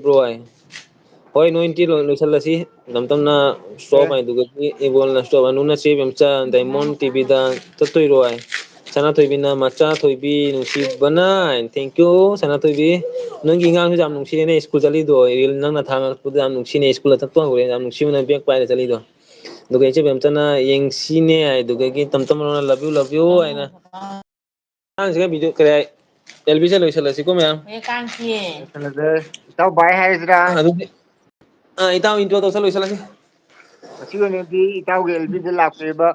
ꯕ꯭ꯔꯣ ꯍꯥꯏ ꯍꯣꯏ ꯅꯣꯏꯟꯇꯤ ꯂꯣꯏꯁꯤꯜꯂꯁꯤ ꯇꯝ ꯁ꯭ꯇꯣꯞ ꯑꯦ ꯍꯥꯏꯗꯨꯒꯗꯤ ꯏꯕꯣꯜꯅ ꯁ꯭ꯇꯣꯞ ꯅꯨꯅ ꯆꯦ ꯏꯆꯥ ꯗꯥꯏꯃꯣꯟ ꯇꯤꯚꯤꯗ ꯆꯠꯇꯣꯏꯔꯣꯏ ꯁꯅꯥꯊꯣꯏꯕꯤꯅ ꯃꯆꯥ ꯊꯣꯏꯕꯤ ꯅꯨꯡꯁꯤꯕꯅ ꯊꯦꯡꯀ꯭ꯌꯨ ꯁꯅꯥꯊꯣꯏꯕꯤ ꯅꯪꯒꯤ ꯑꯉꯥꯡꯁꯨ ꯌꯥꯝ ꯅꯨꯡꯁꯤꯅꯦ ꯁ꯭ꯀꯨꯜ ꯆꯠꯂꯤꯗꯣ ꯔꯤꯜ ꯅꯪꯅ ꯊꯥꯡꯉꯛꯄꯗ ꯌꯥꯝ ꯅꯨꯡꯁꯤꯅꯦ ꯁ꯭ꯀꯨꯜꯗ ꯊꯛꯄ ꯍꯧꯔꯦ ꯌꯥꯝ ꯅꯨꯡꯁꯤꯕꯅ ꯕꯦꯛ ꯄꯥꯏꯔ ꯆꯠꯂꯤꯗꯣ ꯑꯗꯨꯒ ꯏꯆꯦ ꯕꯦꯝꯆꯅ ꯌꯦꯡꯁꯤꯅꯦ ꯑꯗꯨꯗꯒꯤ ꯇꯝꯅ ꯂꯚꯌꯨ ꯍꯥꯏꯅ ꯑꯉꯥꯡꯁꯤꯒ ꯚꯤꯗꯤꯑꯣ ꯀꯔꯤ ꯑꯦꯜꯕꯤꯁꯦ ꯂꯣꯏꯁꯤꯜꯂꯁꯤꯀꯣ ꯃꯌꯥꯝ ꯀꯥꯡ ꯆꯤꯛꯑꯦ ꯂꯣꯏꯁꯤꯜꯂꯁꯦ ꯏꯇꯥꯎ ꯕꯥꯏ ꯍꯥꯏꯔꯁꯤꯔꯥ ꯑꯗꯨꯗꯤ ꯏꯇꯥꯎ ꯏꯟꯇ꯭ꯔꯣ ꯇꯧꯁꯜ ꯂꯣꯏꯁꯤꯜꯂꯁꯤ ꯉꯁꯤꯒꯤ ꯑꯣꯏꯅꯗꯤ ꯏꯇꯥꯎꯒꯤ ꯑꯦꯜꯕꯤꯗ ꯂꯥꯛꯄꯤꯕ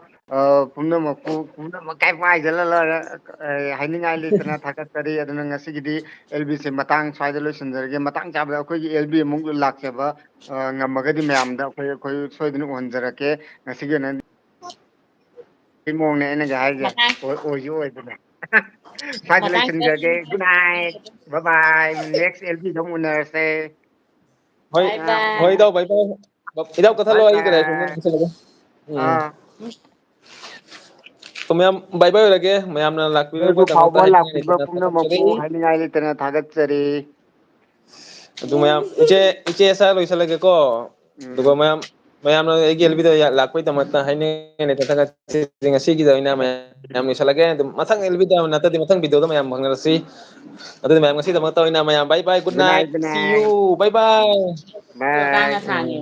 ꯄꯨꯝꯅꯃꯛꯄꯨ ꯄꯨꯝꯅꯃꯛ ꯀꯥꯏ ꯄꯥꯏꯁꯤꯜꯂ ꯂꯣꯏꯔꯦ ꯍꯥꯏꯅꯤꯡꯉꯥꯏ ꯂꯩꯇꯅ ꯊꯥꯒꯠꯆꯔꯤ ꯑꯗꯨꯅ ꯉꯁꯤꯒꯤꯗꯤ ꯑꯦꯜ ꯕꯤꯁꯦ ꯃꯇꯥꯡ ꯁ꯭ꯋꯥꯏꯗ ꯂꯣꯏꯁꯤꯟꯖꯔꯒꯦ ꯃꯇꯥꯡ ꯆꯥꯕꯗ ꯑꯩꯈꯣꯏꯒꯤ ꯑꯦꯜ ꯕꯤ ꯑꯃꯨꯛ ꯂꯥꯛꯆꯕ ꯉꯝꯃꯒꯗꯤ ꯃꯌꯥꯝꯗ ꯑꯩꯈꯣꯏ ꯁꯣꯏꯗꯅ ꯎꯍꯟꯖꯔꯛꯀꯦ ꯉꯁꯤꯒꯤ ꯑꯣꯏꯅ ꯁꯤ ꯃꯑꯣꯡꯅꯦ ꯑꯩꯅꯒ ꯍꯥꯏꯁꯦ ꯃꯇꯥꯡ ꯑꯣꯏꯁꯨ ꯑꯣꯏꯗꯅ ꯁ꯭ꯋꯥꯏꯗ ꯃꯇꯥꯡ ꯂꯣꯏꯁꯤꯟꯖꯔꯒꯦ ꯒꯨꯗ ꯅꯥꯏꯠ ꯕꯥꯏ ꯅꯦꯛꯁ ꯑꯦꯜꯕꯤꯗ ꯑꯃꯨꯛ ꯎꯅꯔꯁꯦ ꯍꯣꯏ ꯕꯥꯏ ꯕꯥꯏ ꯍꯣꯏ ꯏꯇꯥꯎ ꯕꯥꯏ ꯕꯥꯏ ꯏꯇꯥꯎ ꯕꯥꯏ ꯀꯛꯊꯠꯂꯣ ꯑꯩ ꯀꯔꯤ ꯁꯣꯝꯗ ꯕꯥꯏ ꯂꯣꯏꯁꯤꯜꯂꯒꯦ ꯑꯥ ꯃꯌꯥꯝ ꯕꯥꯏ ꯕꯥꯏ ꯑꯣꯏꯔꯒꯦ ꯃꯌꯥꯝꯅ ꯑꯔꯣꯏꯕ ꯂꯥꯛꯄꯤꯕꯒꯤꯗꯃꯛꯇ ꯐꯥꯎꯕ ꯍꯥꯏꯅꯤꯡꯉꯥꯏ ꯂꯥꯛꯄꯤꯕ ꯂꯩꯇꯅ ꯊꯥꯒꯠꯆꯔꯤ ꯄꯨꯝꯅꯃꯛꯄꯨ ꯍꯥꯏꯅꯤꯡꯉꯥꯏ ꯂꯩꯇꯅ ꯊꯥꯒꯠꯆꯔꯤ ꯑꯗꯨ ꯃꯌꯥꯝ ꯏꯆꯦ ꯑꯁꯥ ꯂꯣꯏꯁꯤꯜꯂꯒꯦꯀꯣ ꯑꯗꯨꯒ ꯎꯝ ꯃꯌꯥꯝꯅ ꯑꯩꯒꯤ ꯑꯦꯜꯕꯤꯗ ꯂꯥꯛꯄꯒꯤꯗꯃꯛꯇ ꯍꯥꯏꯅꯤꯡꯉꯥꯏ ꯉꯁꯤꯒꯤꯗ ꯑꯣꯏꯅ ꯃꯌꯥꯝ ꯂꯣꯏꯁꯤꯜꯂꯒꯦ ꯑꯗꯨꯝ ꯃꯊꯪ ꯑꯦꯜꯕꯤꯗ ꯅꯠꯇ꯭ꯔꯗꯤ ꯃꯊꯪ ꯚꯤꯗꯤꯑꯣꯗ ꯃꯌꯥꯝ ꯐꯪꯅꯔꯁꯤ ꯑꯗꯨꯗꯤ ꯃꯌꯥꯝ ꯉꯁꯤꯗꯃꯛꯇ ꯑꯣꯏꯅ ꯃꯌꯥꯝ ꯕꯥꯏ ꯕꯥꯏ ꯒꯨꯗ ꯅꯥꯏꯠ ꯁꯤ ꯌꯨ ꯕꯥꯏ ꯕꯥꯏ ꯀꯥꯡꯅ ꯕꯥꯏ ꯊꯥꯡꯉꯦ